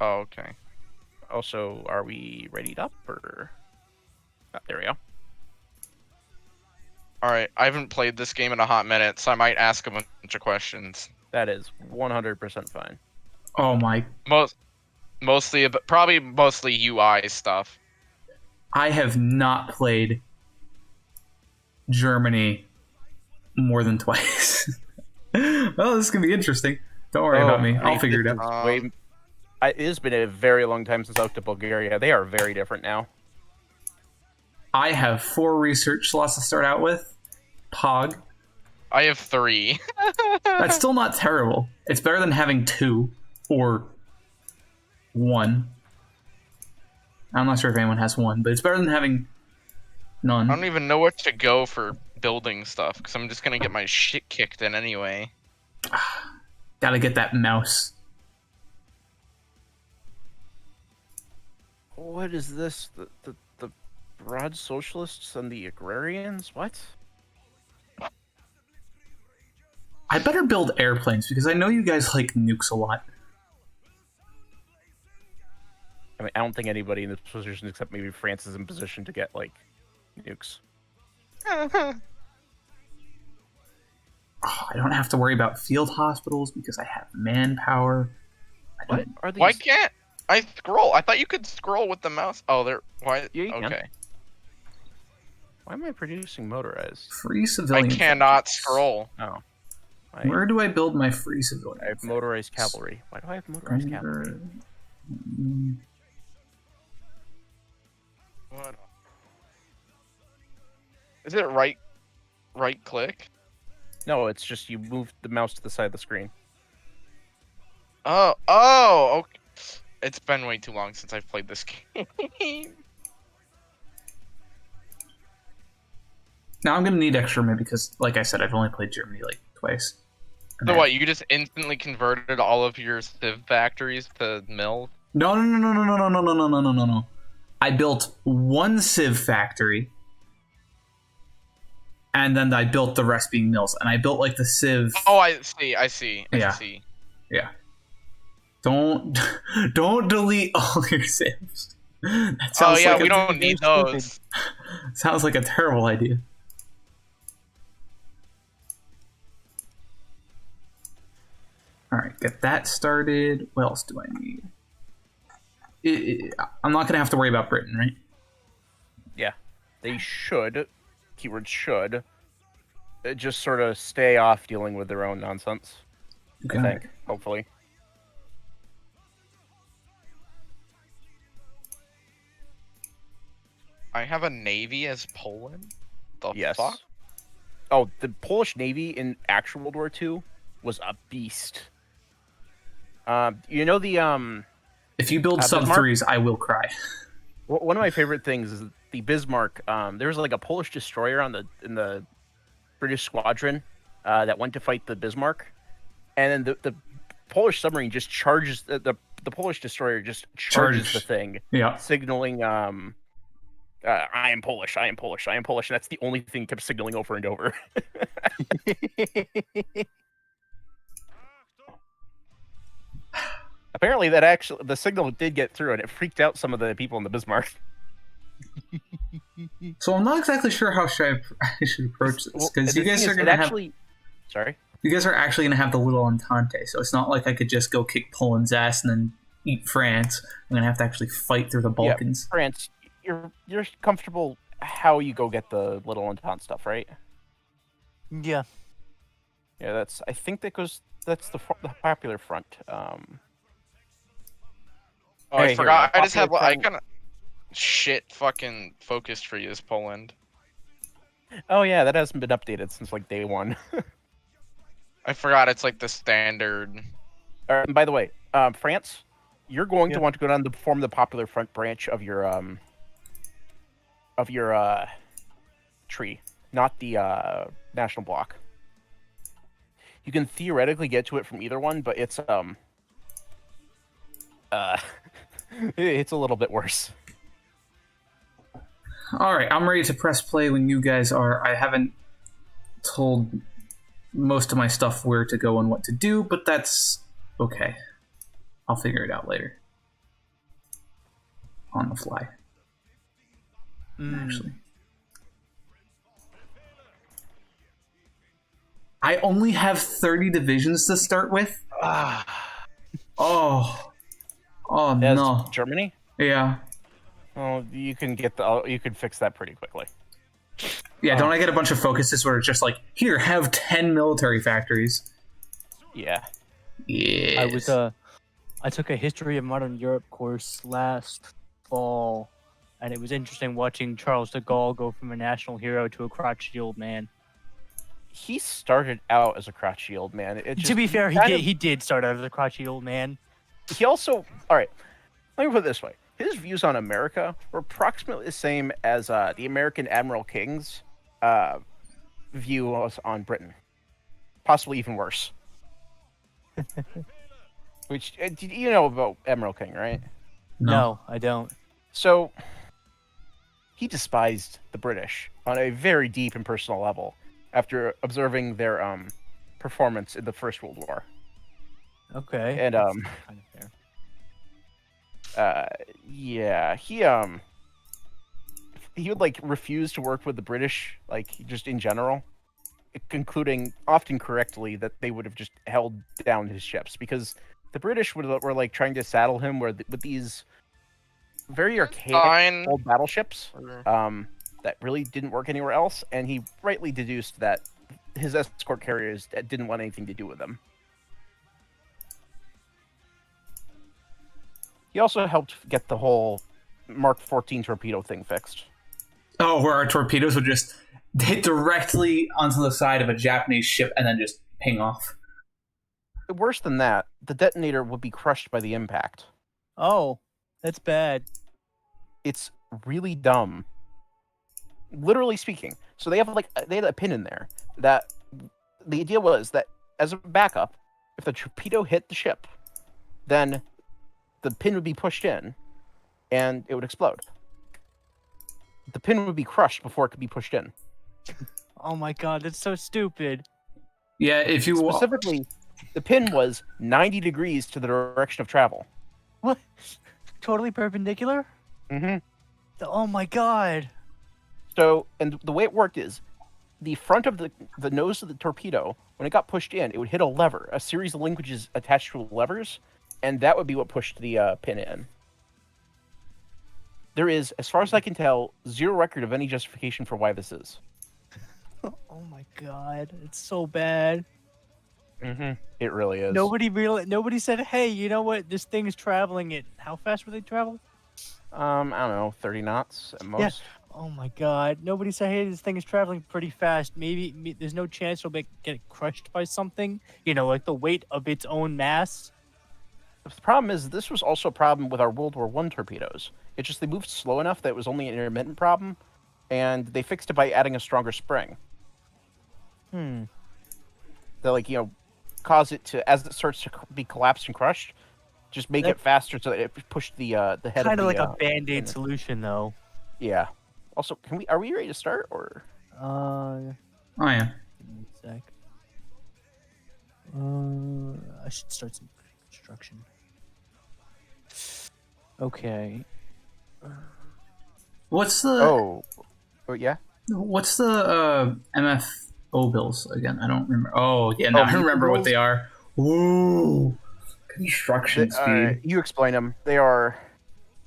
Oh, okay. Also, are we readied up or? Oh, there we go. Alright, I haven't played this game in a hot minute, so I might ask a bunch of questions. That is 100% fine. Oh my. Mostly, but probably mostly UI stuff. I have not played Germany more than twice. Well, this is going to be interesting. Don't worry about me. I'll figure it out. It has been a very long time since I looked at Bulgaria. They are very different now. I have 4 research slots to start out with. Pog. I have 3. That's still not terrible. It's better than having 2 or 1. I'm not sure if anyone has 1, but it's better than having none. I don't even know where to go for building stuff, because I'm just going to get my shit kicked in anyway. Gotta get that mouse. What is this? The broad socialists and the agrarians? What? I better build airplanes, because I know you guys like nukes a lot. I mean, I don't think anybody in this position except maybe France is in position to get, like, nukes. Oh, I don't have to worry about field hospitals because I have manpower. What are these? Why can't I scroll? I thought you could scroll with the mouse. Oh, there. Why? Yeah, you can. Okay. Why am I producing motorized? Free civilian. I cannot scroll. Oh. Where do I build my free civilian? I have motorized cavalry. Why do I have motorized cavalry? What? Is it right click? No, it's just you move the mouse to the side of the screen. Oh, okay. It's been way too long since I've played this game. Now I'm gonna need extra maybe because, like I said, I've only played Germany like twice. So what? You just instantly converted all of your civ factories to mills? No. I built 1 civ factory, and then I built the rest being mills, and I built like the civ. Oh, I see. I see. Yeah. Don't delete all your civs. That sounds we don't need those. Sounds like a terrible idea. All right, get that started. What else do I need? I'm not going to have to worry about Britain, right? Yeah, they should. Keyword should. Just sort of stay off dealing with their own nonsense. Okay. I think, hopefully. I have a navy as Poland? The Yes. fuck? Oh, the Polish Navy in actual World War II was a beast. You know the If you build sub Bismarck? 3s, I will cry. One of my favorite things is the Bismarck. There was like a Polish destroyer in the British squadron that went to fight the Bismarck, and then the Polish submarine just charges the Polish destroyer just charges the thing, Yeah. signaling I am Polish, I am Polish, I am Polish, and that's the only thing kept signaling over and over. Apparently, the signal did get through, and it freaked out some of the people in the Bismarck. So I'm not exactly sure how I should approach this because you guys are going to have. Sorry. You guys are actually going to have the little Entente, so it's not like I could just go kick Poland's ass and then eat France. I'm going to have to actually fight through the Balkans. Yeah, France, you're comfortable how you go get the little Entente stuff, right? Yeah. Yeah, I think that's the popular front. Oh, I forgot. I just have. I kind of shit fucking focused for you as Poland. Oh yeah, that hasn't been updated since like day 1. I forgot it's like the standard. And by the way, France, you're going to want to go down to form the popular front branch of your tree, not the national bloc. You can theoretically get to it from either one, but it's it's a little bit worse. All right, I'm ready to press play when you guys are. I haven't told most of my stuff where to go and what to do, but that's okay. I'll figure it out later. on the fly. Actually, I only have 30 divisions to start with. Oh As no. Germany? Yeah. Well, you can get the. You can fix that pretty quickly. Yeah, don't I get a bunch of focuses where it's just like, here, have 10 military factories? Yeah. Yes. I took a history of modern Europe course last fall, and it was interesting watching Charles de Gaulle go from a national hero to a crotchety old man. He started out as a crotchety old man. To be fair, he did start out as a crotchety old man. He also, all right, let me put it this way. His views on America were approximately the same as the American Admiral King's view was on Britain. Possibly even worse. Which, you know about Admiral King, right? No, I don't. So, he despised the British on a very deep and personal level after observing their performance in the First World War. Okay. And kind of fair. yeah, he would like refuse to work with the British, like just in general, concluding often correctly that they would have just held down his ships because the British were like trying to saddle him with these very archaic old battleships that really didn't work anywhere else, and he rightly deduced that his escort carriers didn't want anything to do with them. He also helped get the whole Mark 14 torpedo thing fixed. Oh, where our torpedoes would just hit directly onto the side of a Japanese ship and then just ping off. Worse than that, the detonator would be crushed by the impact. Oh, that's bad. It's really dumb. Literally speaking. So they had a pin in there that the idea was that as a backup, if the torpedo hit the ship, then the pin would be pushed in and it would explode. The pin would be crushed before it could be pushed in. Oh my god, that's so stupid. Yeah, if you specifically, the pin was 90 degrees to the direction of travel. What? Totally perpendicular? Mm-hmm. Oh my god. So, and the way it worked is, the front of the nose of the torpedo, when it got pushed in, it would hit a lever, a series of linkages attached to levers, and that would be what pushed the pin in. There is, as far as I can tell, zero record of any justification for why this is. Oh my god, it's so bad. Mm-hmm. It really is. Nobody said, hey, you know what? This thing is traveling at how fast would they travel? I don't know, 30 knots at most. Yeah. Oh my god. Nobody said, hey, this thing is traveling pretty fast. Maybe there's no chance it'll get crushed by something. You know, like the weight of its own mass. The problem is, this was also a problem with our World War I torpedoes. It's just they moved slow enough that it was only an intermittent problem, and they fixed it by adding a stronger spring. That, cause it to, as it starts to be collapsed and crushed, just make it faster so that it pushed the head of the... Kind of like a Band-Aid solution, though. Yeah. Also, are we ready to start, or...? Oh, yeah. Give me a sec. I should start some construction. Okay. What's the... Oh, yeah? What's the MFO bills again? I don't remember. Oh, yeah, now I remember what they are. Ooh. Construction speed. You explain them. They are...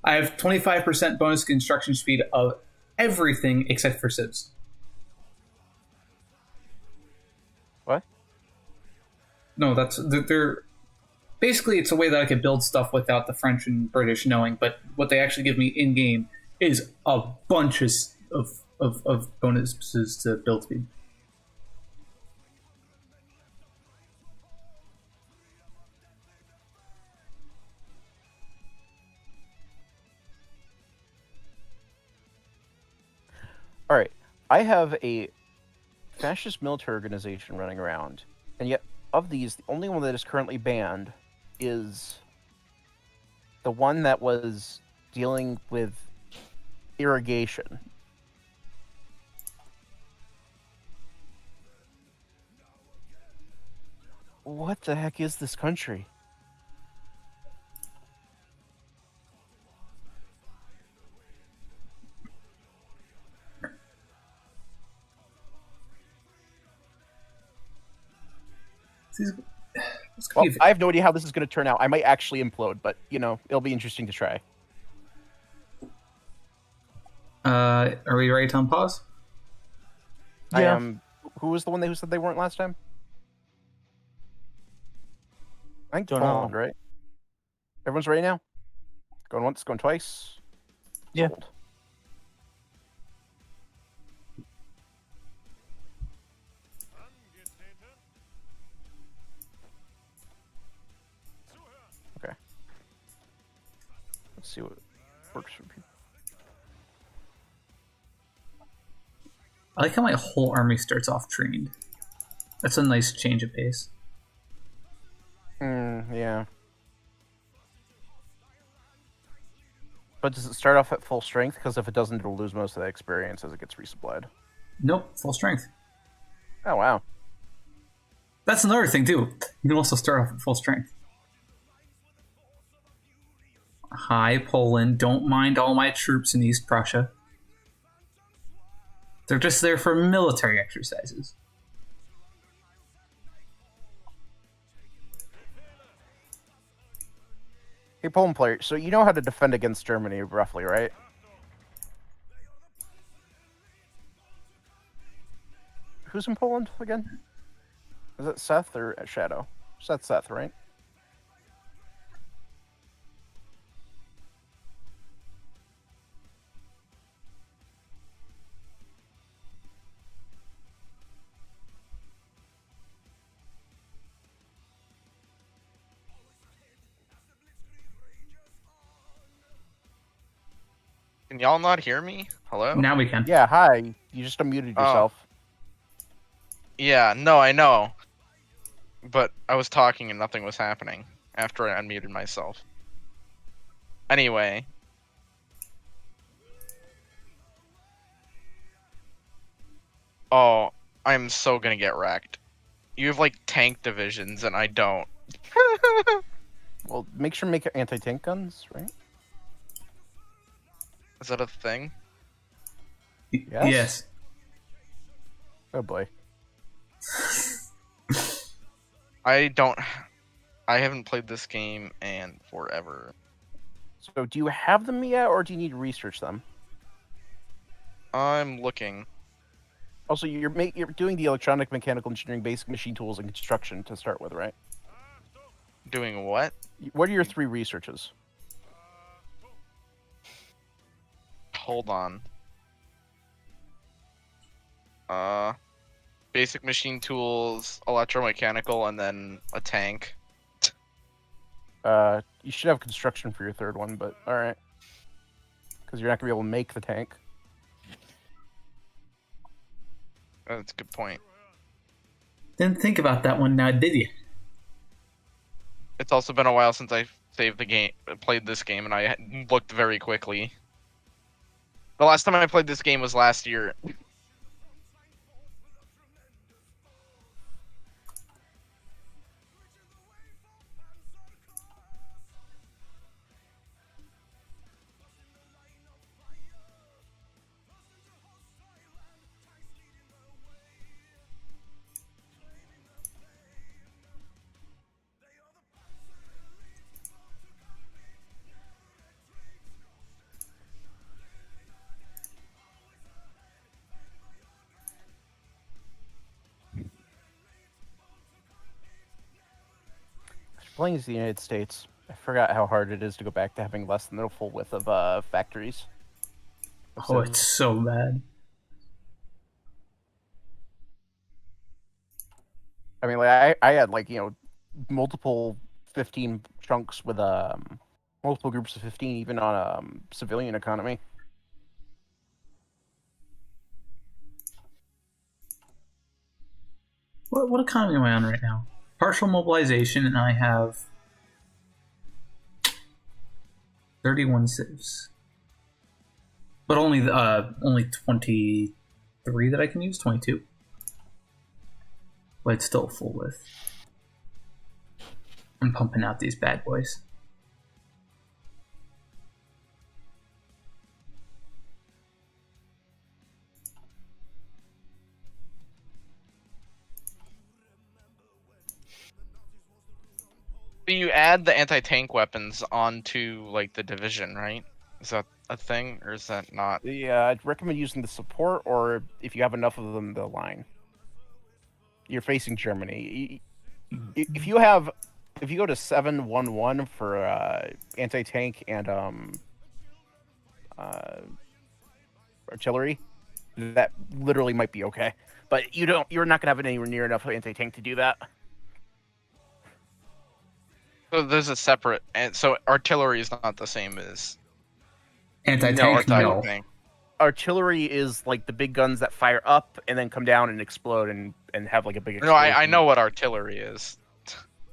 I have 25% bonus construction speed of everything except for Civs. What? No, they're... Basically, it's a way that I could build stuff without the French and British knowing, but what they actually give me in-game is a bunch of bonuses to build speed. All right, I have a fascist military organization running around, and yet of these, the only one that is currently banned is the one that was dealing with irrigation. What the heck is this country? Well, I have no idea how this is going to turn out. I might actually implode, but, you know, it'll be interesting to try. Are we ready to unpause? Yeah. I am. Who was the one who said they weren't last time? I think Poland, right? Everyone's ready now? Going once, going twice? Yeah. Sold. Okay. Let's see what works for people. I like how my whole army starts off trained. That's a nice change of pace. Yeah. But does it start off at full strength? Because if it doesn't, it'll lose most of that experience as it gets resupplied. Nope, full strength. Oh, wow. That's another thing, too. You can also start off at full strength. Hi, Poland. Don't mind all my troops in East Prussia. They're just there for military exercises. Hey, Poland player, so you know how to defend against Germany, roughly, right? Who's in Poland again? Is it Seth or Shadow? Seth, right? Can y'all not hear me? Hello? Now we can. Yeah, hi. You just unmuted yourself. Yeah, no, I know. But I was talking and nothing was happening after I unmuted myself. Anyway. Oh, I'm so gonna get wrecked. You have, like, tank divisions and I don't. Well, make sure to make anti-tank guns, right? Is that a thing? Yes. Oh boy. I haven't played this game in forever. So, do you have them yet, or do you need to research them? I'm looking. Also, you're doing the electronic, mechanical engineering, basic machine tools, and construction to start with, right? Doing what? What are your 3 researches? Hold on. Basic machine tools, electromechanical, and then a tank. You should have construction for your 3rd one, but alright. Because you're not going to be able to make the tank. That's a good point. Didn't think about that one now, did you? It's also been a while since I played this game, and I looked very quickly. The last time I played this game was last year. Playing as the United States, I forgot how hard it is to go back to having less than the full width of factories. Oh, it's so bad. I mean, like I had like multiple 15 chunks with multiple groups of 15, even on a civilian economy. What economy am I on right now? Partial mobilization, and I have 31 civs, but only 23 that I can use. 22, but it's still full width. I'm pumping out these bad boys. You add the anti-tank weapons onto like the division, right? Is that a thing or is that not? Yeah, I'd recommend using the support, or if you have enough of them, the line. You're facing Germany. If you go to 711 for anti-tank and uh, artillery, that literally might be okay. But you're not gonna have anywhere near enough anti-tank to do that. So there's a separate, and so artillery is not the same as Anti-tank, No, no. tank. Artillery is like the big guns that fire up and then come down and explode and have like a big No, explosion. I know what artillery is.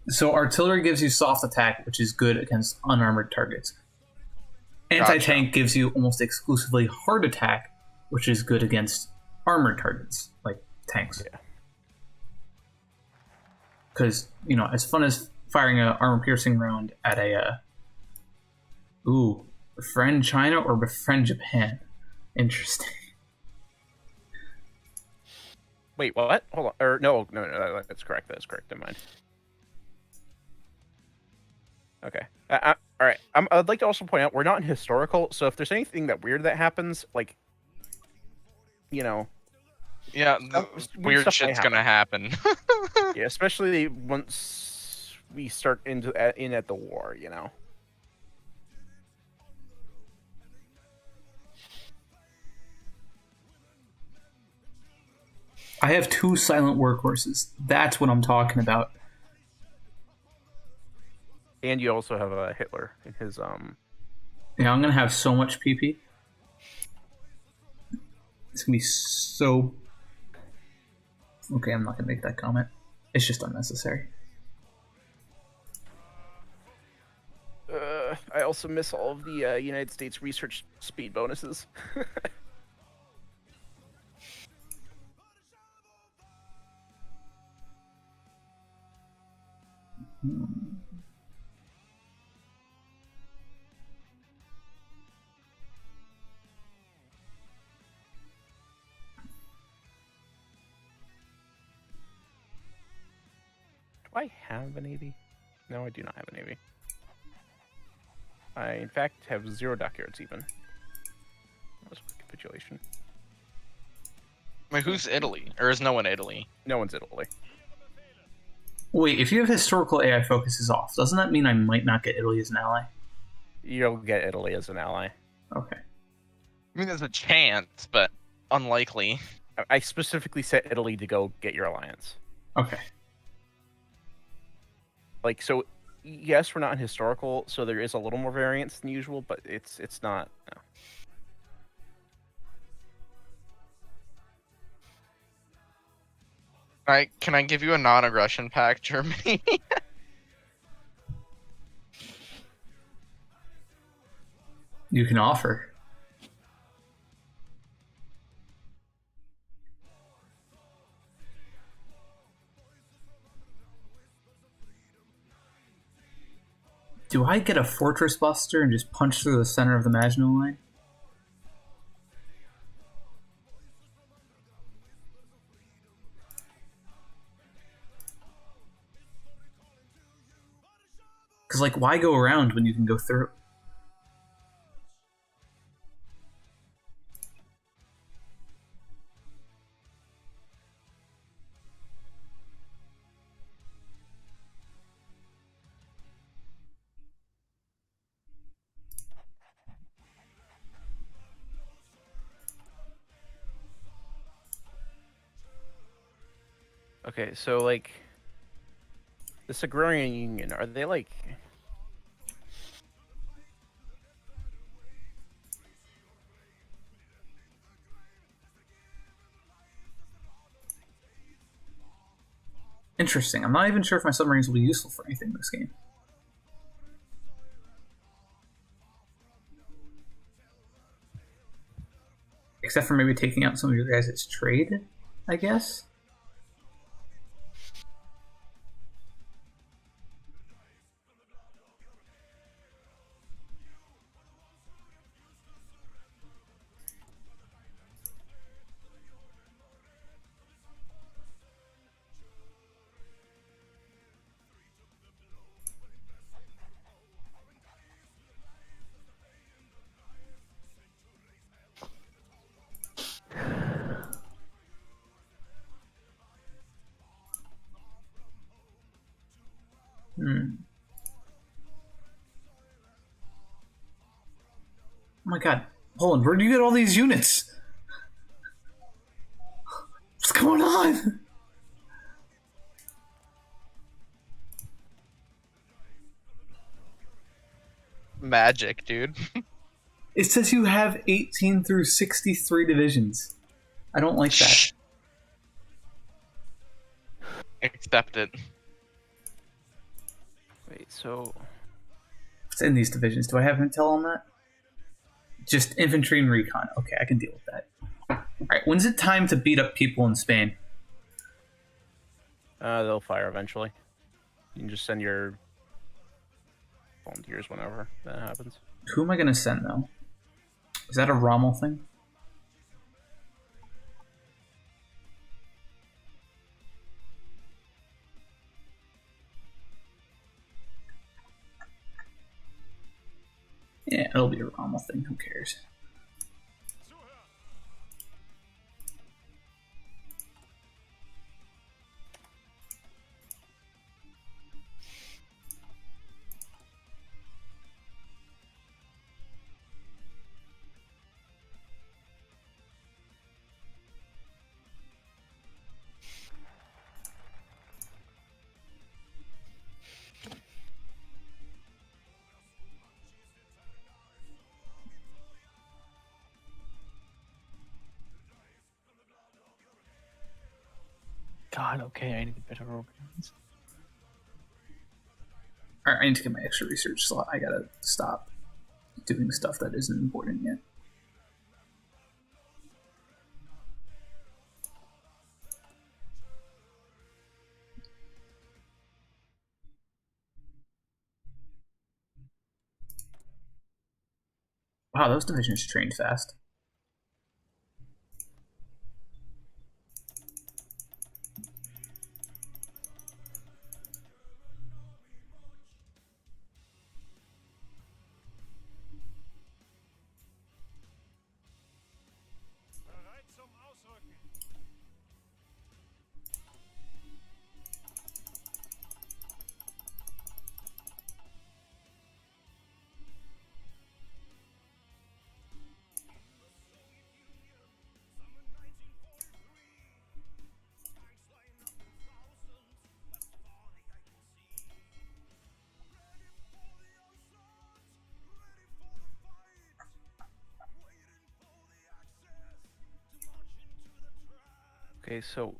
So artillery gives you soft attack, which is good against unarmored targets. Anti-tank gives you almost exclusively hard attack, which is good against armored targets, like tanks. Yeah. Because, as fun as firing an armor-piercing round at befriend China or befriend Japan. Interesting. Wait, what? Hold on. Or no, that's correct. That's correct. Never mind. Okay. All right. I'd like to also point out we're not in historical, so if there's anything weird that happens, like, Yeah, weird weird stuff shit's might gonna happen. yeah, especially once we start in at the war, I have 2 silent workhorses. That's what I'm talking about. And you also have a Hitler in his Yeah, I'm gonna have so much PP. It's gonna be so. Okay, I'm not gonna make that comment. It's just unnecessary. I also miss all of the United States research speed bonuses. Do I have a navy? No, I do not have a navy. I, in fact, have 0 dockyards even. That was a quick capitulation. Wait, who's Italy? Or is no one Italy? No one's Italy. Wait, if you have historical AI focuses off, doesn't that mean I might not get Italy as an ally? You'll get Italy as an ally. Okay. I mean, there's a chance, but unlikely. I specifically set Italy to go get your alliance. Okay. Like, so, yes, we're not in historical, so there is a little more variance than usual, but it's not. No. Alright, can I give you a non-aggression pact, Germany? You can offer. Do I get a fortress buster and just punch through the center of the Maginot Line? Because, like, why go around when you can go through? Okay, so, like, this agrarian union, are they, like... Interesting. I'm not even sure if my submarines will be useful for anything in this game. Except for maybe taking out some of your guys' trade, I guess? Oh my god. Poland, where do you get all these units? What's going on? Magic, dude. It says you have 18 through 63 divisions. I don't like that. Accept it. Wait, so What's in these divisions? Do I have intel on that? Just infantry and recon. Okay, I can deal with that. Alright, when's it time to beat up people in Spain? they'll fire eventually. You can just send your volunteers whenever that happens. Who am I going to send, though? Is that a Rommel thing? Yeah, it'll be a Rommel thing. Who cares? God, okay, I need a better organized. Alright, I need to get my extra research slot. I gotta stop doing stuff that isn't important yet. Wow, those divisions trained fast. Okay, so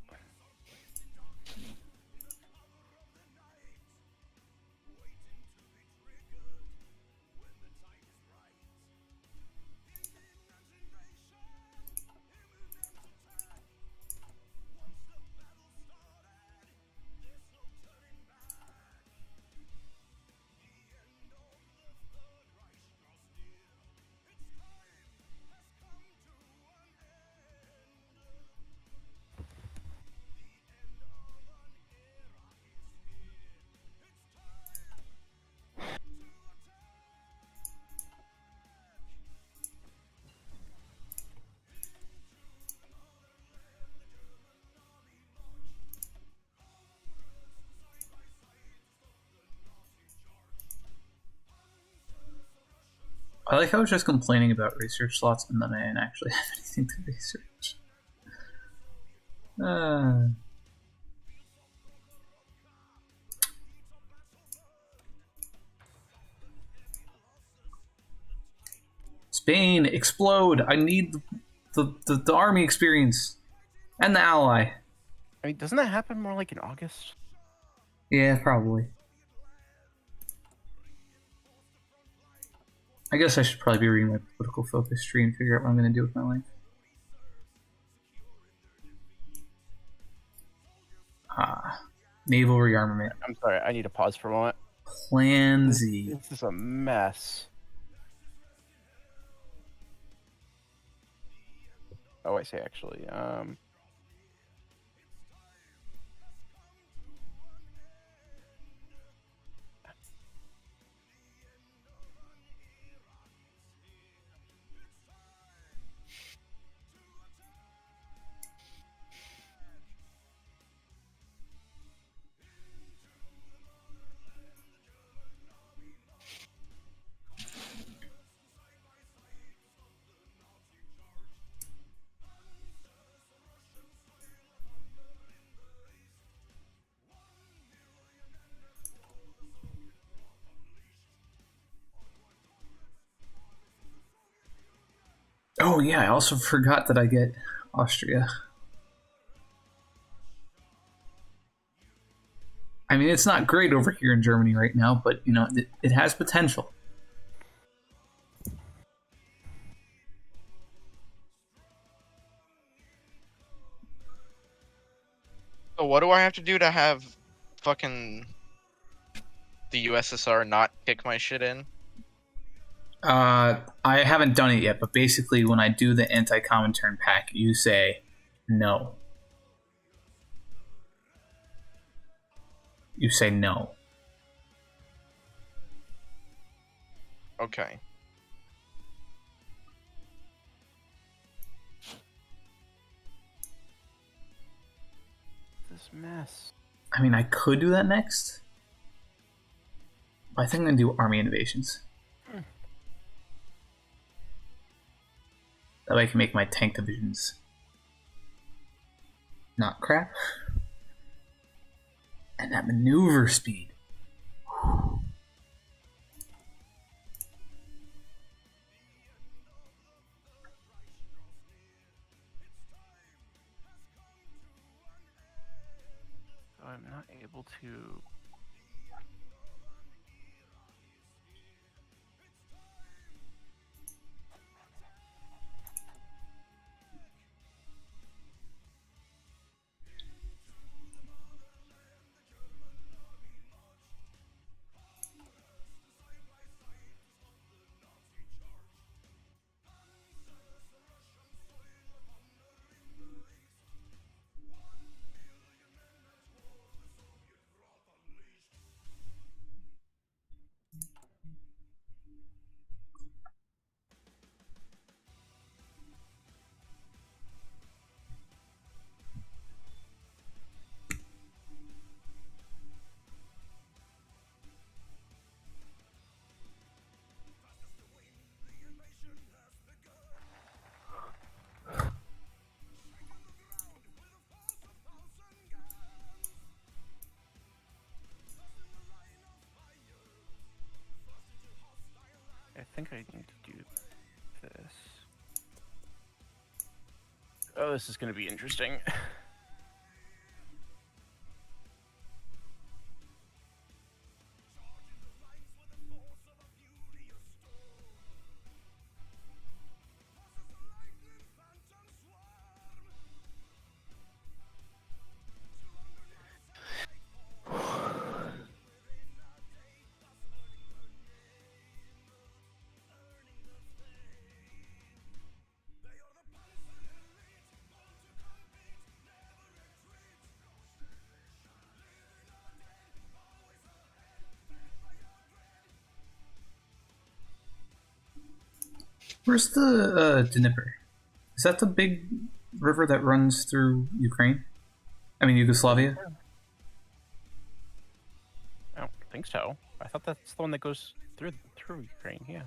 I like how I was just complaining about research slots and then I didn't actually have anything to research. Spain, explode! I need the army experience. And the ally. I mean, doesn't that happen more like in August? Yeah, probably. I guess I should probably be reading my political focus tree and figure out what I'm going to do with my life. Naval rearmament. I'm sorry, I need to pause for a moment. Plan Z. This is a mess. Oh, I say actually. Oh yeah, I also forgot that I get Austria. I mean, it's not great over here in Germany right now, but you know, it has potential. So what do I have to do to have fucking the USSR not kick my shit in? I haven't done it yet, but basically, when I do the anti-Comintern pack, you say no. You say no. Okay. This mess. I mean, I could do that next. I think I'm gonna do army innovations. That way I can make my tank divisions not crap. And that maneuver speed. So I'm not able to. I think I need to do this. Oh, this is going to be interesting. Where's the Dnieper? Is that the big river that runs through Ukraine? I mean, Yugoslavia? I don't think so. I thought that's the one that goes through Ukraine. Yeah.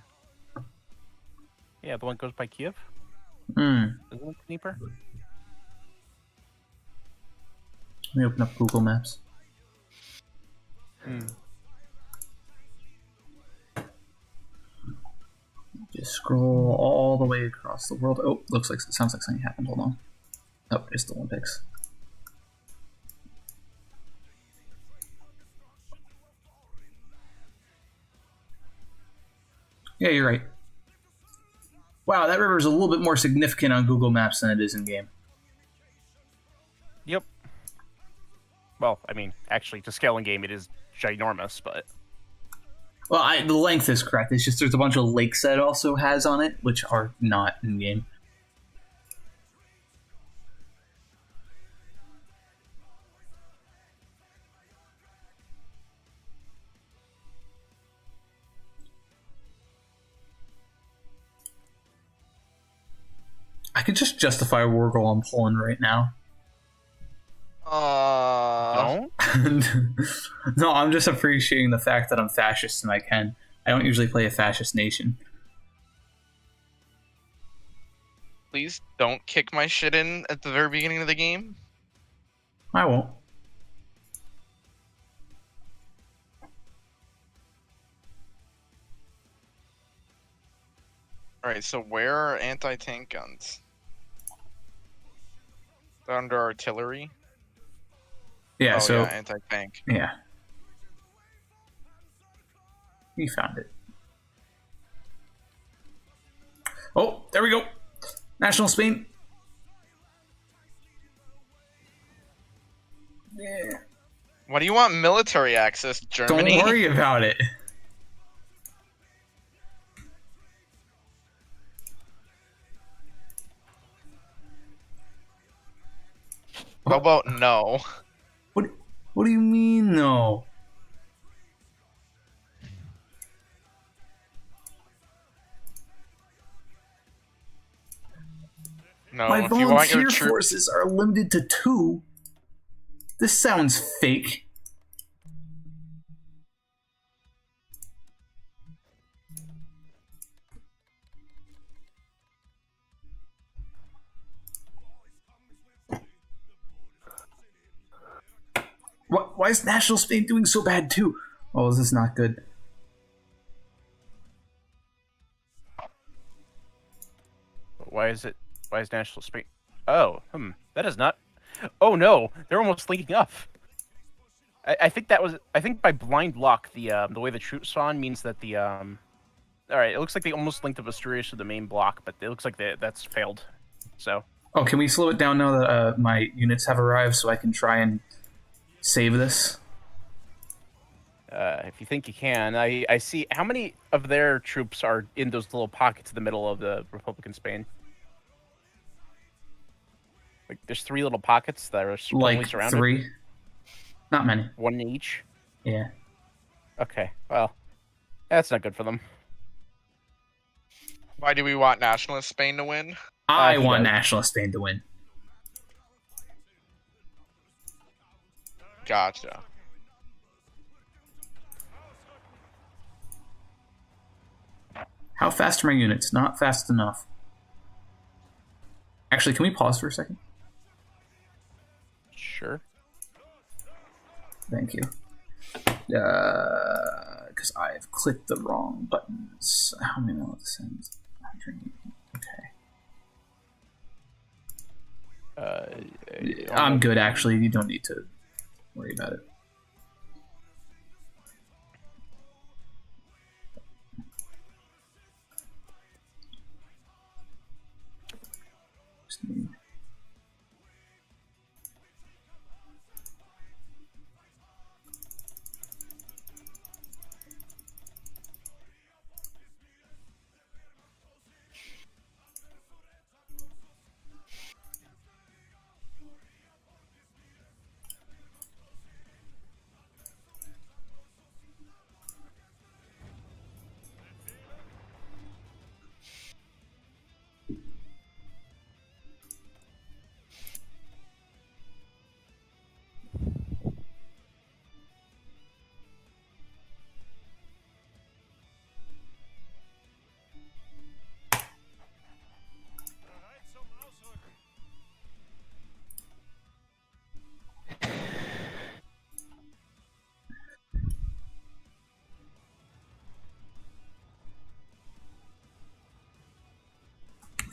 Yeah, the one that goes by Kiev. Hmm. Isn't it Dnieper? Let me open up Google Maps. Just scroll all the way across the world. Oh, sounds like something happened. Hold on. Oh, it's the Olympics. Yeah, you're right. Wow, that river is a little bit more significant on Google Maps than it is in game. Yep. Well, I mean, actually, to scale in game, it is ginormous, but Well, the length is correct. It's just there's a bunch of lakes that it also has on it, which are not in game. I could just justify a war goal on Poland right now. don't. No, I'm just appreciating the fact that I'm fascist and I can. I don't usually play a fascist nation. Please don't kick my shit in at the very beginning of the game. I won't. Alright, so where are anti-tank guns? They're under artillery? Yeah, Oh so yeah, anti-tank. yeah. We found it. Oh, there we go. National Spain. Yeah. Why do you want military access, Germany? Don't worry about it. How about no? What do you mean, no? No, My if you want your volunteer troops... forces are limited to 2. This sounds fake. Why is National Spain doing so bad too? Oh, this is not good. Why is National Spain? Oh, that is not. Oh no, they're almost linking up. I think by blind luck the way the troops spawn means that the All right, it looks like they almost linked up Asturias to the main block, but it looks like that's failed. So. Oh, can we slow it down now that my units have arrived so I can try and save this? If you think you can, I see how many of their troops are in those little pockets in the middle of the Republican Spain. Like, there's 3 little pockets that are totally Like surrounded. 3? Not many. 1 in each. Yeah. Okay, well, that's not good for them. Why do we want nationalist Spain to win? I he want does. Nationalist Spain to win. Gotcha. How fast are my units? Not fast enough. Actually, can we pause for a second? Sure. Thank you. Because I've clicked the wrong buttons. How many will it send? Okay. I'm good, actually. You don't need to worry about it. Just need...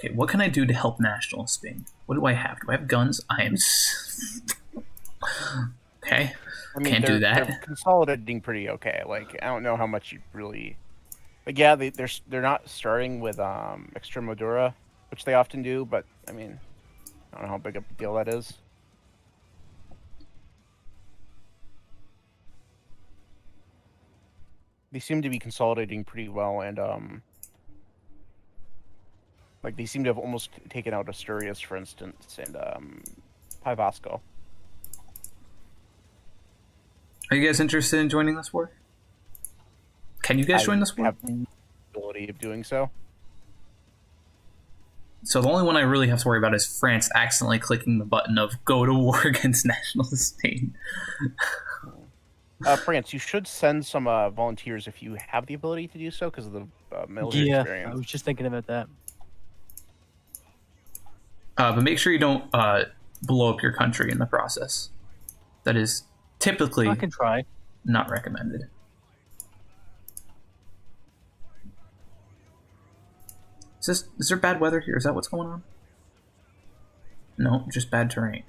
Okay, what can I do to help National Spain? What do I have? Do I have guns? I am... Okay. I mean, Can't do that. They're consolidating pretty okay. Like, I don't know how much you really... Like, yeah, they're not starting with Extremadura, which they often do, but, I mean, I don't know how big a deal that is. They seem to be consolidating pretty well, and, like, they seem to have almost taken out Asturias, for instance, and, Pavasco. Are you guys interested in joining this war? Can you guys join this I war? have no ability of doing so. So the only one I really have to worry about is France accidentally clicking the button of go to war against Nationalist Spain. France, you should send some volunteers if you have the ability to do so because of the military Yeah, experience. I was just thinking about that. But make sure you don't blow up your country in the process. That is typically I can try. not recommended. Is there bad weather here? Is that what's going on? No, just bad terrain.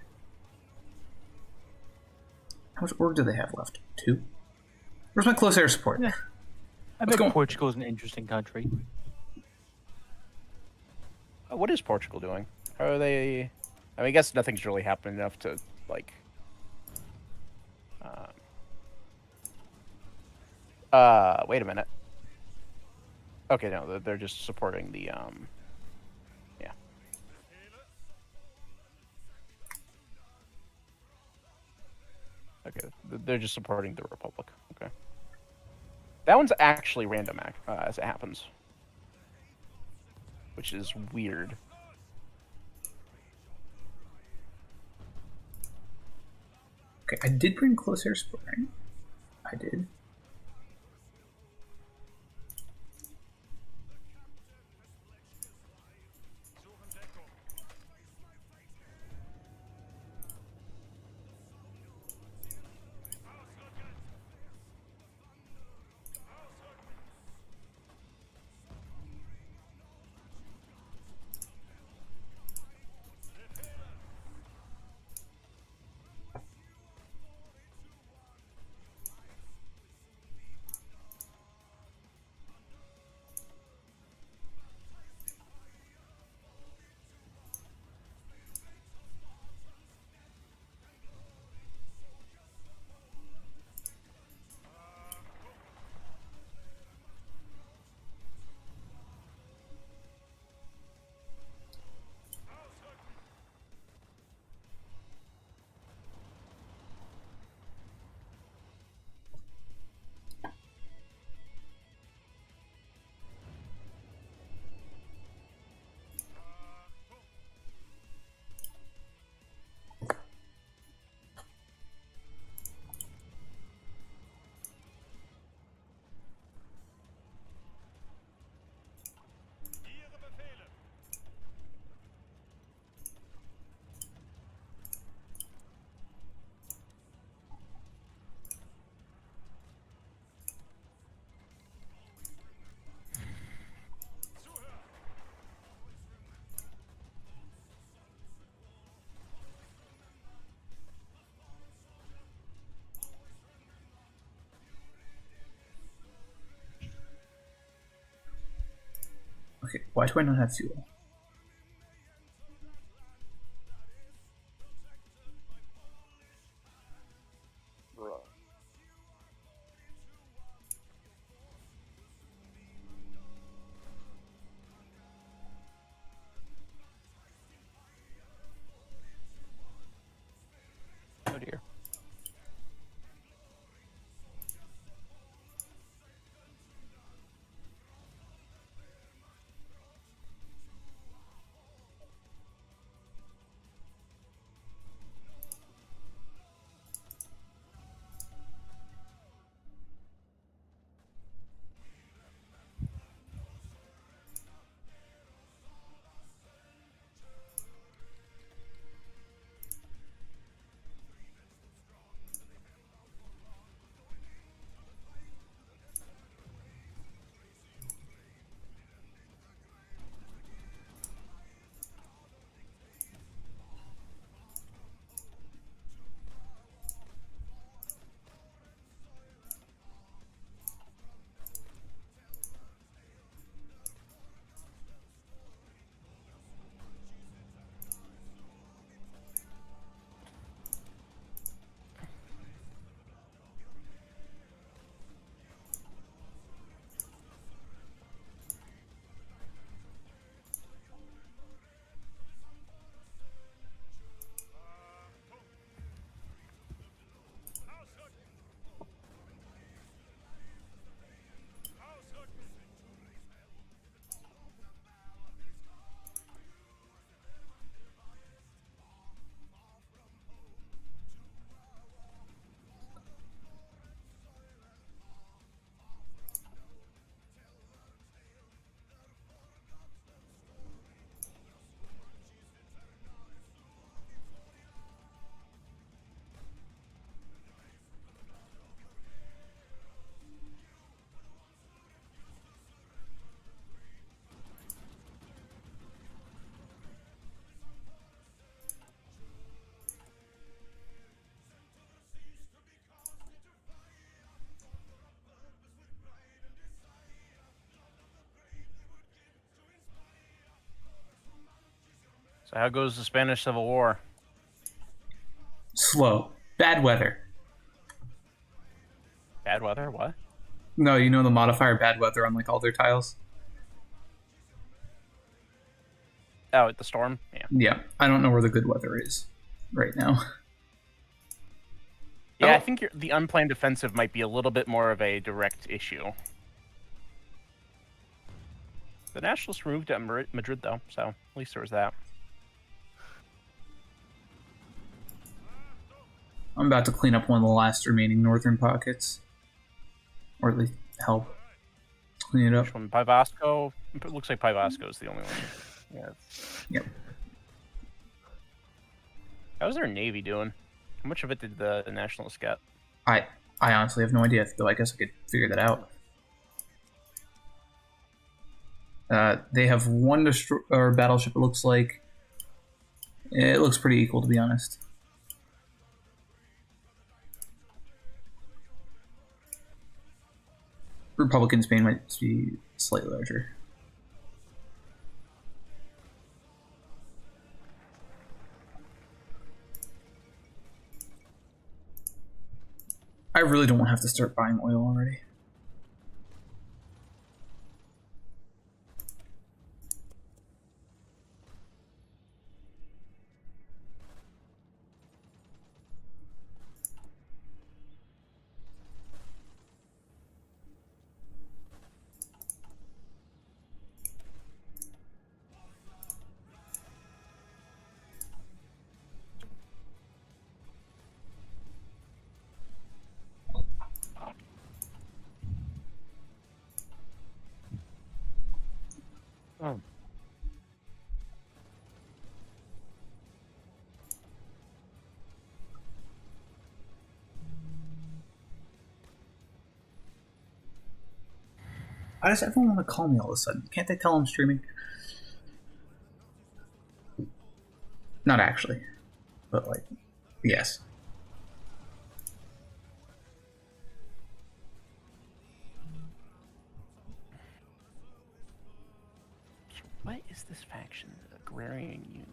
How much org do they have left? 2? Where's my close air support? Yeah. I bet Portugal is an interesting country. What is Portugal doing? Are they? I mean, I guess nothing's really happened enough to like. Wait a minute. Okay, no, they're just supporting the Yeah. Okay, they're just supporting the Republic. Okay. That one's actually random, as it happens, which is weird. Okay, I did bring close air support, right? I did. Okay, why do I not have fuel? Oh dear. So how goes the Spanish Civil War? Slow. Bad weather. Bad weather? What? No, you know the modifier bad weather on like all their tiles? Oh, at the storm? Yeah. Yeah. I don't know where the good weather is right now. Yeah, Oh. I think the unplanned offensive might be a little bit more of a direct issue. The Nationalists moved at Madrid, though, so at least there was that. I'm about to clean up one of the last remaining northern pockets. Or at least help clean it up. Which one? Pivasco? It looks like Pivasco is the only one. Yeah. Yep. How's their Navy doing? How much of it did the Nationalists get? I honestly have no idea, though I guess I could figure that out. They have one battleship, it looks like. It looks pretty equal, to be honest. Republican Spain might be slightly larger. I really don't want to have to start buying oil already. Oh. Why does everyone want to call me all of a sudden? Can't they tell I'm streaming? Not actually. But, like, yes. What is this faction? Agrarian Union.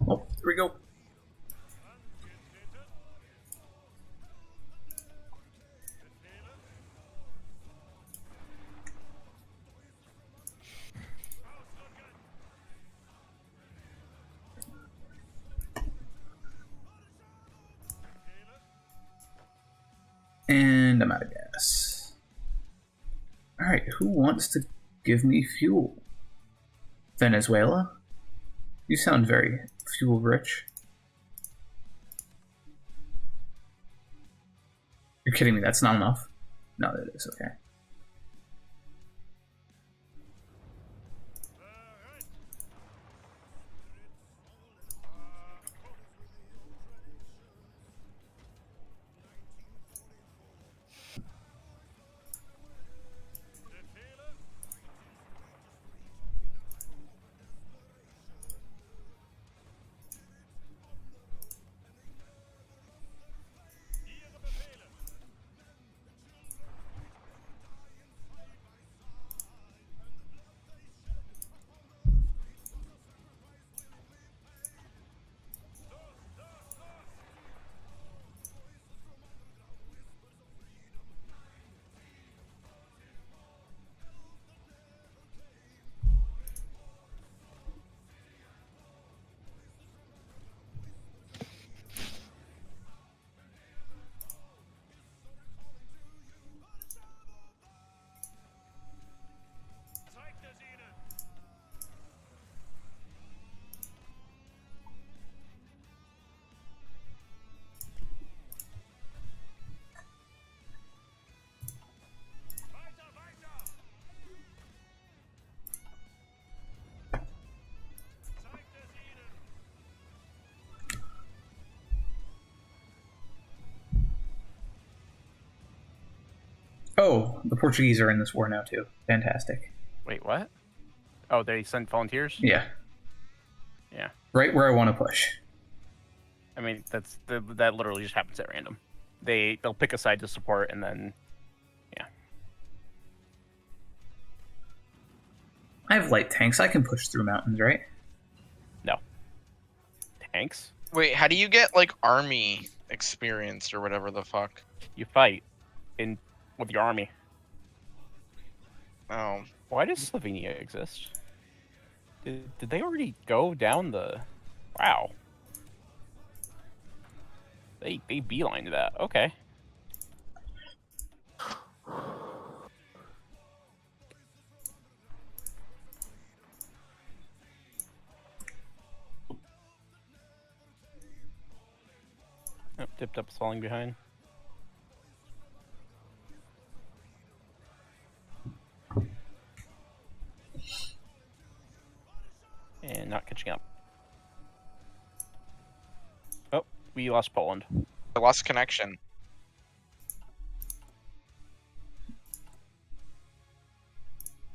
Oh, here we go. And I'm out of gas. Alright, who wants to give me fuel? Venezuela? You sound very fuel rich. You're kidding me, that's not enough? No, that is, okay. Oh, the Portuguese are in this war now too. Fantastic. Wait, what? Oh, they sent volunteers? Yeah. Yeah. Right where I want to push. I mean, that literally just happens at random. They'll pick a side to support, and then I have light tanks. I can push through mountains, right? no tanks. Wait, how do you get like army experience or whatever the fuck? You fight with your army. Oh, Why does Slovenia exist? Did they already go down the? Wow. They beelined that. Okay. Oh, Dipped Up's falling behind. And not catching up. Oh, we lost Poland. I lost connection.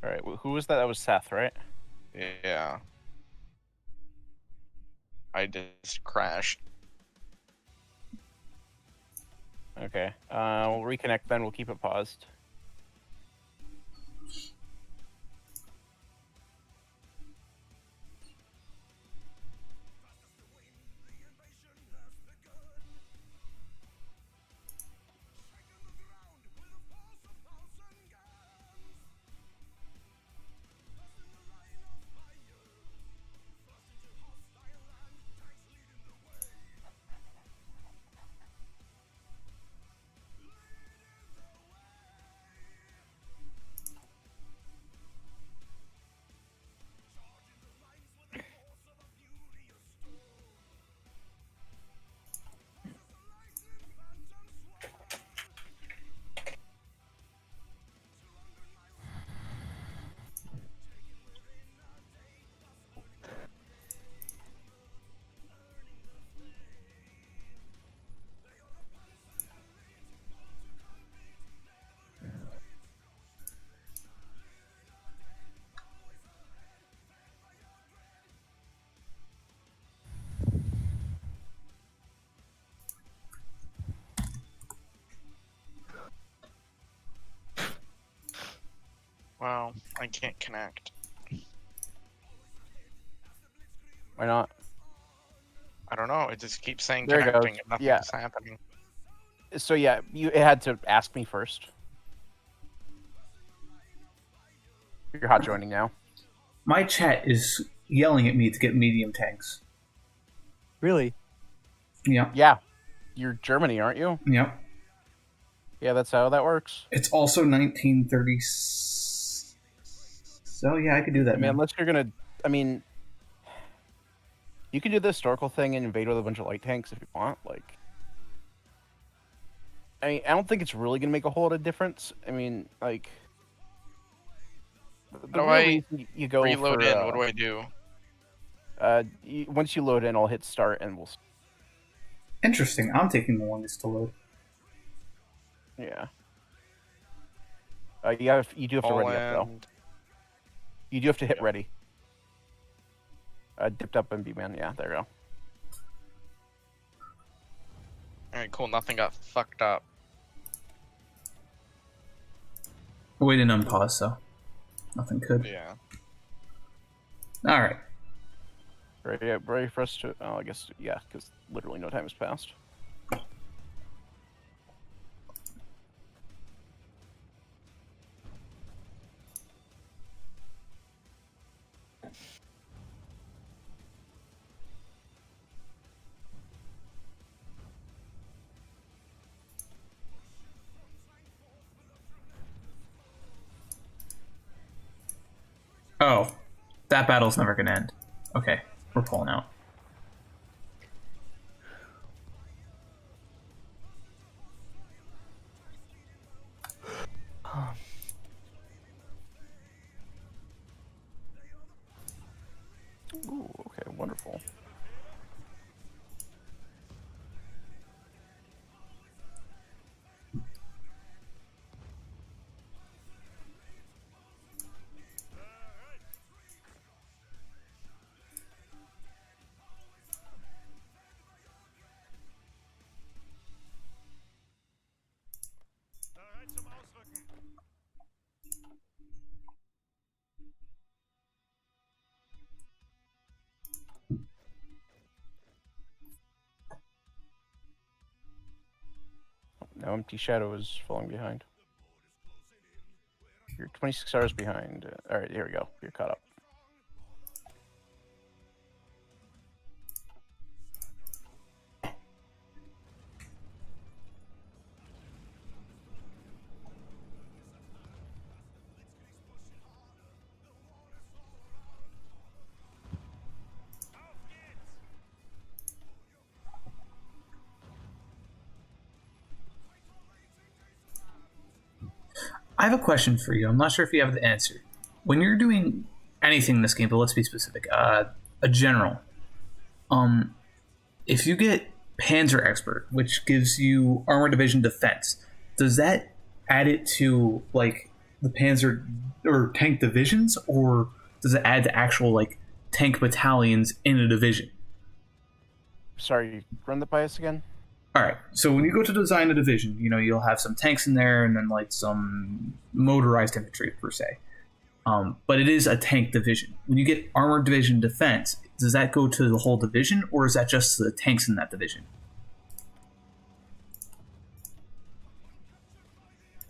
All right, who was that? That was Seth, right? Yeah. I just crashed. Okay. We'll reconnect then. We'll keep it paused. Wow, I can't connect. Why not? I don't know. It just keeps saying There it goes. connecting and nothing's Yeah. happening. So yeah, it had to ask me first. You're hot joining now. My chat is yelling at me to get medium tanks. Really? Yeah. Yeah, you're Germany, aren't you? Yeah. Yeah, that's how that works. It's also 1930. So yeah, I could do that, I mean, man. unless you're gonna, I mean, you can do the historical thing and invade with a bunch of light tanks if you want. Like, I mean, I don't think it's really gonna make a whole lot of difference. I mean, like, the How do real I reason you go Reload for, in. What do I do? once you load in, I'll hit start and we'll. Interesting. I'm taking the longest to load. Yeah. You do have to ready up though. Poland. You do have to hit Yep. ready. Dipped Up and B-Man. Yeah, there you go. Alright, cool. Nothing got fucked up. We didn't unpause, so nothing could. Yeah. All right. Ready for us to. Oh, I guess yeah, because literally no time has passed. Oh, that battle's never gonna end. Okay, we're pulling out. Ooh, okay, wonderful. No, Empty Shadow is falling behind. You're 26 hours behind. All right, here we go. You're caught up. I have a question for you. I'm not sure if you have the answer. When you're doing anything in this game, but let's be specific, a general, if you get Panzer Expert, which gives you armor division defense, does that add it to like the Panzer or tank divisions, or does it add to actual like tank battalions in a division? Sorry, run the bias again. All right. So when you go to design a division, you'll have some tanks in there and then like some motorized infantry per se. But it is a tank division. When you get armored division defense, does that go to the whole division, or is that just the tanks in that division?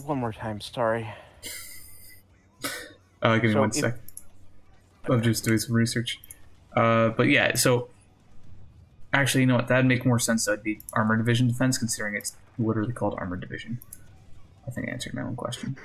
One more time, sorry. Give me 1 sec. I'm just doing some research. But yeah, so actually, you know what? That'd make more sense. That'd be armored division defense, considering it's literally called armored division. I think I answered my own question.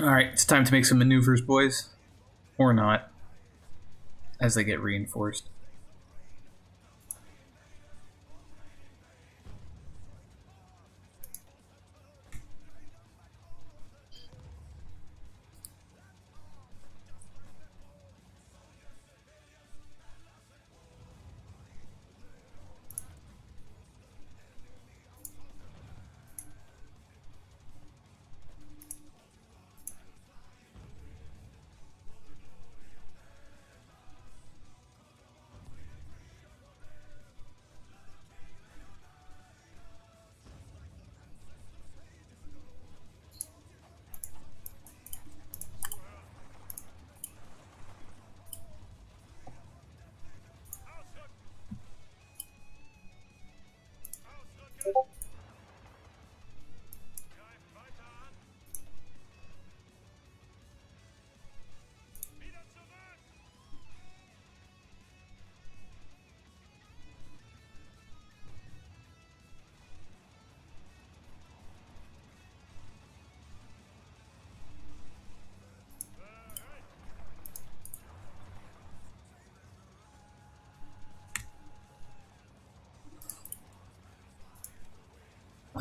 Alright, it's time to make some maneuvers, boys. Or not. As they get reinforced.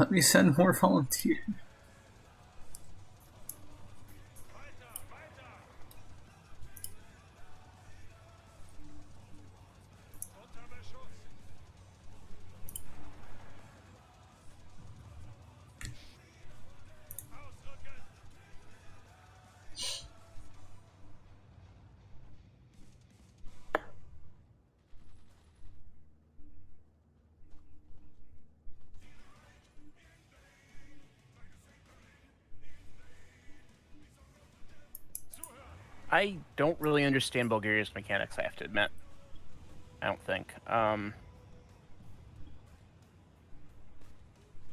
let me send more volunteers. I don't really understand Bulgaria's mechanics, I have to admit. I don't think.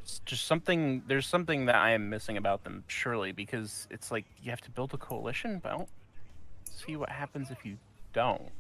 It's just something. There's something that I am missing about them, surely, because it's like you have to build a coalition, but I don't see what happens if you don't.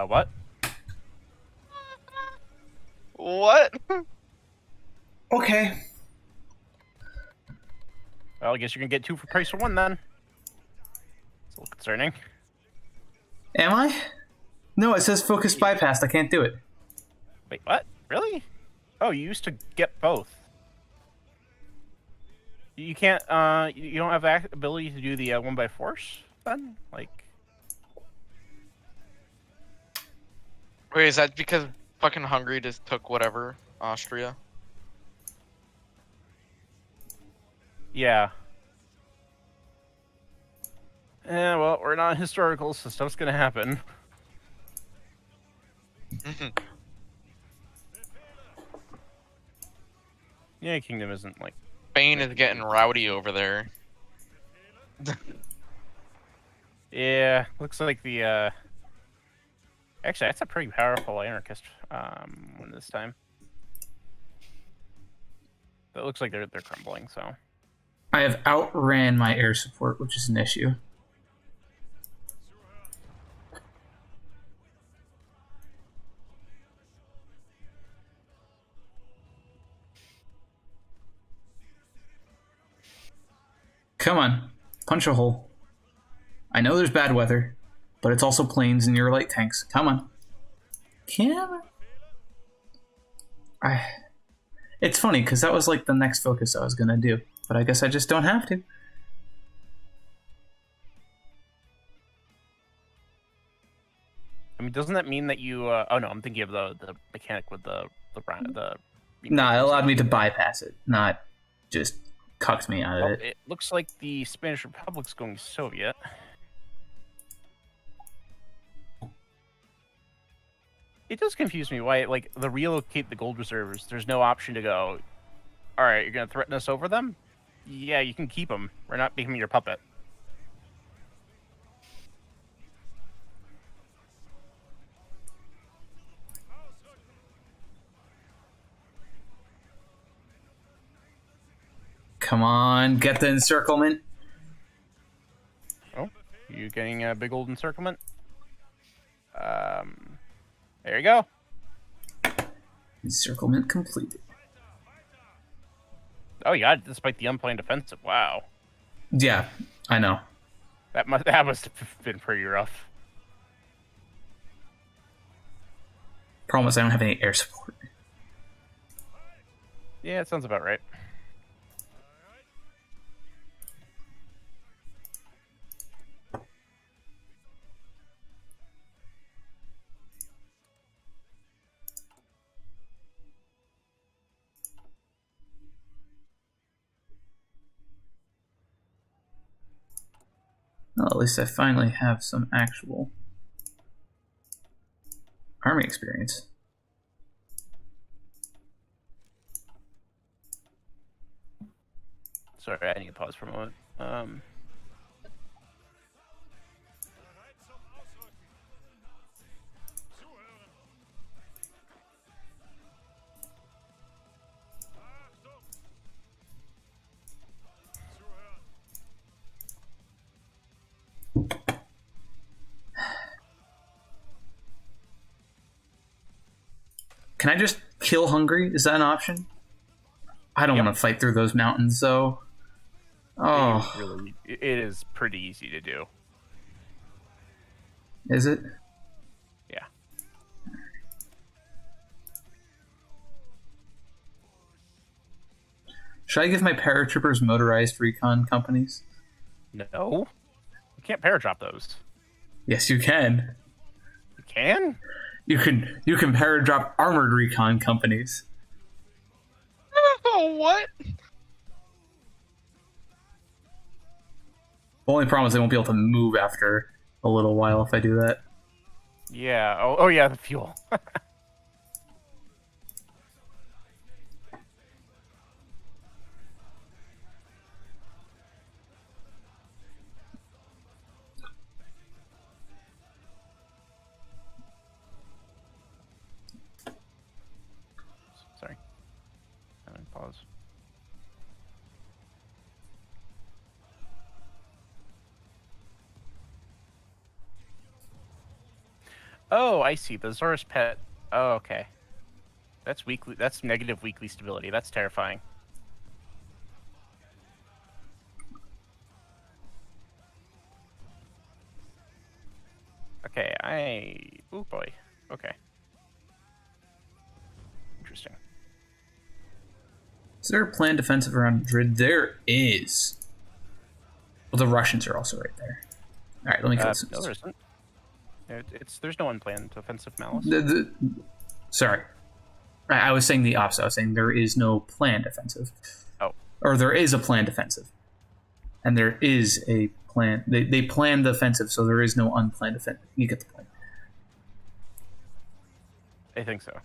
What? What? Okay. Well, I guess you're gonna get 2 for price for 1 then. It's a little concerning. Am I? No, it says focus bypassed. I can't do it. Wait, what? Really? Oh, you used to get both. You can't. You don't have the ability to do the 1 by force then? Like. Wait, is that because fucking Hungary just took whatever? Austria? Yeah. Yeah, well, we're not historical, so stuff's gonna happen. Yeah, Kingdom isn't like. Spain is getting rowdy over there. Yeah, looks like the. Actually, that's a pretty powerful anarchist one this time. But it looks like they're crumbling. So. I have outran my air support, which is an issue. Come on, punch a hole. I know there's bad weather, but it's also planes and your light tanks. Come on. It's funny, because that was like the next focus I was going to do, but I guess I just don't have to. I mean, doesn't that mean that you? Oh no, I'm thinking of the mechanic with the. Nah, it allowed me to bypass it, not just cucked me out of Well, it. it looks like the Spanish Republic's going Soviet. It does confuse me why, like, the relocate the gold reserves, there's no option to go, all right, you're going to threaten us over them? Yeah, you can keep them. We're not becoming your puppet. Come on, get the encirclement. Oh, you getting a big old encirclement? There you go. Encirclement completed. Oh, yeah, despite the unplanned defensive. Wow. Yeah, I know. That must have been pretty rough. Problem is I don't have any air support. Yeah, it sounds about right. Well, at least I finally have some actual army experience. Sorry, I need to pause for a moment. Can I just kill Hungary? Is that an option? I don't want to fight through those mountains, though. Oh, Really, it is pretty easy to do. is it? Yeah. Should I give my paratroopers motorized recon companies? No, you can't paradrop those. Yes, you can. You can. You can paradrop armored recon companies. Oh, what? The only problem is they won't be able to move after a little while if I do that. Yeah. Oh yeah, the fuel. Sorry. I'm gonna pause. Oh, I see. The Zorus pet. Oh, okay. That's weekly. That's negative weekly stability. That's terrifying. Okay, oh boy. Okay. Interesting. Is there a planned defensive around Madrid? There is. Well, the Russians are also right there. All right, let me kill some. No, there isn't. There's no unplanned offensive malice. Sorry. I was saying the opposite. I was saying there is no planned offensive. Oh. Or there is a planned offensive. And there is a plan. They planned the offensive, so there is no unplanned offensive. You get the point. I think so.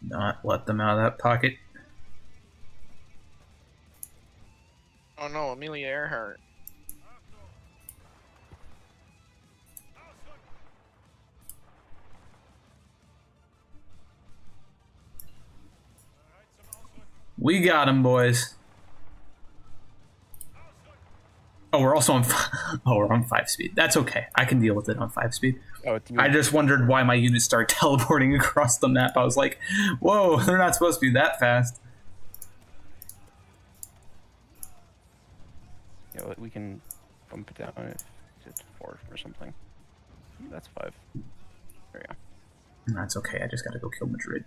Not let them out of that pocket. Oh no, Amelia Earhart. We got him, boys. Oh, we're also on. We're on 5 speed. That's okay. I can deal with it on 5 speed. Oh, it's I just wondered why my units started teleporting across the map. I was like, "Whoa, they're not supposed to be that fast." Yeah, we can bump it down if it's 4 or something. That's 5. There you go. That's okay. I just gotta go kill Madrid.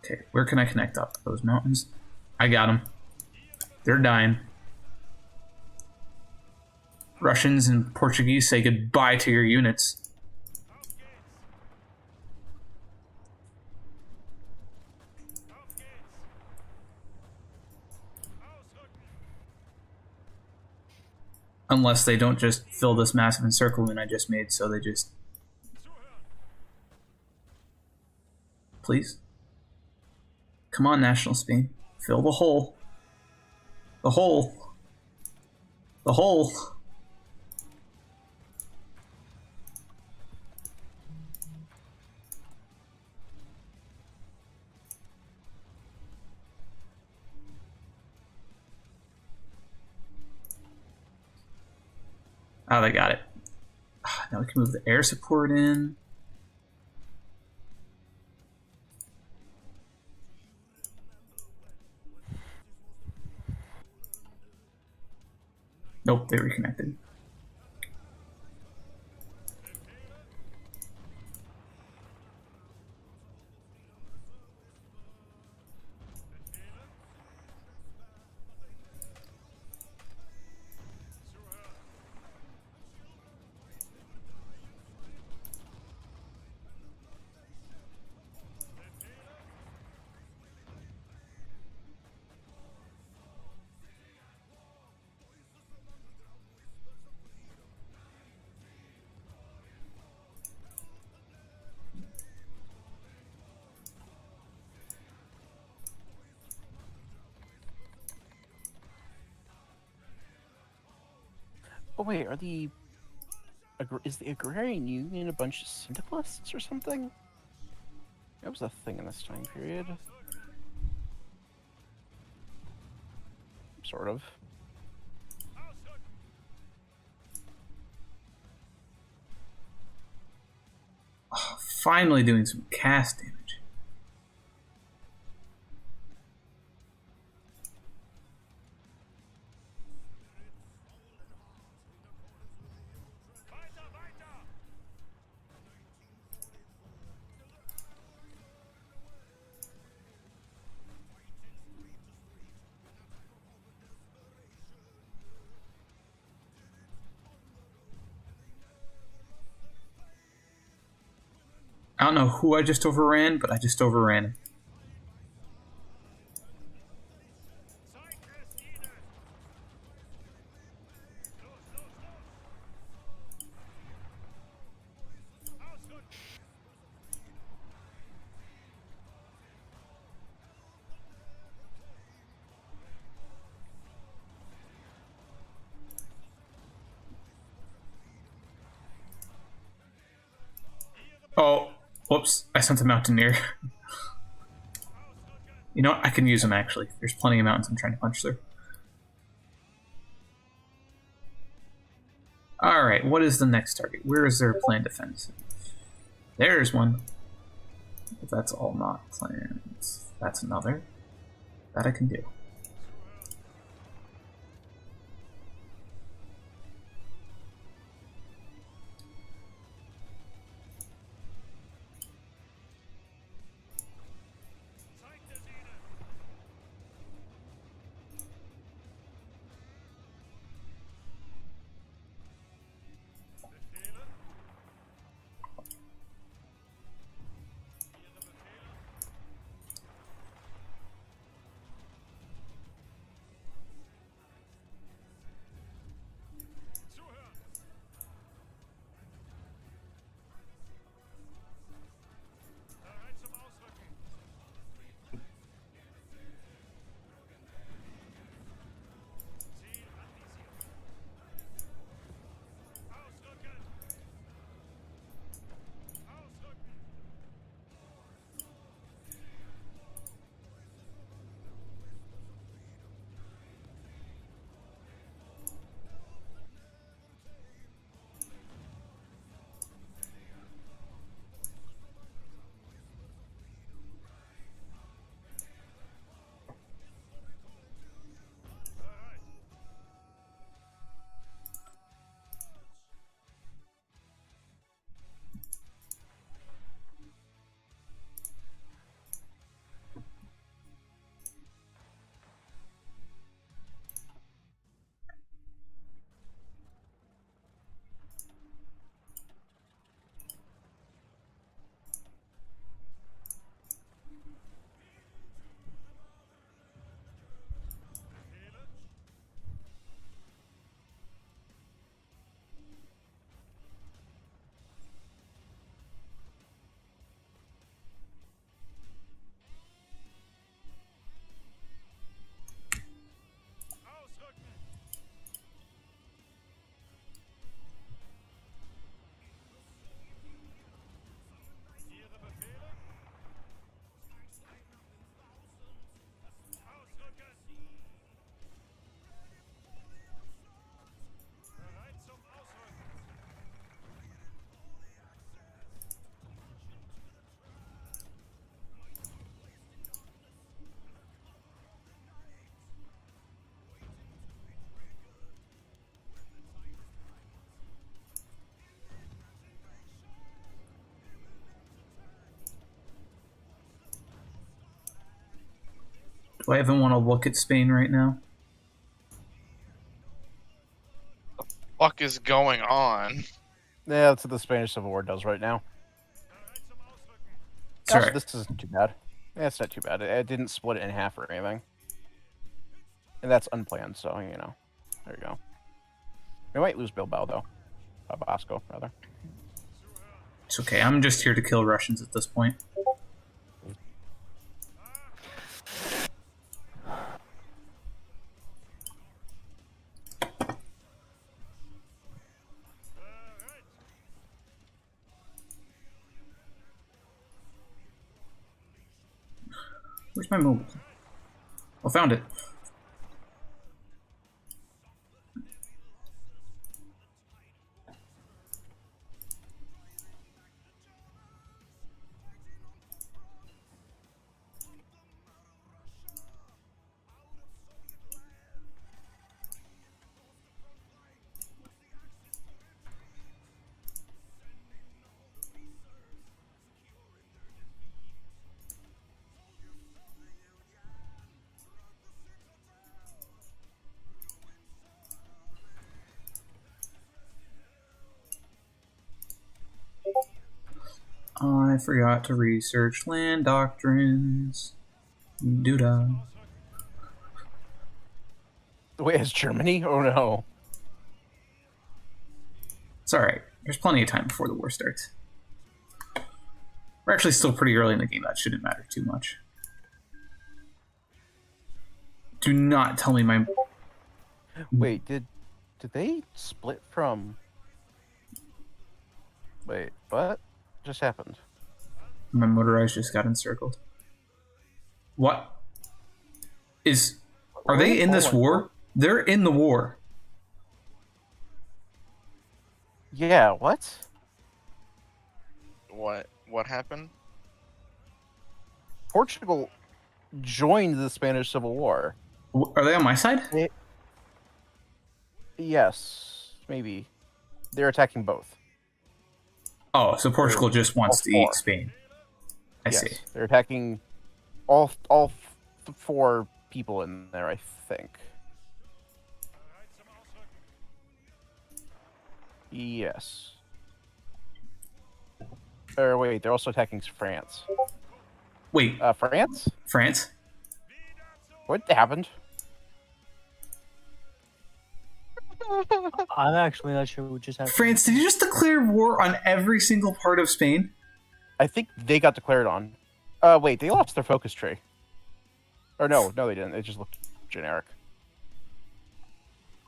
Okay, where can I connect up? Those mountains? I got them. They're dying. Russians and Portuguese, say goodbye to your units. Unless they don't just fill this massive encirclement I just made, so they just... Please? Come on, National Spain. Fill the hole. The hole. The hole. Oh, they got it. Now we can move the air support in. Nope, they reconnected. Oh wait, is the Agrarian Union a bunch of syndicalists or something? That was a thing in this time period. Sort of. Oh, finally doing some cast damage. I don't know who I just overran, but I just overran him. Oh, whoops. I sent a Mountaineer. You know what? I can use them, actually. There's plenty of mountains I'm trying to punch through. Alright, what is the next target? Where is their planned defense? There's one. But that's all not planned. That's another. That I can do. Do I even want to look at Spain right now? Fuck is going on? Yeah, that's what the Spanish Civil War does right now. It's alright. This isn't too bad. Yeah, it's not too bad. It didn't split it in half or anything. And that's unplanned, so, you know. There you go. We might lose Bilbao, though. Bosco, rather. It's okay. I'm just here to kill Russians at this point. Where's my mobile? Oh, found it. I forgot to research land doctrines. Doodah. Wait, is Germany? Oh no. It's alright. There's plenty of time before the war starts. We're actually still pretty early in the game. That shouldn't matter too much. Do not tell me my... Wait, did they split from? Wait, what just happened? My motorized just got encircled. What? Are they in this war? They're in the war. Yeah, what? What happened? Portugal joined the Spanish Civil War. Are they on my side? Yes, maybe. They're attacking both. Oh, so Portugal just wants to eat Spain. I see. They're attacking all four people in there, I think. Yes. Or wait, they're also attacking France. Wait, France? France? What happened? I'm actually not sure what just happened. France, did you just declare war on every single part of Spain? I think they got declared on. Wait, they lost their focus tree. Or no, they didn't. It just looked generic.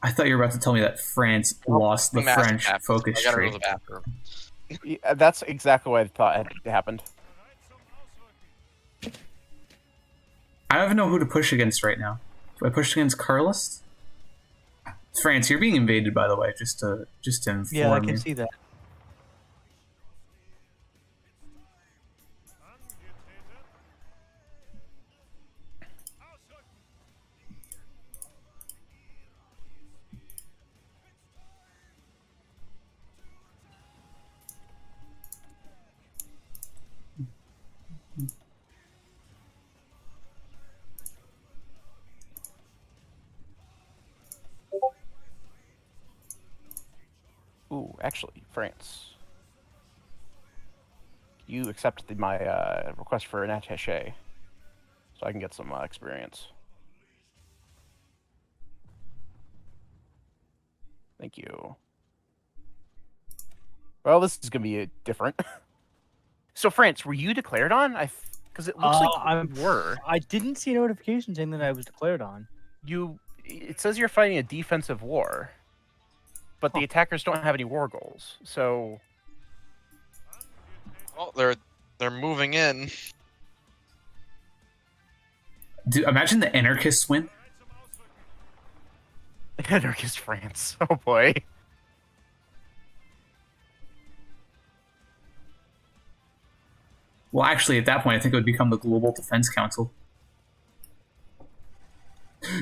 I thought you were about to tell me that France lost the French focus I gotta tree. go to the bathroom. Yeah, that's exactly what I thought had happened. I don't even know who to push against right now. Do I push against Carlist? France, you're being invaded, by the way, just to inform you. Yeah, I can see that. Ooh, actually, France. You accepted my request for an attaché, so I can get some experience. Thank you. Well, this is gonna be different. So, France, were you declared on? Because it looks like you were. I didn't see a notification saying that I was declared on. It says you're fighting a defensive war, but the attackers don't have any war goals. So, Oh, they're moving in. Dude, imagine the anarchists win. anarchist France. Oh boy. Well, actually, at that point, I think it would become the Global Defense Council.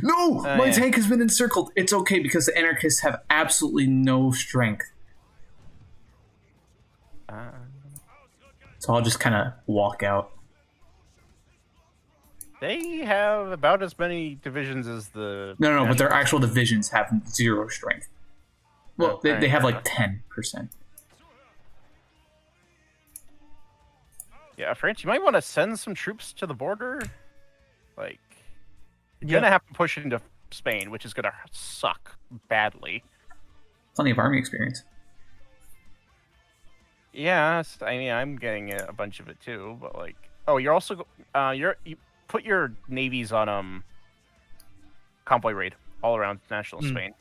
No! My tank has been encircled. It's okay, because the anarchists have absolutely no strength. So I'll just kind of walk out. They have about as many divisions as the... No, but their actual divisions have 0 strength. Well, they have like 10%. Yeah, France, you might want to send some troops to the border. Like, you're gonna have to push into Spain, which is gonna suck badly. Plenty of army experience. Yeah, I mean, I'm getting a bunch of it too, but like, oh, you're also you put your navies on convoy raid all around national Spain.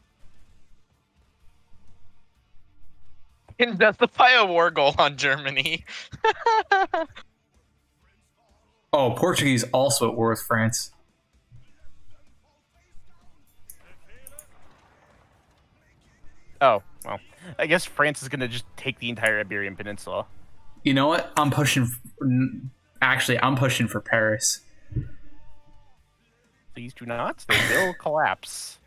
Can justify a war goal on Germany. Oh, Portuguese also at war with France. Oh, well. I guess France is going to just take the entire Iberian Peninsula. You know what? I'm pushing. Actually, I'm pushing for Paris. Please do not. They will collapse.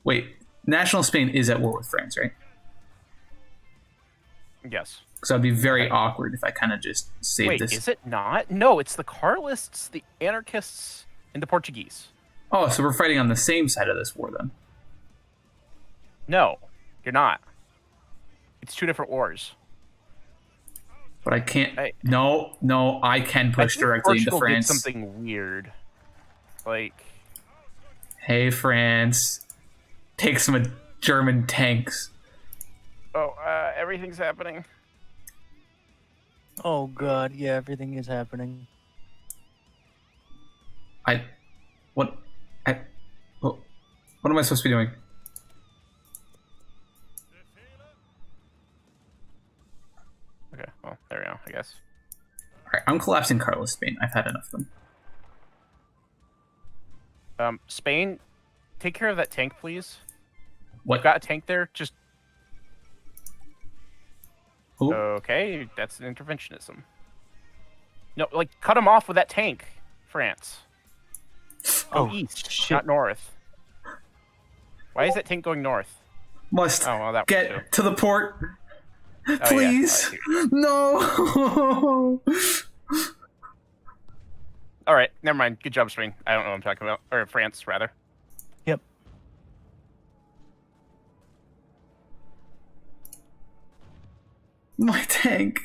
Wait, National Spain is at war with France, right? Yes. Because that'd be very awkward if I kind of just saved Wait, this. is it not? No, it's the Carlists, the anarchists, and the Portuguese. Oh, so we're fighting on the same side of this war then? No, you're not. It's two different wars. But I can't. No, I can push directly into Portugal France. did something weird. Like, hey, France, take some German tanks. oh, everything's happening. Oh god, yeah, everything is happening. What am I supposed to be doing? Okay, well, there we go, I guess. Alright, I'm collapsing Carlos Spain. I've had enough of them. Spain, take care of that tank, please. What? You've got a tank there? Just... Who? Okay, that's an interventionism. No, like, cut him off with that tank, France. Go east, shit. not north. Why is that tank going north? Must Oh, well, that get to the port. Oh, Please. Yeah. No. All right, never mind. Good job, Spain. I don't know what I'm talking about. Or France, rather. Yep. My tank.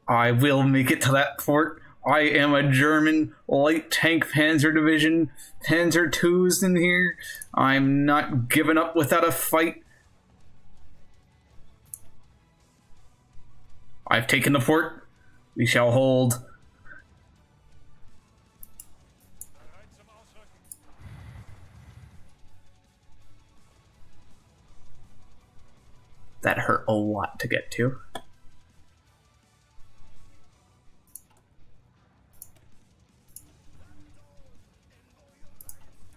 I will make it to that port. I am a German light tank panzer division. Panzer II's in here. I'm not giving up without a fight. I've taken the port. We shall hold. That hurt a lot to get to.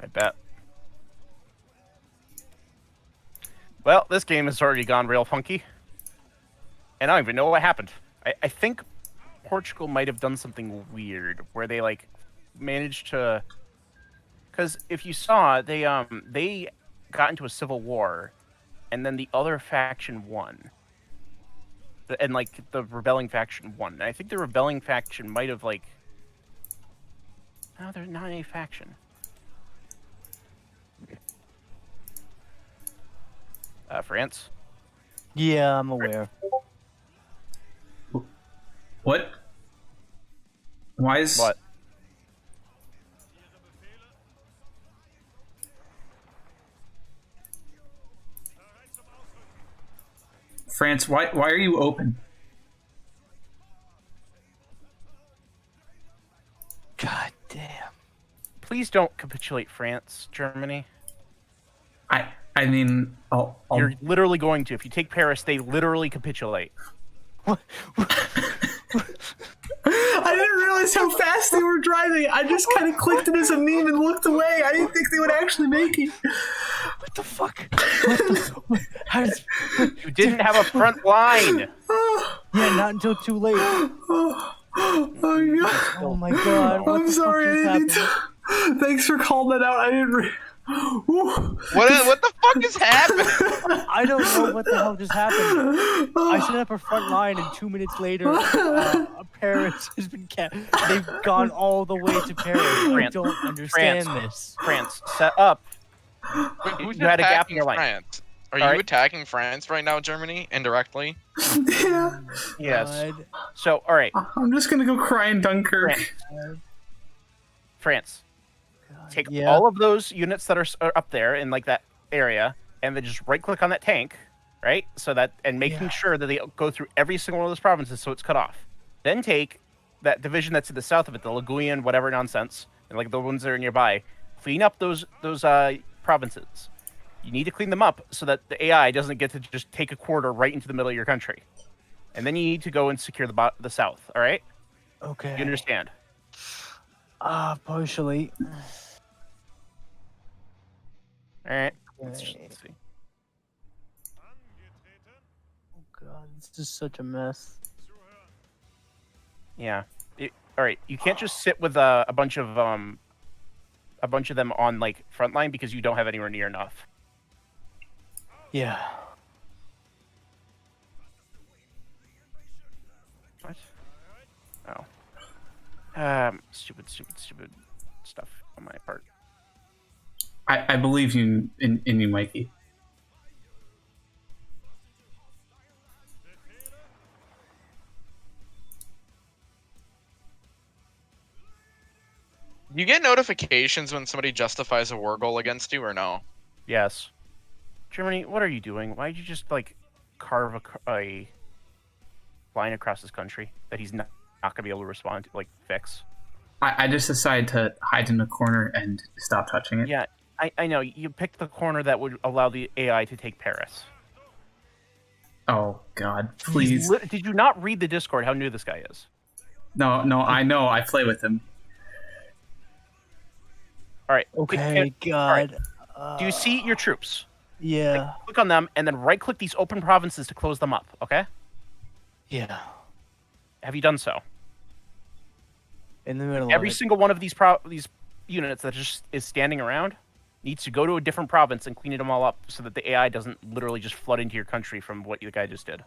I bet. Well, this game has already gone real funky. And I don't even know what happened. I think Portugal might have done something weird where they, like, managed to... Because if you saw, they got into a civil war, and then the other faction won. And, like, the rebelling faction won. And I think the rebelling faction might have, like... No, they're not a faction. France? Yeah, I'm aware. What? Why is... What? France, why are you open? God damn. Please don't capitulate, France, Germany. I mean, You're literally going to. If you take Paris, they literally capitulate. What? I didn't realize how fast they were driving. I just kind of clicked it as a meme and looked away. I didn't think they would actually make it. What the fuck? How does... You didn't have a front line. Yeah, not until too late. Oh my god. Oh my god. What I'm the sorry. fuck I just didn't happened? Thanks for calling that out. I didn't. What the fuck is happening? I don't know what the hell just happened. I set up a front line, and 2 minutes later, Paris has been they've gone all the way to Paris. I don't understand this. France, set up. Wait, who's You had a gap in attacking your line. France? Are All you right. attacking France right now, Germany, indirectly? Yeah. Yes. God. So, all right, I'm just gonna go cry in Dunkirk. France. Take Yeah. all of those units that are up there in like that area, and then just right-click on that tank, right? So that, and making Yeah. sure that they go through every single one of those provinces, so it's cut off. Then take that division that's to the south of it, the Laguian, whatever nonsense, and like the ones that are nearby. Clean up those provinces. You need to clean them up so that the AI doesn't get to just take a quarter right into the middle of your country. And then you need to go and secure the south. All right? Okay. You understand? Partially. All right. Let's see. Oh god, this is such a mess. Yeah. All right. You can't just sit with a bunch of them on like front line because you don't have anywhere near enough. Yeah. What? Oh. Stupid stuff on my part. I believe you in you, Mikey. You get notifications when somebody justifies a war goal against you, or no? Yes. Germany, what are you doing? Why did you just like carve a line across this country that he's not going to be able to respond to, like fix? I just decided to hide in a corner and stop touching it. Yeah, I know. You picked the corner that would allow the AI to take Paris. Oh God, please. Did you not read the Discord? How new this guy is? No, I know. I play with him. All right. Okay, God. Right. Do you see your troops? Yeah. Click on them and then right-click these open provinces to close them up. Okay. Yeah. Have you done so? In the middle Every of it. single one of these units that just is standing around needs to go to a different province and clean them all up so that the AI doesn't literally just flood into your country from what the guy just did,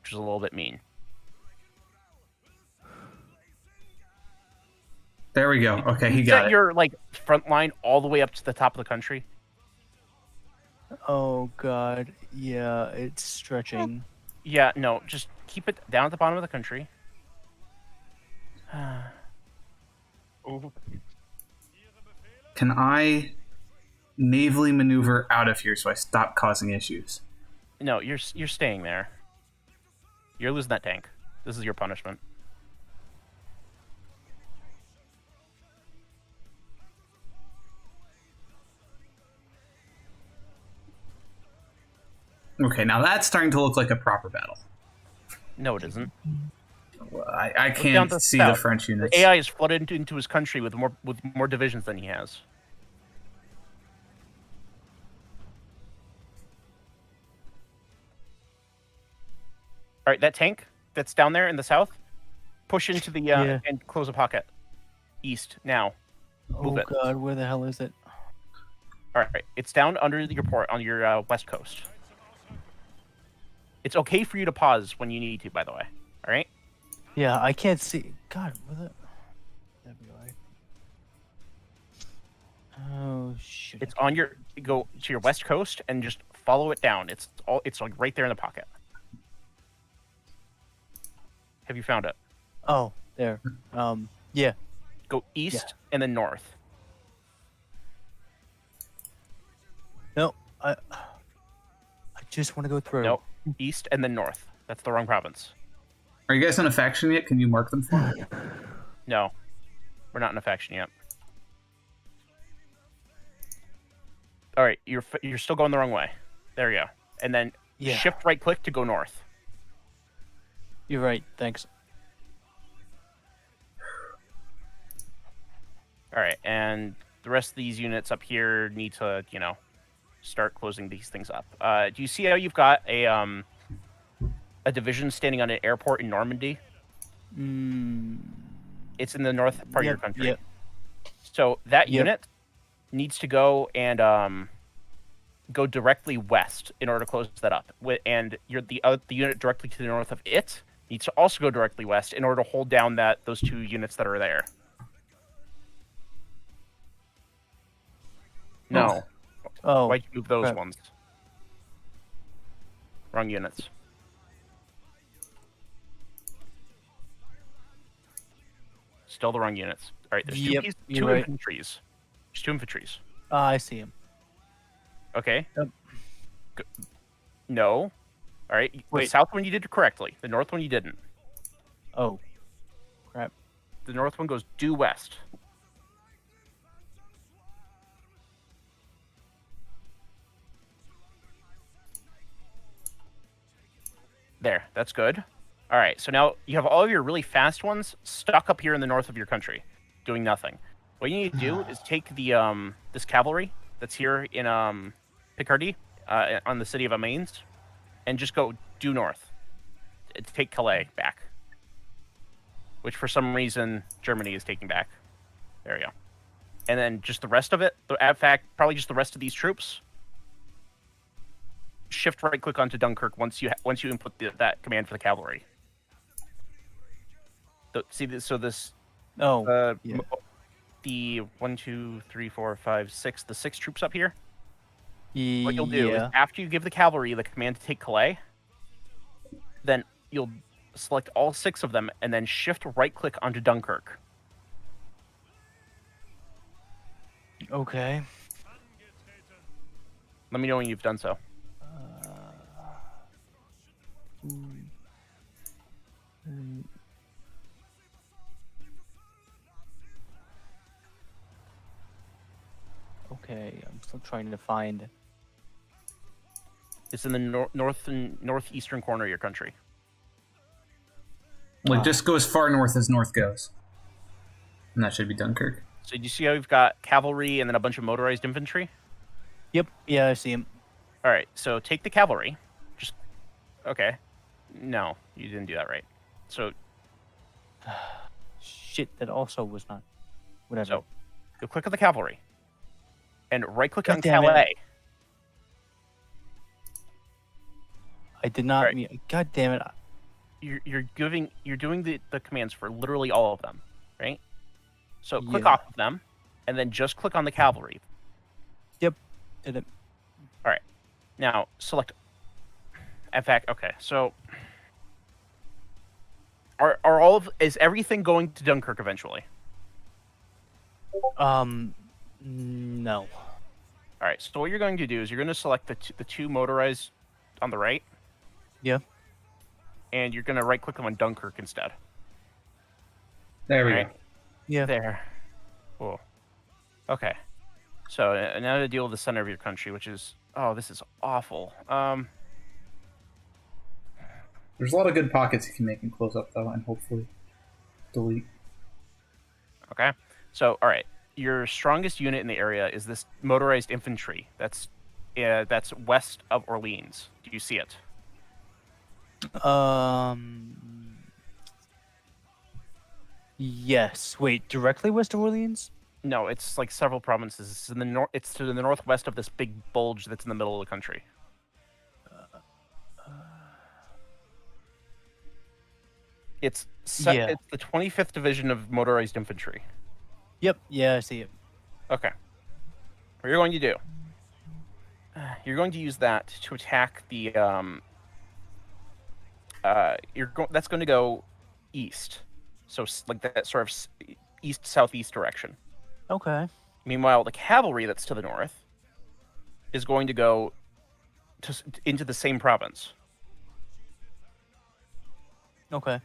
which is a little bit mean. There we go. Okay, he got Set it. your like front line all the way up to the top of the country. Oh God. Yeah, it's stretching. Yeah, no, just keep it down at the bottom of the country. Ooh. Can I navally maneuver out of here so I stop causing issues? No, you're staying there. You're losing that tank. This is your punishment. Okay, now that's starting to look like a proper battle. No, it isn't. Well, I Down can't to see south. the French units. The AI is flooded into his country with more divisions than he has. All right, that tank that's down there in the south, push into the Yeah. and close a pocket. East now. Move Oh it. God, where the hell is it? All right, it's down under your port on your west coast. It's okay for you to pause when you need to, by the way. All right. Yeah, I can't see. God, where the? That'd be alright. Oh shit. It's on your go to your west coast and just follow it down. It's like right there in the pocket. Have you found it? Oh, there. Yeah. Go east and then north. No, I just want to go through. No, east and then north. That's the wrong province. Are you guys in a faction yet? Can you mark them for me? No, we're not in a faction yet. All right, you're still going the wrong way. There you go. And then shift right click to go north. You're right. Thanks. All right, and the rest of these units up here need to, start closing these things up. Do you see how you've got a division standing on an airport in Normandy? It's in the north part of your country. Yep. So that unit needs to go and go directly west in order to close that up. And the unit directly to the north of it needs to also go directly west in order to hold down those two units that are there. No. Oh. Why'd you move those crap. ones? Wrong units. Still the wrong units. All right, there's two right. infantries. There's two infantries. I see him. Okay. Yep. No. All right. The Wait. south one you did correctly. The north one you didn't. Oh. crap. The north one goes due west. There, that's good. All right, so now you have all of your really fast ones stuck up here in the north of your country, doing nothing. What you need to do is take the this cavalry that's here in Picardy, on the city of Amiens, and just go due north. Take Calais back, which for some reason Germany is taking back. There we go. And then just the rest of it, in fact, probably just the rest of these troops. Shift right click onto Dunkirk once you input that command for the cavalry. See this? So this. Oh. Yeah. The 1, 2, 3, 4, 5, 6. The 6 troops up here. What you'll do is Yeah. after you give the cavalry the command to take Calais, then you'll select all 6 of them and then shift right click onto Dunkirk. Okay. Let me know when you've done so. Okay, I'm still trying to find. It's in the north and northeastern corner of your country. Like, just go as far north as north goes. And that should be Dunkirk. So do you see how we've got cavalry and then a bunch of motorized infantry? Yep. Yeah, I see him. All right, so take the cavalry. Just okay. No, you didn't do that right. So Shit, that also was not. Whatever. So you'll click on the cavalry and right click on damn it. Calais. I did not. Right. God damn it. You're doing the commands for literally all of them, right? So click Yeah. off of them, and then just click on the cavalry. Yep. Did it. All right. Now select. In fact, okay. So is everything going to Dunkirk eventually? No. All right. So what you're going to do is you're going to select the two motorized on the right. Yeah. And you're going to right click them on Dunkirk instead. There we Right. go. Yeah. There. Cool. Okay. So now to deal with the center of your country, which is this is awful. There's a lot of good pockets you can make and close up, though, and hopefully delete. Okay. So all right, your strongest unit in the area is this motorized infantry. That's west of Orleans. Do you see it? Yes. Wait, directly west of Orleans? No, it's like several provinces. It's in the north. It's to the northwest of this big bulge that's in the middle of the country. It's Yeah. It's the 25th Division of Motorized Infantry. Yep. Yeah, I see it. Okay. What you're going to do? You're going to use that to attack the. That's going to go east, so like that sort of east southeast direction. Okay. Meanwhile, the cavalry that's to the north is going to go into the same province. Okay.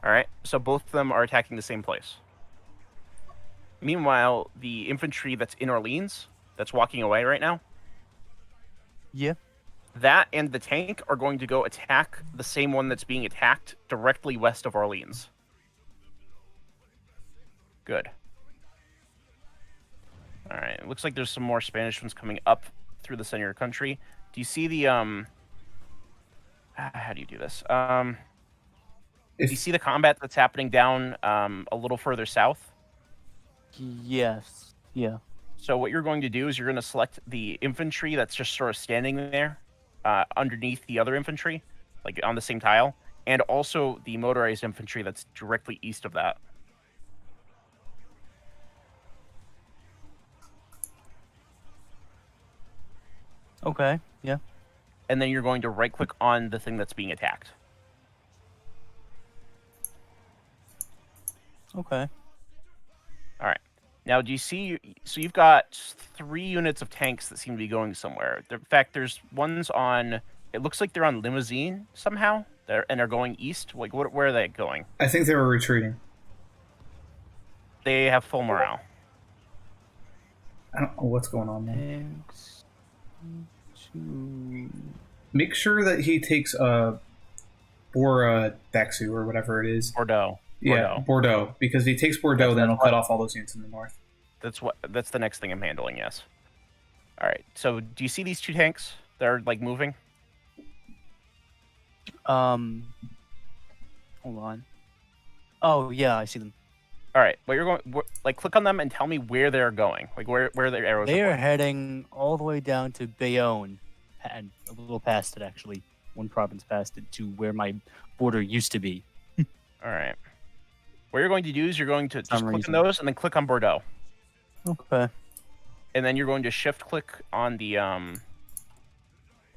All right, so both of them are attacking the same place. Meanwhile, the infantry that's in Orleans, that's walking away right now, Yeah. that and the tank are going to go attack the same one that's being attacked directly west of Orleans. Good. All right, it looks like there's some more Spanish ones coming up through the center of your country. Do you see the how do you do this? Do you see the combat that's happening down a little further south? Yes. Yeah. So what you're going to do is you're going to select the infantry that's just sort of standing there underneath the other infantry, like on the same tile, and also the motorized infantry that's directly east of that. Okay. Yeah. And then you're going to right-click on the thing that's being attacked. Okay. All right. Now, do you see? So you've got 3 units of tanks that seem to be going somewhere. In fact, there's ones on. It looks like they're on Limousine somehow. They're going east. Like, where are they going? I think they were retreating. They have full morale. I don't know what's going on there. Thanks to... Make sure that he takes Bora Dexu or whatever it is. Bordeaux. Yeah, Bordeaux. Because if he takes Bordeaux, then he'll cut off all those units in the north. That's the next thing I'm handling. Yes. All right. So, do you see these 2 tanks? They're like moving. Hold on. Oh yeah, I see them. All right. Well, you're going like click on them and tell me where they're going. Like where their arrows. They are pointing. heading all the way down to Bayonne, and a little past it actually. One province past it to where my border used to be. All right. What you're going to do is you're going to just click reason. on those and then click on Bordeaux, Okay. and then you're going to shift click on the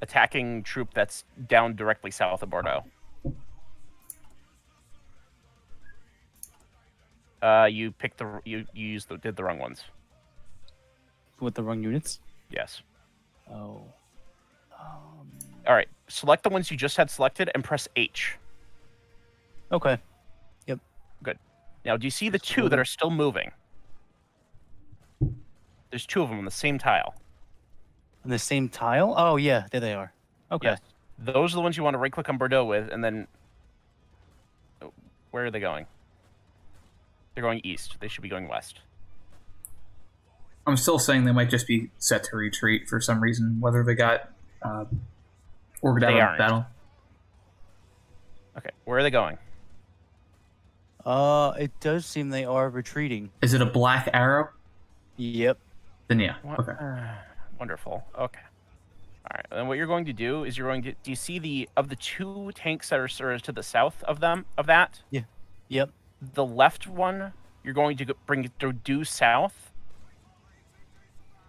attacking troop that's down directly south of Bordeaux. You picked you did the wrong ones. With the wrong units. Yes. Oh. All right. Select the ones you just had selected and press H. Okay. Good. Now, do you see the 2 that are still moving? There's 2 of them on the same tile. On the same tile? Oh yeah, there they are. Okay. Yes. Those are the ones you want to right-click on Bordeaux with, and then... Where are they going? They're going east. They should be going west. I'm still saying they might just be set to retreat for some reason, whether they got ordered out of battle. Okay, where are they going? It does seem they are retreating. Is it a black arrow? Yep. Then yeah. What? Okay. Wonderful. Okay. All right. Then what you're going to do is you're going to... Do you see the 2 tanks that are sort of to the south of that? Yeah. Yep. The left one, you're going to bring due south.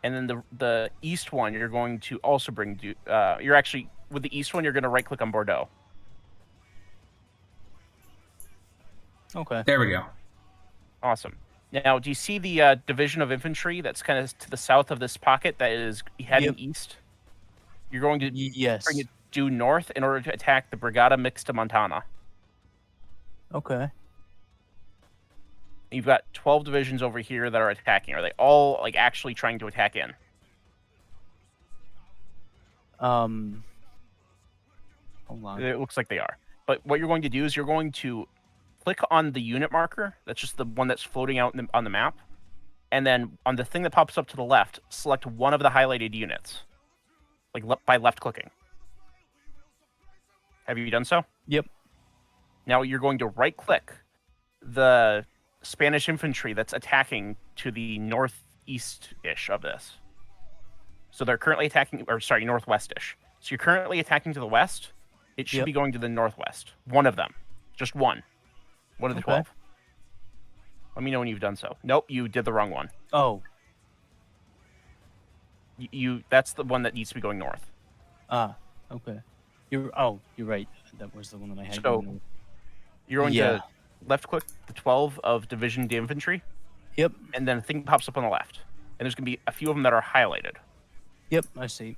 And then the east one, you're going to also bring due... you're actually... With the east one, you're going to right-click on Bordeaux. Okay. There we go. Awesome. Now, do you see the division of infantry that's kind of to the south of this pocket that is heading east? You're going to yes. bring it due north in order to attack the Brigata Mixta Montana. Okay. You've got 12 divisions over here that are attacking. Are they all like actually trying to attack in? Hold on. It looks like they are. But what you're going to do is you're going to click on the unit marker. That's just the one that's floating out on the map. And then on the thing that pops up to the left, select one of the highlighted units. Like by left clicking. Have you done so? Yep. Now you're going to right click the Spanish infantry that's attacking to the northeast-ish of this. So they're currently attacking, or sorry, northwest-ish. So you're currently attacking to the west. It should be going to the northwest. One of them. Just one. One of the 12. Let me know when you've done so. Nope, you did the wrong one. Oh. That's the one that needs to be going north. Ah, okay. You're right. That was the one that I had. So you're going to left click the 12 of Division d'Infantry. Yep. And then a thing pops up on the left. And there's going to be a few of them that are highlighted. Yep, I see.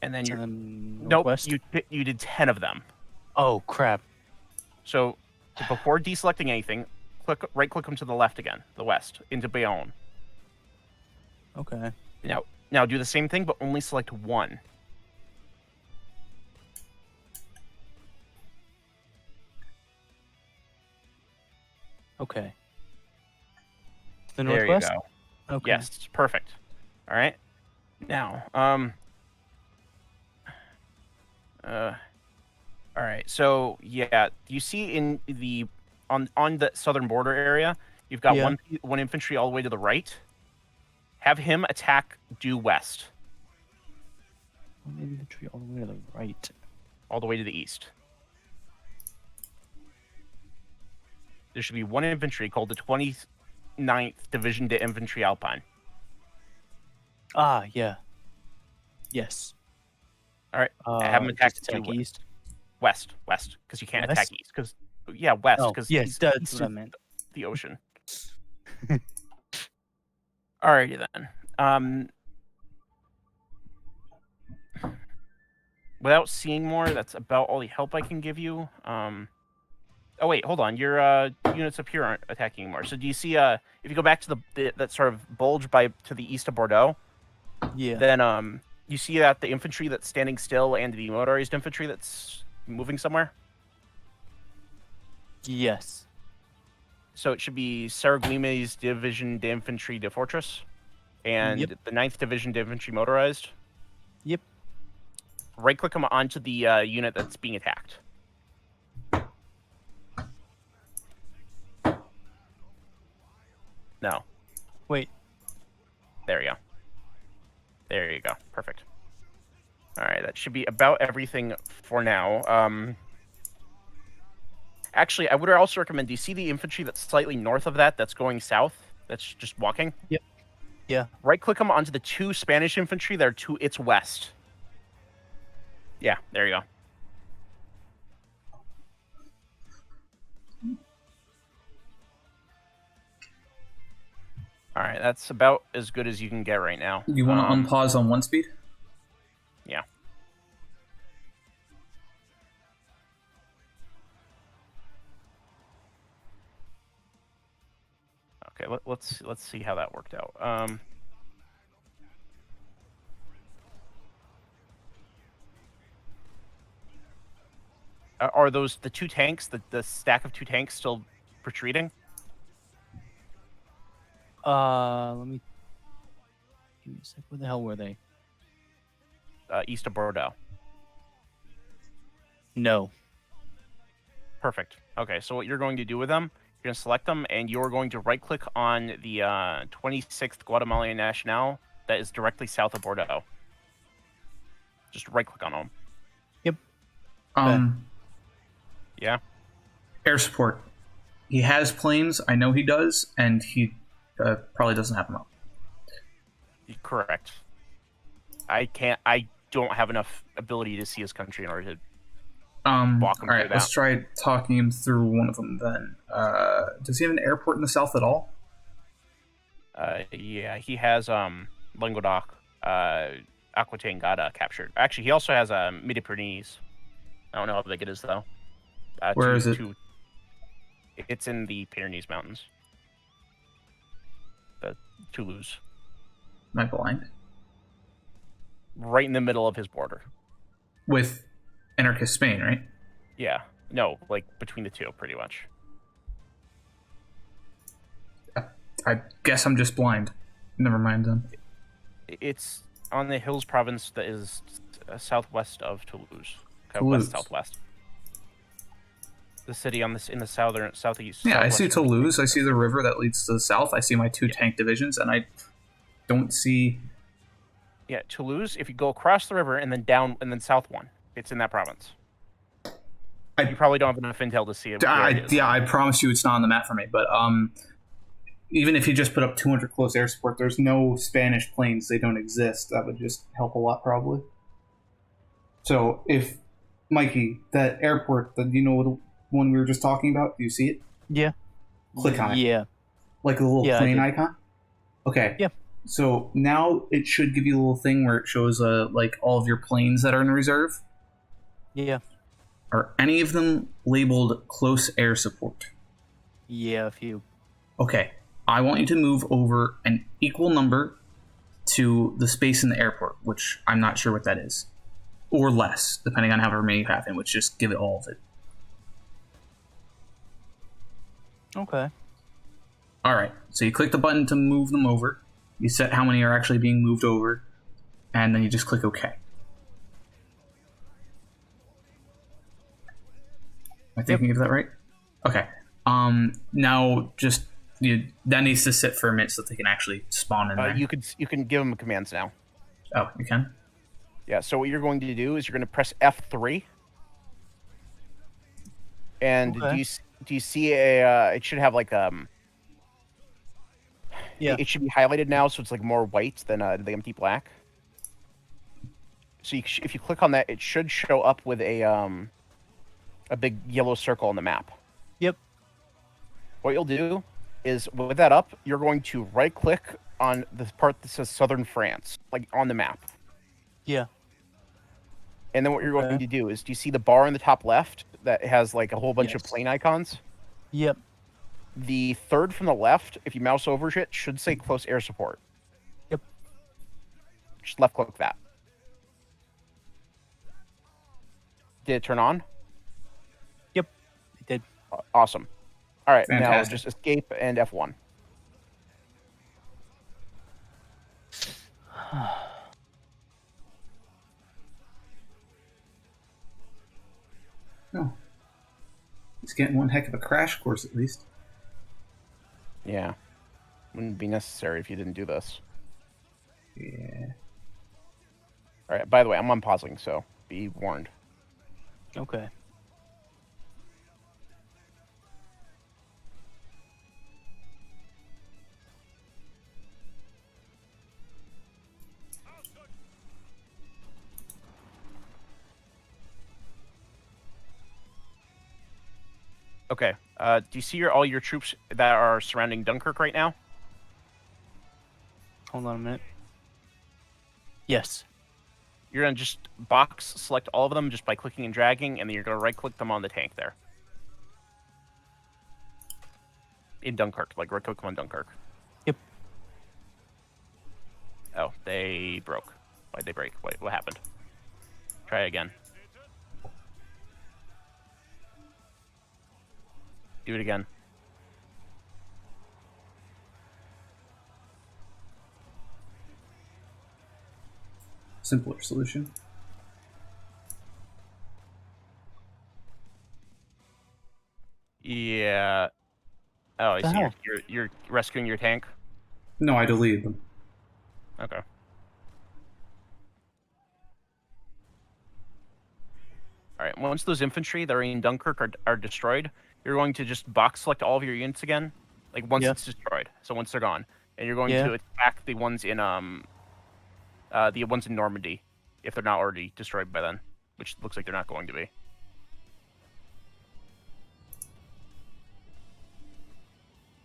And then you're... Northwest? Nope, you did 10 of them. Oh, crap. So before deselecting anything, right-click them to the left again, the west, into Bayonne. Okay. Now do the same thing, but only select one. Okay. The There northwest? you go. Okay. Yes, perfect. All right. Now, all right. So yeah, you see in the on the southern border area, you've got one infantry all the way to the right. Have him attack due west. One infantry all the way to the right. All the way to the east. There should be one infantry called the 29th Division de Infantry Alpine. Ah, yeah. Yes. All right. Have him attack east. West, because you can't West? attack east. Because west, because yes, that's what I meant. The ocean. Alrighty then. without seeing more, that's about all the help I can give you. Oh wait, hold on. Your units up here aren't attacking anymore. So do you see? If you go back to that sort of bulge to the east of Bordeaux, Yeah. then you see that the infantry that's standing still and the motorized infantry that's moving somewhere. Yes. So it should be Saraguime's Division d'Infanterie de Fortress, and Yep. the 9th Division d'Infanterie Motorized. Yep. Right-click them onto the unit that's being attacked. No. Wait. There you go. There you go. Perfect. All right, that should be about everything for now. Actually, I would also recommend, do you see the infantry that's slightly north of that, that's going south, that's just walking? Yep. Yeah. Right-click them onto the 2 Spanish infantry that are to its west. Yeah, there you go. All right, that's about as good as you can get right now. You want to unpause on 1 speed? Yeah. Okay, let's see how that worked out. Are those the 2 tanks, the stack of 2 tanks, still retreating? Let me give me a sec. Where the hell were they? East of Bordeaux. No. Perfect. Okay, so what you're going to do with them, you're going to select them, and you're going to right-click on the 26th Guatemalan Nacional that is directly south of Bordeaux. Just right-click on them. Yep. Yeah? Air support. He has planes. I know he does, and he probably doesn't have them up. Correct. I don't have enough ability to see his country in order to walk him all right, through let's that. try talking him through one of them then. Does he have an airport in the south at all? Yeah, he has Languedoc, Aquitaine got captured. Actually, he also has Midi-Pyrenees. I don't know how big it is though. Where is it? It's in the Pyrenees Mountains. Toulouse. Am I blind? Right in the middle of his border. With anarchist Spain, right? Yeah. No, like between the two, pretty much. I guess I'm just blind. Never mind then. It's on the Hills province that is southwest of Toulouse. Toulouse. West-southwest. The city in the southeast. Yeah, I see southwestern Toulouse. I see the river that leads to the south. I see my 2 tank divisions, and I don't see. Yeah, Toulouse. If you go across the river and then down and then south one, it's in that province. You probably don't have enough intel to see it. I promise you, it's not on the map for me. But even if you just put up 200 close air support, there's no Spanish planes. They don't exist. That would just help a lot, probably. So if Mikey, that airport, the one we were just talking about, do you see it? Yeah. Click on it. Yeah. Like a little plane icon? Okay. Yeah. So now it should give you a little thing where it shows like all of your planes that are in reserve. Yeah. Are any of them labeled close air support? Yeah, a few. Okay. I want you to move over an equal number to the space in the airport, which I'm not sure what that is. Or less, depending on however many you have in, which just give it all of it. Okay. All right. So you click the button to move them over. You set how many are actually being moved over, and then you just click OK. Am I thinking of that right? Okay. Now just that needs to sit for a minute so that they can actually spawn in there. You can give them commands now. Oh, you can? Yeah. So what you're going to do is you're going to press F3, and Okay. do you see a? It should have like Yeah. It should be highlighted now, so it's like more white than the empty black. So if you click on that, it should show up with a big yellow circle on the map. Yep. What you'll do is, with that up, you're going to right-click on the part that says Southern France, like on the map. Yeah. And then what you're going to do is, do you see the bar in the top left that has like a whole bunch of plane icons? Yep. The third from the left, if you mouse over it, should say close air support. Yep. Just left click that. Did it turn on? Yep, it did. Awesome. All right, Fantastic. now just escape and F1. Oh. He's getting one heck of a crash course, at least. Yeah. Wouldn't be necessary if you didn't do this. Yeah. All right, by the way, I'm unpausing, so be warned. Okay. Okay. Do you see all your troops that are surrounding Dunkirk right now? Hold on a minute. Yes. You're going to just box select all of them just by clicking and dragging, and then you're going to right-click them on the tank there. In Dunkirk, like right-click them on Dunkirk. Yep. Oh, they broke. Why'd they break? Wait, what happened? Try again. Do it again. Simpler solution. Yeah. Oh, I The see. hell? You're rescuing your tank? No, I deleted them. Okay. All right. Once those infantry that are in Dunkirk are destroyed, you're going to just box select all of your units again, like once it's destroyed. So once they're gone, and you're going to attack the ones in Normandy, if they're not already destroyed by then, which looks like they're not going to be.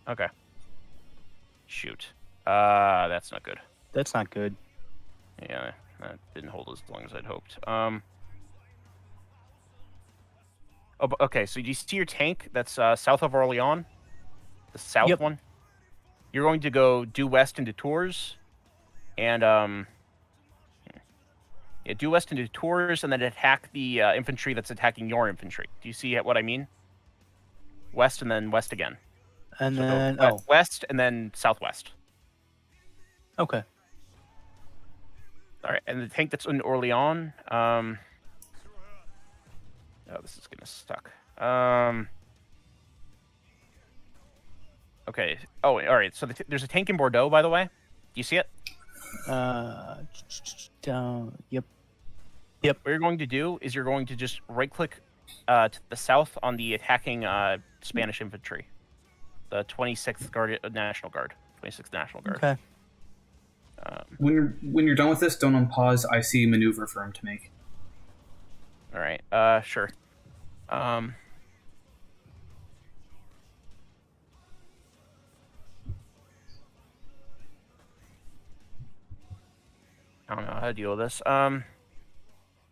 Okay. Shoot. That's not good. That's not good. Yeah, that didn't hold as long as I'd hoped. Oh, okay. So do you see your tank that's south of Orléans? The south one? You're going to go due west into Tours, and due west into Tours, and then attack the infantry that's attacking your infantry. Do you see what I mean? West and then west again. And So then go west and then southwest. okay. All right, and the tank that's in Orléans. Oh, this is gonna suck. Okay. Oh, all right. So there's a tank in Bordeaux, by the way. Do you see it? Down. Yep. What you're going to do is you're going to just right-click to the south on the attacking Spanish infantry, the 26th National Guard. 26th National Guard. Okay. When you're done with this, don't unpause. I see maneuver for him to make. All right. Sure. I don't know how to deal with this. I don't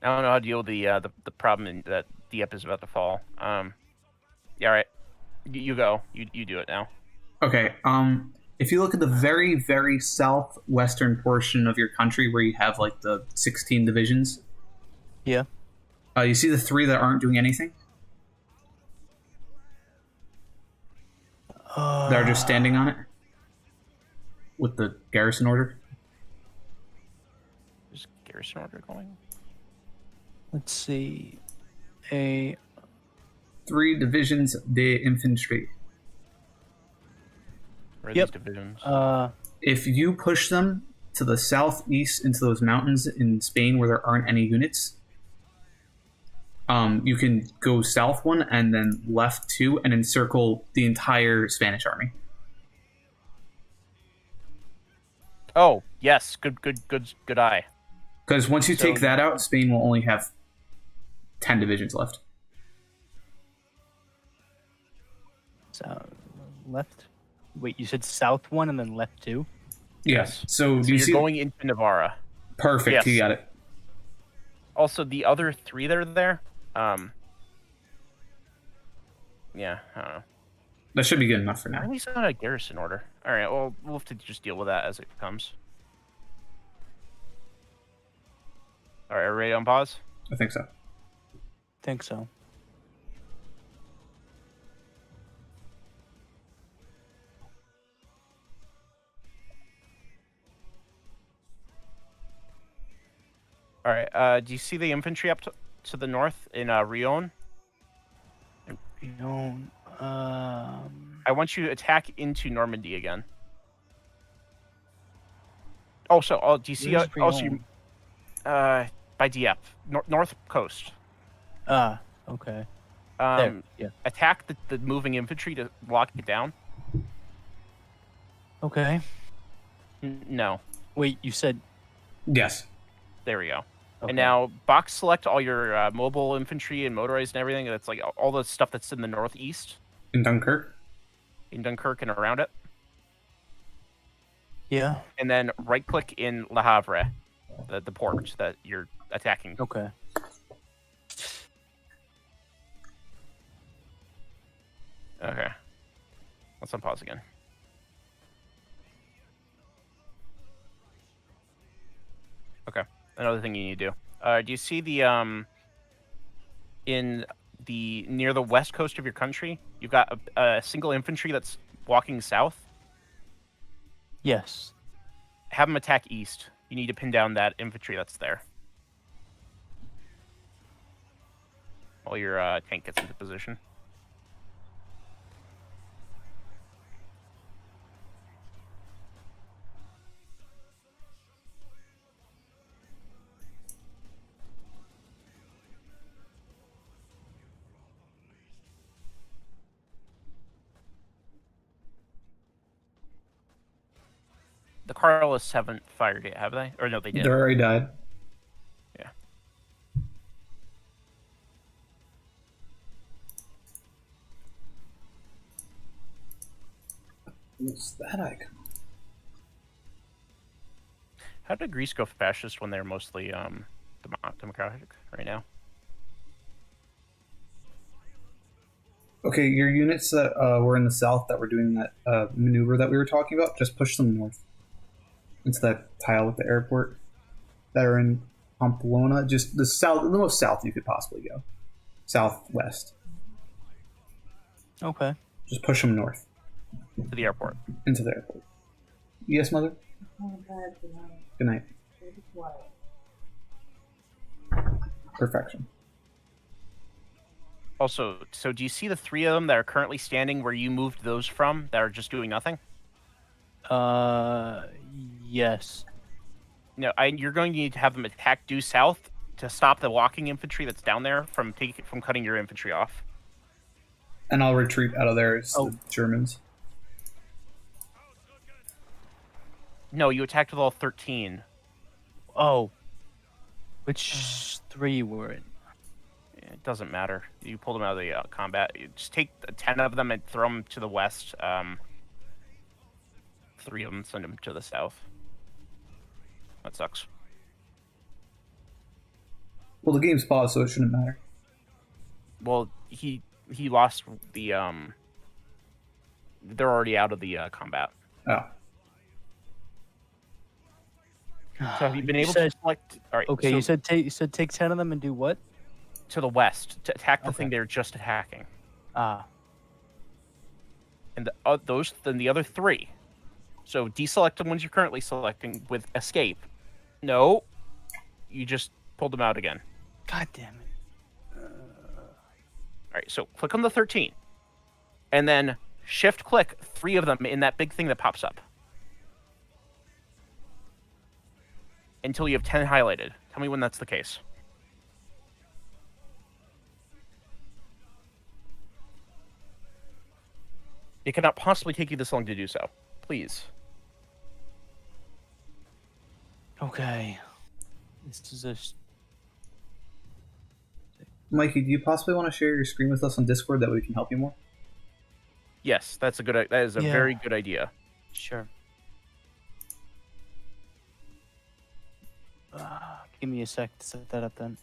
know how to deal with the problem that TheB is about to fall. Yeah, all right. You go. You do it now. Okay. If you look at the very, very southwestern portion of your country where you have like the 16 divisions. Yeah. You see the 3 that aren't doing anything? That are just standing on it? With the garrison order? Is garrison order going? Let's see. 3 divisions de infantry. Where are these divisions? If you push them to the southeast into those mountains in Spain where there aren't any units, you can go south 1 and then left 2 and encircle the entire Spanish army. Oh, yes. Good eye. Because once you take that out, Spain will only have 10 divisions left. So left. Wait, you said south 1 and then left 2? Yes. So do So you you're see? going into Navarra. Perfect. Yes. You got it. Also, the other 3 that are there, yeah, I don't know. That should be good enough for At now. least not a garrison order. All right, well, we'll have to just deal with that as it comes. All right, are we ready on pause? I think so. Think so. All right, do you see the infantry up to the north in Rion? You don't. I want you to attack into Normandy again. Also, do you see Where's also Rion? by Dieppe, north coast? Okay. There. Yeah. Attack the moving infantry to lock it down. Okay. No. Wait, you said. Yes. There we go. Okay. And now box select all your mobile infantry and motorized and everything. That's like all the stuff that's in the northeast. In Dunkirk? In Dunkirk and around it. Yeah. And then right click in Le Havre, the port that you're attacking. Okay. Okay. Let's unpause again. Okay. Another thing you need to do. Do you see the in the near the west coast of your country? You've got a single infantry that's walking south. Yes. Have them attack east. You need to pin down that infantry that's there. While your tank gets into position. The Carlists haven't fired yet, have they? Or no, they did. They already died. Yeah. What's that icon? How did Greece go fascist when they're mostly democratic right now? Okay, your units that were in the south that were doing that maneuver that we were talking about, just push them north. Into that tile with the airport. That are in Pamplona. Just the most south you could possibly go. Southwest. Okay. Just push them north. To the airport. Into the airport. Yes, mother? Good night. Perfection. Also, so do you see the 3 of them that are currently standing where you moved those from that are just doing nothing? Yes. No, you're going to need to have them attack due south to stop the walking infantry that's down there from cutting your infantry off. And I'll retreat out of there as the Germans. No, you attacked with all 13. Oh. Which 3 were it? It doesn't matter. You pulled them out of the combat. You just take 10 of them and throw them to the west. 3 of them, send them to the south. That sucks. Well, the game's paused, so it shouldn't matter. Well, he lost the They're already out of the combat. Oh. So have you been able to select? All right. Okay, so you said take 10 of them and do what? to the west to attack the Okay. thing they're just attacking, Ah. and then the other 3. So deselect the ones you're currently selecting with escape. No, you just pulled them out again. God damn it. All right. So click on the 13, and then shift click 3 of them in that big thing that pops up until you have 10 highlighted. Tell me when that's the case. It cannot possibly take you this long to do so. Please. Okay. This is a. Mikey, do you possibly want to share your screen with us on Discord that we can help you more? Yes, that is a Yeah. very good idea. Sure. Give me a sec to set that up then.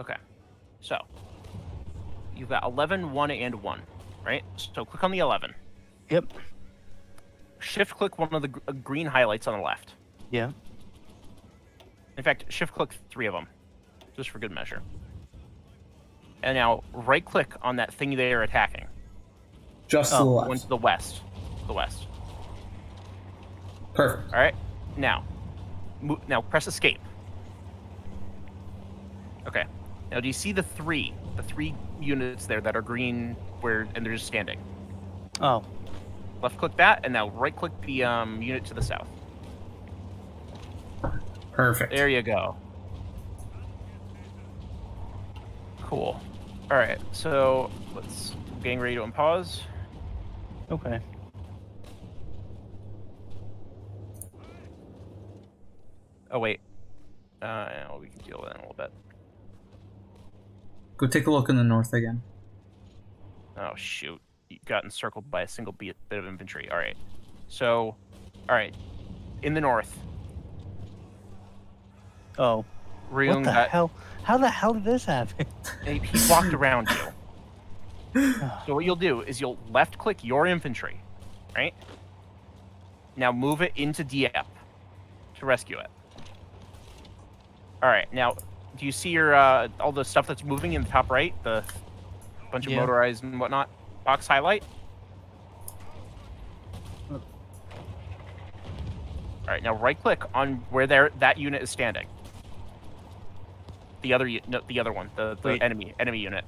Okay, so you've got 11, 1, and 1, right? So click on the 11. Yep. Shift click one of the green highlights on the left. Yeah. In fact, shift click 3 of them, just for good measure. And now right click on that thing they are attacking. Just to the One left. to the west. The west. Perfect. All right. Now, now press escape. Okay. Now, do you see the three units there that are green, and they're just standing? Oh. Left click that, and now right click the unit to the south. Perfect. There you go. Cool. All right. So let's getting ready to unpause. Okay. Oh wait. We can deal with that in a little bit. Go take a look in the north again. Oh shoot! You got encircled by a single bit of infantry. All right. So, all right. In the north. Oh. Ryung What the hell? How the hell did this happen? He walked around you. So what you'll do is you'll left click your infantry, right? Now move it into DF to rescue it. All right. Now, do you see your all the stuff that's moving in the top right? The bunch of motorized and whatnot. Box highlight. All right. Now right click on where that unit is standing. The other one, the enemy unit.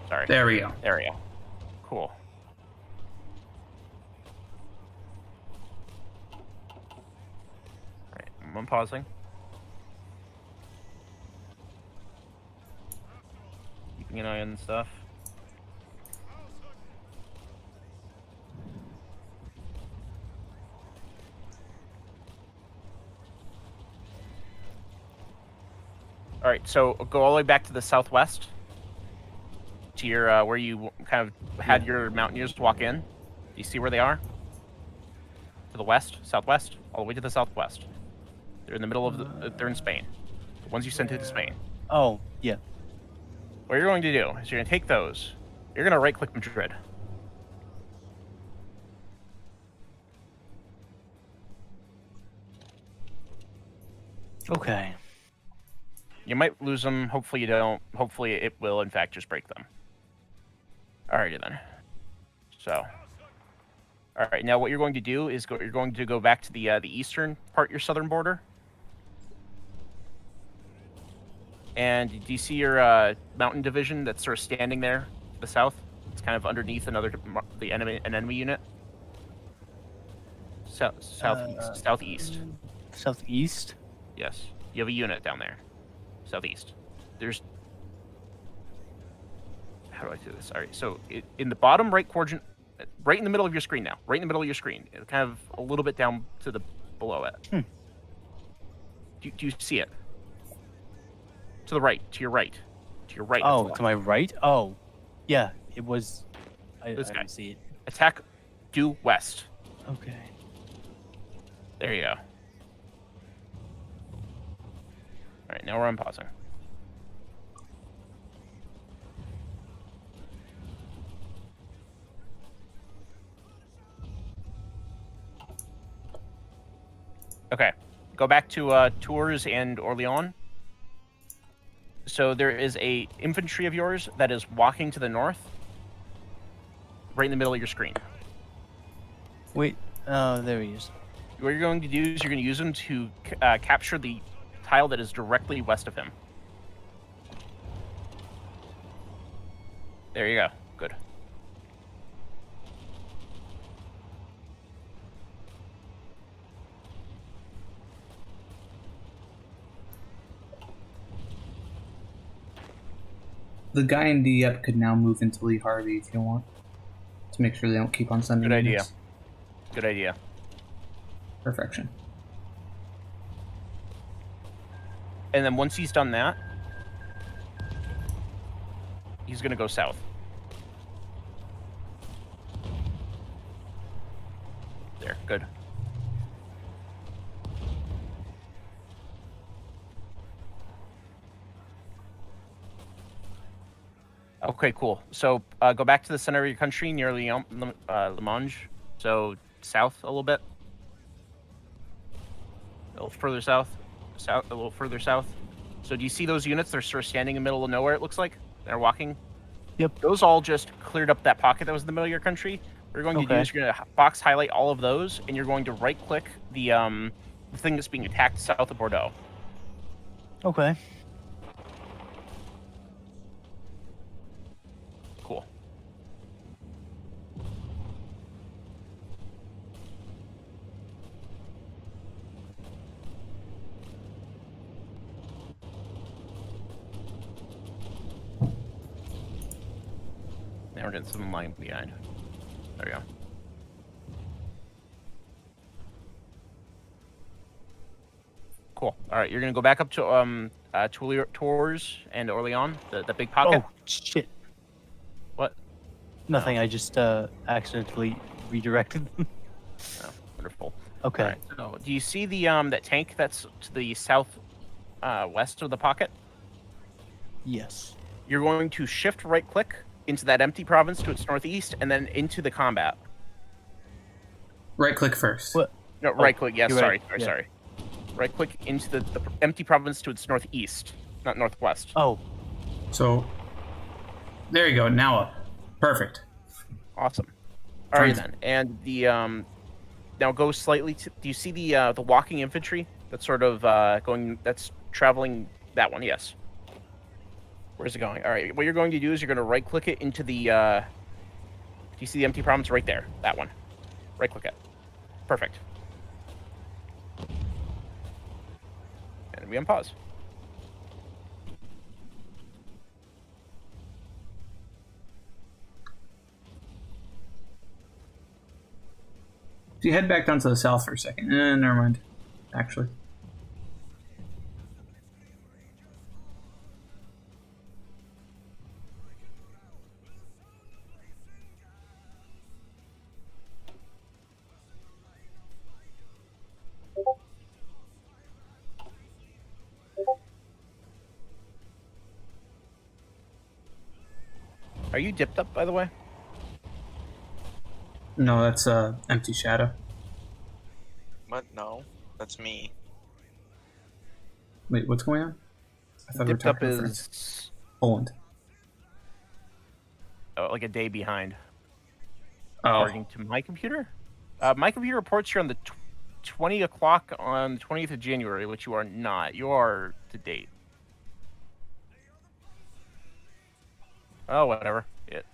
Sorry. There we go. There we go. Cool. Alright, I'm pausing. Keeping an eye on stuff. Alright, so go all the way back to the southwest. To your where you kind of had your mountaineers walk in. Do you see where they are? To the west, southwest, all the way to the southwest. They're in the middle of they're in Spain. The ones you sent into Spain. Oh, yeah. What you're going to do is you're going to take those. You're going to right-click Madrid. Okay. You might lose them. Hopefully you don't. Hopefully it will, in fact, just break them. Alrighty then. So, all right. Now what you're going to do is you're going to go back to the eastern part, your southern border. And do you see your mountain division that's sort of standing there to the south? It's kind of underneath an enemy unit. Southeast. Southeast? Yes. You have a unit down there. Southeast. There's... How do I do this? All right. So in the bottom right quadrant, right in the middle of your screen now. Right in the middle of your screen. Kind of a little bit down to the below it. Do you see it? To the right. To your right. To your right. Oh, to my right? Oh. Yeah, it was... I didn't see it. Attack due west. Okay. There you go. All right, now we're unpausing. Okay, go back to Tours and Orléans. So there is a infantry of yours that is walking to the north, right in the middle of your screen. Wait, oh, there he is. What you're going to do is you're going to use him to capture the tile that is directly west of him. There you go. Good. the guy in Dieppe could now move into Lee Harvey if you want, to make sure they don't keep on sending. Good idea. units. Good idea. Perfection. And then once he's done that, he's gonna go south. There, good. Okay, cool. So go back to the center of your country near Limoges. So south a little bit. A little further south. A little further south. So do you see those units? They're sort of standing in the middle of nowhere, it looks like. They're walking. Yep. Those all just cleared up that pocket that was in the middle of your country. What you're going to do is you're going to box highlight all of those, and you're going to right-click the thing that's being attacked south of Bordeaux. Okay. Cool. Now we're getting some line behind. There we go. Cool. All right, you're gonna go back up to Tours and Orleans, the big pocket. Oh shit! What? Nothing. I just accidentally redirected. Oh, wonderful. Okay. All right, so do you see the that tank that's to the south west of the pocket? Yes. You're going to shift right click into that empty province to its northeast, and then into the combat. Right click first. What? No, right click. Yes, you're sorry, right, yeah. sorry. Right click into the empty province to its northeast, not northwest. Oh. So there you go. Now up. Perfect. Awesome. All right Fine. then, and the now go slightly. Do you see the walking infantry that's sort of going? That's traveling that one. Yes. Where's it going? All right. What you're going to do is you're going to right click it into the. Do you see the empty province right there? That one. Right click it. Perfect. And we unpause. If you head back down to the south for a second. Never mind. Actually. Are you dipped up, by the way? No, that's empty shadow. What? No, that's me. Wait, what's going on? I thought Dipped we were up talking about is Poland. like a day behind, Oh, according to my computer. My computer reports you're on the 20 o'clock on the 20th of January, which you are not. You are to date. Oh, whatever. It.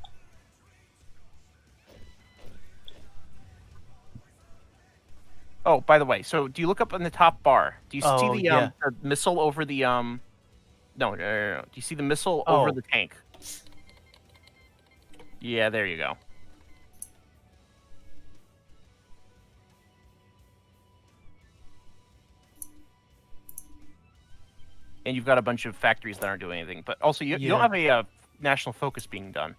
Oh, by the way, so do you look up on the top bar? Do you Oh, see yeah. the missile over the No, no. Do you see the missile over Oh. the tank? Yeah, there you go. And you've got a bunch of factories that aren't doing anything, but also you don't Yeah. have a national focus being done.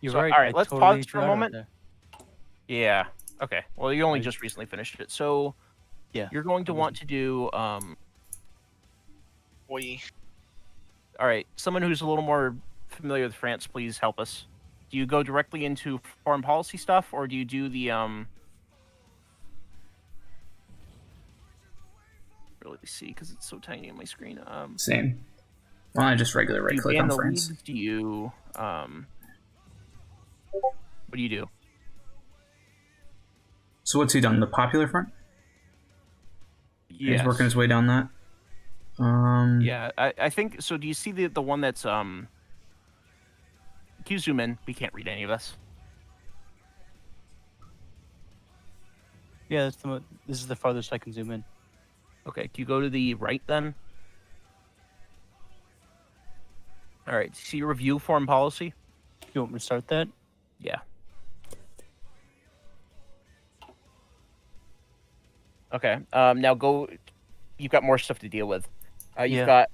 You're So, right. all right, I let's totally pause for a forgot about moment. that. Yeah. Okay. Well, you only Right. just recently finished it, so Yeah. you're going to want to do. We. All right. Someone who's a little more familiar with France, please help us. Do you go directly into foreign policy stuff, or do you do the Really see because it's so tiny on my screen. same. Why don't I just regular right Do you click ban on the France? leagues? Do you What do you do? So what's he done? The Popular Front? Yes. He's working his way down that. Yeah, I think so. Do you see the one that's Can you zoom in? We can't read any of this. Yeah, this is the farthest I can zoom in. Okay, do you go to the right then? All All right. See review foreign policy. You want me to start that? Yeah. Okay. Now go. You've got more stuff to deal with. You've got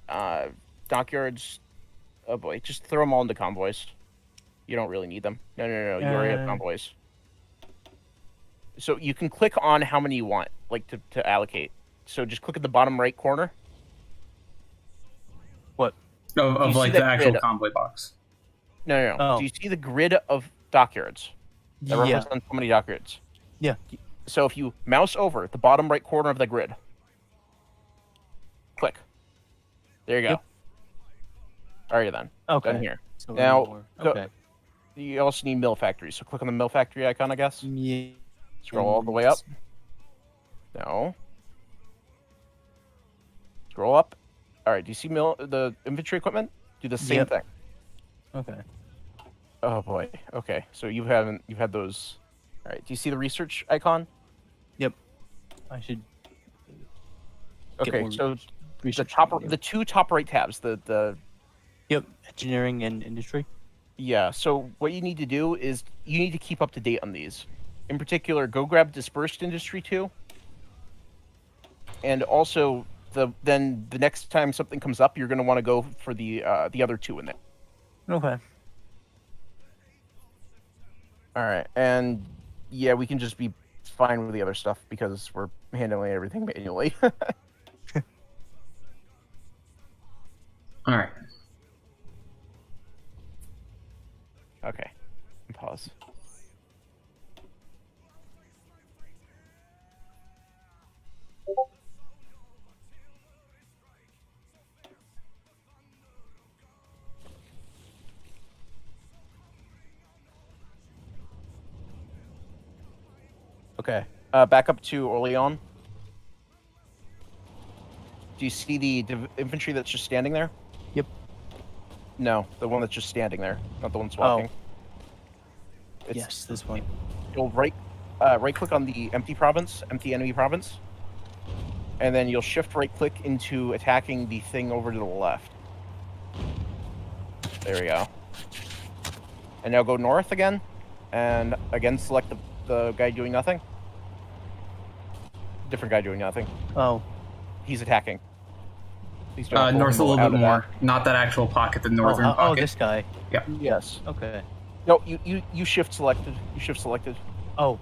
dockyards. Oh boy, just throw them all into convoys. You don't really need them. No. You already have convoys. So you can click on how many you want, like to allocate. So just click at the bottom right corner. What? Of like the actual convoy box. No. Oh. Do you see the grid of dockyards? That represents how many dockyards? Yeah. So if you mouse over the bottom right corner of the grid, click. There you go. Yep. Alrighty then. Okay. Done here. So Now, okay. You also need mill factories. So click on the mill factory icon, I guess. Yeah. Scroll all the way up. No. Scroll up. All right. Do you see the infantry equipment? Do the same thing. Okay. Oh boy. Okay. So you've had those. All right. Do you see the research icon? Yep. I should. Okay. So research the two top right tabs. The Yep. Engineering and industry. Yeah. So what you need to do is you need to keep up to date on these. In particular, go grab dispersed industry 2. And also then the next time something comes up, you're going to want to go for the other 2 in there. Okay. All right. And yeah, we can just be fine with the other stuff because we're handling everything manually. All right. Okay. Pause. Okay. Back up to Orleans. Do you see the infantry that's just standing there? Yep. No, the one that's just standing there, not the one that's walking. Yes, this one. You'll right click on the empty enemy province, and then you'll shift right click into attacking the thing over to the left. There we go. And now go north again, and again select the guy doing nothing. Different guy doing nothing. Oh. He's attacking. He's north a little bit more. Not that actual pocket, the northern pocket. Oh, this guy. Yeah. Yes. Okay. No, you shift selected. You shift selected. Oh.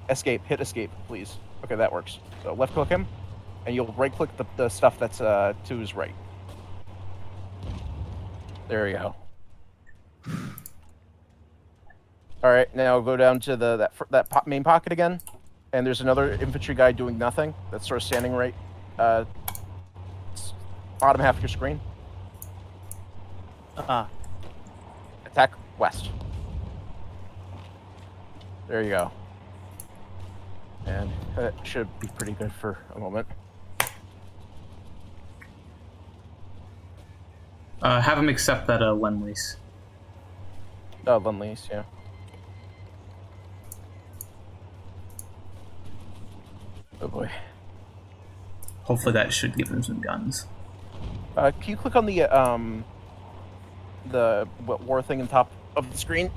Escape. Hit escape, please. Okay, that works. So left click him, and you'll right click the stuff that's to his right. There you go. All right, now go down to that main pocket again, and there's another infantry guy doing nothing. That's sort of standing right, bottom half of your screen. Attack west. There you go. And that should be pretty good for a moment. Have him accept that lend lease. Oh, lend lease, yeah. Oh boy. Hopefully that should give him some guns. Can you click on the war thing on top of the screen?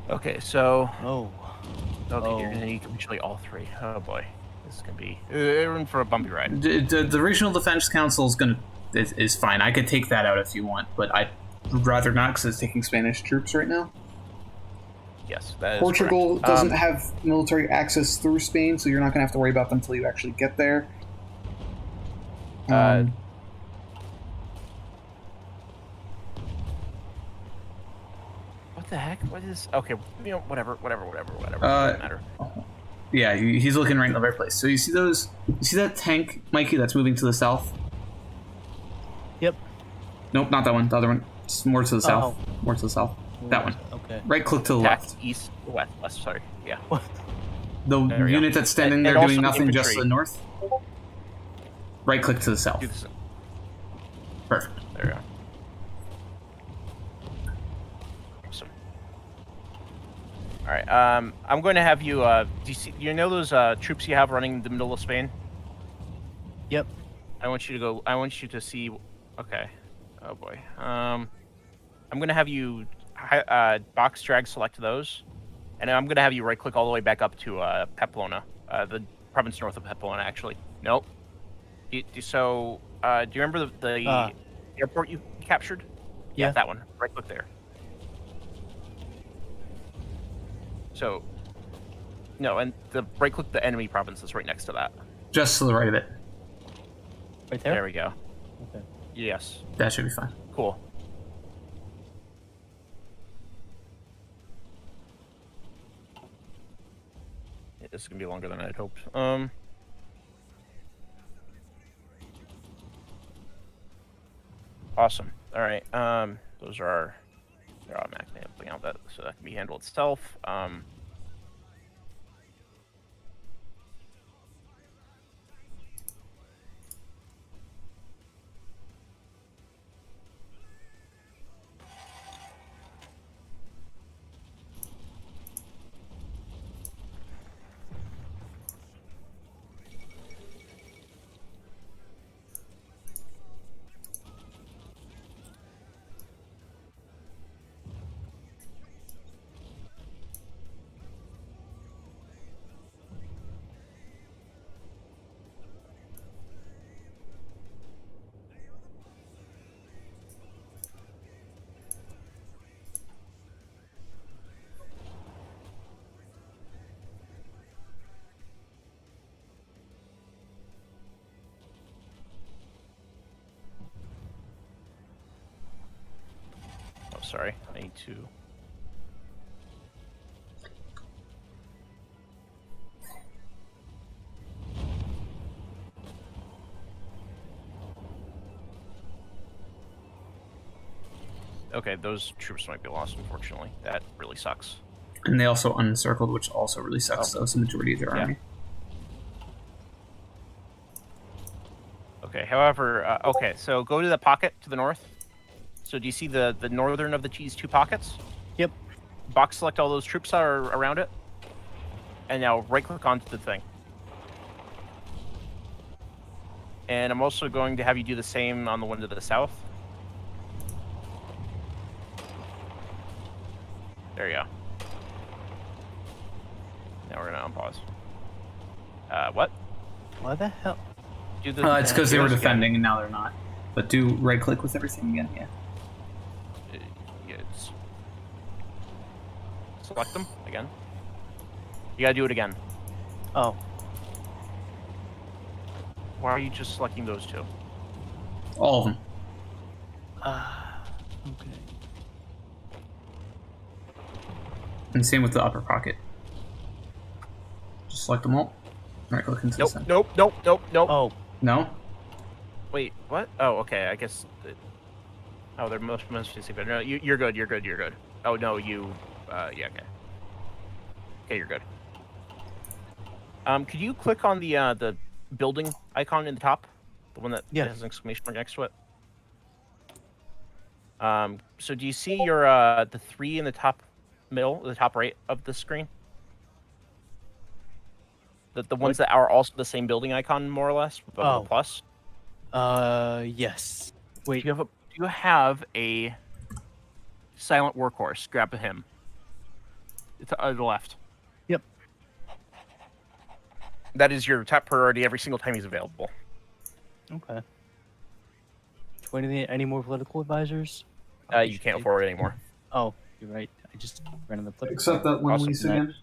Okay, so you're gonna need actually all 3. Oh boy, this is gonna be in for a bumpy ride. The regional defense council is fine. I could take that out if you want, but I'd rather not because it's taking Spanish troops right now. Yes, that is Portugal correct. doesn't have military access through Spain, so you're not going to have to worry about them until you actually get there. What the heck? What is... Okay, whatever. Doesn't matter. Yeah, he's looking right in the right place. So you see those... You see that tank, Mikey, that's moving to the south? Yep. Nope, not that one. The other one. It's more to the south. More to the south. That one. Okay. Right click to the left. East, west, sorry. Yeah. The unit that's standing there also doing the nothing just to infantry. the north. Right click to the south. Perfect. There we go. Awesome. All right. I'm going to have you. Do you know those troops you have running the middle of Spain? Yep. I want you to go. I want you to see. Okay. Oh boy. I'm gonna have you box drag select those, and I'm gonna have you right click all the way back up to Pamplona, the province north of Pamplona. Actually, nope. Do you remember the airport you captured? Yeah. That one. Right click there. So, no, and the right click the enemy province is right next to that. Just to the right of it. Right there? There we go. Okay. Yes. That should be fine. Cool. Yeah, this is gonna be longer than I'd hoped. Awesome. All right. Those are they're automatically helping out that, so that can be handled itself. Oh, sorry. I need to. Okay, those troops might be lost, unfortunately. That really sucks. And they also unencircled, which also really sucks, though. It's the majority of their army. Okay, however, okay, so go to the pocket to the north. So do you see the northern of these two pockets? Yep. Box select all those troops that are around it. And now right-click onto the thing. And I'm also going to have you do the same on the one to the south. There you go. Now we're gonna unpause. What? Why the hell? Do the, It's because they were again. defending and now they're not. But do right click with everything again, yeah. It's... Select them again. You gotta do it again. Oh. Why are you just selecting those two? All of them. Okay. And same with the upper pocket. Just select them all. Right click into the Nope, center. nope. Oh. No? Wait, what? Oh, okay. I guess. Oh, they're mostly secret. No, you're good. You're good. Oh no, you. Yeah, okay. Okay, you're good. Could you click on the building icon in the top, the one that has an exclamation mark next to it? So do you see your the 3 in the top middle, the top right of the screen? The ones that are also the same building icon, more or less, above the plus. Yes. Wait. Do you have a silent workhorse? Grab him. It's to the left. Yep. That is your top priority every single time he's available. Okay. Do I need any more political advisors? You can't afford it anymore. Oh, you're right. I just ran on the political. Except that one Awesome. lease again.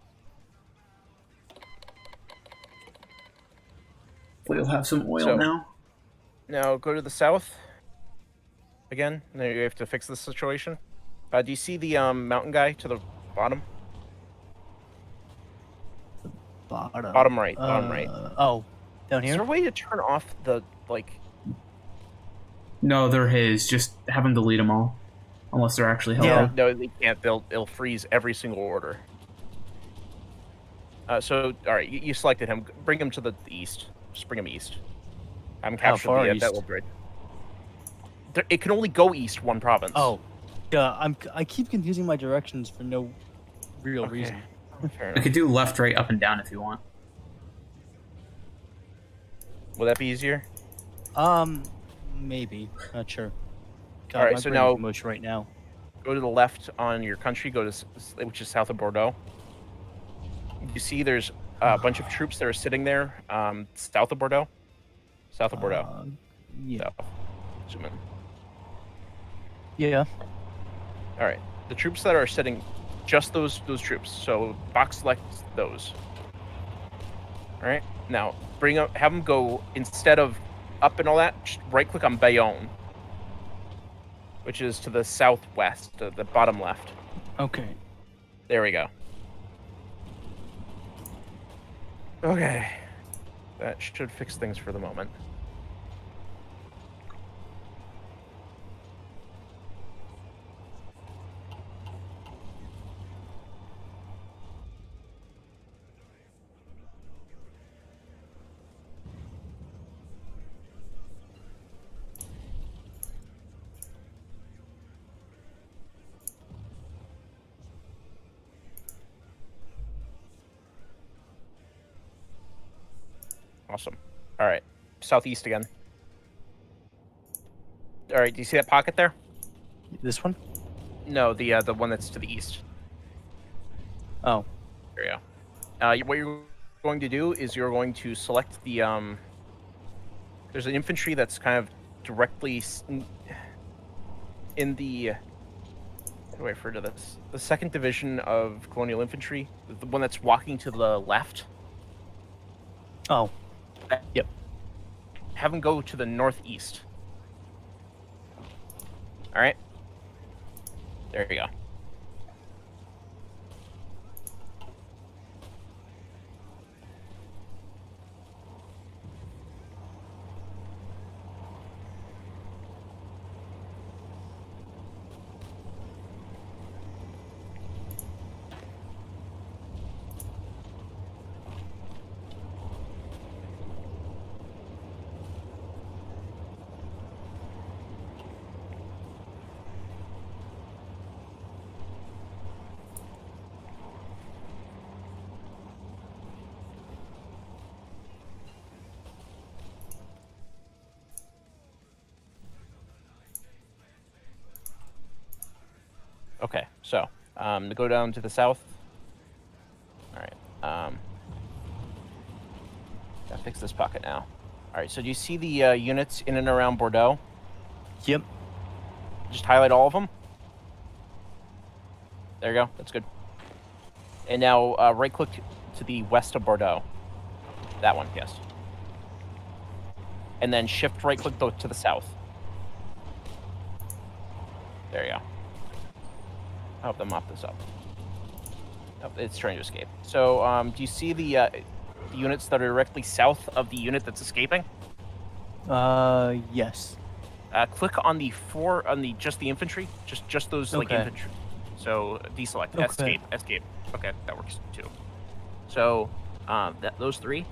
We'll have some oil So- now. Now go to the south. Again, now you have to fix this situation. Do you see the mountain guy to the bottom? Bottom right. Oh, down Is here? there a way to turn off the No, they're his. Just have him delete them all. Unless they're actually helpful. No, they can't. It'll freeze every single order. So, all right, you selected him. Bring him to the east. Just bring him east. I'm capturing far that east? little grid. It can only go east one province. Oh, yeah. I keep confusing my directions for no real reason. Fair You enough. could do left, right, up, and down if you want. Will that be easier? Maybe. Not sure. God, All right, my so brain now- is mush right now. Go to the left on your country. Go to which is south of Bordeaux. You see, there's a bunch of troops that are sitting there, south of Bordeaux. South of Bordeaux. Yeah. South. Zoom in. Yeah. All right, the troops that are sitting, just those troops. So box select those. All right, now have them go, instead of up and all that, just right click on Bayonne, which is to the southwest, the bottom left. Okay. There we go. Okay, that should fix things for the moment. Awesome. All right, southeast again. All right, do you see that pocket there? This one? No, the one that's to the east. Oh. There you go. What you're going to do is you're going to select the there's an infantry that's kind of directly in the, how do I refer to this? The 2nd Division of Colonial Infantry, the one that's walking to the left. Oh. Yep. Have them go to the northeast. All right. There you go. Okay, so to go down to the south. All right. Gotta fix this pocket now. All right. So do you see the units in and around Bordeaux? Yep. Just highlight all of them. There you go. That's good. And now right-click to the west of Bordeaux. That one, yes. And then shift right-click to the south. There you go. I hope them mop this up. Nope, it's trying to escape. So, do you see the units that are directly south of the unit that's escaping? Yes. Click on just the infantry, just those like Okay. infantry. So deselect, Okay. escape. Okay, that works too. So, those 3,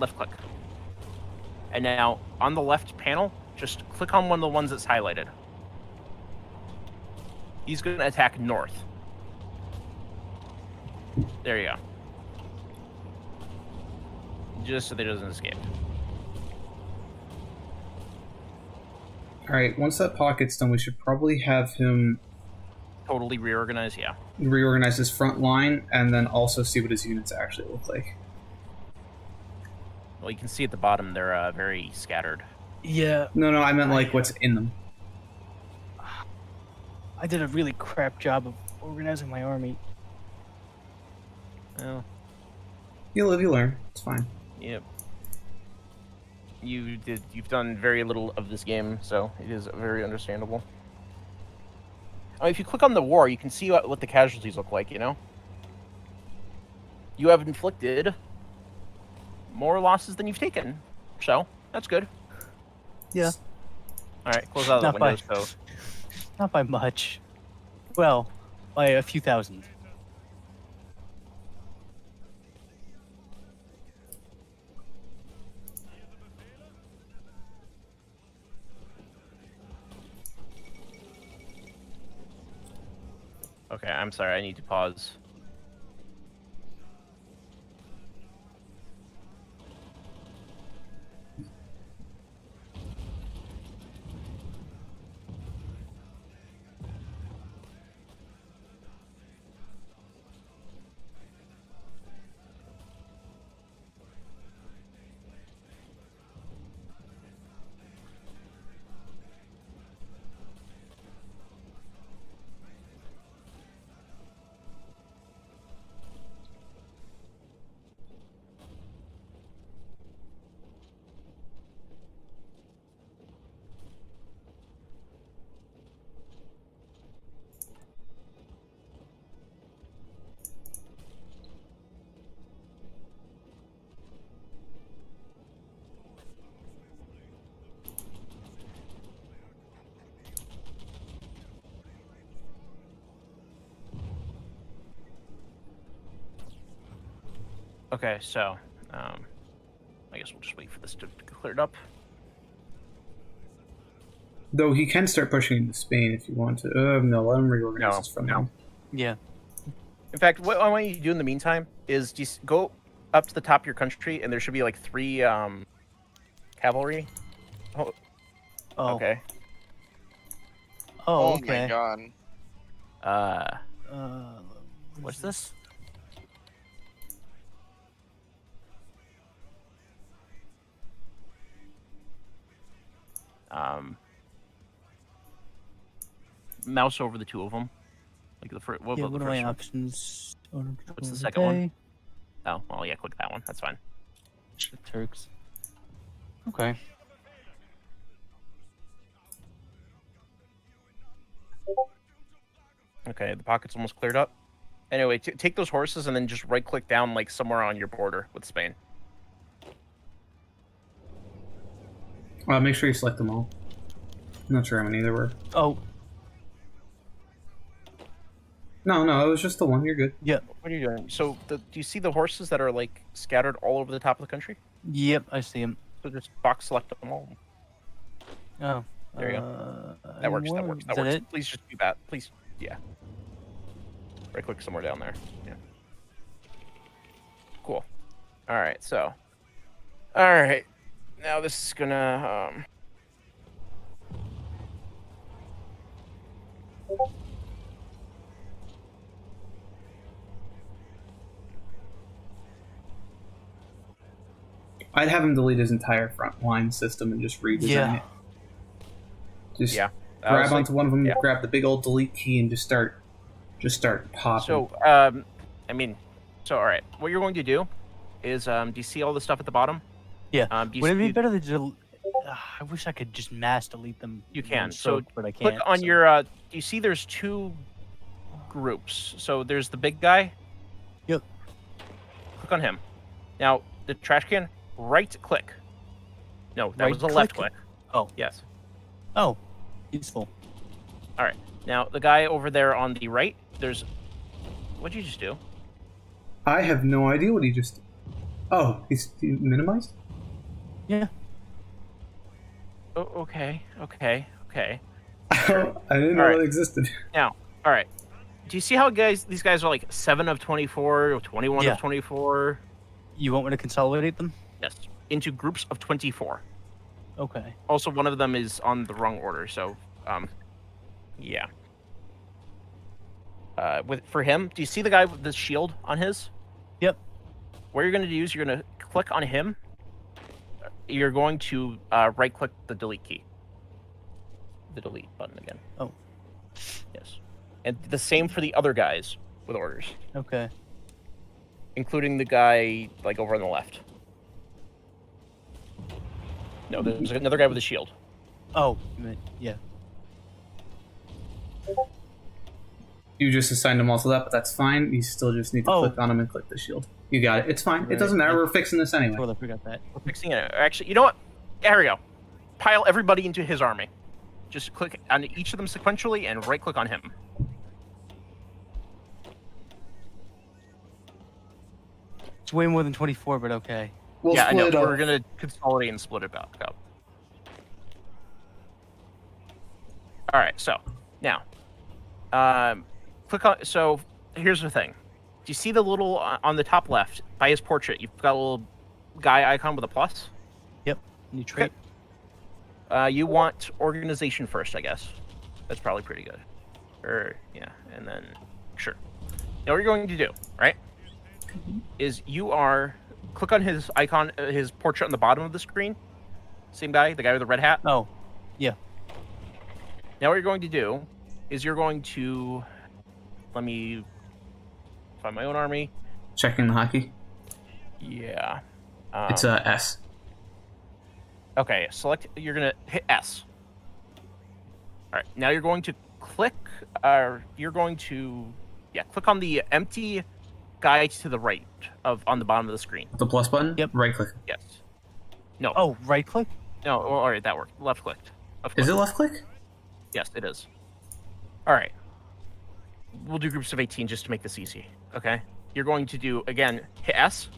left click. And now on the left panel, just click on one of the ones that's highlighted. He's going to attack north. There you go. Just so that he doesn't escape. All right, once that pocket's done, we should probably have him Totally reorganize, yeah. reorganize his front line and then also see what his units actually look like. Well, you can see at the bottom they're very scattered. Yeah. No, I meant like what's in them. I did a really crap job of organizing my army. Well, You live, you learn. It's fine. yep. You've done very little of this game, so it is very understandable. If you click on the war, you can see what the casualties look like, you know? You have inflicted more losses than you've taken, so that's good. Yeah. Alright, close out of Not the by, windows, so... not by much. Well, by a few thousand. Okay, I'm sorry, I need to pause. Okay, so I guess we'll just wait for this to clear it up. Though he can start pushing into Spain if you want to. No, let him reorganize his front line. Yeah. In fact, what I want you to do in the meantime is just go up to the top of your country, and there should be like 3 cavalry. Oh. Okay. Oh, Oh okay. my god. What's this? Mouse over the 2 of them. Like the first. What Yeah, about what the are my first one? options? What's the second one? Oh, well, yeah, click that one. That's fine. The Turks. Okay. Okay, the pocket's almost cleared up. Anyway, take those horses and then just right-click down like somewhere on your border with Spain. Make sure you select them all. I'm not sure how many there were. Oh, No, it was just the one. You're good. What are you doing? So, do you see the horses that are like scattered all over the top of the country? yep, I see him. So just box select them all. Oh, There you go. That works. That works. Is That that works. it? Please just do that. Please, yeah. Right click somewhere down there. Yeah. Cool. All right. So. All right. Now this is gonna. I'd have him delete his entire front line system and just redesign Yeah. it. Just Yeah. grab onto one of them, yeah. grab the big old delete key, and just start popping. So, I mean, all right. What you're going to do is, do you see all the stuff at the bottom? Yeah. Do you Would it be see- better to I wish I could just mass delete them. You in can. one So stroke, but I can't. click on so- your. You see, there's 2 groups. So there's the big guy. Yep. Click on him. Now the trash can. Right click. No, that Right was a left click? click. Oh. Yes. Oh, useful. All right. Now the guy over there on the right. There's. What'd you just do? I have no idea what he just. Oh, he minimized. Yeah. Oh, okay. Okay. I didn't know Alright. that existed. Now, all right. Do you see how these guys are like 7 of 24, or 21 Yeah. of 24? You want me to consolidate them? Yes. Into groups of 24. Okay. Also, one of them is on the wrong order, so, yeah. For him, do you see the guy with the shield on his? Yep. What you're going to do is you're going to click on him. You're going to right-click the delete key. The delete button again. Oh. Yes. And the same for the other guys with orders, Okay. including the guy, like, over on the left. No, there's another guy with a shield. Oh, yeah. You just assigned him all to that, but that's fine. You still just need to click on him and click the shield. You got it. It's fine. Right. It doesn't matter. We're fixing this anyway. Totally forgot that. We're fixing it. Actually, you know what? There we go. Pile everybody into his army. Just click on each of them sequentially and right-click on him. It's way more than 24, but okay. We'll Yeah, I know. split it up. We're gonna consolidate and split it back up. All right. So now, click on. So here's the thing. Do you see the little on the top left by his portrait? You've got a little guy icon with a plus. Yep. New trait. You want organization first, I guess. That's probably pretty good. Or yeah, and then sure. Now what you're going to do, right? Is you are click on his icon, his portrait on the bottom of the screen. Same guy, the guy with the red hat. Oh, yeah. Now what you're going to do is you're going to let me find my own army. Checking the hockey. Yeah. It's a S. Okay, select. You're gonna hit S. All right. Now you're going to click. You're going to click on the empty guy to the right on the bottom of the screen. The plus button. Yep. Right click. Yes. No. Oh, right click? No. All right, that worked. Left clicked. Is it left click? Yes, it is. All right. We'll do groups of 18 just to make this easy. Okay. You're going to do again. Hit S.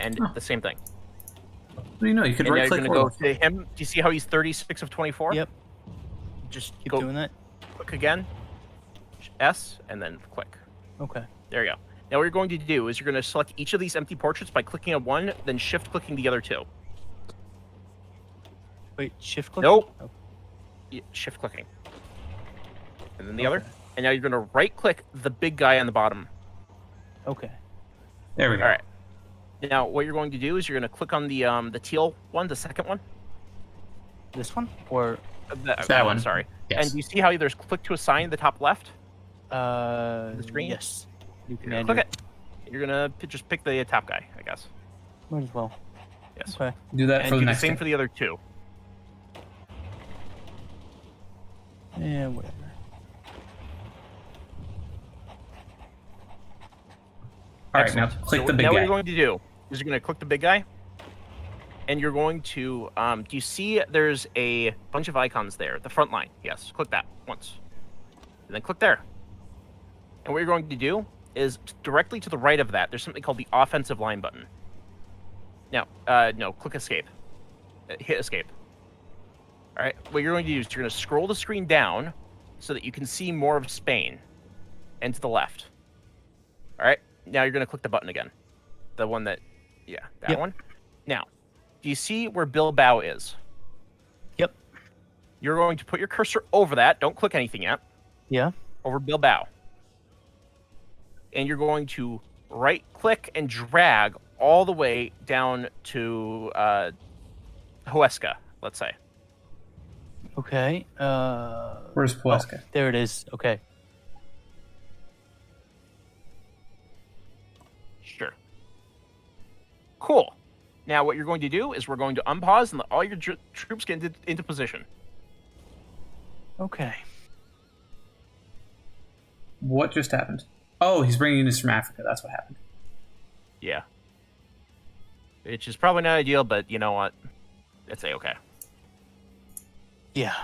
and the same thing. Well, you could And now right you're click going to go to him. Do you see how he's 36 of 24? Yep. Just Keep go doing that. click again, S, and then click. Okay. There you go. Now what you're going to do is you're going to select each of these empty portraits by clicking on one, then shift clicking the other two. Wait, shift click? Nope. Oh, Yeah, shift clicking. And then the other. And now you're going to right click the big guy on the bottom. okay. There we go. All right. Now what you're going to do is you're going to click on the teal one, the second one. This one? Or That one. Sorry. Yes. And you see how there's click to assign in the top left? the screen? Yes. New You're gonna commander. click it. You're going to just pick the top guy, I guess. Might as well. Yes. Okay. Do that And for the do the next same game. for the other two. Yeah, whatever. All right, now Excellent. click So the big now what guy. you're going to do is you're going to click the big guy, and you're going to do you see there's a bunch of icons there? The front line. Yes. Click that once, and then click there. And what you're going to do is directly to the right of that, there's something called the offensive line button. Now, no, click escape. Hit escape. All right. What you're going to do is you're going to scroll the screen down so that you can see more of Spain, and to the left. All right. Now you're going to click the button again. The one that, yeah, that Yep. one. Now, do you see where Bilbao is? Yep. You're going to put your cursor over that. Don't click anything yet. Yeah. Over Bilbao. And you're going to right click and drag all the way down to Huesca, let's say. Okay. Where's Puesca? There it is. Okay. Sure. Cool. Now what you're going to do is we're going to unpause and let all your troops get into position. Okay. What just happened? Oh, he's bringing us from Africa. That's what happened. Yeah. Which is probably not ideal, but you know what? It's a-okay. Yeah.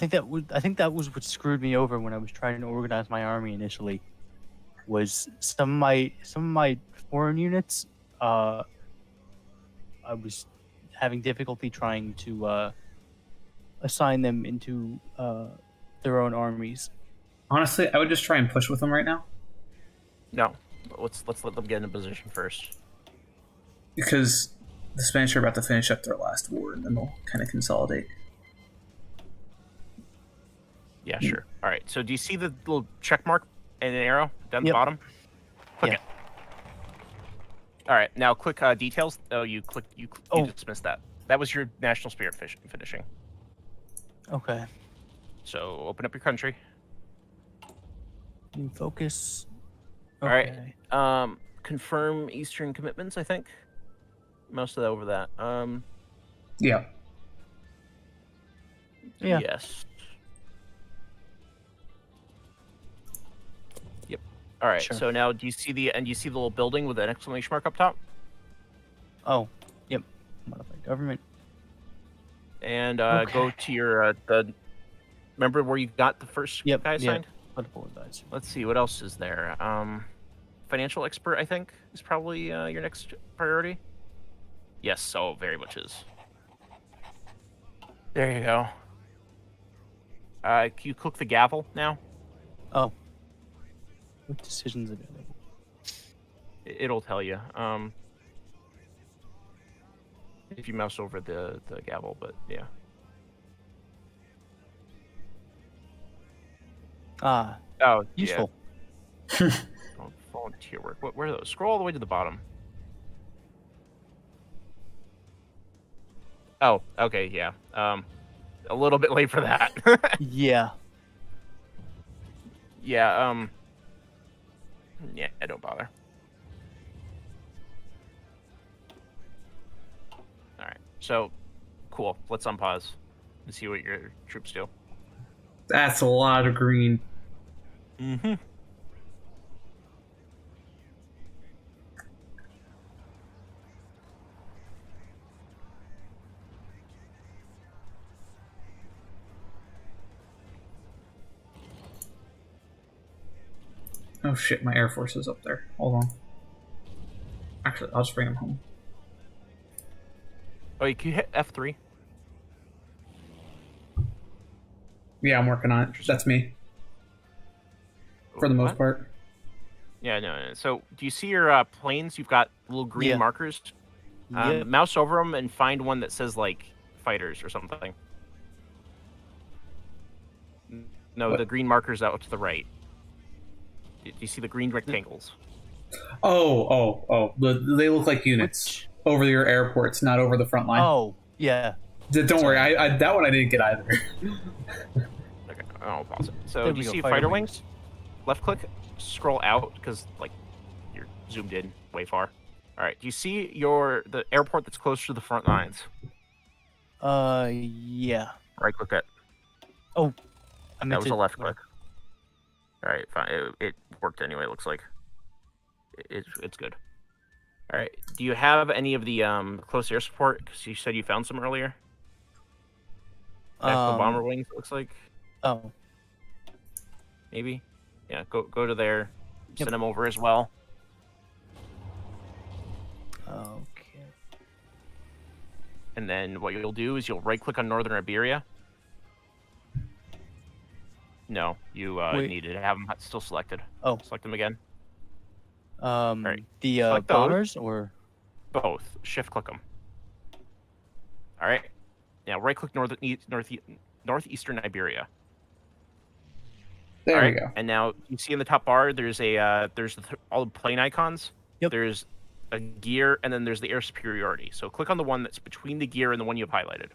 I think that was what screwed me over when I was trying to organize my army initially. Was some of my foreign units, I was having difficulty trying to assign them into their own armies. Honestly, I would just try and push with them right now No. Let's let them get into position first. because the Spanish are about to finish up their last war, and then they'll kind of consolidate. Yeah, sure. All right. So do you see the little check mark and an arrow down the Yep. bottom? Click Yeah. it. All right. Now click details. Oh, you Oh. dismissed that. That was your national spirit finishing. Okay. So open up your country. New focus. All right. Okay. Confirm Eastern commitments, I think. Most of that over that. Yeah. Yeah. Yes. Yep. All right. Sure. So now, do you see the little building with an exclamation mark up top? Oh. Yep. Modify government. And Okay. go to your the. Remember where you got the first Yep. guy Yep. assigned? Political advisor. Let's see what else is there. Financial expert, I think, is probably your next priority. Yes, so very much is. There you go. Can you click the gavel now? Oh. What decisions available? It'll tell you. If you mouse over the gavel, but yeah. Ah, Oh, useful. Yeah. Volunteer work. Where are those? Scroll all the way to the bottom. Oh, okay, yeah. A little bit late for that. Yeah. Yeah, yeah, don't bother. Alright, so, cool. Let's unpause and see what your troops do. That's a lot of green. Mm-hmm. Oh shit, my Air Force is up there. Hold on. Actually, I'll just bring him home. Oh, you can hit F3. Yeah, I'm working on it. That's me. For the most part. Yeah, no. So, do you see your planes? You've got little green markers. Yeah. Mouse over them and find one that says like fighters or something. No, What? the green markers out to the right. Do you see the green rectangles? Oh. They look like units over your airports, not over the front line. Oh, yeah. Don't worry, I that one I didn't get either. Okay, I'll pause it. So, There do we you go, see fighter fighter wings. wings? Left click, scroll out because like you're zoomed in way far. All right. Do you see the airport that's closer to the front lines? Yeah. Right click that. Oh, I That meant was a left click. All right, fine. It worked anyway. It looks like it's good. All right. Do you have any of the close air support? Because you said you found some earlier. Tactical bomber wings. It looks like Oh, maybe. Yeah. Go to there. Yep. Send them over as well. okay. And then what you'll do is you'll right click on Northern Iberia. No, you need to have them still selected. Oh. Select them again. The Select those. bombers or Both. Shift click them. All right. Now right click northeastern Iberia. There All we right. go. And now you see in the top bar there's all the plane icons. Yep. There's a gear and then there's the air superiority. So click on the one that's between the gear and the one you've highlighted.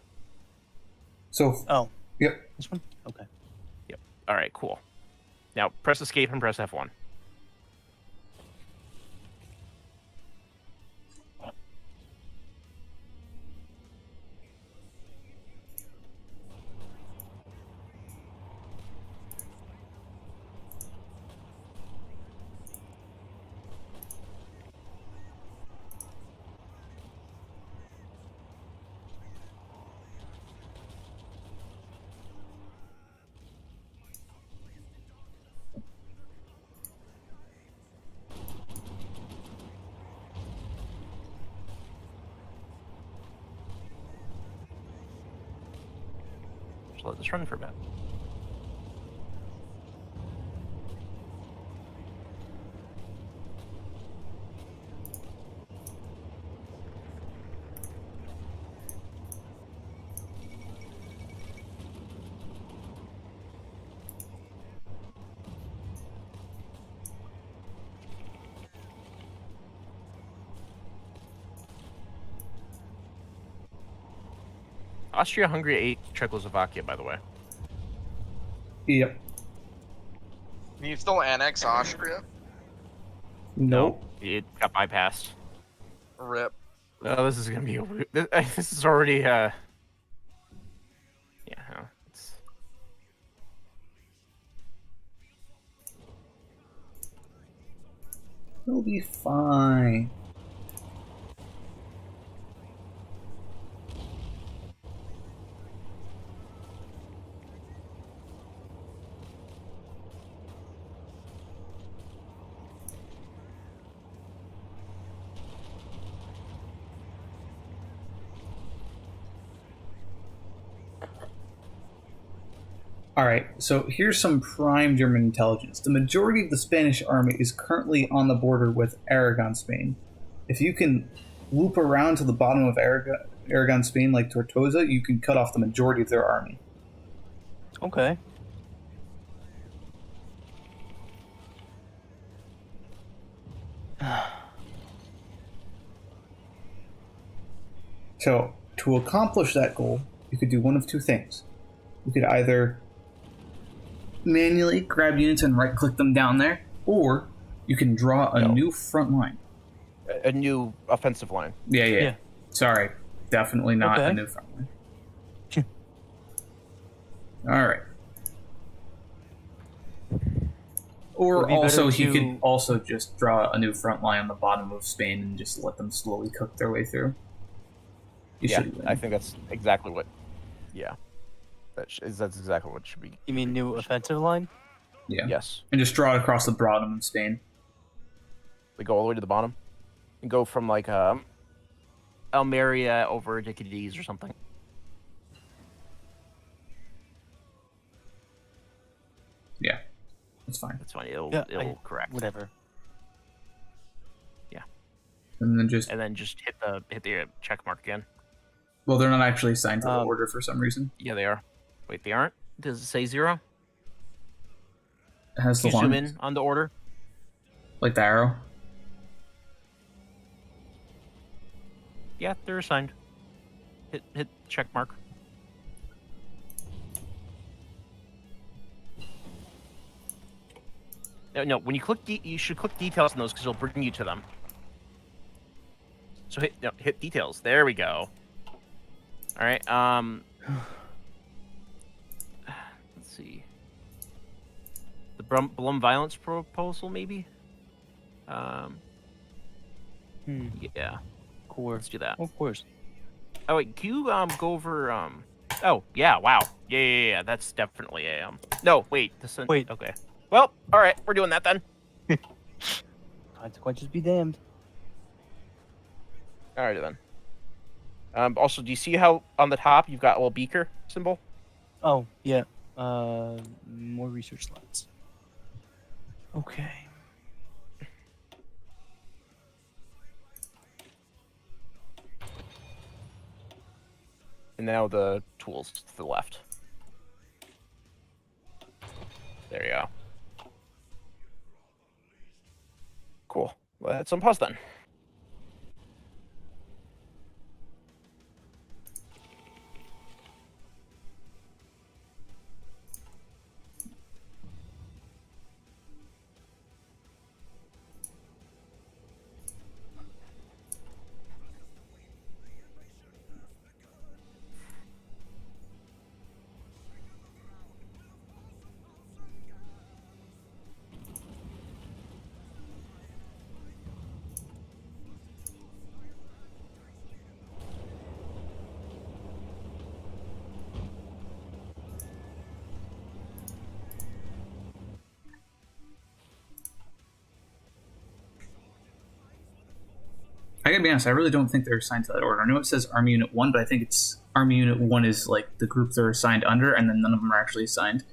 So oh, yep. this one. Okay. All right, cool. Now press escape and press F1. Just let this run for a bit. Austria-Hungary ate Czechoslovakia, by the way. Yep. Can you still annex Austria? Nope. It got bypassed. Rip. Oh, this is gonna be this is already yeah. No, it's... It'll be fine. Alright, so here's some prime German intelligence. The majority of the Spanish army is currently on the border with Aragon, Spain. If you can loop around to the bottom of Aragon, Spain, like Tortosa, you can cut off the majority of their army. Okay. So, to accomplish that goal, you could do one of two things. You could either manually grab units and right-click them down there, or you can draw a new front line. A new offensive line. Yeah. Sorry. Definitely not a new front line. Alright. Or also, you could also just draw a new front line on the bottom of Spain and just let them slowly cook their way through. I think that's exactly what... Yeah. That's exactly what it should be. You mean new offensive line? Yeah. Yes. And just draw it across the bottom of Spain. We go all the way to the bottom, and go from like Almeria over to Cadiz or something. Yeah, that's fine. That's fine. It'll correct. Whatever. Yeah. And then just hit the check mark again. well, they're not actually assigned to the order for some reason. Yeah, they are. Wait, they aren't? Does it say 0? It has Can the you zoom line, in on the order? like the arrow. Yeah, they're assigned. Hit check mark. No. When you click, you should click details on those because it'll bring you to them. So hit details. There we go. All right. Let's see. The Blum violence proposal, maybe. Yeah. Of course. Let's do that. Of course. Oh wait, can you go over Oh yeah, wow. Yeah. That's definitely a No, wait. Wait. Okay. Well, all right, we're doing that then. Consequences be damned. All right then. Also, do you see how on the top you've got a little beaker symbol? Oh yeah. More research slots. Okay. And now the tools to the left. There you go. Cool. Let's unpause then. I gotta be honest, I really don't think they're assigned to that order. I know it says Army Unit 1, but I think it's Army Unit 1 is like the group they're assigned under, and then none of them are actually assigned.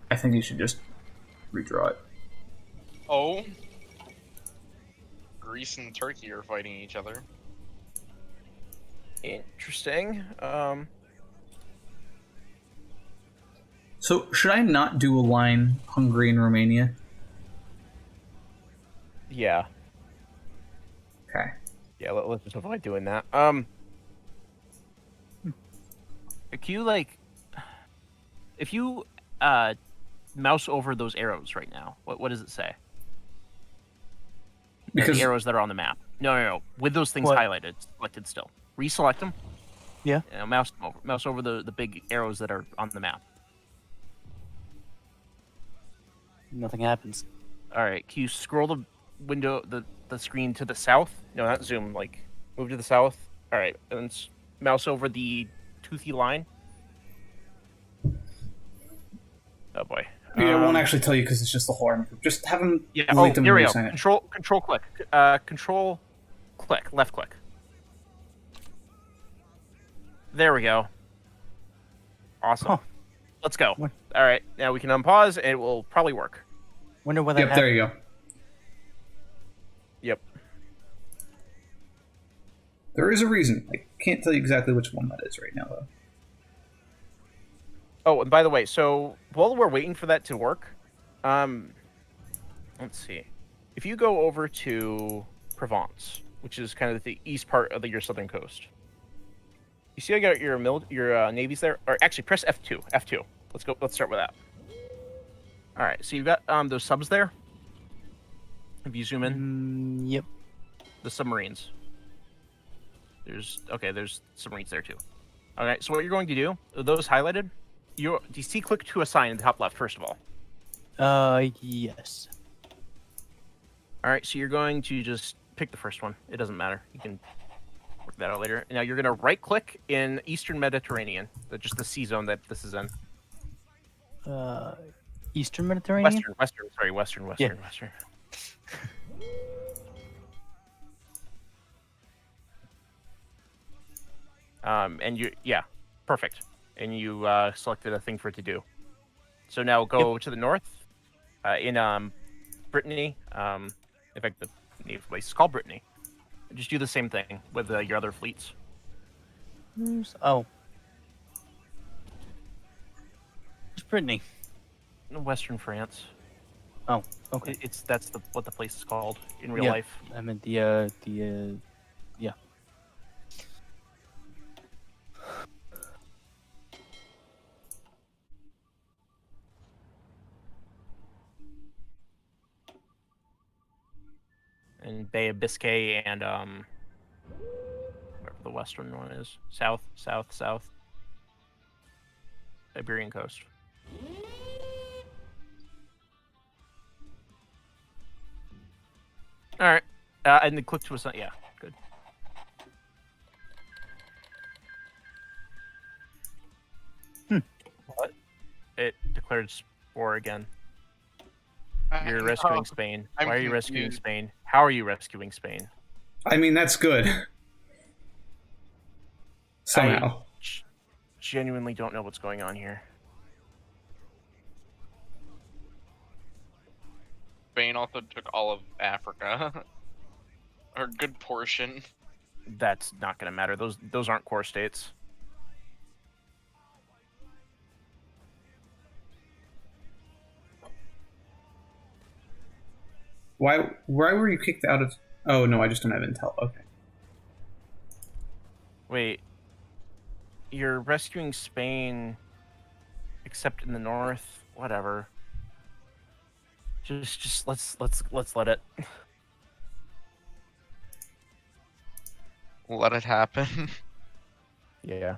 I think you should just redraw it. Oh. Greece and Turkey are fighting each other. Interesting. So, should I not do a line Hungary and Romania? Yeah. Okay. Yeah, let's just avoid doing that. Can you, like... If you, mouse over those arrows right now, what does it say? Because the arrows that are on the map. No. With those things highlighted, selected still. Reselect them. Yeah. And mouse over the big arrows that are on the map. Nothing happens. All right. Can you scroll the window, the screen to the south? No, not zoom. Like, move to the south. All right. And then mouse over the toothy line. Oh boy. yeah, I won't actually tell you because it's just the whole army group. Just have them. Yeah. delete them Here and we go. reassign it. Control click. Control click. Left click. There we go. Awesome. Huh. Let's go. What? All right. Now we can unpause, and it will probably work. Wonder what that Yep, there you go. Yep. There is a reason. I can't tell you exactly which one that is right now, though. Oh, and by the way, so while we're waiting for that to work, let's see. If you go over to Provence, which is kind of the east part of your southern coast, you see I got your navies there? Or actually, press F2. F2. Let's go. Let's start with that. All right. So you've got those subs there. If you zoom in, Yep. the submarines. There's submarines there too. All right. So what you're going to do, those highlighted, do you see click to assign in the top left first of all? Yes. All right. So you're going to just pick the first one. It doesn't matter. You can work that out later. Now you're going to right click in Eastern Mediterranean, just the sea zone that this is in. Eastern Mediterranean. Western. Perfect. And you selected a thing for it to do. So now go to the north, in Brittany. In fact, the name of the place is called Brittany. Just do the same thing with your other fleets. Oh, it's Brittany. Western France. Oh, okay. That's what the place is called in real Yeah. life. I meant the yeah. And Bay of Biscay and wherever the western one is, south, Iberian coast. All right, and then click to assign. Yeah, good. What? It declared war again. You're rescuing Spain. I'm Why are you rescuing confused. Spain? How are you rescuing Spain? I mean, that's good. Somehow. Genuinely don't know what's going on here. Spain also took all of Africa. Or a good portion. That's not going to matter. Those aren't core states. Why were you kicked out of... Oh, no, I just don't have intel. Okay. Wait. You're rescuing Spain, except in the north. Whatever. Just let's let it. Let it happen. Yeah.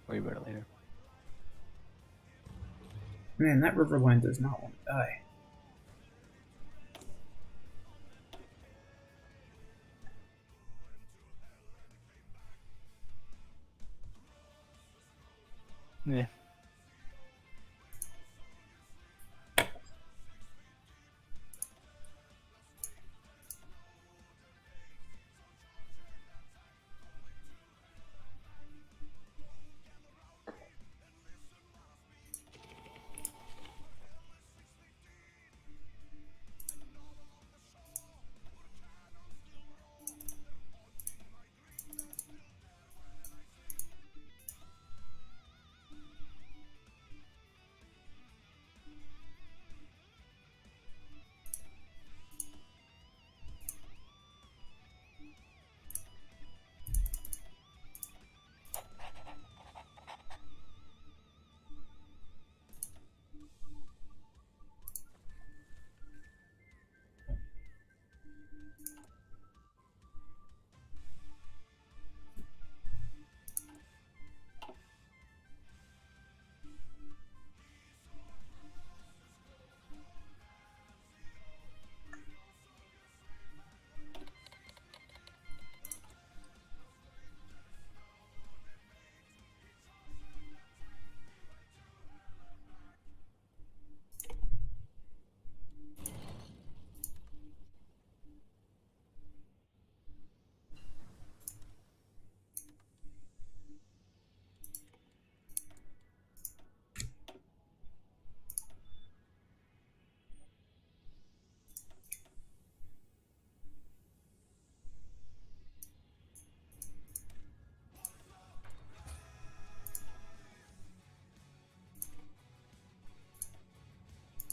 Worry about it later. Man, that river line does not want to die. Yeah.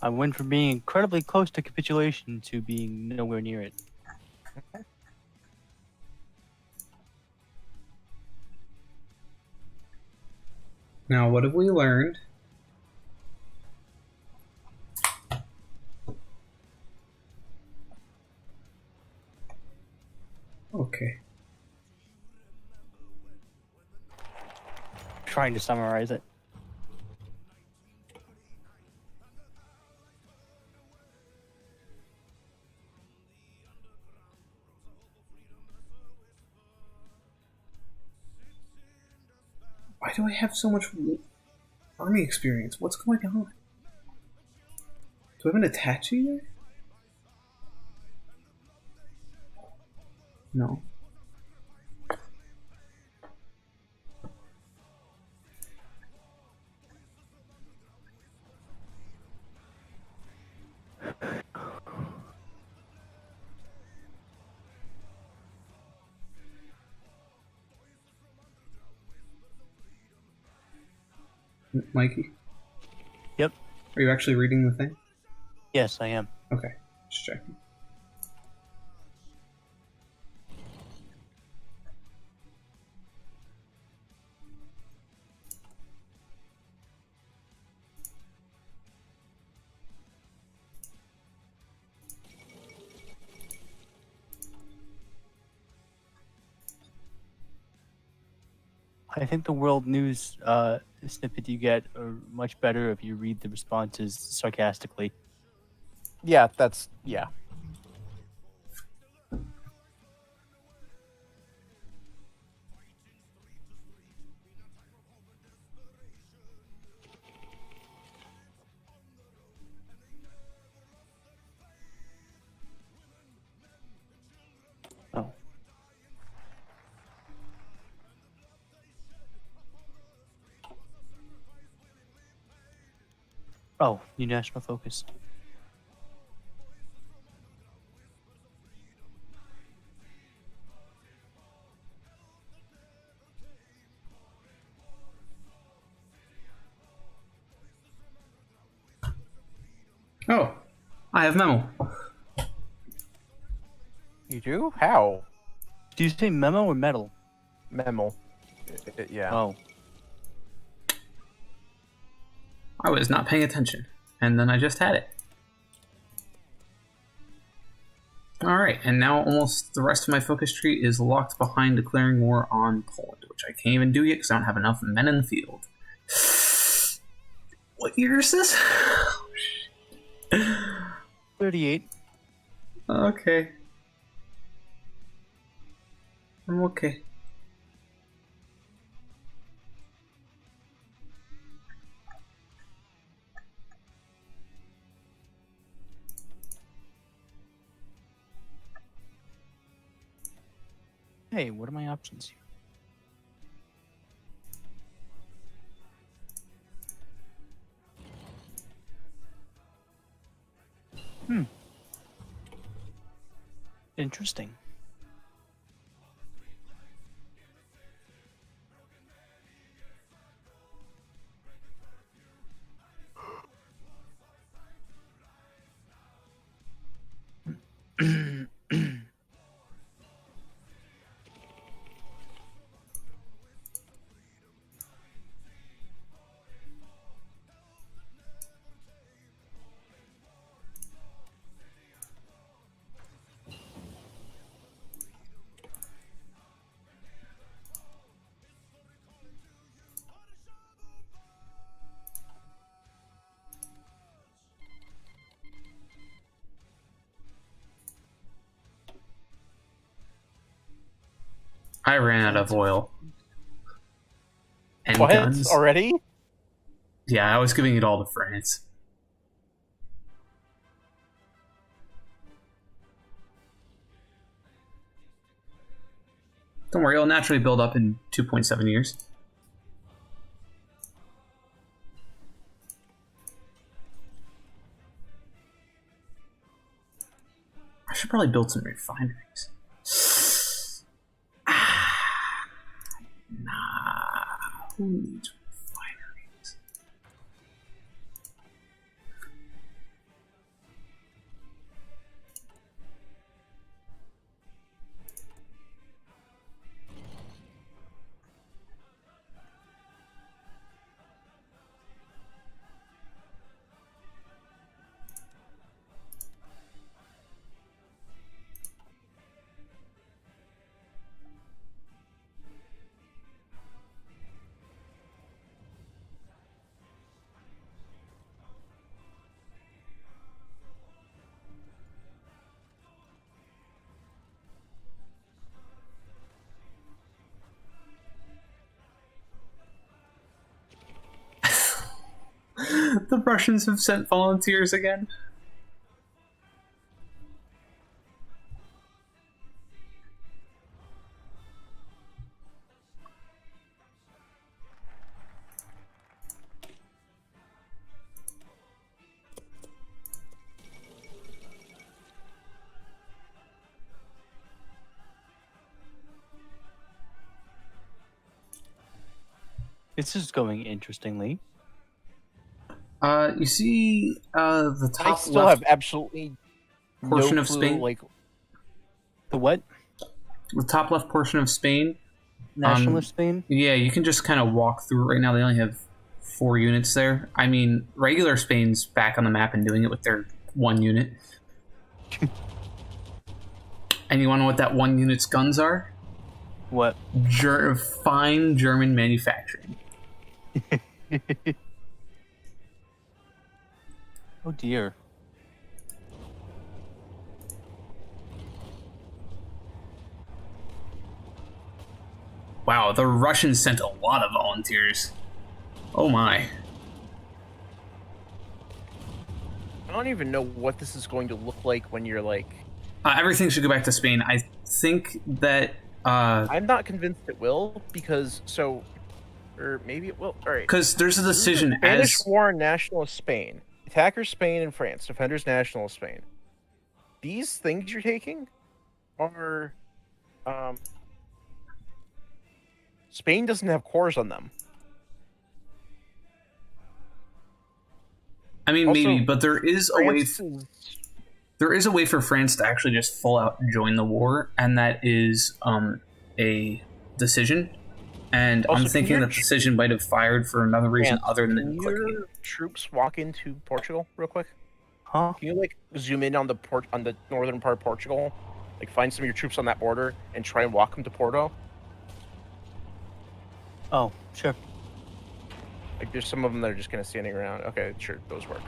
I went from being incredibly close to capitulation to being nowhere near it. Now, what have we learned? Okay. trying to summarize it. Why do I have so much army experience? What's going on? Do I have an attache there? No. Mikey? Yep. Are you actually reading the thing? Yes, I am. Okay, just checking. I think the world news snippet you get are much better if you read the responses sarcastically. Yeah, that's yeah. Oh. Oh, new national focus. Oh, I have memo. You do? How? Do you say memo or metal? Memo. Yeah. Oh. I was not paying attention, and then I just had it. Alright, and now almost the rest of my focus tree is locked behind declaring war on Poland, which I can't even do yet because I don't have enough men in the field. What year is this? 38. Okay. I'm okay. Hey, what are my options here? Interesting. I ran out of oil. And What? guns. Already? Yeah, I was giving it all to France. Don't worry, it'll naturally build up in 2.7 years. I should probably build some refineries. Nah, who needs refineries? the Russians have sent volunteers again. This is going interestingly. You see the I top still left have absolutely portion no of clue, Spain. Like, The what? The top left portion of Spain. Nationalist Spain? Yeah, you can just kind of walk through it right now. They only have 4 units there. I mean, regular Spain's back on the map and doing it with their 1 unit. And you want to know what that 1 unit's guns are? What? Fine German manufacturing. Oh dear. Wow, the Russians sent a lot of volunteers. Oh my. I don't even know what this is going to look like when you're like. Everything should go back to Spain. I think that I'm not convinced it will because or maybe it will. All right. because there's a decision Spanish as War, nationalist Spain, attackers Spain and France, defenders nationalist Spain. These things you're taking are, Spain doesn't have cores on them. I mean Also, maybe, but there is a way. France is- There is a way for France to actually just full out join the war, and that is a decision. And Also, I'm can thinking your that decision might have fired for another reason France, other than can clicking. your troops walk into Portugal real quick? Huh? Can you like zoom in on the northern part of Portugal, like find some of your troops on that border and try and walk them to Porto? Oh, sure. Like there's some of them that are just kind of standing around. Okay, sure, those work.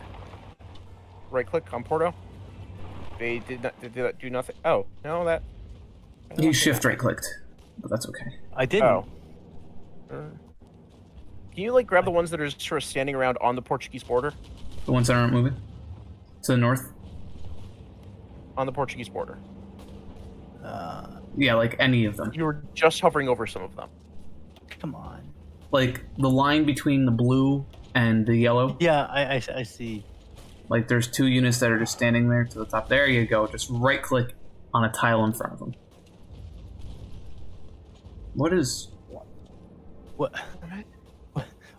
Right click on Porto. They did do nothing. Oh no, that. You shift right clicked, but that's okay. I didn't. Oh. Can you like grab the ones that are sort of standing around on the Portuguese border? The ones that aren't moving to the north. On the Portuguese border. Yeah, like any of them. You were just hovering over some of them. Come on. Like the line between the blue and the yellow. Yeah, I see. Like there's 2 units that are just standing there to the top. There you go. Just right click on a tile in front of them. What is? What?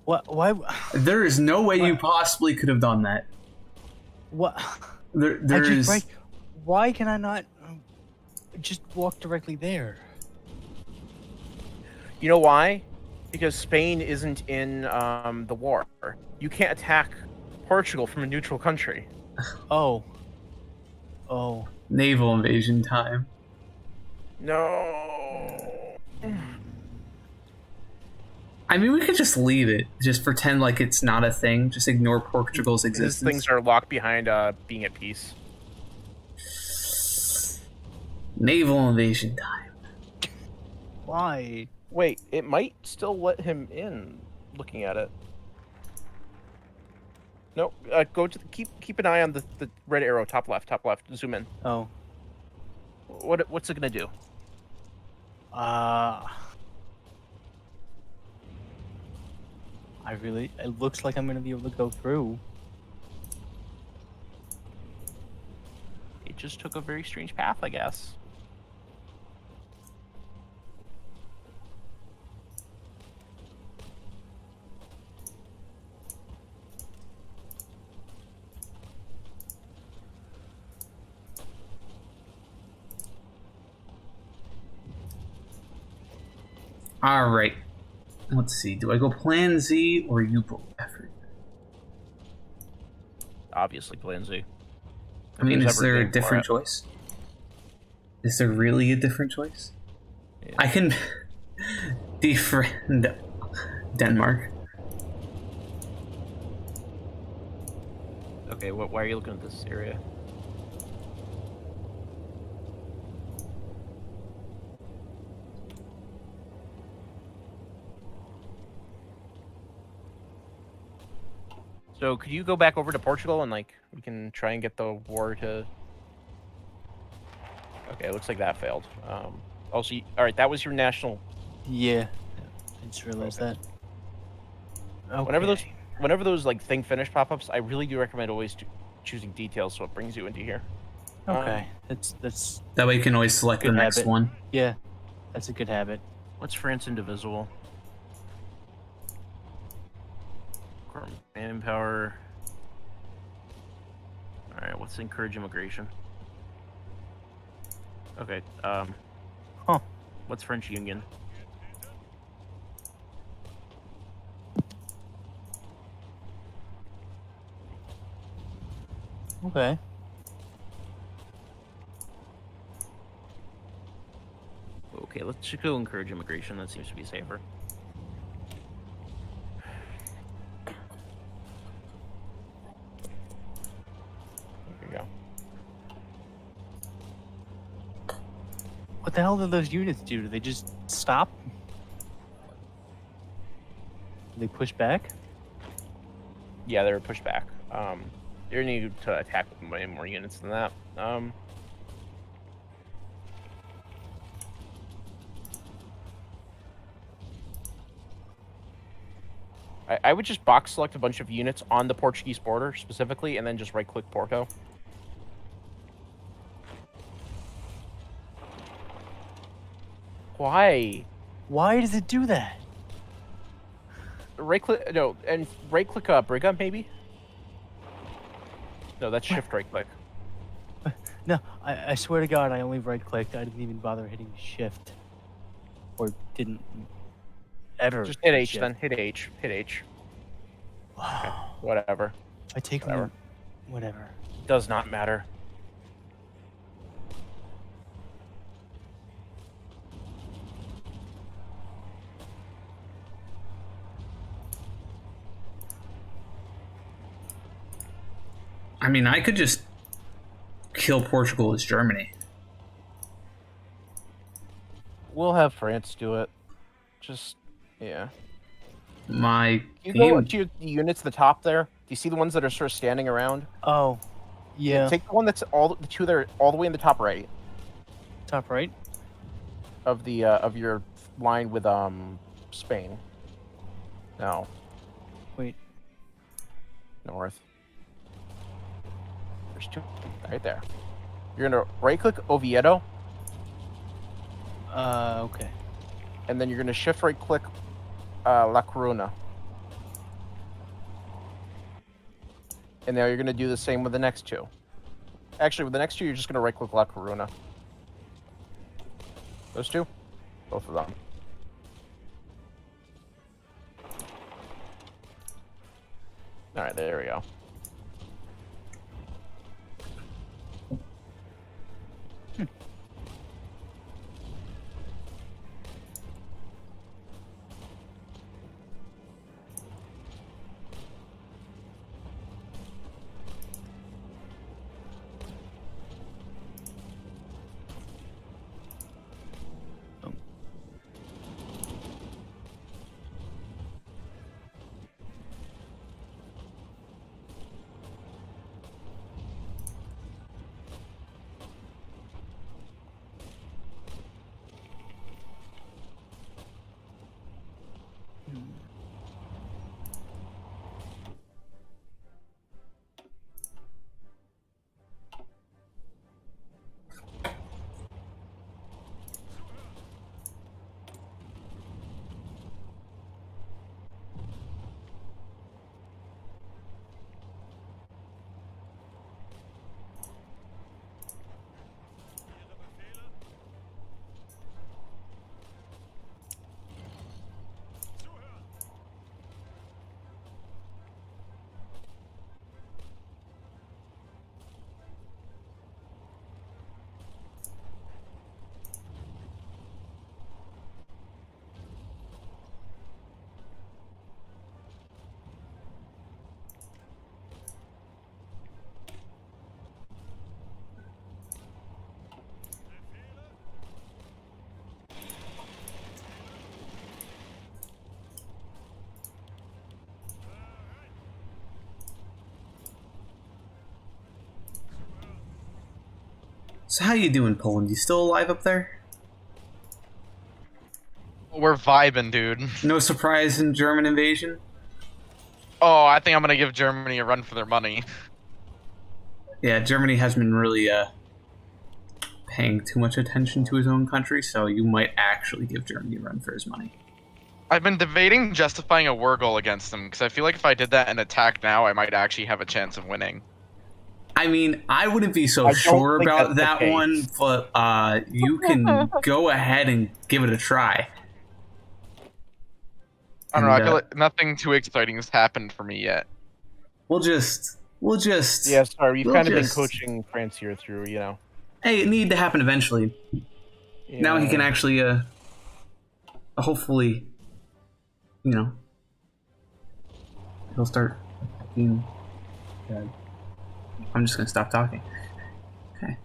What? Why? There is no way you possibly could have done that. What? There I just, is. right, why can I not just walk directly there? You know why? Because Spain isn't in the war. You can't attack Portugal from a neutral country. Oh. Oh. Naval invasion time. No. I mean, we could just leave it. Just pretend like it's not a thing. Just ignore Portugal's These existence. things are locked behind being at peace. Naval invasion time. Why? Wait, it might still let him in. Looking at it. No, go to keep an eye on the red arrow, top left. Zoom in. Oh. What's it gonna do? It looks like I'm gonna be able to go through. It just took a very strange path, I guess. All right. Let's see. Do I go Plan Z or U-boat effort? Obviously, Plan Z. I mean, There's is ever there a game for different it. choice? Is there really a different choice? Yeah. I can defriend Denmark. Okay, why are you looking at this area? So could you go back over to Portugal and like we can try and get the war to? Okay, it looks like that failed. Also, all right, that was your national. Yeah. I just realized that. Okay. Whenever those like thing finish pop-ups, I really do recommend always choosing details so it brings you into here. Okay. That's That way you can always select the good next habit. one. Yeah. That's a good habit. What's France indivisible? Manpower. All right, let's encourage immigration. Okay. Huh. What's French Union? Okay. Okay, let's just go encourage immigration. That seems to be safer. There you go. What the hell do those units do? Do they just stop? Do they push back? Yeah, they were pushed back. You need to attack with way more units than that. I would just box select a bunch of units on the Portuguese border specifically, and then just right-click Porto. Why? Why does it do that? Right-click, no, and right-click Briga, maybe? No, that's shift right-click. No, I swear to God, I only right-clicked. I didn't even bother hitting shift. Or didn't ever. Just hit H shift. then. Hit H. Hit H. Wow. Okay, whatever. I take Whatever. Whatever. Does not matter. I mean, I could just kill Portugal as Germany. We'll have France do it. Just, yeah. My You game... go to the units at the top there. Do you see the ones that are sort of standing around? Oh, yeah. Take the one that's the two that are all the way in the top right Top right. of the of your line with Spain. No. Wait. North. There's two right there. You're gonna right-click Oviedo, Okay. and then you're gonna shift right-click La Coruna. And now you're gonna do the same with the next two. Actually, with the next two, you're just gonna right-click La Coruna. Those two, both of them. All right, there we go. So how you doing, Poland? You still alive up there? We're vibing, dude. No surprise in German invasion? Oh, I think I'm gonna give Germany a run for their money. Yeah, Germany has been really paying too much attention to his own country, so you might actually give Germany a run for his money. I've been debating justifying a war goal against them, because I feel like if I did that and attack now, I might actually have a chance of winning. I mean, I wouldn't be so I don't sure think about that's the that one, case. but you can go ahead and give it a try. I don't know, I And, feel like nothing too exciting has happened for me yet. We'll just. Yeah, sorry, we've we'll kind of just- been coaching France here through, you know. Hey, it needed to happen eventually. Now he can Yeah. actually, hopefully, you know, he'll start being. I'm just gonna stop talking. Okay.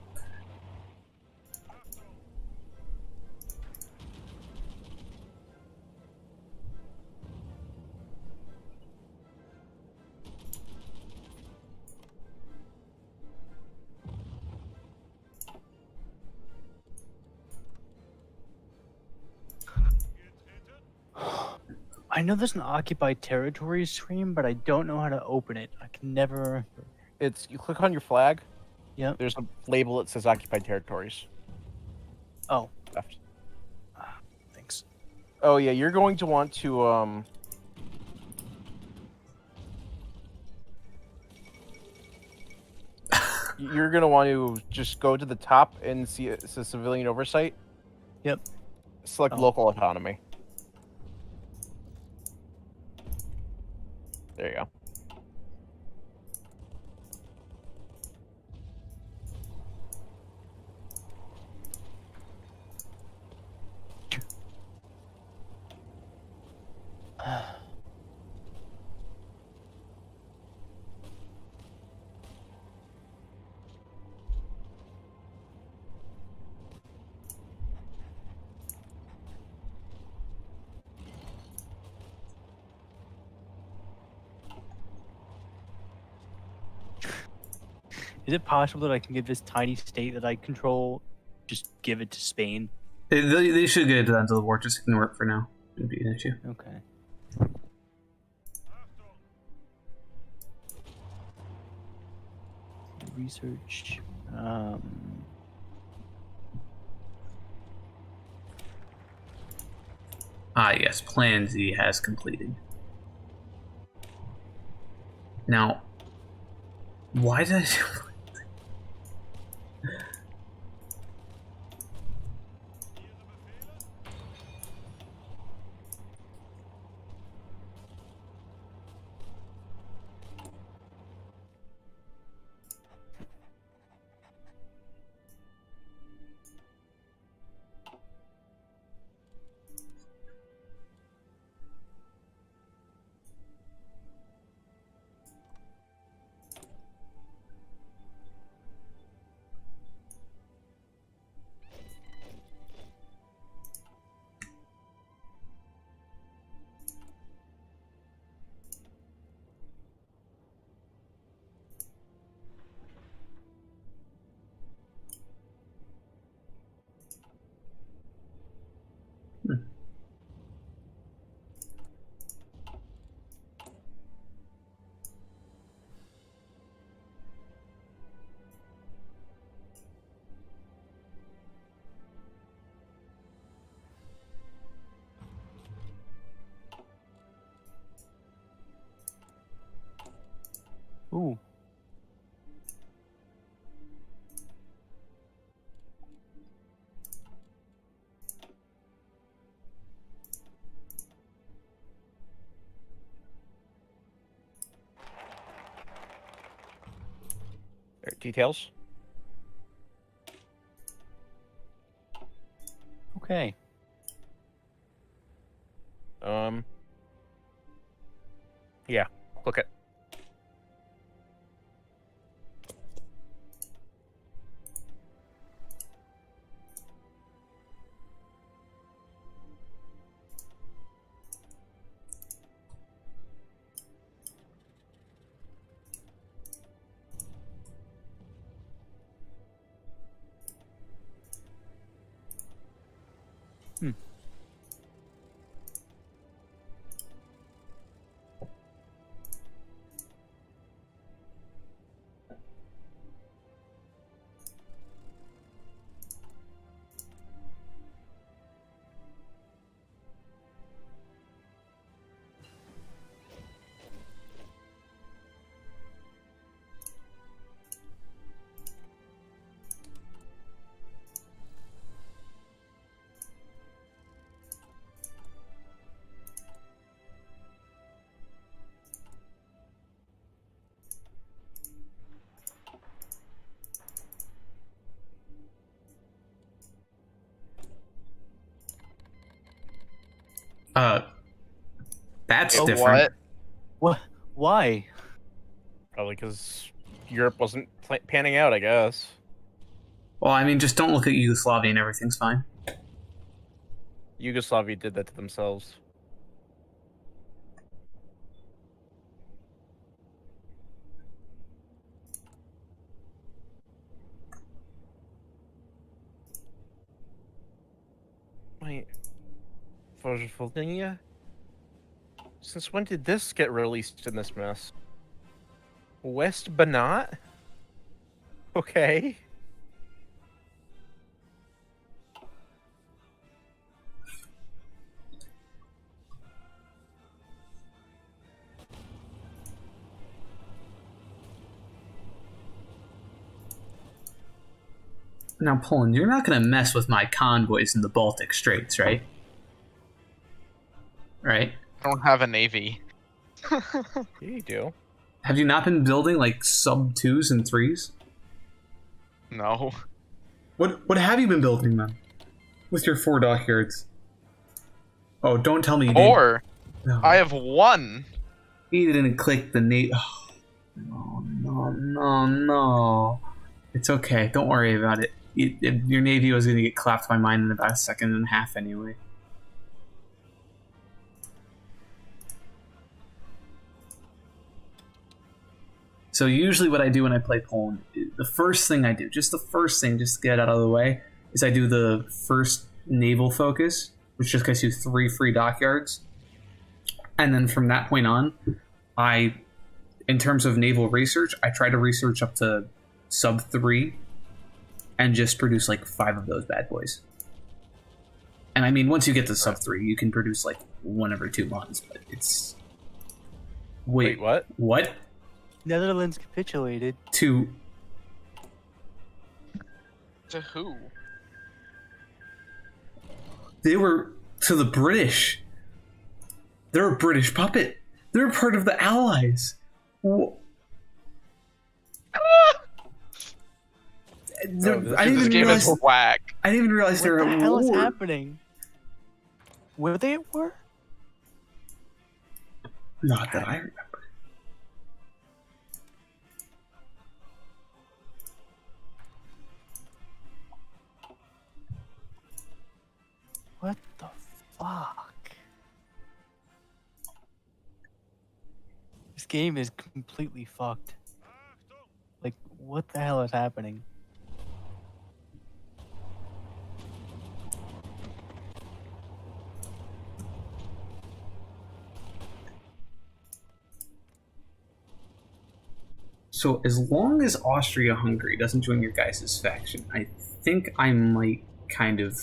I know there's an occupied territories screen, but I don't know how to open it. I can never. It's you click on your flag. Yep. There's a label that says occupied territories. Oh, Left. thanks. Oh yeah, you're going to want to you're gonna want to just go to the top and see it says civilian oversight. Yep. Select Oh. local autonomy. There you go. Is it possible that I can give this tiny state that I control, just give it to Spain? They should get it done until the war. Just ignore it for now. Shouldn't be an issue. Okay. Research. Ah, yes. Plan Z has completed. Now, why did I do? Ooh. There, details. Okay. Yeah, click it. That's Oh, different. what? What? Why? Probably because Europe wasn't panning out, I guess. Well, I mean, just don't look at Yugoslavia and everything's fine. Yugoslavia did that to themselves. Wait, Vojvodina? Since when did this get released in this mess? West Banat? Okay. Now, Poland, you're not going to mess with my convoys in the Baltic Straits, right? Right? I don't have a navy. Yeah, you do. Have you not been building like sub 2s and 3s? No. What have you been building then? With your 4 dockyards? Oh, don't tell me you Or didn't. No. I have 1. He didn't click the name. Oh, no. It's okay. Don't worry about it. Your navy was going to get clapped by mine in about a second and a half anyway. So usually what I do when I play Poland, the first thing I do, just the first thing, just to get out of the way, is I do the first naval focus, which just gets you 3 free dockyards. And then from that point on, in terms of naval research, I try to research up to sub 3 and just produce like 5 of those bad boys. And I mean, once you get to sub 3, you can produce like 1 every 2 months, but it's... Wait, what? What? Netherlands capitulated. To who? They were to the British. They're a British puppet. They're part of the Allies. I didn't This even game realize. is whack. I didn't even realize they were What the at hell is war. happening? Were they at war? Not that I remember. What the fuck? This game is completely fucked. Like, what the hell is happening? So as long as Austria-Hungary doesn't join your guys' faction, I think I might kind of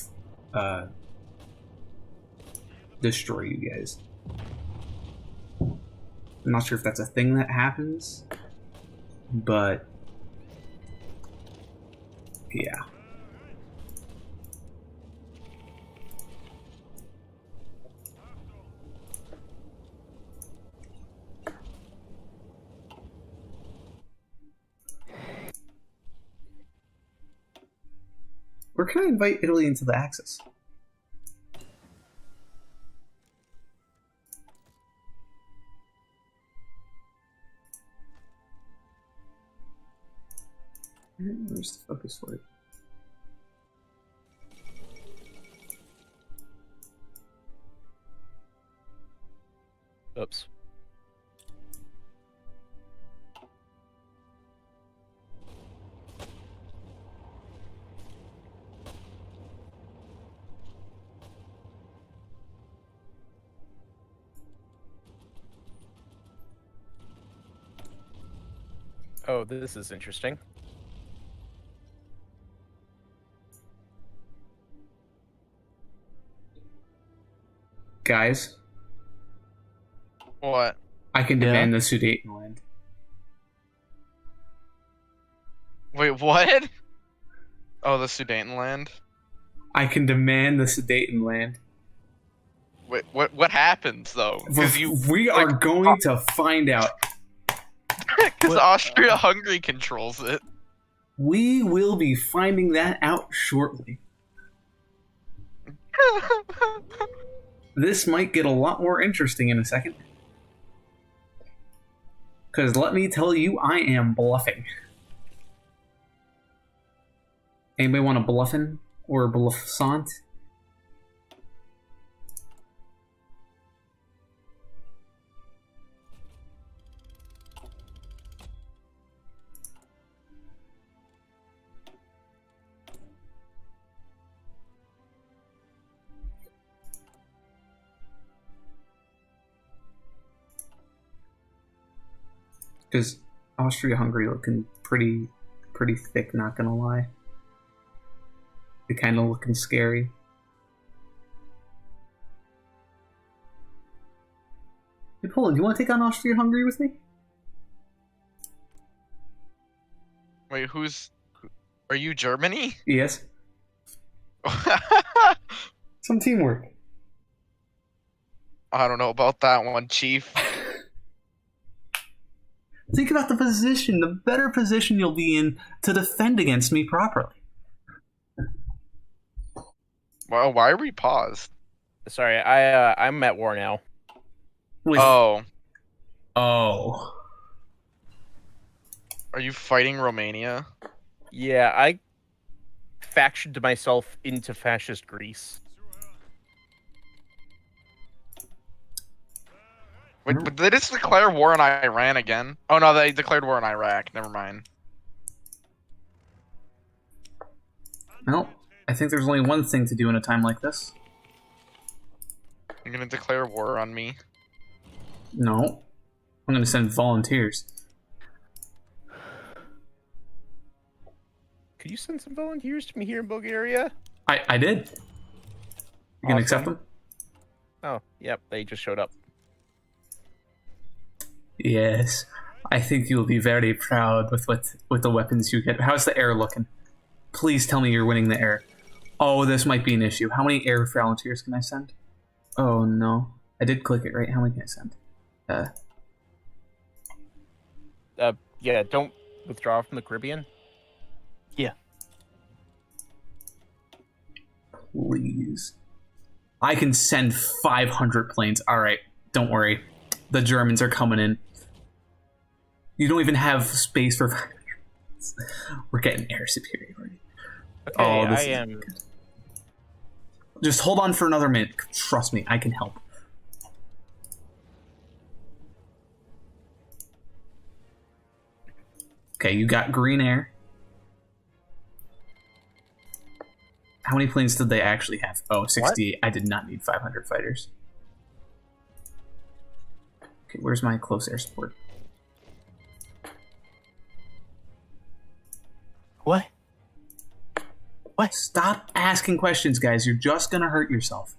destroy you guys. I'm not sure if that's a thing that happens, but yeah. Or can I invite Italy into the Axis? Where's the focus for it? Oops. Oh, this is interesting. Guys, What? I can demand the Sudetenland. Wait, what? Oh, the Sudetenland? I can demand the Sudetenland. Wait, what happens though? Because We are going to find out. Because Austria-Hungary controls it. We will be finding that out shortly. This might get a lot more interesting in a second. Because let me tell you, I am bluffing. Anybody want a bluffin' or a bluffsant? Because Austria-Hungary looking pretty thick, not gonna lie. They kind of looking scary. Hey, Poland, do you want to take on Austria-Hungary with me? Wait, are you Germany? Yes. Some teamwork. I don't know about that one, Chief. Think about the position, the better position you'll be in to defend against me properly. Well, why are we paused? Sorry, I'm at war now. Oh. Oh. Are you fighting Romania? Yeah, I factioned myself into fascist Greece. Wait, but they just declare war on Iran again? Oh no, they declared war on Iraq. Never mind. Well, I think there's only one thing to do in a time like this. You're gonna declare war on me? No. I'm gonna send volunteers. Could you send some volunteers to me here in Bulgaria? I did. You can accept them? Oh, yep, they just showed up. Yes. I think you'll be very proud with the weapons you get. How's the air looking? Please tell me you're winning the air. Oh, this might be an issue. How many air volunteers can I send? Oh, no. I did click it, right? How many can I send? Yeah, don't withdraw from the Caribbean. Yeah. Please. I can send 500 planes. Alright, don't worry. The Germans are coming in. You don't even have space for 500 planes. We're getting air superiority. Okay, I am... Just hold on for another minute. Trust me, I can help. Okay, you got green air. How many planes did they actually have? Oh, 68. What? I did not need 500 fighters. Okay, where's my close air support? What? What? Stop asking questions, guys. You're just gonna hurt yourself.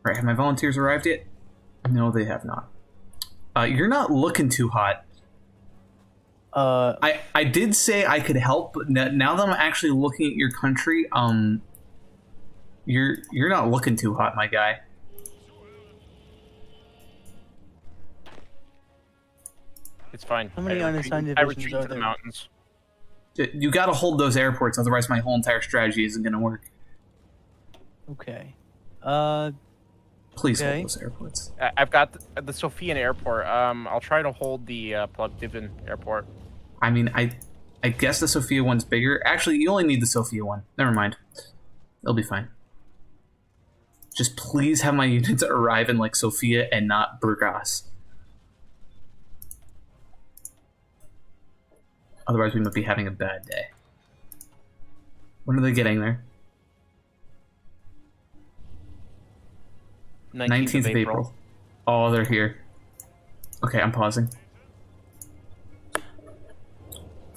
Right, have my volunteers arrived yet? No, they have not. You're not looking too hot. I did say I could help, but now that I'm actually looking at your country, you're not looking too hot, my guy. It's fine. How many unassigned I divisions retreat are to the there? mountains. You gotta hold those airports, otherwise my whole entire strategy isn't gonna work. Okay. Please Okay. hold those airports. I've got the Sophian airport. I'll try to hold the Plovdiv airport. I mean, I I guess the Sofia one's bigger. Actually, you only need the Sofia one. Never mind. It'll be fine. Just please have my units arrive in like Sofia and not Burgas. Otherwise, we might be having a bad day. When are they getting there? 19th of April. Oh, they're here. Okay, I'm pausing.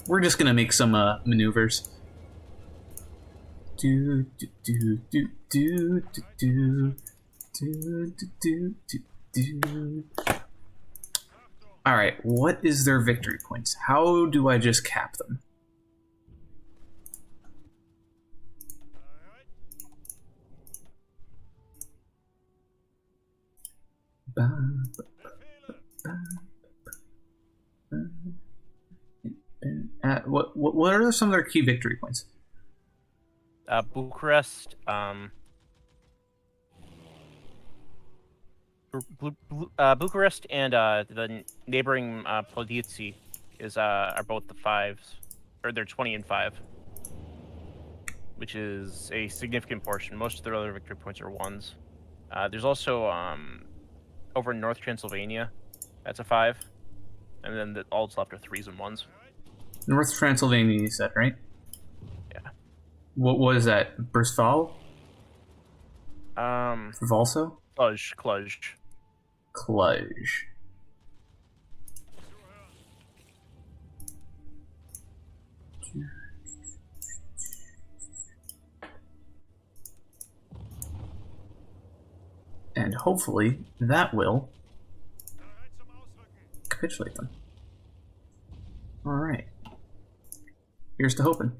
We're just gonna make some maneuvers. Do do do do do do do do do do. All right, what is their victory points? How do I just cap them? What are some of their key victory points? Bucharest, Bucharest and the neighboring Plodici are both the 5s, or they're 20 and 5, which is a significant portion. Most of their other victory points are 1s. There's also over in North Transylvania, that's a 5, and then all that's left are 3s and 1s. North Transylvania, you said, right? Yeah. What was that? Bristol? Valso? Cluj. And hopefully that will capitulate them. Alright. Here's to hoping.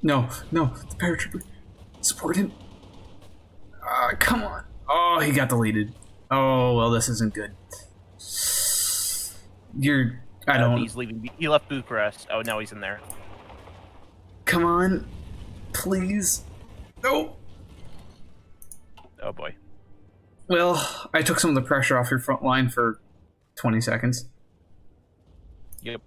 No, the paratrooper. Support him. Come on. Oh, he got deleted. Oh, well, this isn't good. He's leaving. He left Bucharest. Oh, now he's in there. Come on. Please. No. Oh, boy. Well, I took some of the pressure off your front line for 20 seconds. Yep.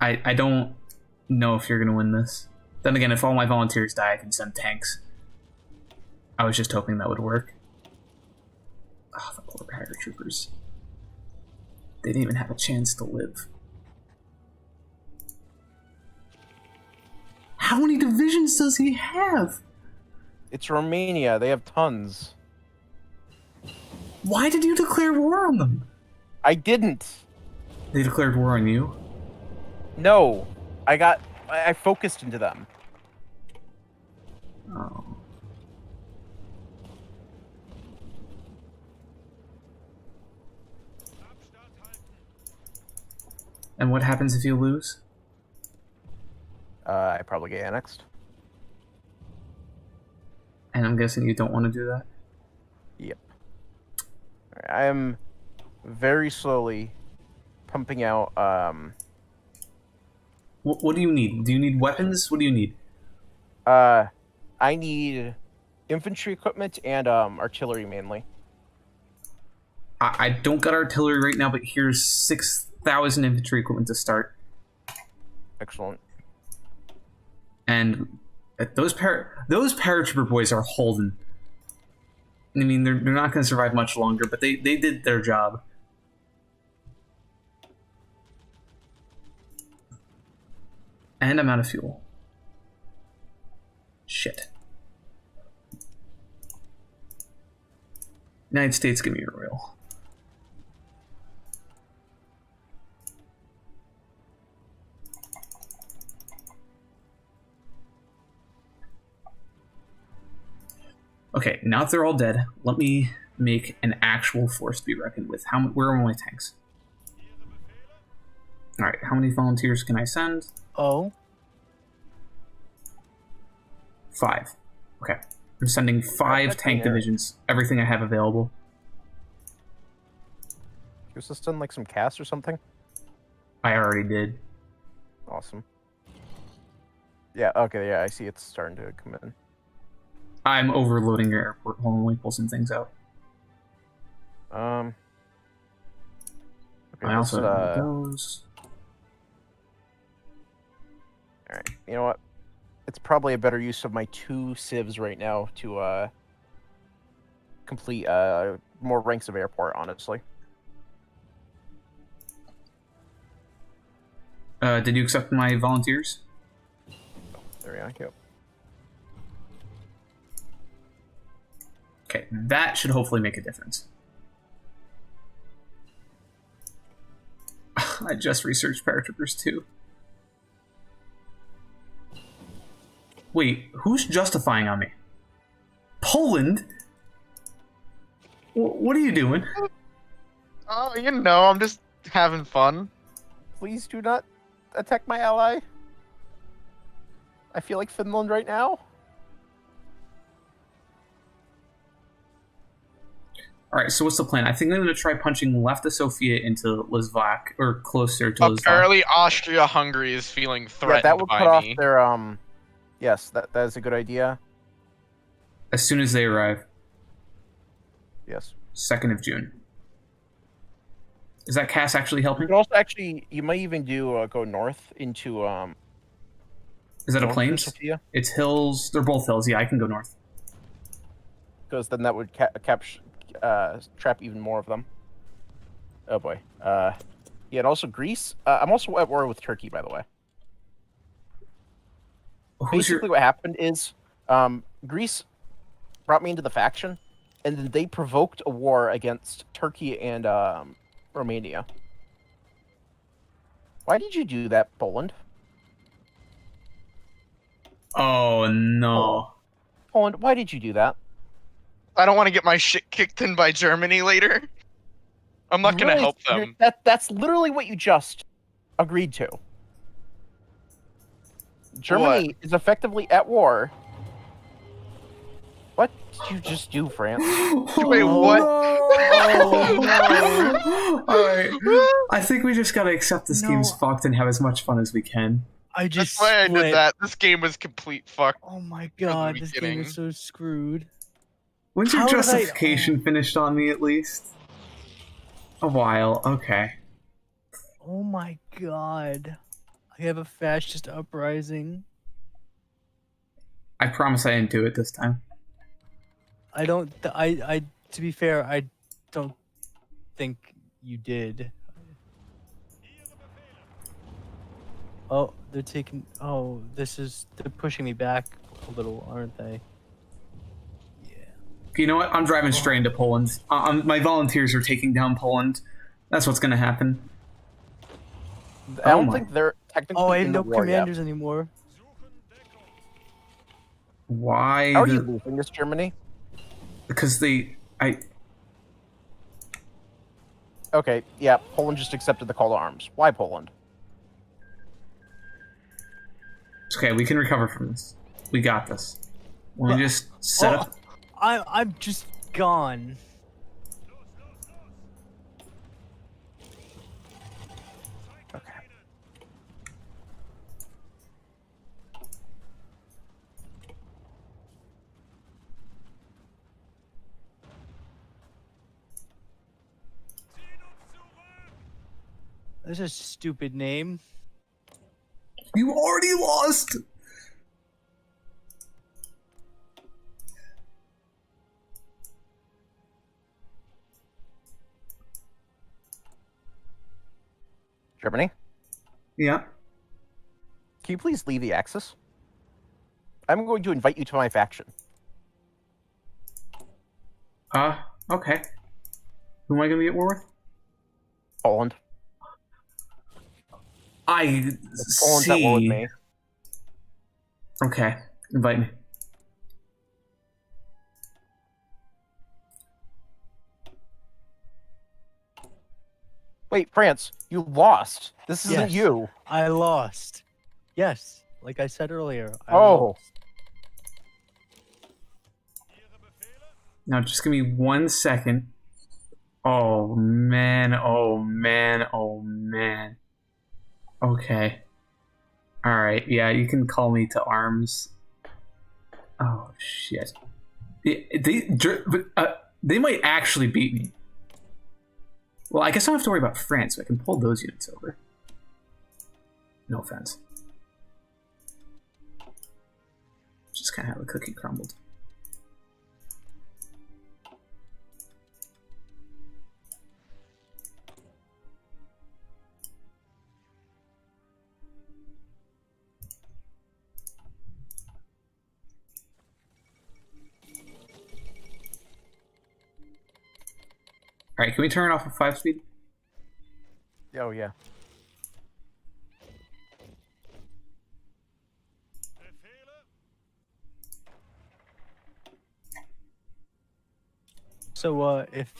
I don't know if you're going to win this. Then again, if all my volunteers die, I can send tanks. I was just hoping that would work. Oh, the poor paratroopers. They didn't even have a chance to live. How many divisions does he have? It's Romania. They have tons. Why did you declare war on them? I didn't. They declared war on you? No. I focused into them. Oh. And what happens if you lose? I probably get annexed. And I'm guessing you don't want to do that? Yep. I am very slowly pumping out. What do you need? Do you need weapons? What do you need? I need infantry equipment and artillery mainly. I don't got artillery right now, but here's 6,000 infantry equipment to start. Excellent. And those paratrooper boys are holding. I mean, they're not going to survive much longer, but they did their job. And I'm out of fuel. Shit. United States, give me your oil. Okay, now that they're all dead, let me make an actual force to be reckoned with. Where are my tanks? Alright, how many volunteers can I send? Oh. 5. Okay. I'm sending 5 tank divisions. Everything I have available. Was this done like some cast or something? I already did. Awesome. Yeah, okay, yeah, I see it's starting to come in. I'm overloading your airport. Hold on, let me pull some things out. Okay, I also have those. Alright, you know what? It's probably a better use of my 2 civs right now to complete more ranks of airport, honestly. Did you accept my volunteers? There we go. Yep. Okay, that should hopefully make a difference. I just researched paratroopers too. Wait, who's justifying on me? Poland? What are you doing? Oh, you know, I'm just having fun. Please do not attack my ally. I feel like Finland right now. Alright, so what's the plan? I think I'm going to try punching left of Sofia into Lizvak, or closer to Lizvak. Apparently, Austria-Hungary is feeling threatened Yeah, that would by cut off me. their Yes, that is a good idea. As soon as they arrive. Yes. 2nd of June. Is that Cass actually You helping? can also actually, you might even do go north into Is that a north plains? Sofia, It's hills. They're both hills. Yeah, I can go north. because then that would trap even more of them. Oh boy. Yeah, and also Greece. I'm also at war with Turkey, by the way. Basically, what happened is Greece brought me into the faction, and then they provoked a war against Turkey and Romania. Why did you do that, Poland? Oh no. Poland, why did you do that? I don't want to get my shit kicked in by Germany later. I'm not going to help them. That's literally what you just agreed to. Germany is effectively at war. What did you just do, France? Wait, what? Oh, no. Alright. I think we just gotta accept this game's fucked and have as much fun as we can. I just That's why I split. did that. This game was complete fuck. Oh my god, this game beginning. is so screwed. When's your How did I- justification finished on me, at least? A while, okay. Oh my god. I have a fascist uprising. I promise I didn't do it this time. I don't. I. To be fair, I don't think you did. Oh, they're taking. Oh, they're pushing me back a little, aren't they? Yeah. You know what? I'm driving straight into Poland. My volunteers are taking down Poland. That's what's gonna happen. I don't think they're technically. Oh, I have in no the war commanders yet. anymore. Why? How are you losing this, Germany? Because Okay, yeah, Poland just accepted the call to arms. Why Poland? It's okay, we can recover from this. We got this. Let me just set up. I'm just gone. Okay. That's a stupid name. You already lost! Germany, Yeah. can you please leave the Axis? I'm going to invite you to my faction. Okay. Who am I gonna be at war with? Poland. I Poland's at war with see. me. Okay, invite me. Wait, France, you lost. This isn't Yes. you. I lost. Yes, like I said earlier. I Oh. lost. Now, just give me 1 second. Oh man, oh man, oh man. Okay. All right. Yeah, you can call me to arms. Oh shit. They might actually beat me. Well, I guess I don't have to worry about France, so I can pull those units over. No offense. Just kind of have a cookie crumbled. All right, can we turn it off at 5 speed? Oh yeah. So if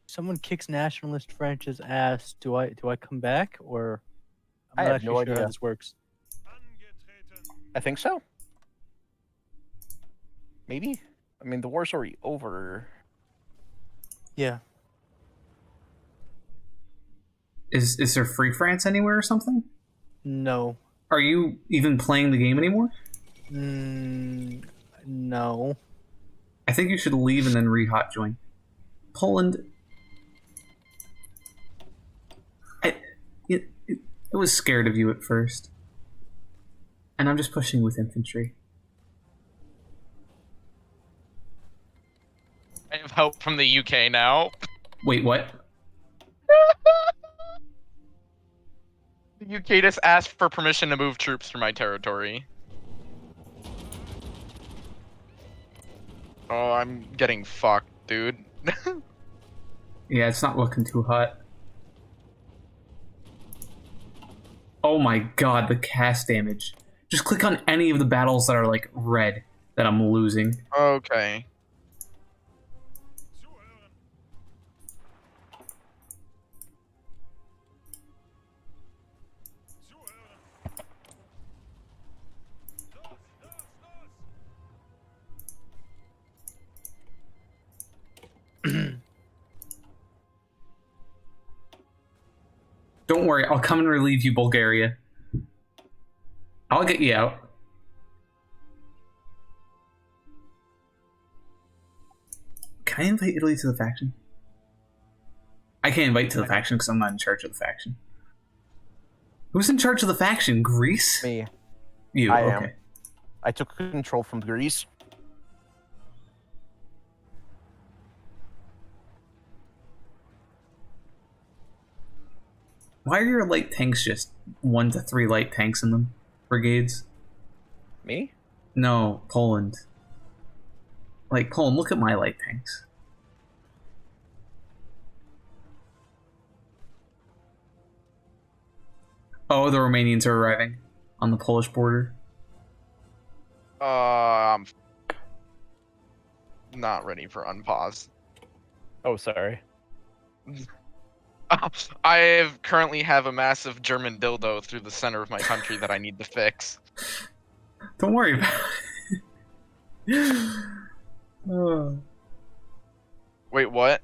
someone kicks nationalist French's ass, do I come back, or I I'm not have actually no sure how idea. this works. I think so. Maybe. I mean, the war's already over. Yeah. Is there Free France anywhere or something? No. Are you even playing the game anymore? No. I think you should leave and then re-hot join. Poland. I was scared of you at first. And I'm just pushing with infantry. I have help from the UK now. Wait, what? The UK just asked for permission to move troops through my territory. Oh, I'm getting fucked, dude. Yeah, it's not looking too hot. Oh my god, the cast damage. Just click on any of the battles that are like red that I'm losing. Okay. Don't worry, I'll come and relieve you, Bulgaria. I'll get you out. Can I invite Italy to the faction? I can't invite to the faction because I'm not in charge of the faction. Who's in charge of the faction? Greece? Me. You, I okay. am. I took control from Greece. Why are your light tanks just 1 to 3 light tanks in them? Brigades? Me? No, Poland. Like, Poland, look at my light tanks. Oh, the Romanians are arriving on the Polish border. I'm not ready for unpause. Oh, sorry. I currently have a massive German dildo through the center of my country that I need to fix. Don't worry about it. Oh. Wait, what?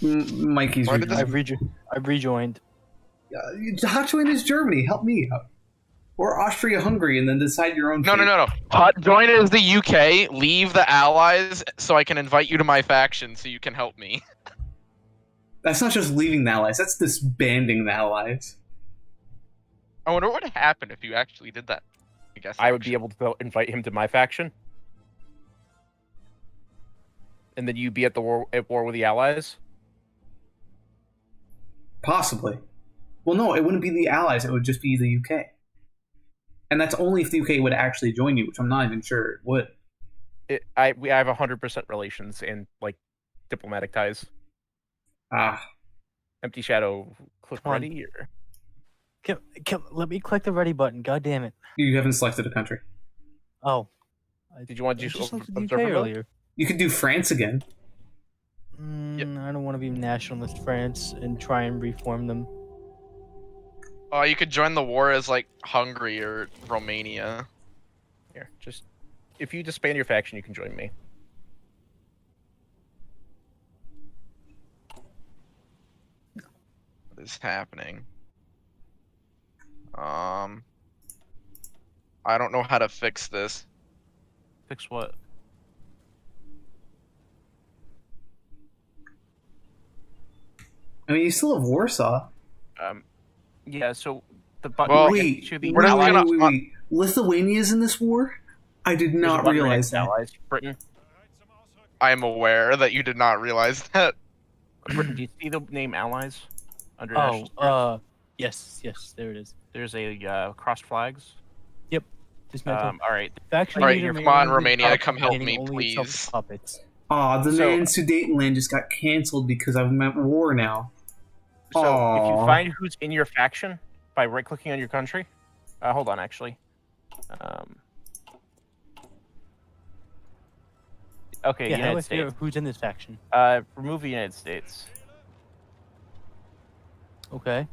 Mikey's Why did this- I've rejoined. Hot join is Germany. Help me out. Or Austria-Hungary, and then decide your own fate. No. Hot join is the UK. Leave the Allies so I can invite you to my faction so you can help me. That's not just leaving the Allies. That's disbanding the Allies. I wonder what would happen if you actually did that. I guess I would be able to invite him to my faction. And then you'd be at war with the Allies? Possibly. Well, no, it wouldn't be the Allies. It would just be the UK. And that's only if the UK would actually join you, which I'm not even sure it would. I have 100% relations and, like, diplomatic ties. Ah. Empty Shadow, click Come on. ready, or... Let me click the ready button. God damn it. You haven't selected a country. Oh. Did you want to I do just looked at the UK observer mode? earlier. You could do France again. I don't want to be nationalist France and try and reform them. Oh, you could join the war as like Hungary or Romania. Here, just... If you disband your faction, you can join me. is happening. I don't know how to fix this. Fix what? I mean, you still have Warsaw. Yeah. So the button Well, to the we're just allies. gonna- Lithuania's in this war? I did There's a not button realize next to that. allies. Britain. I am aware that you did not realize that. Britain. Do you see the name allies under Oh, national security? yes, there it is. There's a crossed flags. Dismantle. All right. Faction All right, leader come on, mainly Romania, puppet come help containing me, only itself please. Puppets. Aw, the So- man Sudetenland just got cancelled because I'm at war now. So if you Aw. find who's in your faction by right-clicking on your country, hold on, actually. Okay, Yeah, how do I United figure States. out who's in this faction? Remove the United States Okay.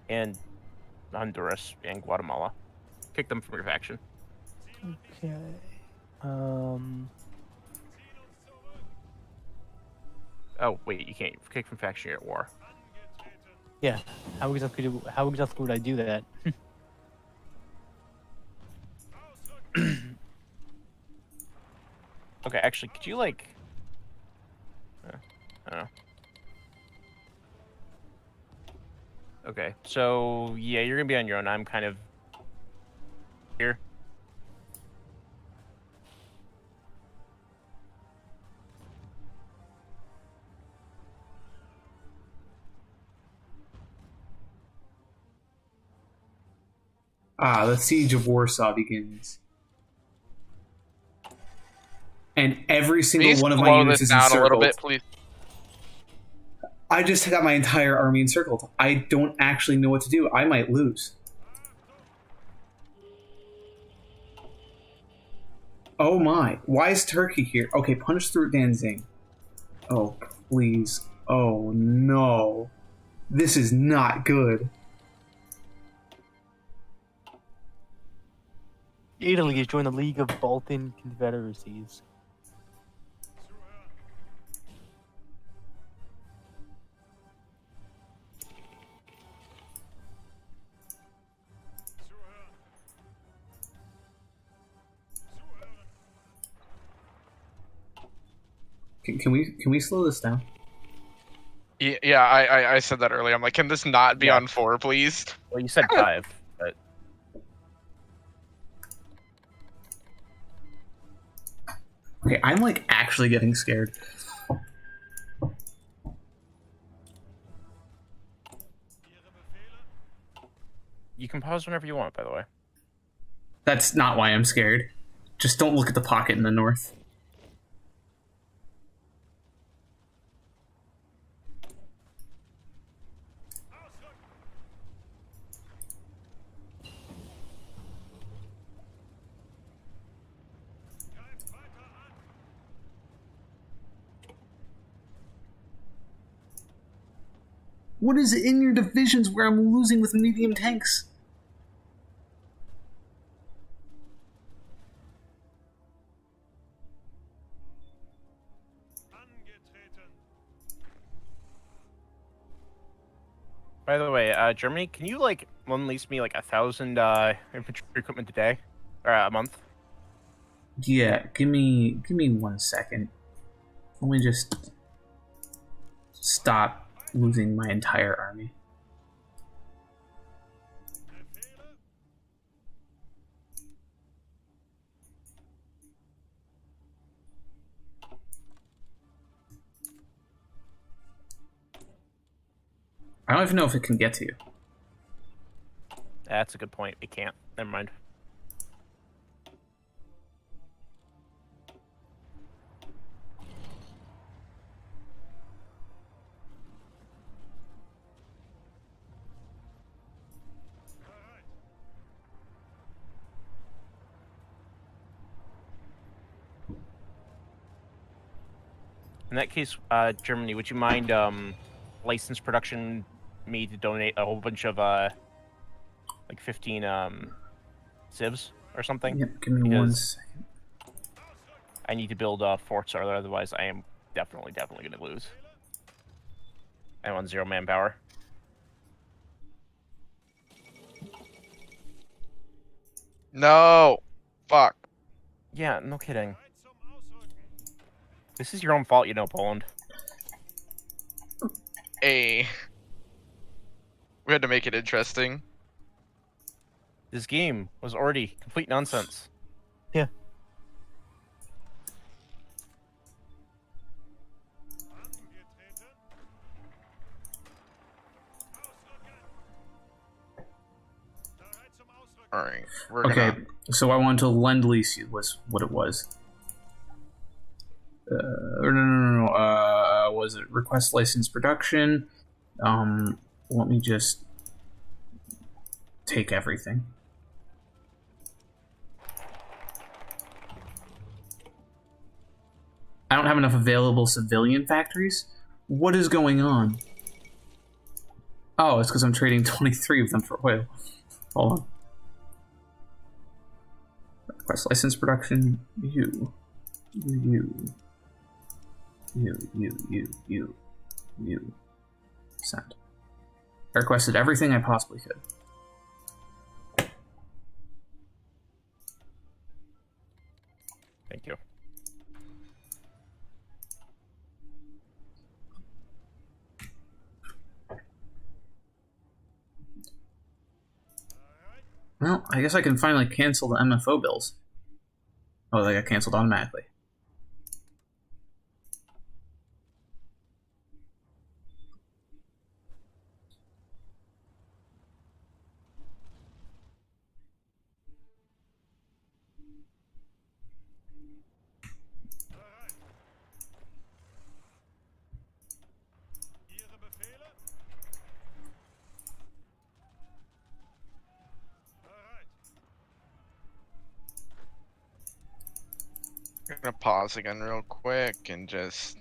and Honduras and Guatemala. Kick them from your faction. Okay. Oh wait, you can't kick from faction. You're at war. Yeah. How exactly would I do that? Okay, actually, could you like? I don't know. Okay, so yeah, you're gonna be on your own. I'm kind of here. Ah, the siege of Warsaw begins. And every single Please one of my slow units this is down a encircled. little bit, please. I just got my entire army encircled. I don't actually know what to do. I might lose. Oh my. Why is Turkey here? Okay, punch through Danzig. Oh, please. Oh no. This is not good. Italy has joined the League of Balkan Confederacies. Can we slow this down? Yeah, I said that earlier. I'm like, can this not be Yeah. on 4, please? Well, you said 5, but Okay, I'm like actually getting scared. you can pause whenever you want. By the way. That's not why I'm scared. Just don't look at the pocket in the north. What is it in your divisions where I'm losing with medium tanks? By the way, Germany, can you like lease me like 1,000 infantry equipment a day or a month? Yeah, give me 1 second. Let me just stop losing my entire army. I don't even know if it can get to you. That's a good point. It can't. Never mind. In that case, Germany, would you mind license production me to donate a whole bunch of like 15 civs or something? Yep, give me 1 Because- second. I need to build forts, or otherwise I am definitely going to lose. I'm on 0 manpower. No. Fuck. Yeah, no kidding. This is your own fault, you know, Poland. We had to make it interesting. This game was already complete nonsense. Yeah. All right. We're Okay, gonna... so I wanted to lend lease you was what it was. No. Was it request license production? Let me just take everything. I don't have enough available civilian factories? What is going on? Oh, it's because I'm trading 23 of them for oil. Hold on. Request license production. You. Send. I requested everything I possibly could. Thank you. Well, I guess I can finally cancel the MFO bills. Oh, they got canceled automatically. I'm gonna pause again real quick and just...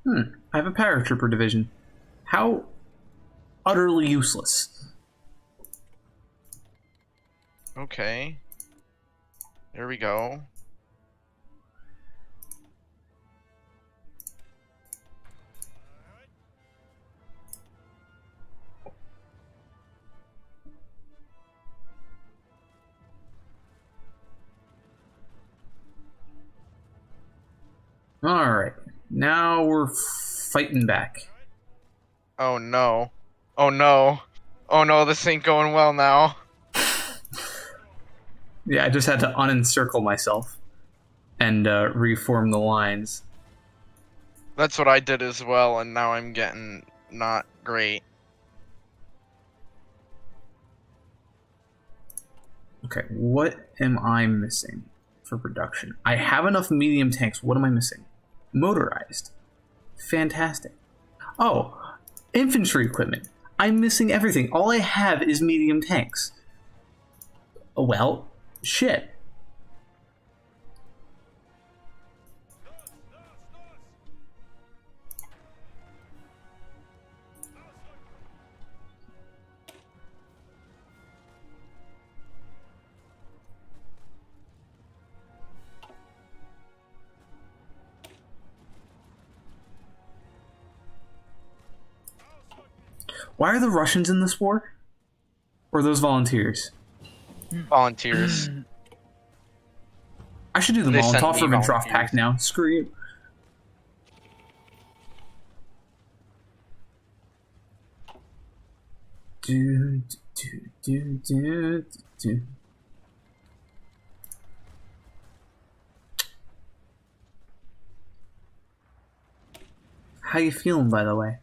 I have a paratrooper division. How utterly useless. Okay. There we go. Alright. Now we're fighting back. Oh no. Oh no. Oh no, this ain't going well now. Yeah, I just had to unencircle myself and reform the lines. That's what I did as well, and now I'm getting not great. Okay, what am I missing for production? I have enough medium tanks. What am I missing? Motorized. Fantastic. Oh, infantry equipment. I'm missing everything. All I have is medium tanks. Well, shit. Why are the Russians in this war? Or are those volunteers? Volunteers. I should do the They sent Molotov me Ribbentrop volunteers. pack now. Screw you. Do. How you feeling, by the way?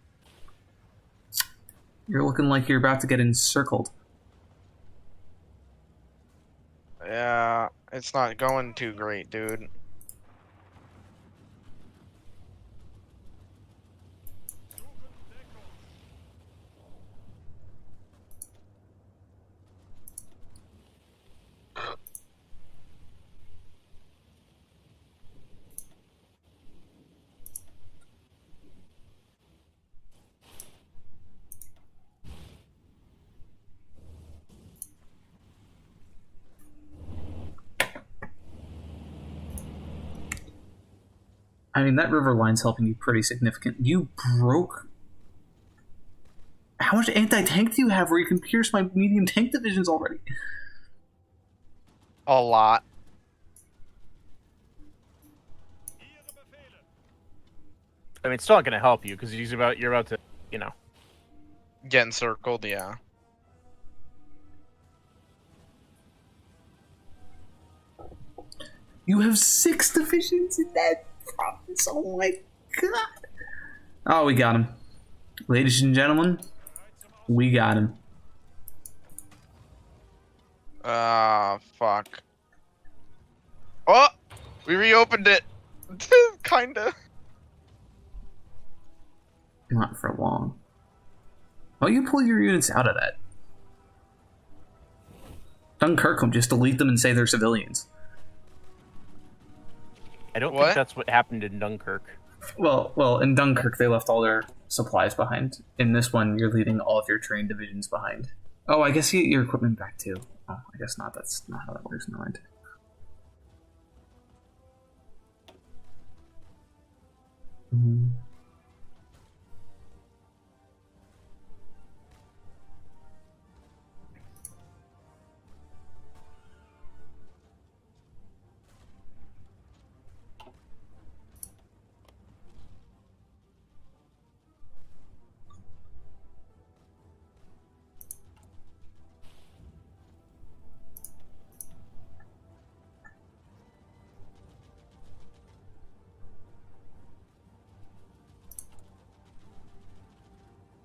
You're looking like you're about to get encircled. Yeah, it's not going too great, dude. I mean, that river line's helping you pretty significant. You broke. How much anti-tank do you have where you can pierce my medium tank divisions already? A lot. I mean, it's still not going to help you because you're about to, you know. Get encircled, yeah. You have 6 divisions in that province. Oh my god. Oh, we got him. Ladies and gentlemen, we got him. Ah, fuck. Oh! We reopened it! Kinda. Not for long. Why don't you pull your units out of that? Dunkirk will just delete them and say they're civilians. I don't What? think that's what happened in Dunkirk. Well, in Dunkirk they left all their supplies behind. In this one, you're leaving all of your train divisions behind. Oh, I guess you get your equipment back too. Oh, I guess not. That's not how that works. Never mind.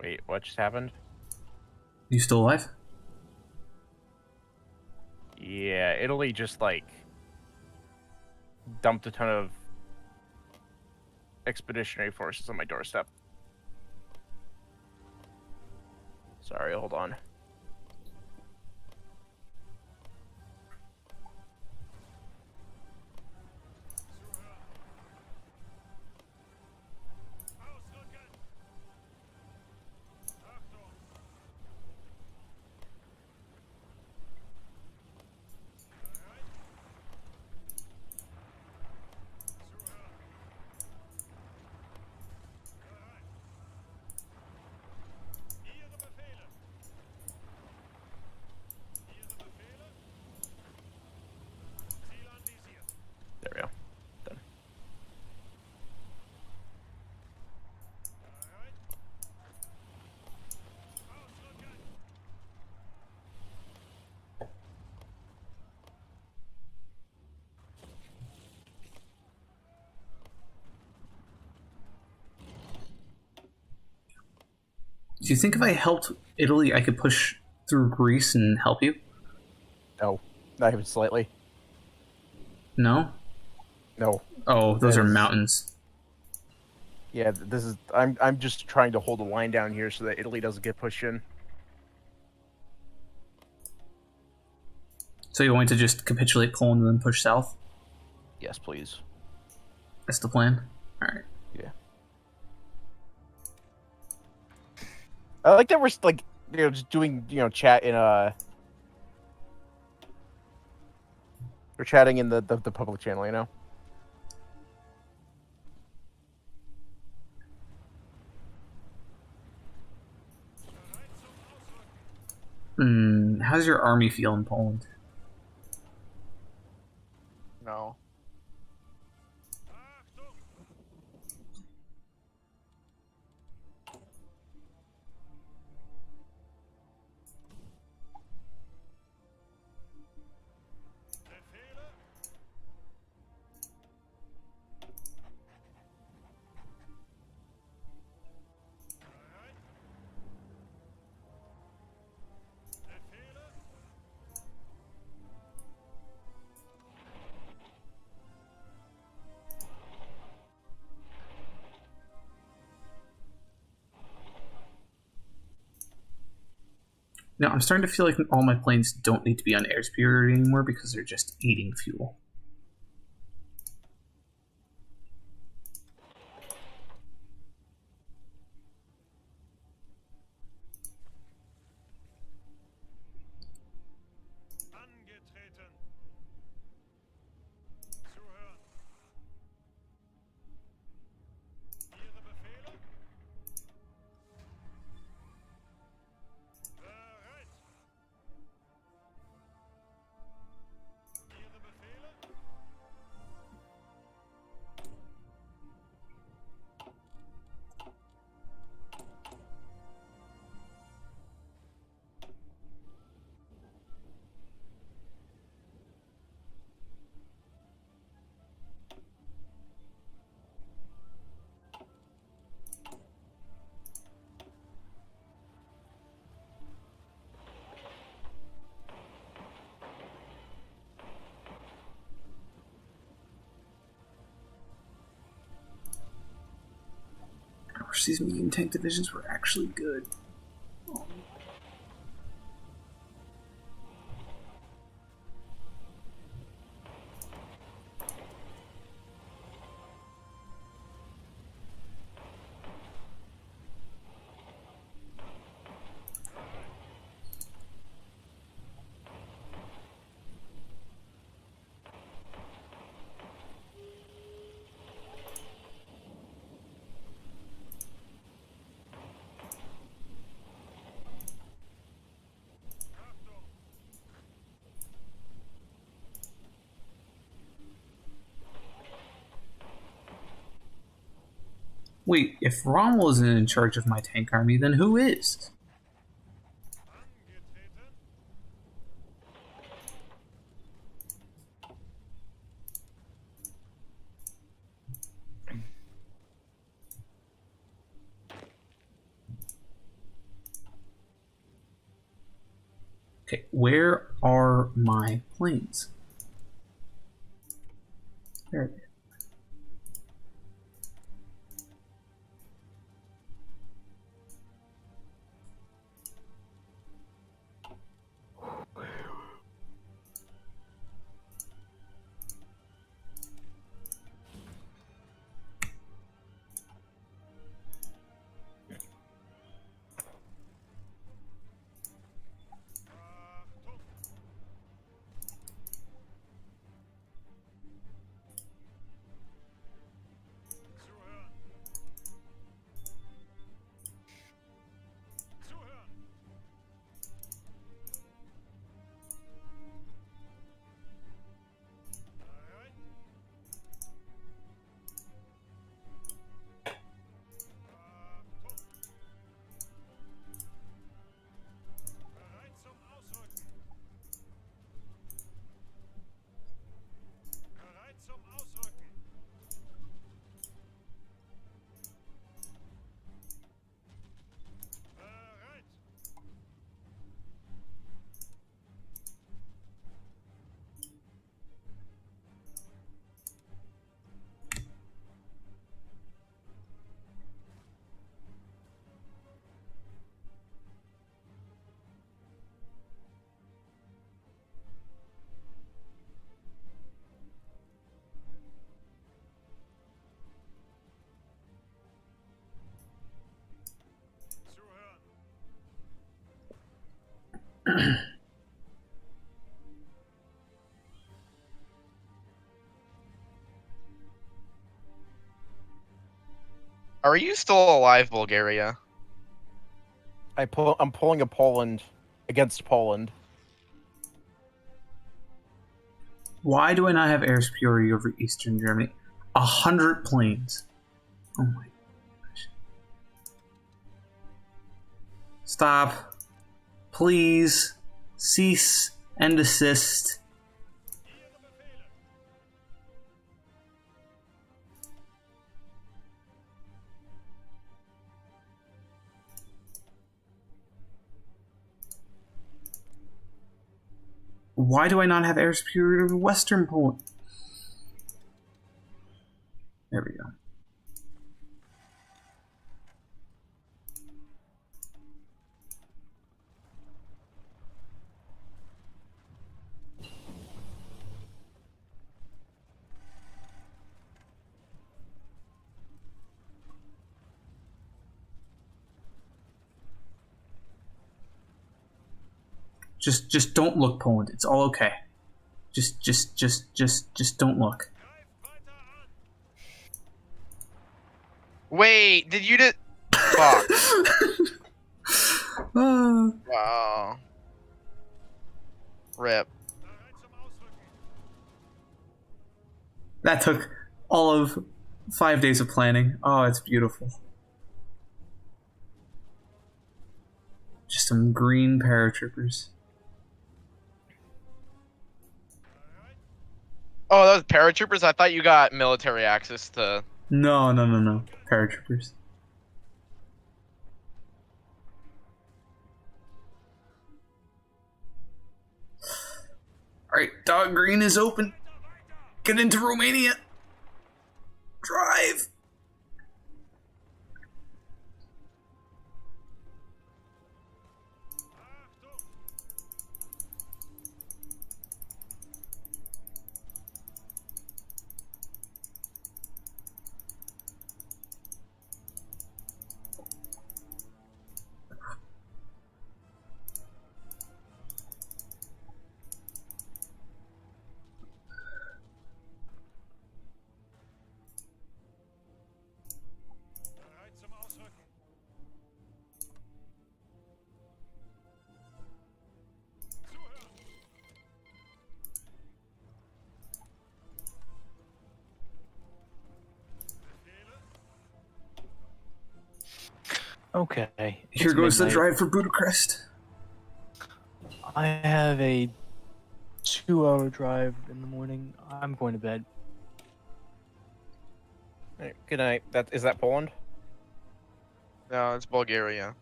Wait, what just happened? You still alive? Yeah, Italy just, like, dumped a ton of expeditionary forces on my doorstep. Sorry, hold on. There we go. Done. Do you think if I helped Italy, I could push through Greece and help you? No, not even slightly. No? No. Oh, those That are is- mountains. Yeah, this is. I'm just trying to hold the line down here so that Italy doesn't get pushed in. So you want to just capitulate Poland and then push south? Yes, please. That's the plan? Alright. Yeah. I like that we're like, just doing, chat in we're chatting in the public channel, you know. How's your army feel in Poland? No. No, I'm starting to feel like all my planes don't need to be on air superiority anymore because they're just eating fuel. gosh, these medium tank divisions were actually good. Wait, if Rommel isn't in charge of my tank army, then who is? Okay, where are my planes? There it is. Are you still alive, Bulgaria? I'm pulling a Poland against Poland. Why do I not have air superiority over Eastern Germany? 100 planes. Oh my gosh. Stop. Please. Cease and desist. Why do I not have air superiority over Western Poland? There we go. Just don't look, Poland. It's all okay. Just don't look. Wait, did you just... Fuck. Wow. Rip. That took all of 5 days of planning. Oh, it's beautiful. Just some green paratroopers. Oh, those paratroopers? I thought you got military access to... No. Paratroopers. Alright, Dog Green is open. Get into Romania. Drive. Okay. Here it's goes the midnight. drive for Budapest. I have a 2-hour drive in the morning. I'm going to bed. All right, good night. Is that Poland? No, it's Bulgaria.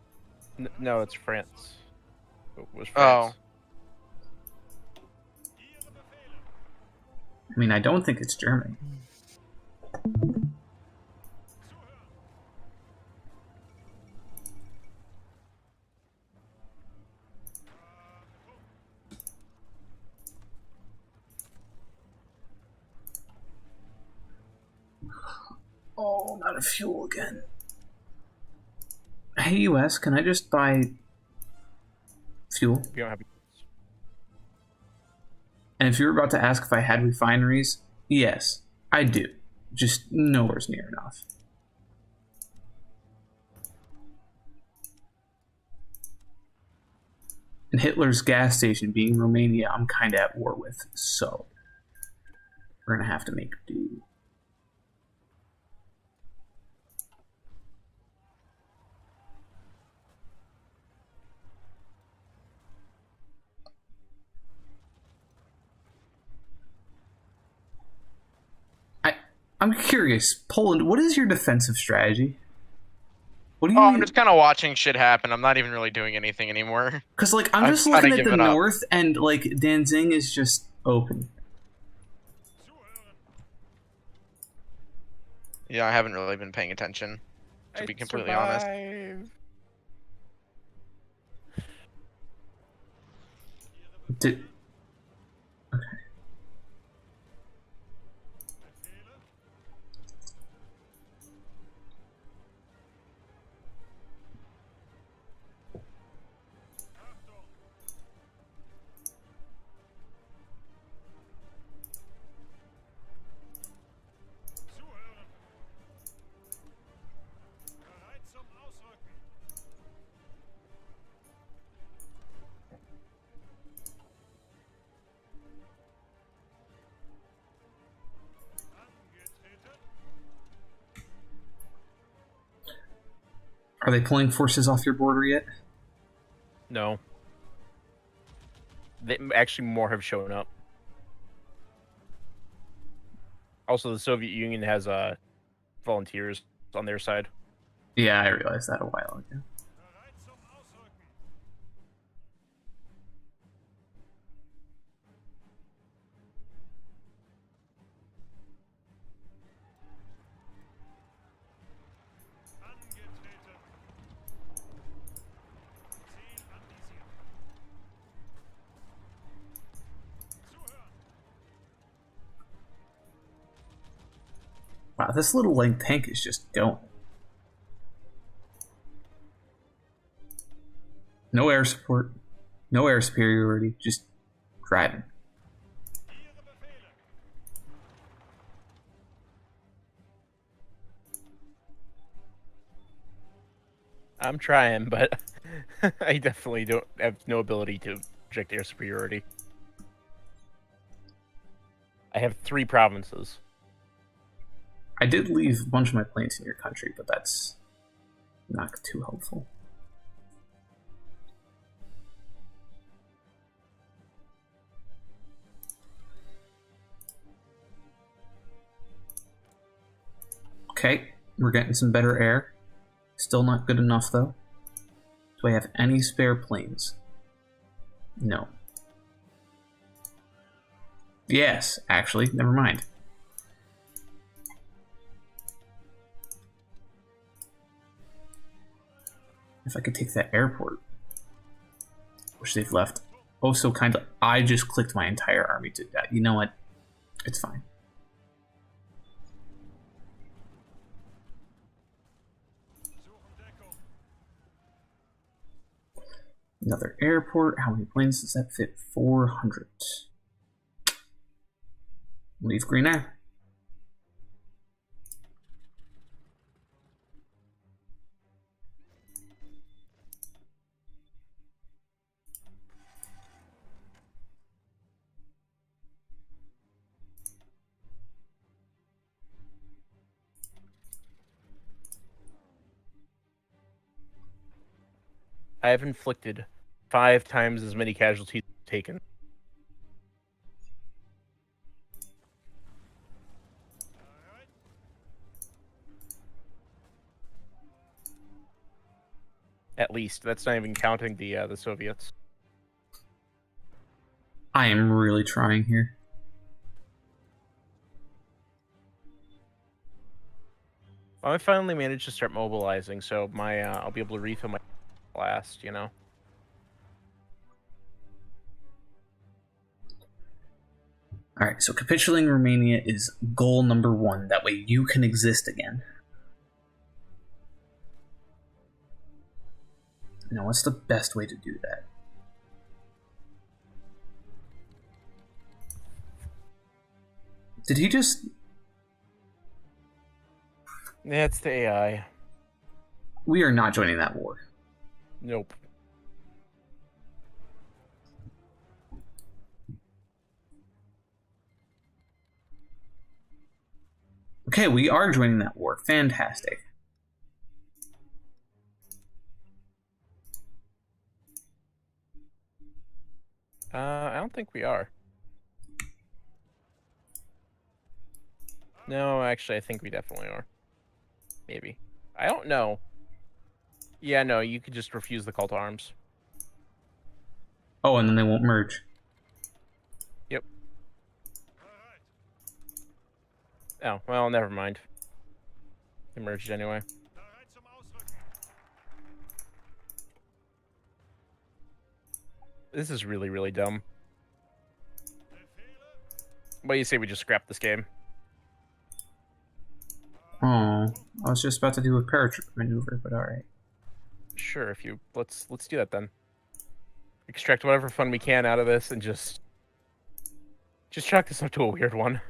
No, it's France. It was Oh. France. I mean, I don't think it's Germany. Oh, I'm out of fuel again. Hey, US, can I just buy fuel? You don't have. And if you were about to ask if I had refineries, yes, I do. Just nowhere near enough. And Hitler's gas station being Romania, I'm kind of at war with, so we're gonna have to make do. I'm curious, Poland, what is your defensive strategy? What do you I'm just kind of watching shit happen. I'm not even really doing anything anymore. Because, like, I'm I've just kinda looking at the given up. north, and, like, Danzig is just open. Yeah, I haven't really been paying attention, to be completely honest. Okay. Are they pulling forces off your border yet? No. Actually, more have shown up. Also, the Soviet Union has volunteers on their side. Yeah, I realized that a while ago. Wow, this little lane tank is just going. No air support, no air superiority, just driving. I'm trying, but I definitely don't have no ability to project air superiority. I have 3 provinces. I did leave a bunch of my planes in your country, but that's not too helpful. Okay, we're getting some better air. Still not good enough, though. Do I have any spare planes? No. Yes, actually, never mind. If I could take that airport, which they've left. Oh, so kind of. I just clicked my entire army to that. You know what? It's fine. Another airport. How many planes does that fit? 400. Leave green air. I have inflicted 5 times as many casualties taken. At least. That's not even counting the Soviets. I am really trying here. Well, I finally managed to start mobilizing, so my I'll be able to refill my blast, you know. Alright, so capitulating Romania is goal number 1. That way you can exist again. Now, what's the best way to do that? Did he just... Yeah, it's the AI. We are not joining that war. Nope. Okay, we are joining that war. Fantastic. I don't think we are. No, actually, I think we definitely are. Maybe. I don't know. Yeah, no, you could just refuse the call to arms. Oh, and then they won't merge. Yep. Oh, well, never mind. They merged anyway. This is really, really dumb. What do you say we just scrap this game? Oh, I was just about to do a paratrooper maneuver, but alright. Sure, if you let's do that then. Extract whatever fun we can out of this and just chalk this up to a weird one.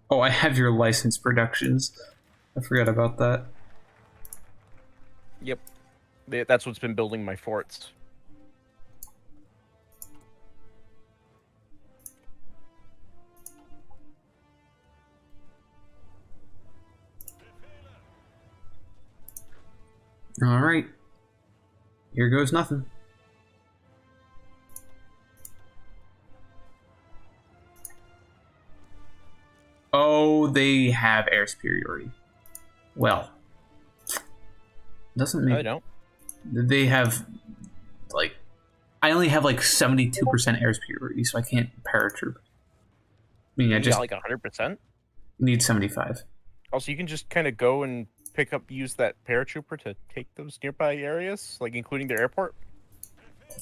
Oh, I have your licensed productions. I forgot about that. Yep. That's what's been building my forts. Alright. Here goes nothing. Oh, they have air superiority. Well, doesn't make... No, they don't. They have, like... I only have, like, 72% air superiority, so I can't paratroop. I mean, I You just got like 100%. need 75. Also, you can just kind of go and use that paratrooper to take those nearby areas, like including their airport.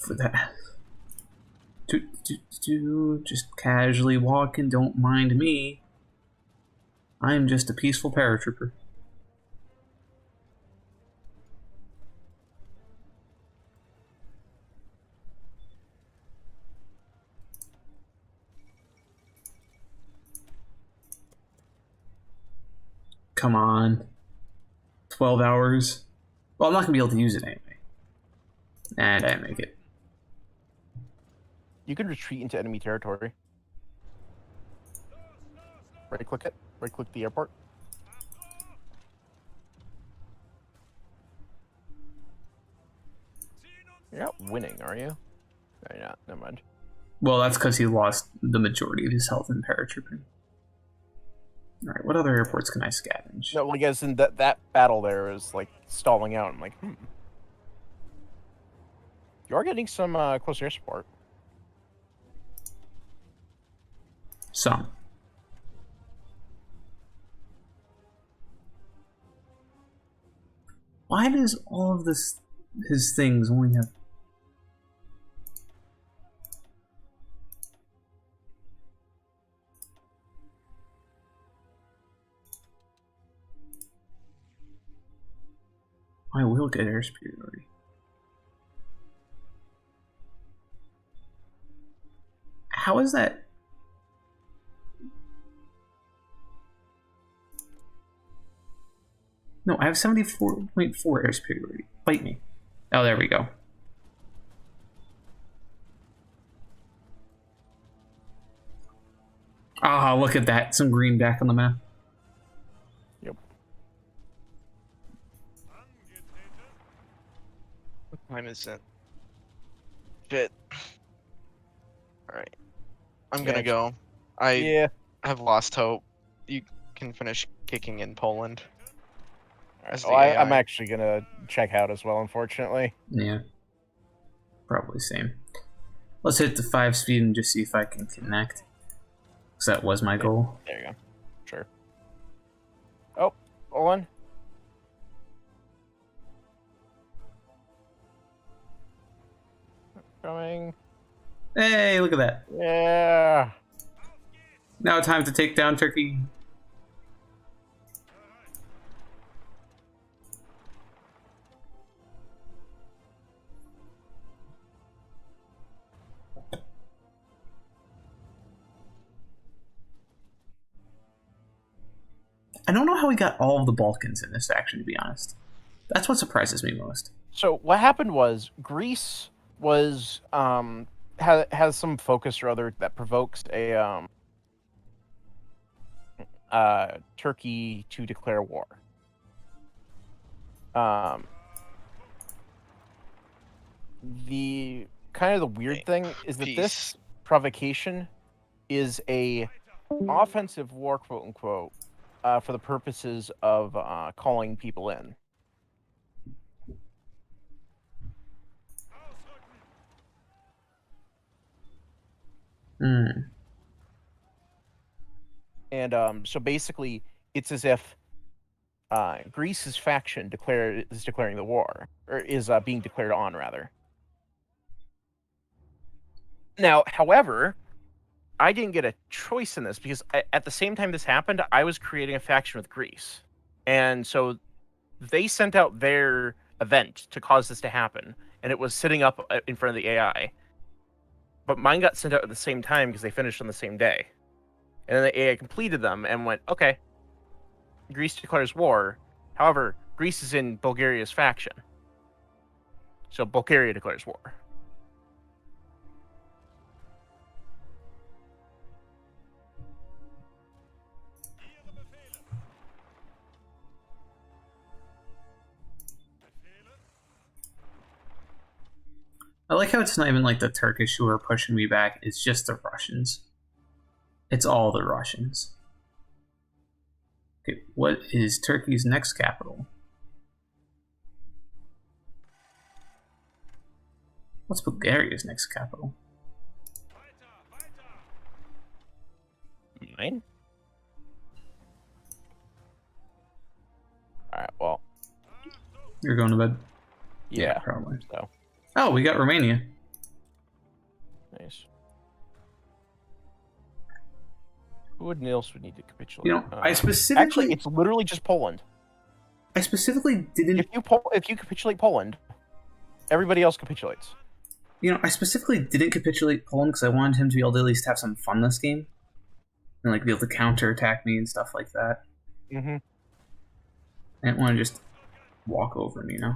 For that. Just casually walk and don't mind me. I'm just a peaceful paratrooper. Come on. 12 hours. Well, I'm not going to be able to use it anyway. And I make it. You can retreat into enemy territory. Right click it. Right click the airport. You're not winning, are you? No, you're not. Never mind. Well, that's because he lost the majority of his health in paratrooping. Alright, what other airports can I scavenge? No, well, I guess in that battle there is like stalling out. I'm like, You are getting some close air support. Some. Why does all of this his things only have. I will get air superiority. How is that? No, I have 74.4 air superiority. Fight me. Oh, there we go. Ah, look at that. Some green back on the map. Yep. What time is it? Shit. Alright. I'm gonna go. I have lost hope. You can finish kicking in Poland. As the I'm AI. actually gonna check out as well, unfortunately. Yeah. Probably same. Let's hit the 5 speed and just see if I can connect. Because that was my goal. There you go. Sure. Oh, hold on. Coming. Hey, look at that. Yeah. Now time to take down Turkey. I don't know how we got all of the Balkans in this faction, to be honest. That's what surprises me most. So what happened was Greece was has some focus or other that provokes a Turkey to declare war. The kind of the weird thing is that this provocation is a offensive war, quote unquote, for the purposes of calling people in. Hmm. And so basically, it's as if Greece's faction is declaring the war, or is being declared on, rather. Now, however, I didn't get a choice in this because at the same time this happened, I was creating a faction with Greece. And so they sent out their event to cause this to happen, and it was sitting up in front of the AI. But mine got sent out at the same time because they finished on the same day. And then the AI completed them and went, okay, Greece declares war. However, Greece is in Bulgaria's faction. So Bulgaria declares war. I like how it's not even like the Turkish who are pushing me back, it's just the Russians. It's all the Russians. Okay, what is Turkey's next capital? What's Bulgaria's next capital? Mine? Alright, well. You're going to bed? Yeah, probably. So. Oh, we got Romania. Nice. Who else would need to capitulate? You know, I specifically... Actually, it's literally just Poland. I specifically didn't... If you capitulate Poland, everybody else capitulates. You know, I specifically didn't capitulate Poland because I wanted him to be able to at least have some fun this game. And, like, be able to counterattack me and stuff like that. Mm-hmm. I didn't want to just walk over him, you know?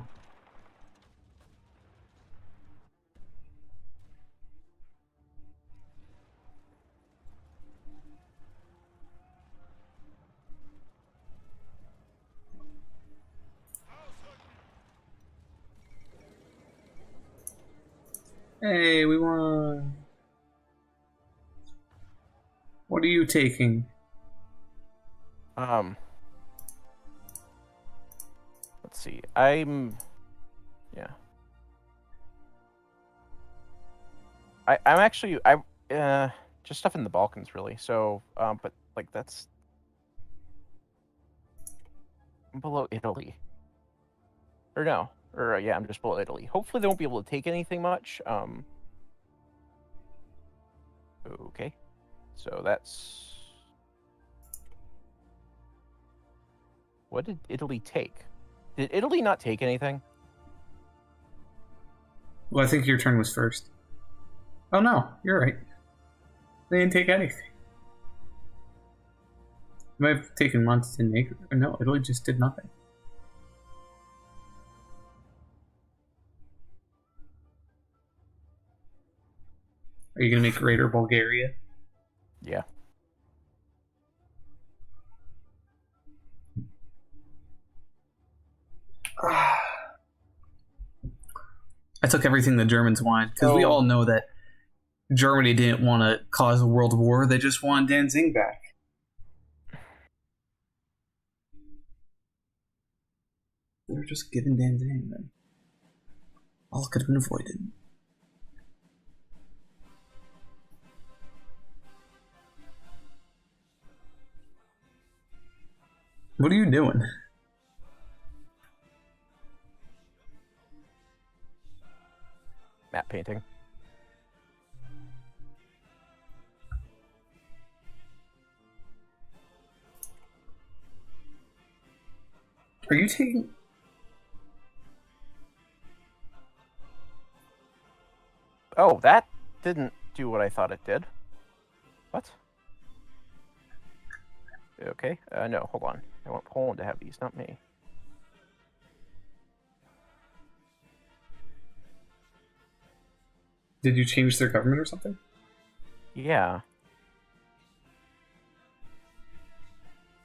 Hey, we won. What are you taking? Let's see. Yeah. I'm actually just stuff in the Balkans really. So but like that's below Italy. Or no. Or yeah, I'm just below Italy. Hopefully, they won't be able to take anything much. Okay, so that's what did Italy take? Did Italy not take anything? Well, I think your turn was first. Oh no, you're right. They didn't take anything. It might have taken months to make. No, Italy just did nothing. Are you gonna make Greater Bulgaria? Yeah. I took everything the Germans wanted because we all know that Germany didn't want to cause a world war. They just wanted Danzig back. They were just given Danzig then. All could have been avoided. What are you doing? Map painting. Are you taking... Oh, that didn't do what I thought it did. What? Okay, no, hold on. I want Poland to have these, not me. Did you change their government or something? Yeah.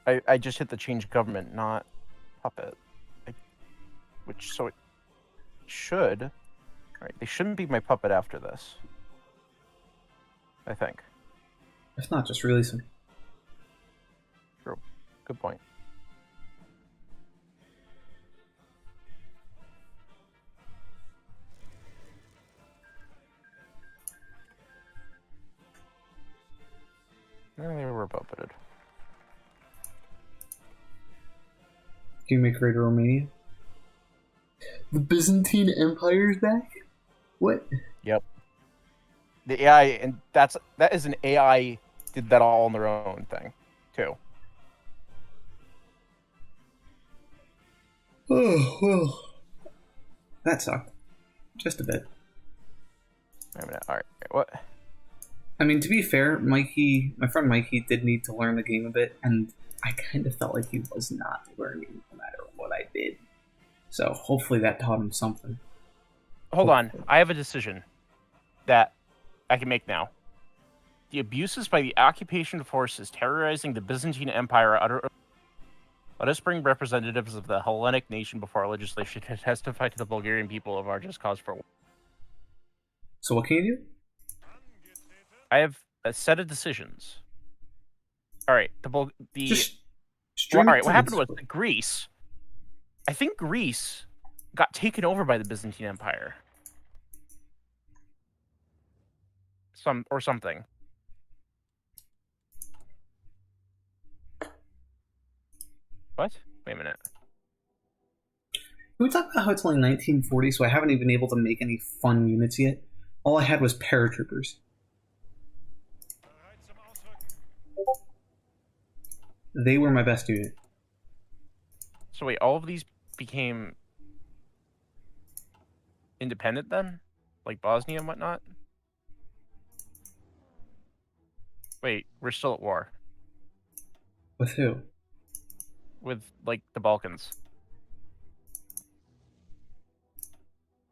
I just hit the change government, not puppet. So it should... Alright, they shouldn't be my puppet after this. I think. If not, just release them. True. Good point. They were puppeted. Can you make Greater Romania? The Byzantine Empire is back? What? Yep. The AI, and that is an AI did that all on their own thing, too. Oh, well. That sucked. Just a bit. Wait a minute. Alright, what? I mean, to be fair, my friend Mikey did need to learn the game a bit, and I kind of felt like he was not learning no matter what I did. So hopefully that taught him something. Hold on. I have a decision that I can make now. The abuses by the occupation forces terrorizing the Byzantine Empire let us bring representatives of the Hellenic nation before our legislation to testify to the Bulgarian people of our just cause for war. So what can you do? I have a set of decisions. All right, Just all right. What happened was Greece. I think Greece got taken over by the Byzantine Empire. Something. What? Wait a minute. Can we talk about how it's only 1940, so I haven't even been able to make any fun units yet? All I had was paratroopers. They were my best unit. So wait, all of these became independent then? Like Bosnia and whatnot? Wait, we're still at war. With who? With, like, the Balkans.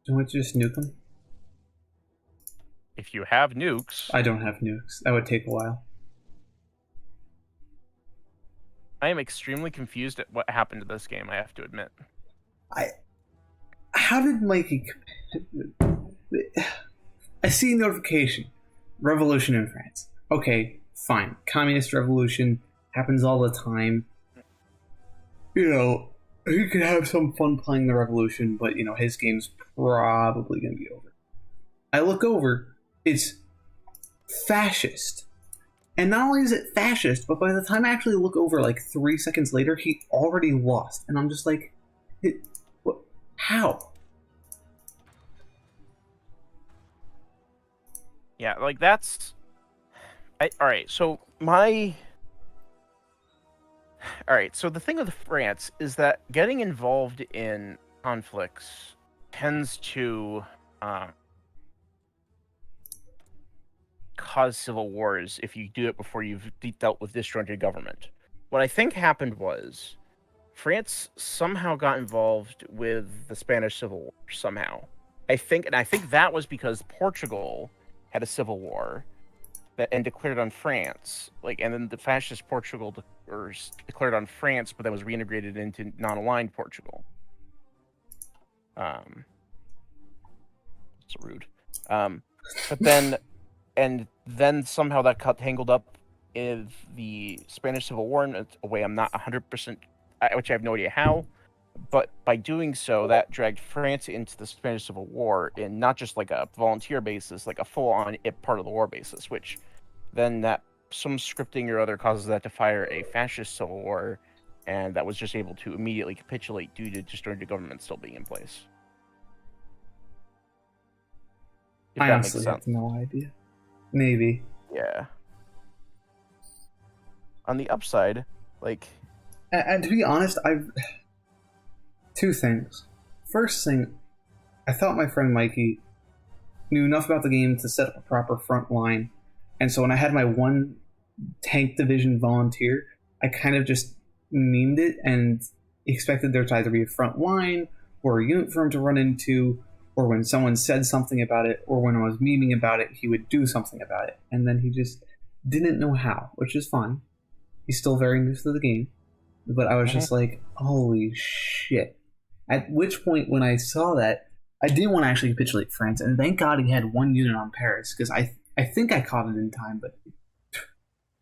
Don't we just nuke them? If you have nukes... I don't have nukes. That would take a while. I am extremely confused at what happened to this game, I have to admit. How did Mikey... I see notification. Revolution in France. Okay, fine. Communist revolution happens all the time. You know, he could have some fun playing the revolution, but, you know, his game's probably going to be over. I look over, it's fascist. And not only is it fascist, but by the time I actually look over, like 3 seconds later, he already lost. And I'm just like, how? Yeah, like that's. All right, so All right, so the thing with France is that getting involved in conflicts tends to cause civil wars if you do it before you've dealt with disjointed government. What I think happened was France somehow got involved with the Spanish Civil War somehow. I think that was because Portugal had a civil war and declared on France, and then the fascist Portugal declared on France, but then was reintegrated into non-aligned Portugal. It's rude. But then somehow that got tangled up in the Spanish Civil War in a way I'm not 100%, which I have no idea how. But by doing so, that dragged France into the Spanish Civil War in not just like a volunteer basis, like a full-on part of the war basis, which then that some scripting or other causes that to fire a fascist civil war, and that was just able to immediately capitulate due to disjointed government still being in place. I honestly have no idea. Maybe. Yeah. On the upside, And to be honest, two things. First thing, I thought my friend Mikey knew enough about the game to set up a proper front line, and so when I had my one tank division volunteer, I kind of just memed it and expected there to either be a front line or a unit for him to run into, or when someone said something about it, or when I was memeing about it, he would do something about it, and then he just didn't know how, which is fine. He's still very new to the game, but I was just like, holy shit. At which point, when I saw that, I didn't want to actually capitulate France, and thank God he had one unit on Paris, because I think I caught it in time, but...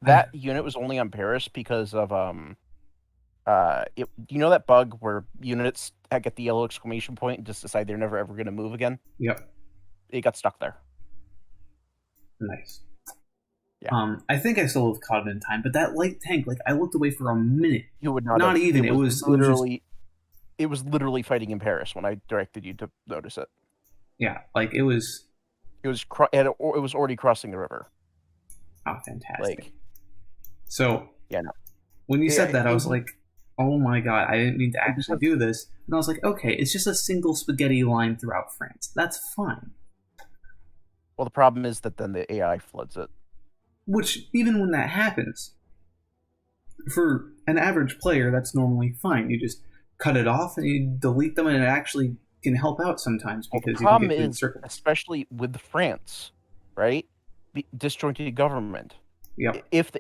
That unit was only on Paris because of, you know that bug where units get the yellow exclamation point and just decide they're never ever going to move again? Yep. It got stuck there. Nice. Yeah. I think I still have caught it in time, but that light tank, I looked away for a minute. You would not. Not have, even. It was literally fighting in Paris when I directed you to notice it. Yeah, it was. It was already crossing the river. Oh, fantastic! So yeah, no. When you said that, I was like, "Oh my god! I didn't mean to actually do this." And I was like, "Okay, it's just a single spaghetti line throughout France. That's fine." Well, the problem is that then the AI floods it. Which, even when that happens, for an average player, that's normally fine. You just cut it off and you delete them, and it actually can help out sometimes because the problem you can get is, circles. especially with France, right? The disjointed government. Yep. If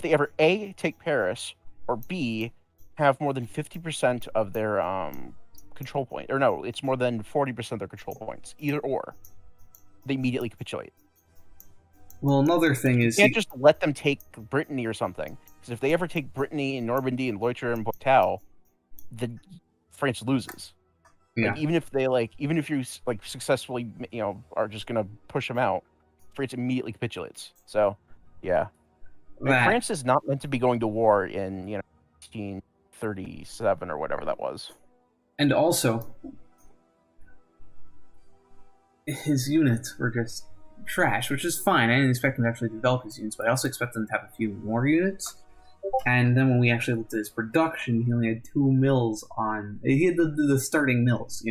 they ever A, take Paris, or B, have more than 50% of their control point, or no, it's more than 40% of their control points, either or, they immediately capitulate. Well, another thing is... You can't just let them take Brittany or something. Because if they ever take Brittany and Normandy and Loitre and Poitou, then France loses. Yeah. Even if you successfully, are just gonna push them out, France immediately capitulates. So, yeah. France is not meant to be going to war in 1937 or whatever that was. And also, his units were just trash, which is fine. I didn't expect him to actually develop his units, but I also expect him to have a few more units. And then when we actually looked at his production, he only had 2 mills on... He had the starting mills,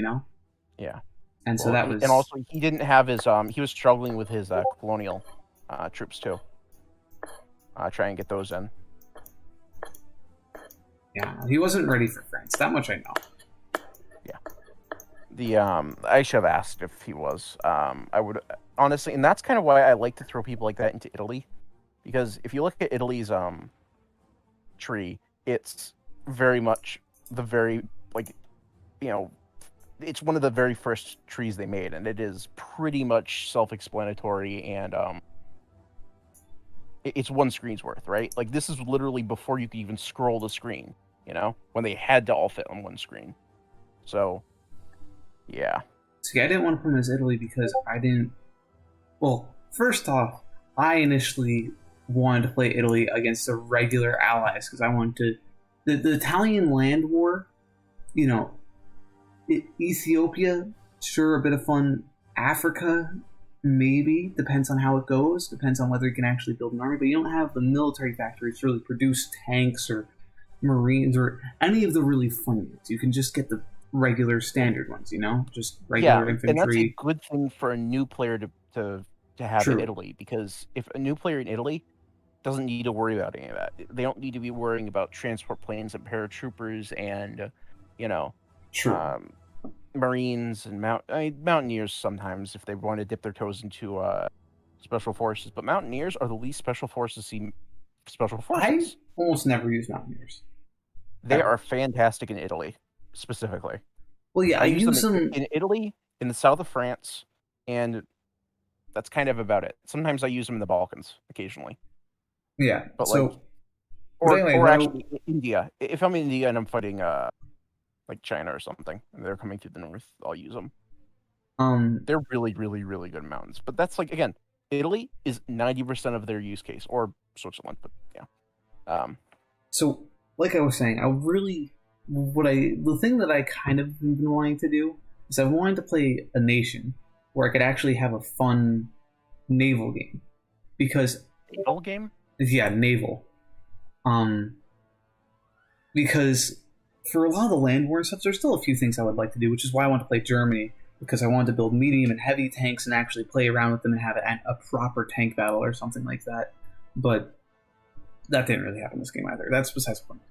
Yeah. And so that was... And also, he didn't have his... he was struggling with his colonial troops, too. Try and get those in. Yeah, he wasn't ready for France. That much I know. Yeah. I should have asked if he was. I would... Honestly, and that's kind of why I like to throw people like that into Italy. Because if you look at Italy's... tree, it's very much the very it's one of the very first trees they made, and it is pretty much self-explanatory, and it's one screen's worth, right? This is literally before you could even scroll the screen, when they had to all fit on one screen. So yeah. See, I didn't want to put him as Italy because I didn't... Well, first off, I initially wanted to play Italy against the regular allies because I wanted to... The Italian land war, Ethiopia, sure, a bit of fun. Africa, maybe, depends on how it goes, depends on whether you can actually build an army, but you don't have the military factories to really produce tanks or marines or any of the really fun units. You can just get the regular standard ones, just regular infantry. And that's a good thing for a new player to have in Italy, because if a new player in Italy doesn't need to worry about any of that, they don't need to be worrying about transport planes and paratroopers and Marines and Mountaineers sometimes if they want to dip their toes into special forces, but Mountaineers are the least special forces special forces. I almost never use Mountaineers. They are fantastic in Italy, specifically. Well, yeah, I use them in Italy, in the south of France, and that's kind of about it. Sometimes I use them in the Balkans occasionally. Yeah, but so or actually India. If I'm in India and I'm fighting like China or something, and they're coming through the north, I'll use them. They're really, really, really good mountains. But that's like, again, Italy is 90% of their use case, or Switzerland. But yeah. So, like I was saying, the thing that I kind of been wanting to do is I wanted to play a nation where I could actually have a fun naval game, because naval game. Yeah, naval. Because for a lot of the land war and stuff, there's still a few things I would like to do, which is why I want to play Germany, because I wanted to build medium and heavy tanks and actually play around with them and have a proper tank battle or something like that. But that didn't really happen in this game either. That's besides the point.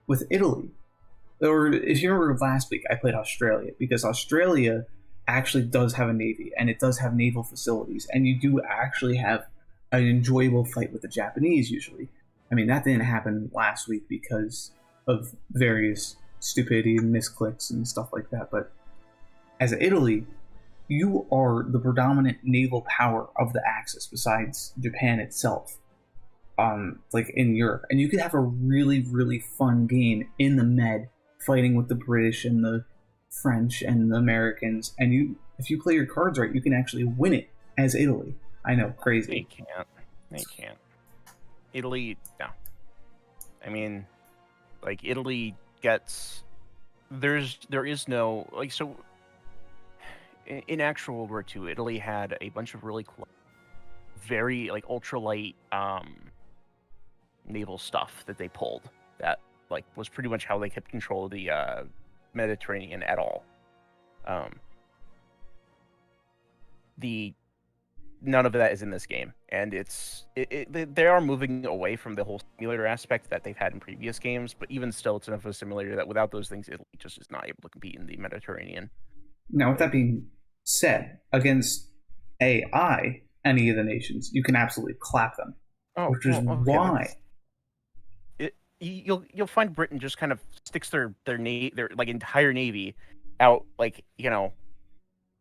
With Italy, or if you remember last week, I played Australia, because Australia actually does have a navy, and it does have naval facilities, and you do actually have an enjoyable fight with the Japanese usually. I mean, that didn't happen last week because of various stupidity and misclicks and stuff like that, but as Italy, you are the predominant naval power of the Axis besides Japan itself, like in Europe, and you could have a really, really fun game in the Med, fighting with the British and the French and the Americans, and if you play your cards right, you can actually win it as Italy. I know, crazy. They can't. Italy, no. I mean, like, Italy gets... There is no... Like, so... In actual World War II, Italy had a bunch of really very, like, ultralight naval stuff that they pulled that, like, was pretty much how they kept control of the Mediterranean at all. None of that is in this game, and they are moving away from the whole simulator aspect that they've had in previous games, but even still, it's enough of a simulator that without those things, Italy just is not able to compete in the Mediterranean. Now, with that being said, against AI, any of the nations, you can absolutely clap them, which is why you'll find Britain just kind of sticks their like entire navy out, like,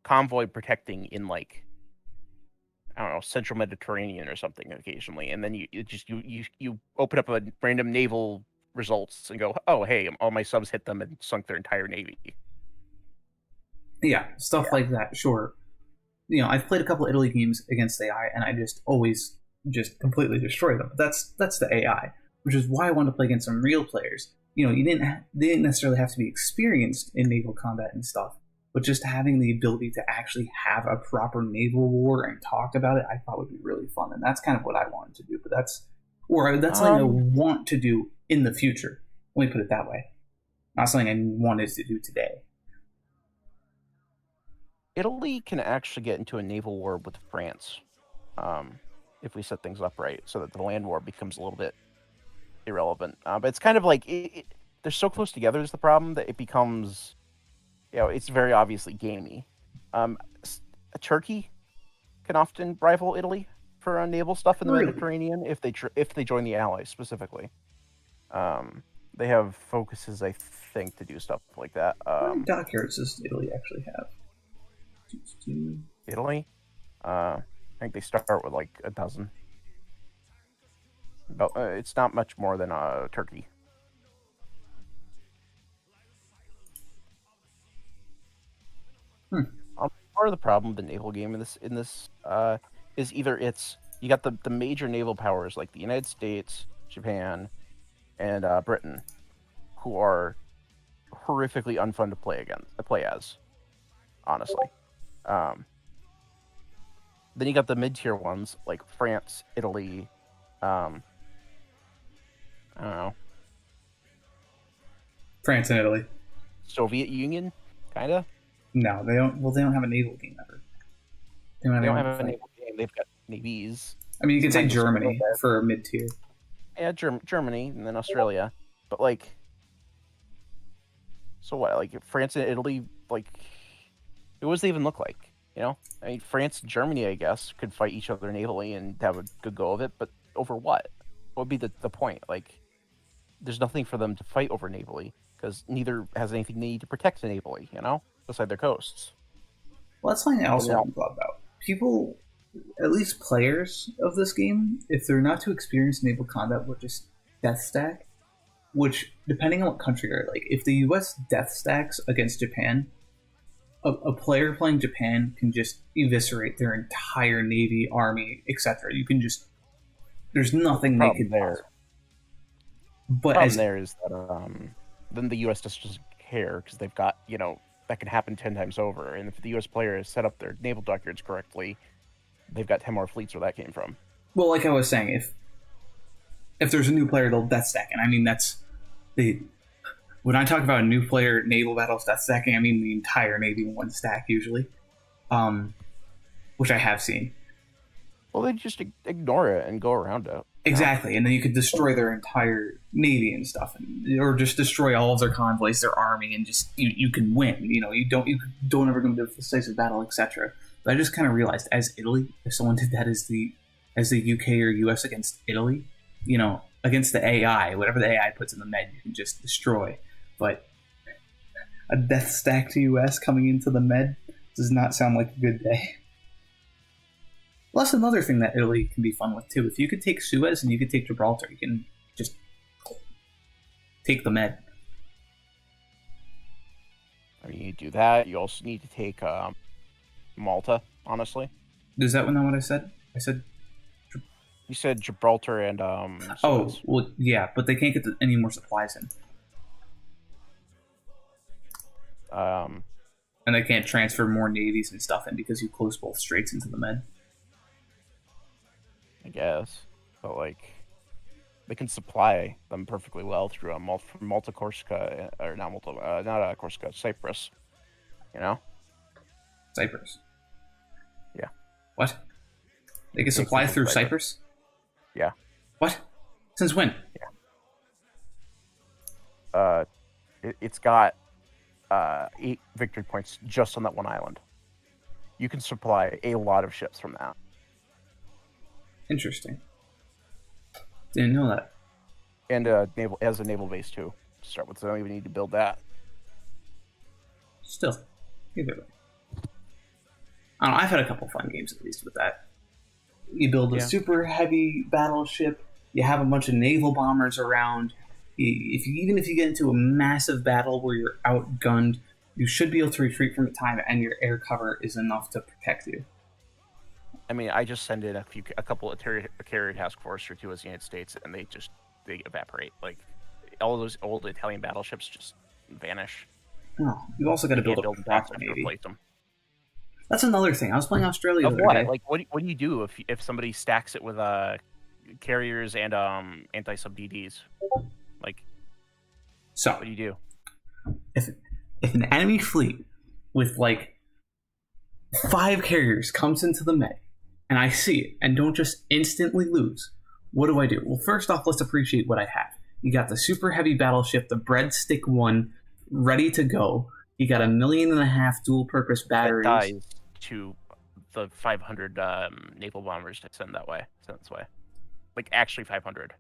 convoy protecting in, like, I don't know, Central Mediterranean or something occasionally, and then you open up a random naval results and go, oh, hey, all my subs hit them and sunk their entire navy. Yeah, stuff like that, sure. I've played a couple of Italy games against AI, and I just always just completely destroy them. But that's the AI, which is why I wanted to play against some real players. They didn't necessarily have to be experienced in naval combat and stuff, but just having the ability to actually have a proper naval war and talk about it, I thought would be really fun, and that's kind of what I wanted to do. But that's something I want to do in the future. Let me put it that way. Not something I wanted to do today. Italy can actually get into a naval war with France, if we set things up right, so that the land war becomes a little bit irrelevant. But it's kind of like they're so close together is the problem that it becomes, it's very obviously gamey. Turkey can often rival Italy for naval stuff in the Mediterranean if they join the Allies specifically. They have focuses, I think, to do stuff like that. How many dockyards does Italy actually have? Italy? I think they start with like a dozen. But it's not much more than Turkey. Part of the problem with the naval game in this is either you got the major naval powers like the United States, Japan, and Britain, who are horrifically unfun to play as, honestly. Then you got the mid-tier ones like France, Italy, I don't know, France and Italy. Soviet Union, kind of. No, they don't. Well, they don't have a naval game ever. They They don't anyone have a fight. naval game. They've got navies. I mean, you could say Sometimes Germany Australia. for a mid tier. Yeah, Germany, and then Australia. But like, so what? Like France and Italy, like, what does they even look like? You know, I mean, France and Germany, I guess, could fight each other navally and have a good go of it. But over what? What would be the point? Like, there's nothing for them to fight over navally because neither has anything they need to protect navally. You know, beside their coasts. Well, that's something I also Yeah. haven't thought about. People, at least players of this game, if they're not too experienced in naval combat, will just death stack. Which, depending on what country you're like, if the U.S. death stacks against Japan, a player playing Japan can just eviscerate their entire navy, army, etc. You can just, there's nothing they Problem could there. But Problem as there is that then the U.S. just doesn't care because they've got, you know, that can happen 10 times over. And if the U.S. player has set up their naval dockyards correctly, they've got 10 more fleets where that came from. well, like I was saying, if there's a new player, they'll death stack, and I mean that's the. When I talk about a new player naval battles death stacking, I mean the entire navy in one stack usually, which I have seen. Well, they just ignore it and go around it. Exactly, and then you could destroy their entire navy and stuff, or just destroy all of their convoys, their army, and just you can win. You know, you don't ever go into a decisive battle, etc. But I just kind of realized, as Italy, if someone did that as the UK or US against Italy, you know, against the AI, whatever the AI puts in the med, you can just destroy. But a death stack to US coming into the med does not sound like a good day. Well, that's another thing that Italy can be fun with too. If you could take Suez and you could take Gibraltar, you can just take the med. I mean, you do that. You also need to take Malta, honestly. Is that not what I said? I said, You said Gibraltar and oh, Suez. well, yeah, but they can't get any more supplies in. And they can't transfer more navies and stuff in because you close both straits into the med. I guess, but like, they can supply them perfectly well through a Malta, Corsica, or not Malta, not Corsica, Cyprus. You know? Cyprus. Yeah. What? They can supply people through to Cyprus? Yeah. What? Since when? It's got 8 victory points just on that one island. You can supply a lot of ships from that. Interesting. Didn't know that. And naval has a naval base too to start with, so I don't even need to build that. Still, either way. I don't know, I've had a couple fun games at least with that. You build a super heavy battleship. You have a bunch of naval bombers around. Even if you get into a massive battle where you're outgunned, you should be able to retreat from the time, and your air cover is enough to protect you. I mean, I just send in a couple of carrier task force or two as the United States, and they evaporate. Like all those old Italian battleships just vanish. Oh, you've also got to build a build proper to navy. replace them. That's another thing. I was playing Australia the other What? day. Like, what do you do if somebody stacks it with carriers and anti-sub DDs? Like, So, what do you do? if an enemy fleet with like 5 carriers comes into the med, and I see it, and don't just instantly lose, what do I do? Well, first off, let's appreciate what I have. You got the super heavy battleship, the Breadstick 1, ready to go. You got 1.5 million dual-purpose batteries. That dies to the 500 naval bombers to send this way. Like, actually 500.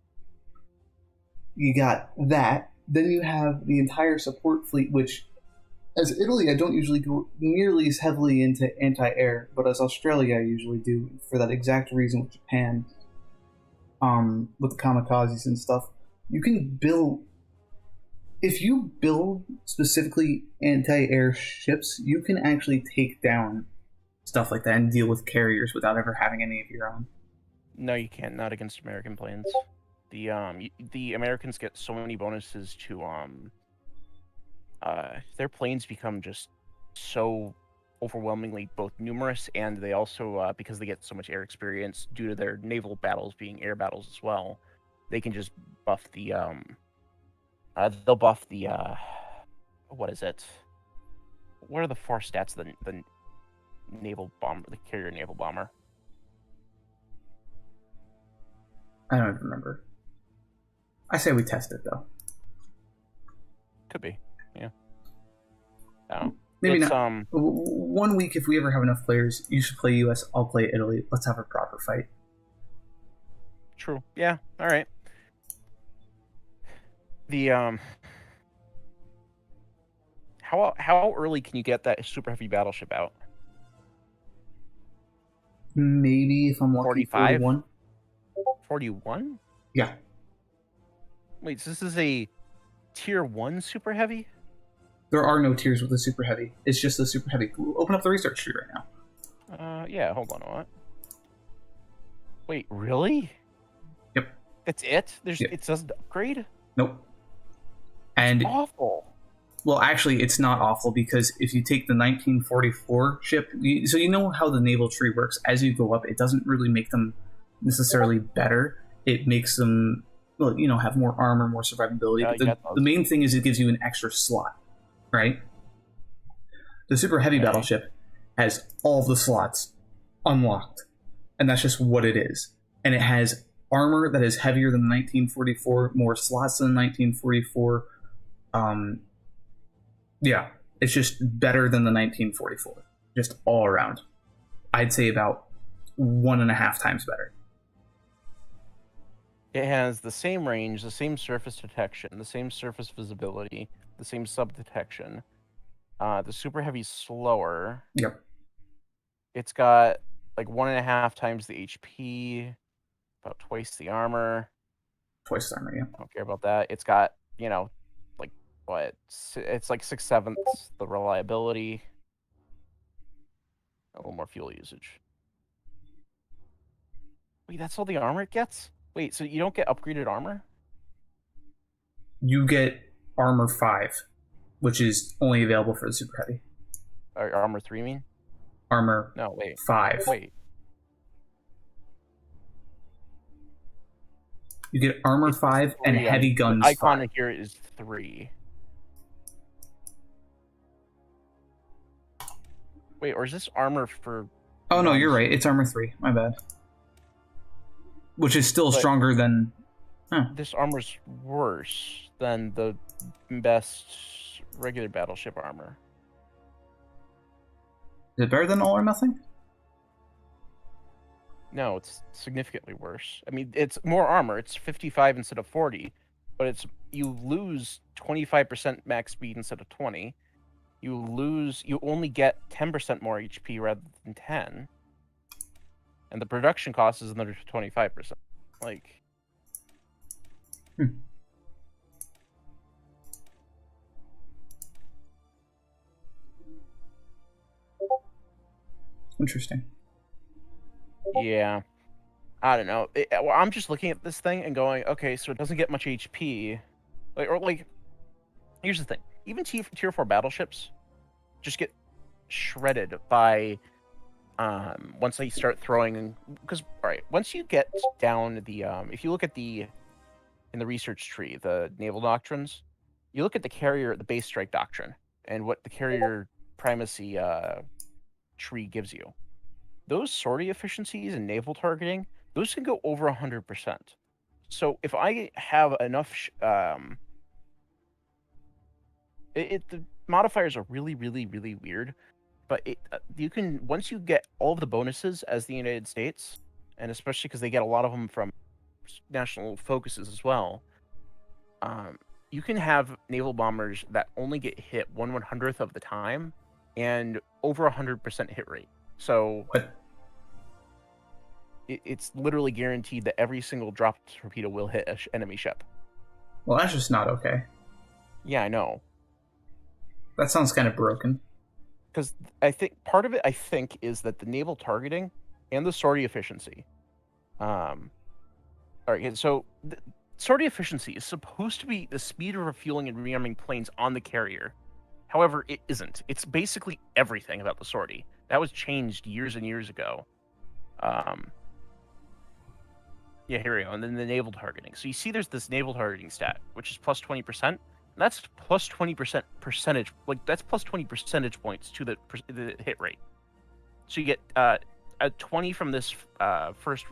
You got that. Then you have the entire support fleet, which, as Italy, I don't usually go nearly as heavily into anti-air, but as Australia, I usually do, for that exact reason with Japan, with the kamikazes and stuff. You can build... If you build specifically anti-air ships, you can actually take down stuff like that and deal with carriers without ever having any of your own. No, you can't. Not against American planes. The Americans get so many bonuses to their planes become just so overwhelmingly both numerous, and they also, because they get so much air experience due to their naval battles being air battles as well, they can just buff the they'll buff the what is it? What are the 4 stats of the naval bomber, the carrier naval bomber? I don't remember. I say we test it though. Could be, yeah. I don't know. Maybe It's, not. 1 week, if we ever have enough players, you should play US. I'll play Italy. Let's have a proper fight. True. Yeah. All right. The how early can you get that super heavy battleship out? Maybe if I'm lucky, 45? 41. 41? Yeah. Wait, so this is a tier 1 super heavy? There are no tiers with the super heavy. It's just the super heavy. Open up the research tree right now. Yeah, hold on a minute. Wait, really? Yep. That's it? Yep. It doesn't upgrade? Nope. And Awful. well, actually, it's not awful because if you take the 1944 ship, so you know how the naval tree works. As you go up, it doesn't really make them necessarily better. It makes them, well, you know, have more armor, more survivability. Yeah, But the main thing is it gives you an extra slot, right? The super heavy battleship has all the slots unlocked, and that's just what it is. And it has armor that is heavier than the 1944, more slots than the 1944. Yeah, it's just better than the 1944, just all around. I'd say about 1.5 times better. It has the same range, the same surface detection, the same surface visibility, the same sub detection. The super heavy's slower. Yep. It's got like 1.5 times the HP, about twice the armor. Twice the armor, yeah. I don't care about that. It's got, you know, like what? It's like 6/7 the reliability. A little more fuel usage. Wait, that's all the armor it gets? Wait, so you don't get upgraded armor? You get armor 5, which is only available for the super heavy. Or armor 3, you mean? Armor No, wait. 5. Wait. You get armor 5 and heavy guns The icon 5. here is 3. Wait, or is this armor for... Oh, no, you're right. It's armor 3. My bad. Which is still stronger than... This armor's worse than the best regular battleship armor. Is it better than all or nothing? No, it's significantly worse. I mean, it's more armor. It's 55 instead of 40, but you lose 25% max speed instead of 20. You only get 10% more HP rather than 10. And the production cost is another 25%. Like... Interesting. Yeah. I don't know. Well, I'm just looking at this thing and going, okay, so it doesn't get much HP. Here's the thing. Even tier 4 battleships just get shredded by once they start throwing, because all right, once you get down the if you look at in the research tree, the naval doctrines, you look at the carrier, the base strike doctrine, and what the carrier primacy tree gives you. Those sortie efficiencies and naval targeting, those can go over 100%. So if I have enough, the modifiers are really, really, really weird. But you can, once you get all of the bonuses as the United States, and especially because they get a lot of them from national focuses as well, you can have naval bombers that only get hit 1/100th of the time, and over 100% hit rate. So What? It's literally guaranteed that every single dropped torpedo will hit an enemy ship. Well, that's just not okay. Yeah, I know. That sounds kind of broken. Because I think part of it, is that the naval targeting and the sortie efficiency. All right, so the sortie efficiency is supposed to be the speed of refueling and rearming planes on the carrier. However, it isn't. It's basically everything about the sortie. That was changed years and years ago. Yeah, here we go. And then the naval targeting. So you see there's this naval targeting stat, which is plus 20%. That's plus 20% percentage. Like, that's plus 20 percentage points to the hit rate. So you get a 20 from this first...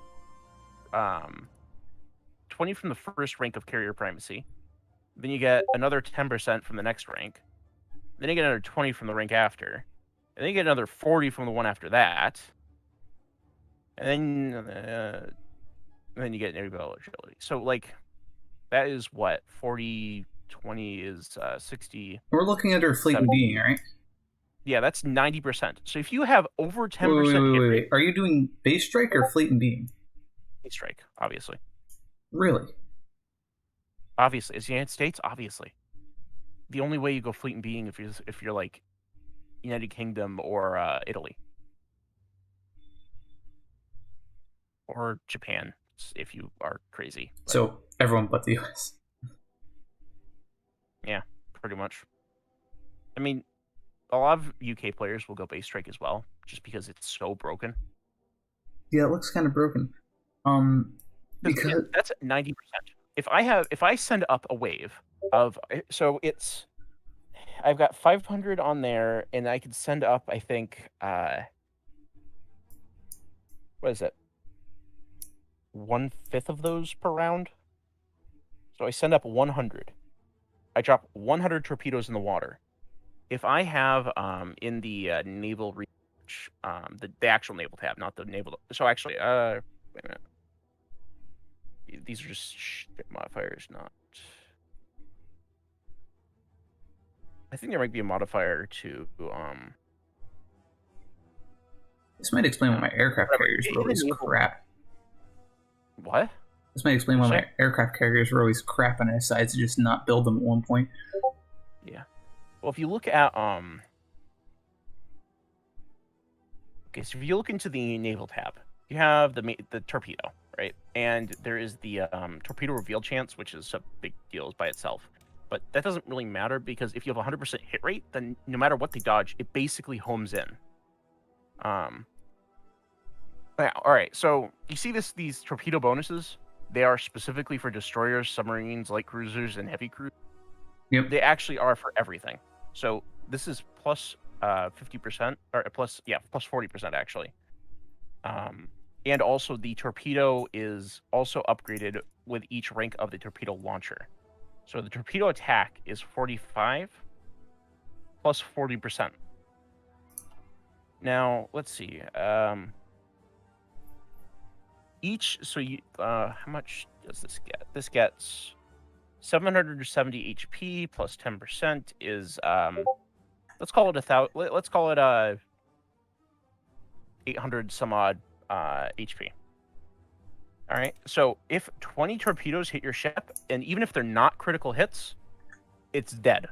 20 from the first rank of carrier primacy. Then you get another 10% from the next rank. Then you get another 20 from the rank after. And then you get another 40 from the one after that. And then you get naval eligibility. So, like, that is what? 40, 20 is 60. We're looking at our fleet and being, right? Yeah, that's 90%. So if you have over 10% hit rate... Are you doing base strike or fleet and being? Base strike, obviously. Really? Obviously. It's the United States? Obviously. The only way you go fleet and being if you're like United Kingdom or Italy. Or Japan, if you are crazy. But... So, everyone but the US. Yeah, pretty much. I mean, a lot of UK players will go base strike as well, just because it's so broken. Yeah, it looks kind of broken. Because that's 90%. If I send up a wave of, so it's, I've got 500 on there, and I could send up, I think, what is it? 1/5 of those per round. So I send up 100. I drop 100 torpedoes in the water. If I have in the naval research, the actual naval tab, not the naval. So actually, wait a minute. These are just ship modifiers, not. I think there might be a modifier to. This might explain why my aircraft carriers were always crap. What? This might explain why my aircraft carriers were always crap, and I decided to just not build them at one point. Yeah. Well, if you look at okay, so if you look into the naval tab, you have the torpedo, right? And there is the torpedo reveal chance, which is a big deal by itself. But that doesn't really matter, because if you have 100% hit rate, then no matter what they dodge, it basically homes in. All right, so you see these torpedo bonuses? They are specifically for destroyers, submarines, light cruisers, and heavy cruisers. Yep. They actually are for everything. So this is plus 50%, or plus 40% actually. And also the torpedo is also upgraded with each rank of the torpedo launcher. So the torpedo attack is 45 plus 40%. Now let's see. How much does this get? This gets 770 HP plus 10% is let's call it 800 some odd HP. All right. So if 20 torpedoes hit your ship, and even if they're not critical hits, it's dead.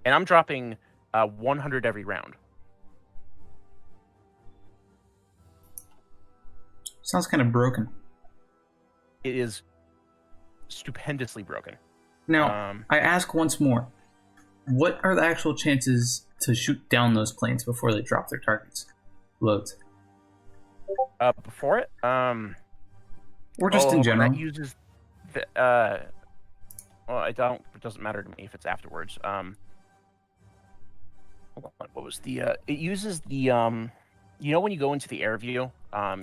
And I'm dropping 100 every round. Sounds kind of broken. It is stupendously broken. Now, I ask once more, what are the actual chances to shoot down those planes before they drop their targets? Loads. Before it? Or just in general? That uses the, well, it doesn't matter to me if it's afterwards. Hold on, what was the, it uses the, you know when you go into the air view,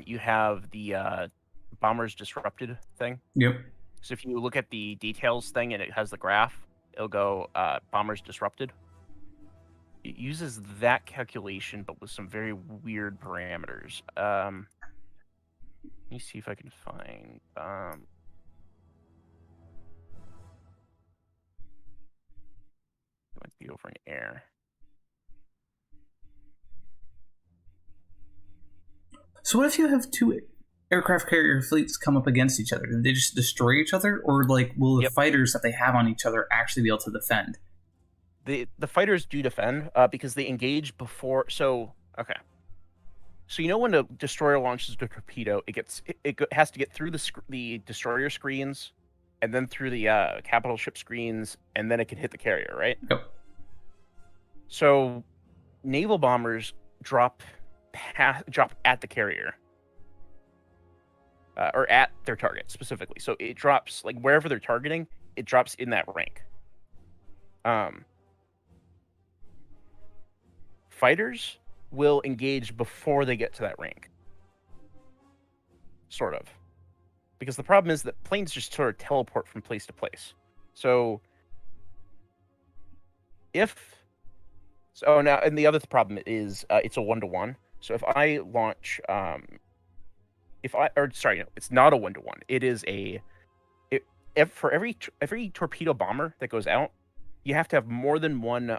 you have the, bombers disrupted thing? Yep. So if you look at the details thing and it has the graph, it'll go, bombers disrupted. It uses that calculation, but with some very weird parameters. Let me see if I can find, it might be over in air. So what if you have two aircraft carrier fleets come up against each other? Do they just destroy each other? Or, like, will the fighters that they have on each other actually be able to defend? The fighters do defend, because they engage before. So, okay. So you know when a destroyer launches a torpedo, it has to get through the destroyer screens, and then through the capital ship screens, and then it can hit the carrier, right? Yep. So naval bombers drop at the carrier. Or at their target specifically. So it drops like wherever they're targeting, it drops in that rank. Fighters will engage before they get to that rank. Sort of. Because the problem is that planes just sort of teleport from place to place. So now, and the other problem is it's a 1-to-1. So if I launch it's not a 1-to-1. It is for every torpedo bomber that goes out, you have to have more than one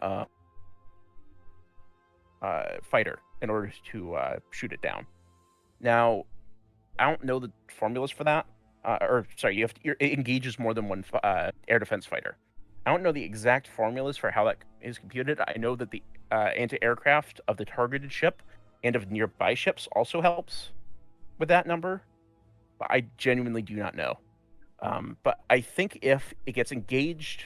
fighter in order to shoot it down. Now, I don't know the formulas for that. It engages more than one air defense fighter. I don't know the exact formulas for how that is computed. I know that the anti-aircraft of the targeted ship and of nearby ships also helps with that number, but I genuinely do not know. But I think if it gets engaged,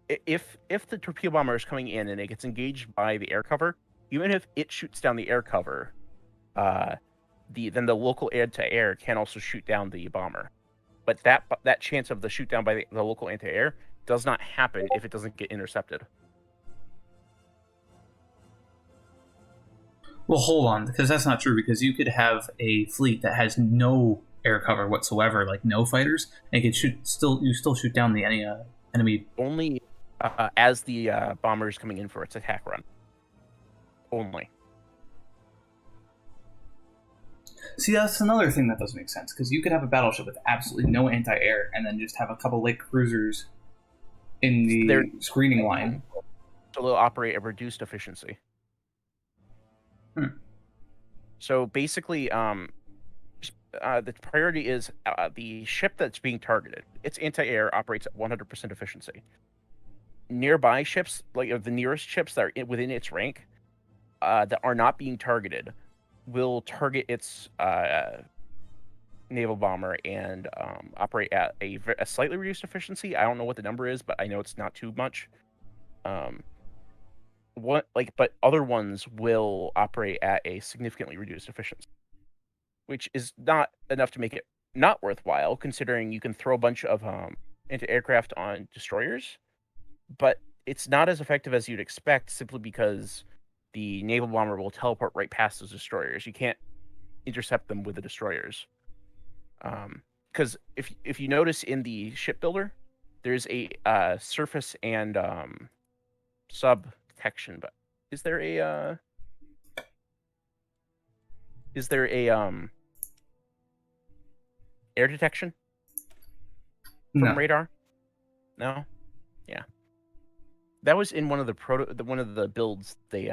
if the torpedo bomber is coming in and it gets engaged by the air cover, even if it shoots down the air cover, then the local anti-air can also shoot down the bomber. But that chance of the shoot down by the local anti-air does not happen if it doesn't get intercepted. Well, hold on, because that's not true, because you could have a fleet that has no air cover whatsoever, like no fighters, and you still shoot down the enemy. Only as the bomber is coming in for its attack run. Only. See, that's another thing that doesn't make sense, because you could have a battleship with absolutely no anti-air, and then just have a couple light cruisers in the screening line. So they'll operate at reduced efficiency. So basically, the priority is the ship that's being targeted. Its anti-air operates at 100% efficiency. Nearby ships, like the nearest ships that are within its rank, that are not being targeted, will target its naval bomber and operate at a slightly reduced efficiency. I don't know what the number is, but I know it's not too much. But other ones will operate at a significantly reduced efficiency, which is not enough to make it not worthwhile, considering you can throw a bunch of anti-aircraft on destroyers, but it's not as effective as you'd expect, simply because the naval bomber will teleport right past those destroyers. You can't intercept them with the destroyers. Because if you notice in the shipbuilder, there's a surface and sub detection, but is there a air detection from radar? No. Yeah. That was in one of the builds they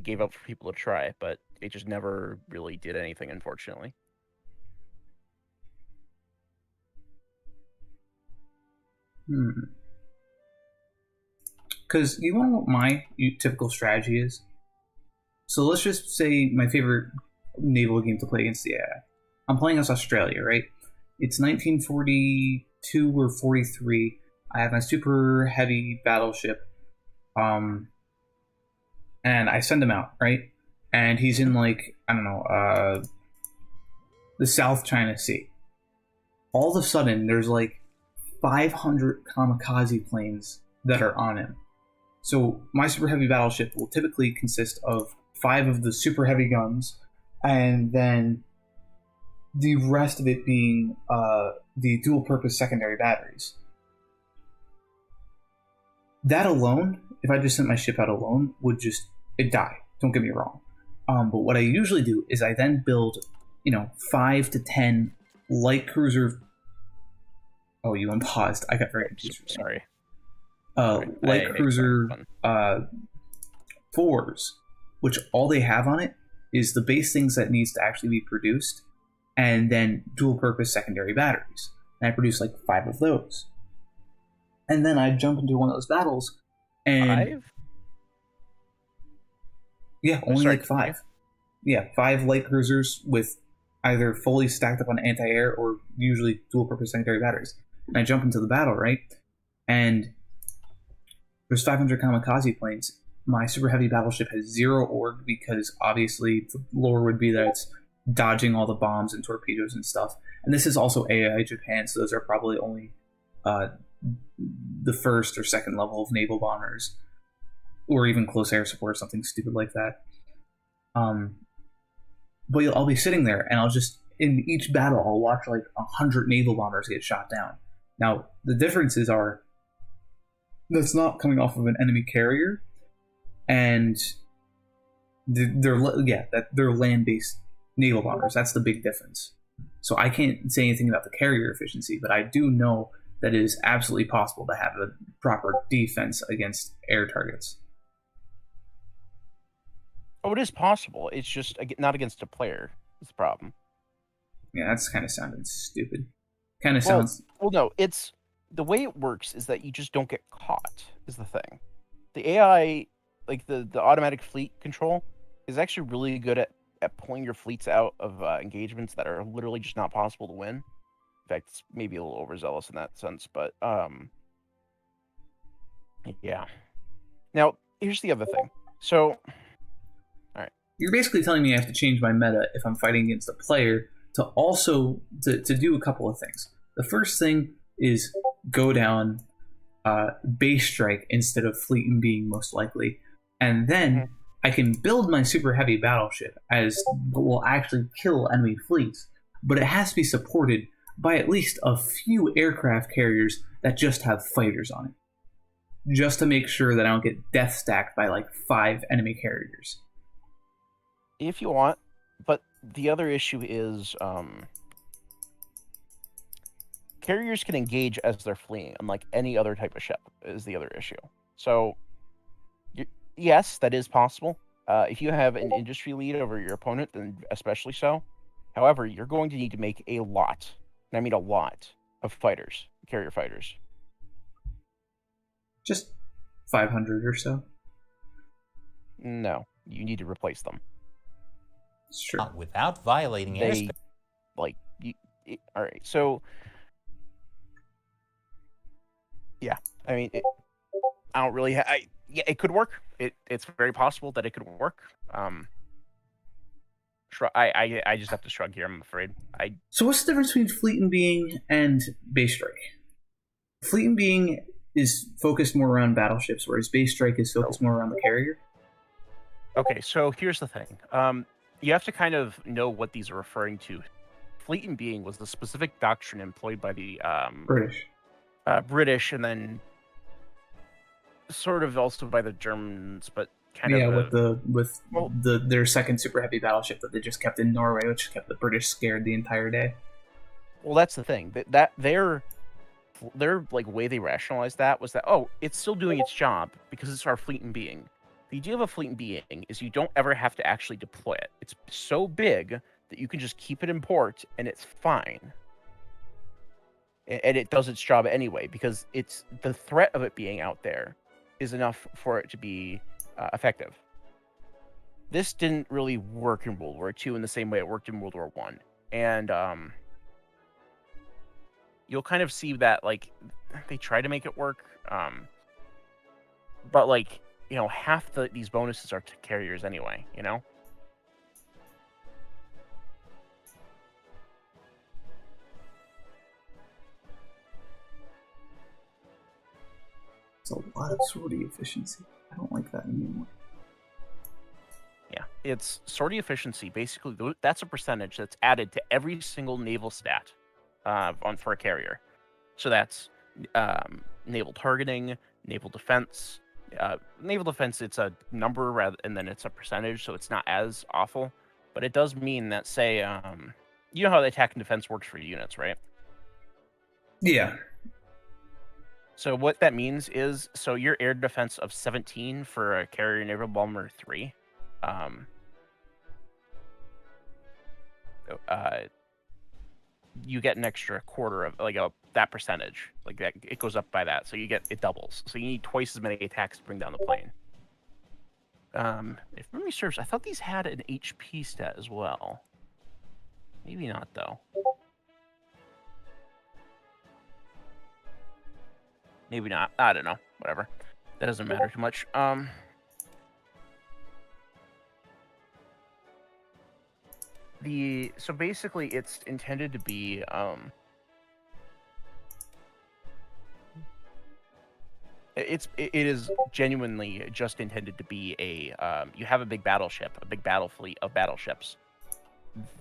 gave out for people to try, but it just never really did anything, unfortunately. Because you know what my typical strategy is? So let's just say my favorite naval game to play against the AI. I'm playing as Australia, right? It's 1942 or 43. I have my super heavy battleship. And I send him out, right? And he's in, like, I don't know, the South China Sea. All of a sudden, there's like 500 kamikaze planes that are on him. So my super heavy battleship will typically consist of 5 of the super heavy guns, and then the rest of it being the dual purpose secondary batteries. That alone, if I just sent my ship out alone, it'd die. Don't get me wrong. But what I usually do is I then build, 5 to 10 light cruiser. Oh, you unpaused. I got very confused. Sorry. Light cruiser 4s, which all they have on it is the base things that needs to actually be produced, and then dual purpose secondary batteries. And I produce like 5 of those. And then I jump into one of those battles, and 5? Yeah, only like 5. Yeah, 5 light cruisers with either fully stacked up on anti-air or usually dual purpose secondary batteries. And I jump into the battle, right? And there's 500 kamikaze planes. my super heavy battleship has 0 org because obviously the lore would be that it's dodging all the bombs and torpedoes and stuff. And this is also AI Japan, so those are probably only the first or second level of naval bombers, or even close air support, something stupid like that. But I'll be sitting there, and I'll just, in each battle, I'll watch like 100 naval bombers get shot down. Now, the differences are that's not coming off of an enemy carrier, and they're land-based naval bombers. That's the big difference. So I can't say anything about the carrier efficiency, but I do know that it is absolutely possible to have a proper defense against air targets. Oh, it is possible. It's just not against a player. Is the problem. Yeah, that's kind of sounding stupid. Kind of sounds... Well, no, it's... The way it works is that you just don't get caught, is the thing. The AI, like the automatic fleet control, is actually really good at pulling your fleets out of engagements that are literally just not possible to win. In fact, it's maybe a little overzealous in that sense, but yeah. Now, here's the other thing. So, all right. You're basically telling me I have to change my meta if I'm fighting against a player to also to do a couple of things. The first thing is go down base strike instead of fleet and being most likely, and then I can build my super heavy battleship as will actually kill enemy fleets, but it has to be supported by at least a few aircraft carriers that just have fighters on it, just to make sure that I don't get death stacked by like 5 enemy carriers. If you want, but the other issue is carriers can engage as they're fleeing, unlike any other type of ship, is the other issue. So, yes, that is possible. If you have an industry lead over your opponent, then especially so. However, you're going to need to make a lot, and I mean a lot, of fighters, carrier fighters. Just 500 or so? No, you need to replace them. Sure. Without violating airspace. All right, so... Yeah, I mean, I don't really... yeah, it could work. It's very possible that it could work. I just have to shrug here, I'm afraid. So what's the difference between Fleet and Being and Base Strike? Fleet and Being is focused more around battleships, whereas Base Strike is focused more around the carrier? Okay, so here's the thing. You have to kind of know what these are referring to. Fleet and Being was the specific doctrine employed by the... British, and then sort of also by the Germans, but kind of with their second super heavy battleship that they just kept in Norway, which kept the British scared the entire day. Well, that's the thing. That their like way they rationalized that was that, oh, it's still doing its job because it's our Fleet and Being. The idea of a Fleet and Being is you don't ever have to actually deploy it. It's so big that you can just keep it in port and it's fine. And it does its job anyway, because it's the threat of it being out there is enough for it to be effective. This didn't really work in World War II in the same way it worked in World War I. And you'll kind of see that, like, they try to make it work. But, like, you know, half these bonuses are to carriers anyway, you know? It's a lot of sortie efficiency. I don't like that anymore. Yeah, it's sortie efficiency. Basically, that's a percentage that's added to every single naval stat for a carrier. So that's naval targeting, naval defense. Naval defense, it's a number and then it's a percentage, so it's not as awful. But it does mean that, say, you know how the attack and defense works for units, right? Yeah. So what that means is, so your air defense of 17 for a carrier naval bomber 3, you get an extra quarter of that percentage, like that. It goes up by that, so it doubles. So you need twice as many attacks to bring down the plane. If memory serves, I thought these had an HP stat as well. Maybe not though. Maybe not. I don't know. Whatever. That doesn't matter too much. So basically, it's intended to be it is genuinely just intended to be a you have a big battleship, a big battle fleet of battleships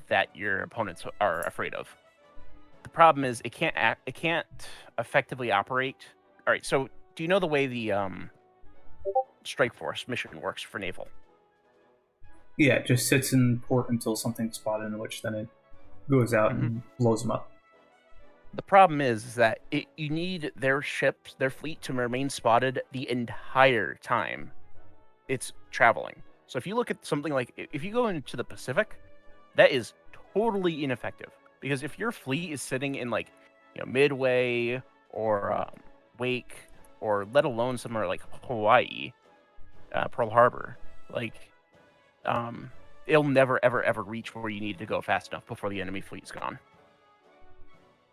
that your opponents are afraid of. The problem is it can't effectively operate. All right, so do you know the way the Strike Force mission works for naval? Yeah, it just sits in port until something's spotted, in which then it goes out and blows them up. The problem is that you need their ships, their fleet, to remain spotted the entire time it's traveling. So if you look at something like, if you go into the Pacific, that is totally ineffective. Because if your fleet is sitting in like, Midway or Wake, or let alone somewhere like Hawaii, Pearl Harbor, it'll never ever reach where you need to go fast enough before the enemy fleet's gone.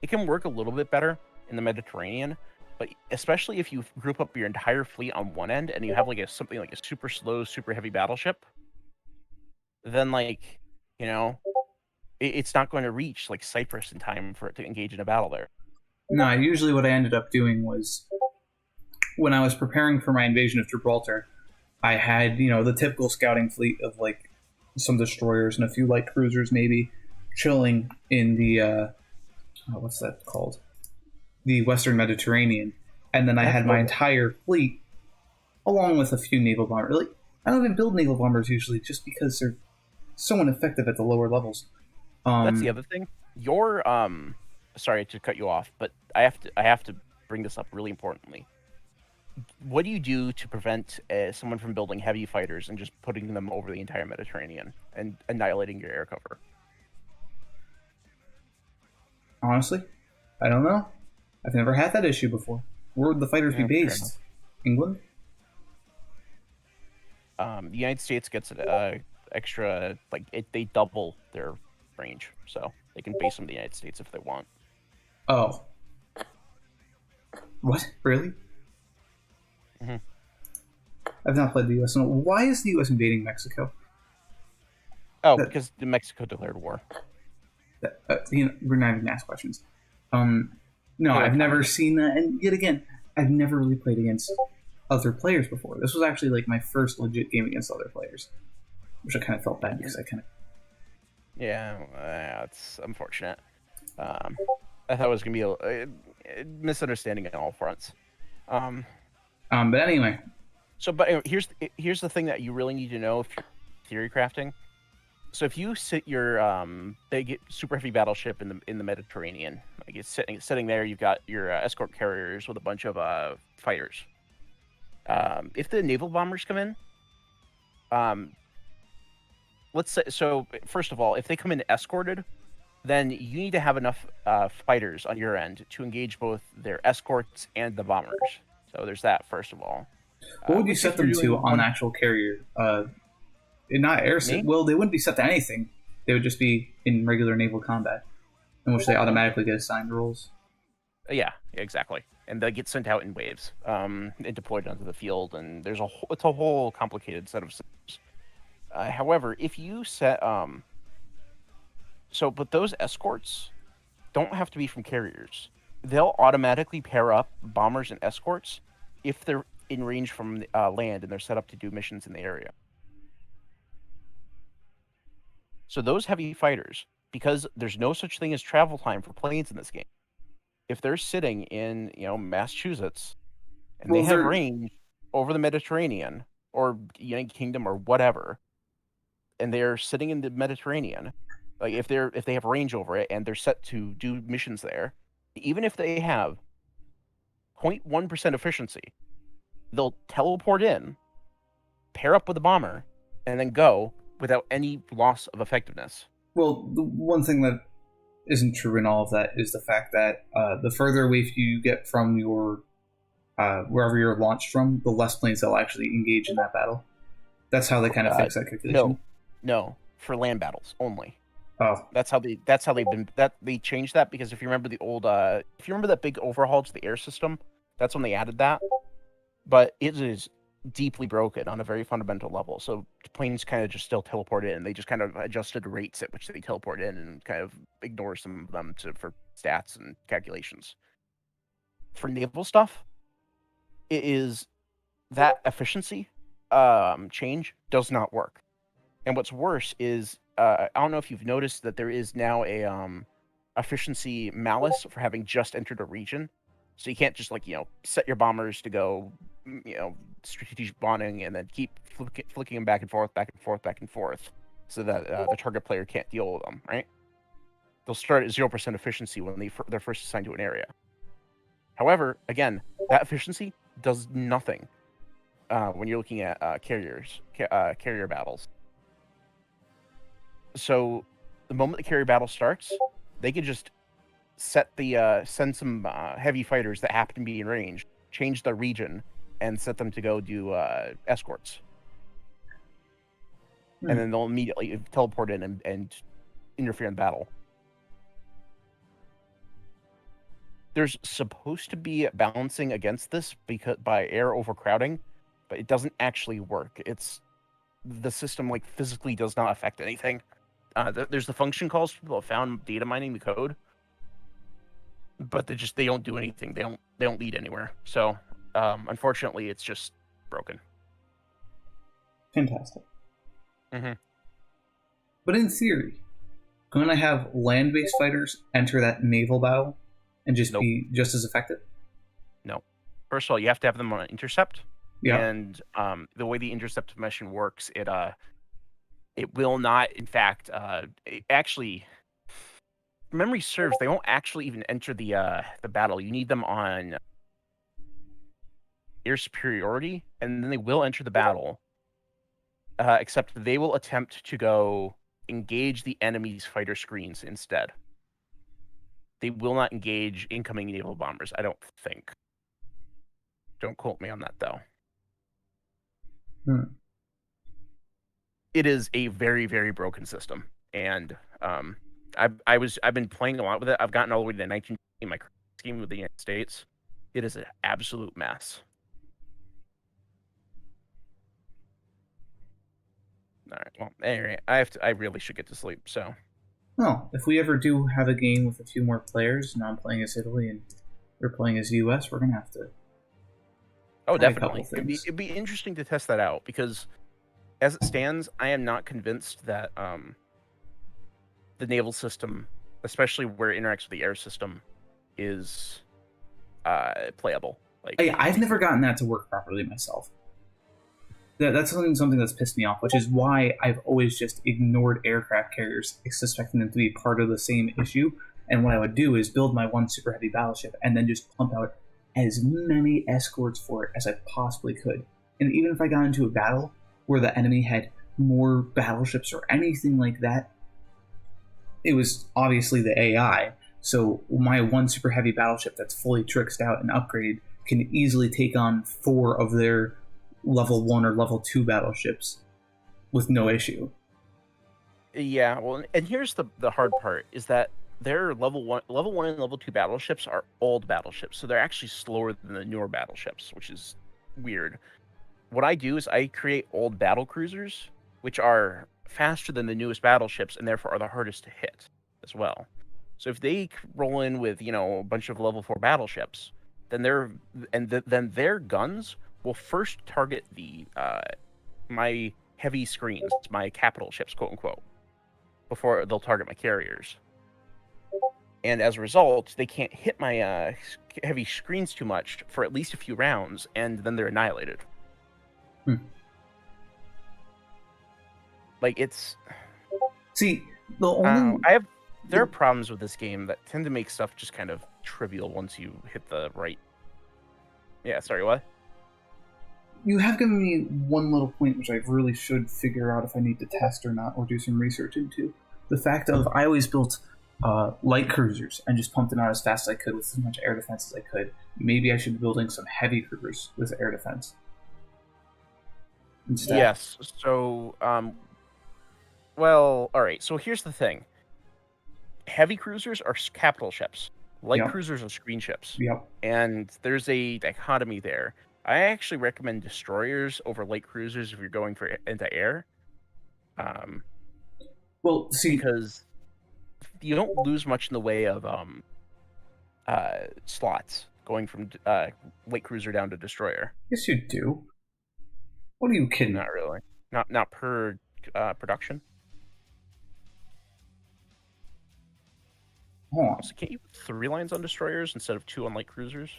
It can work a little bit better in the Mediterranean, but especially if you group up your entire fleet on one end and you have something like a super slow, super heavy battleship, then it's not going to reach like Cyprus in time for it to engage in a battle there. No, usually what I ended up doing was, when I was preparing for my invasion of Gibraltar, I had, the typical scouting fleet of like some destroyers and a few light cruisers maybe chilling in the what's that called? The Western Mediterranean. And then I had my entire fleet along with a few naval bombers. Like, I don't even build naval bombers usually just because they're so ineffective at the lower levels. That's the other thing. Your sorry to cut you off, but I have to bring this up really importantly. What do you do to prevent someone from building heavy fighters and just putting them over the entire Mediterranean and annihilating your air cover? Honestly, I don't know. I've never had that issue before. Where would the fighters be based? England? The United States gets extra, they double their range, so they can base them in the United States if they want. Oh. What? Really? Mm-hmm. I've not played the U.S. Why is the U.S. invading Mexico? Oh, because Mexico declared war. We're not even going to ask questions. No, I've never seen that, and yet again, I've never really played against other players before. This was actually like my first legit game against other players, which I kind of felt bad because I kind of... Yeah, it's unfortunate. I thought it was going to be a misunderstanding on all fronts. But anyway. But here's the thing that you really need to know if you're theory crafting. So if you sit your big super heavy battleship in the Mediterranean, like it's sitting there, you've got your escort carriers with a bunch of fighters. If the naval bombers come in, let's say, so first of all, if they come in escorted, then you need to have enough fighters on your end to engage both their escorts and the bombers. So there's that, first of all. What would you set them to on the actual carrier? Not air. Well, they wouldn't be set to anything. They would just be in regular naval combat, in which they automatically get assigned roles. Yeah, exactly. And they get sent out in waves and deployed onto the field. And it's a whole complicated set of systems. However, if you set but those escorts don't have to be from carriers. They'll automatically pair up bombers and escorts if they're in range from land and they're set up to do missions in the area. So those heavy fighters, because there's no such thing as travel time for planes in this game, if they're sitting in Massachusetts and they have range over the Mediterranean or United Kingdom or whatever, and they're sitting in the Mediterranean, like if they have range over it and they're set to do missions there, even if they have 0.1% efficiency, they'll teleport in, pair up with a bomber, and then go without any loss of effectiveness. Well, the one thing that isn't true in all of that is the fact that the further away you get from your wherever you're launched from, the less planes they'll actually engage in that battle. That's how they kind of fix that calculation. No, for land battles only. Oh, they changed that because if you remember the old if you remember that big overhaul to the air system, that's when they added that. But it is deeply broken on a very fundamental level. So planes kind of just still teleport in. They just kind of adjusted rates at which they teleport in and kind of ignore some of them for stats and calculations. For naval stuff, it is that efficiency change does not work. And what's worse is I don't know if you've noticed that there is now a efficiency malus for having just entered a region. So you can't just set your bombers to go, strategic bonding and then keep flicking them back and forth, so that the target player can't deal with them, right? They'll start at 0% efficiency when they're first assigned to an area. However, again, that efficiency does nothing when you're looking at carrier battles. So the moment the carrier battle starts, they could just send some heavy fighters that happen to be in range, change the region, and set them to go do escorts. And then they'll immediately teleport in and interfere in battle. There's supposed to be balancing against this by air overcrowding, but it doesn't actually work. The system physically does not affect anything. There's the function calls. People have found data mining the code, but they don't do anything. They don't lead anywhere. So unfortunately, it's just broken. Fantastic. Mm-hmm. But in theory, going to have land-based fighters enter that naval battle and just be just as effective? No. First of all, you have to have them on an intercept. Yeah. And the way the intercept mission works, it will not, in fact, actually, if memory serves, they won't actually even enter the battle. You need them on air superiority, and then they will enter the battle. Except they will attempt to go engage the enemy's fighter screens instead. They will not engage incoming naval bombers, I don't think. Don't quote me on that, though. It is a very, very broken system, and I've been playing a lot with it. I've gotten all the way to 19 in my scheme with the United States. It is an absolute mess. All right. Well, anyway, I really should get to sleep. So. Well, if we ever do have a game with a few more players, and I'm playing as Italy and you're playing as US, we're gonna have to. Oh, definitely. It'd be interesting to test that out because, as it stands, I am not convinced that the naval system, especially where it interacts with the air system, is playable. I've never gotten that to work properly myself. That's something that's pissed me off, which is why I've always just ignored aircraft carriers, suspecting them to be part of the same issue. And what I would do is build my one super heavy battleship and then just pump out as many escorts for it as I possibly could. And even if I got into a battle where the enemy had more battleships or anything like that, it was obviously the AI. So my one super heavy battleship that's fully tricksed out and upgraded can easily take on 4 of their level 1 or level 2 battleships with no issue. Yeah, well, and here's the hard part is that their level 1 and level 2 battleships are old battleships, so they're actually slower than the newer battleships, which is weird. What I do is I create old battle cruisers, which are faster than the newest battleships and therefore are the hardest to hit as well. So if they roll in with, a bunch of level 4 battleships, then their guns will first target my heavy screens, my capital ships, quote unquote, before they'll target my carriers. And as a result, they can't hit my heavy screens too much for at least a few rounds, and then they're annihilated. See, the only there are problems with this game that tend to make stuff just kind of trivial once you hit the right. Yeah, sorry, what? You have given me one little point which I really should figure out if I need to test or not, or do some research into. The fact of I always built light cruisers and just pumped them out as fast as I could with as much air defense as I could. Maybe I should be building some heavy cruisers with air defense instead. Yes. So, well, all right. So here's the thing. Heavy cruisers are capital ships. Light cruisers are screen ships. Yep. And there's a dichotomy there. I actually recommend destroyers over light cruisers if you're going for anti-air. Well, see, Because you don't lose much in the way of slots going from light cruiser down to destroyer. yes, you do. What are you kidding? Not really. Not per production. Hold on. So can't you put 3 lines on destroyers instead of 2 on light cruisers?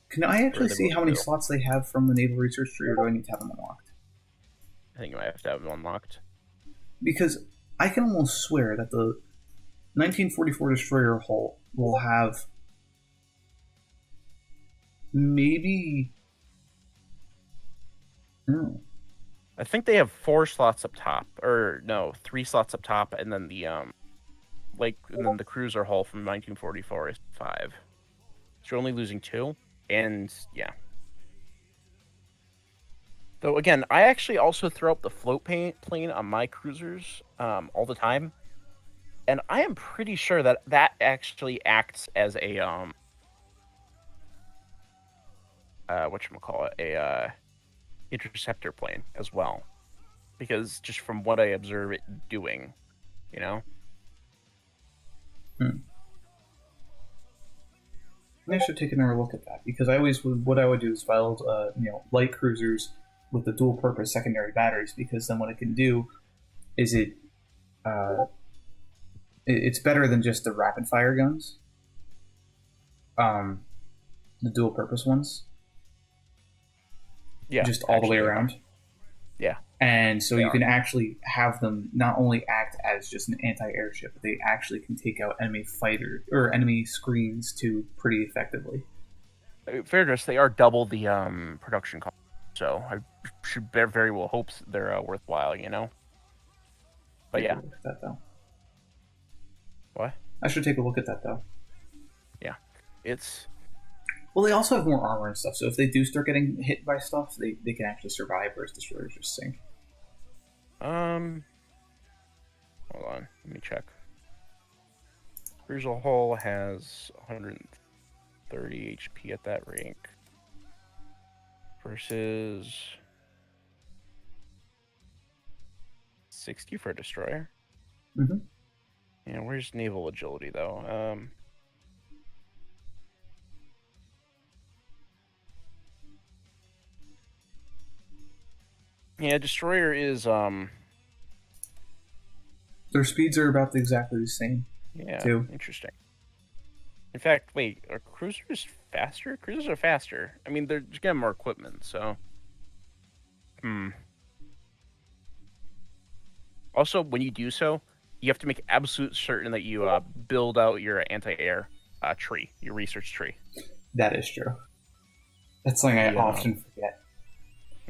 Can I actually they see both how many do. slots they have from the Naval Research Tree, or do I need to have them unlocked? I think you might have to have them unlocked. Because I can almost swear that the 1944 destroyer hull will have maybe. No. I think they have 4 slots up top, or no, 3 slots up top, and then the the cruiser hull from 1944 is 5. So you're only losing 2, and yeah. Though again, I actually also throw up the float plane on my cruisers all the time, and I am pretty sure that that actually acts as a whatchamacallit, a interceptor plane as well, because just from what I observe it doing, you know. I should take another look at that, because what I would do is build light cruisers with the dual purpose secondary batteries, because then what it can do is it's better than just the rapid fire guns, the dual purpose ones, Yeah, just all the way around. Yeah. And so They you are. can actually have them not only act as just an anti-airship, but they actually can take out enemy fighter or enemy screens too pretty effectively. Fair dress, they are double the production cost, so I should very well hope they're worthwhile, you know. But Take a yeah, look at that, though. what? I should take a look at that, though. It's Well, they also have more armor and stuff, so if they do start getting hit by stuff, they can actually survive, whereas destroyers just sink. hold on, let me check. Cruiser hull has 130 HP at that rank versus 60 for a destroyer. Mm-hmm. Yeah, where's naval agility though? Yeah, destroyer is Their speeds are about exactly the same. yeah, too. interesting. In fact, wait, are cruisers faster? Cruisers are faster. I mean, they're just getting more equipment, so. Also, when you do so, you have to make absolute certain that you build out your anti-air tree, your research tree. That is true. That's something I Yeah. often forget.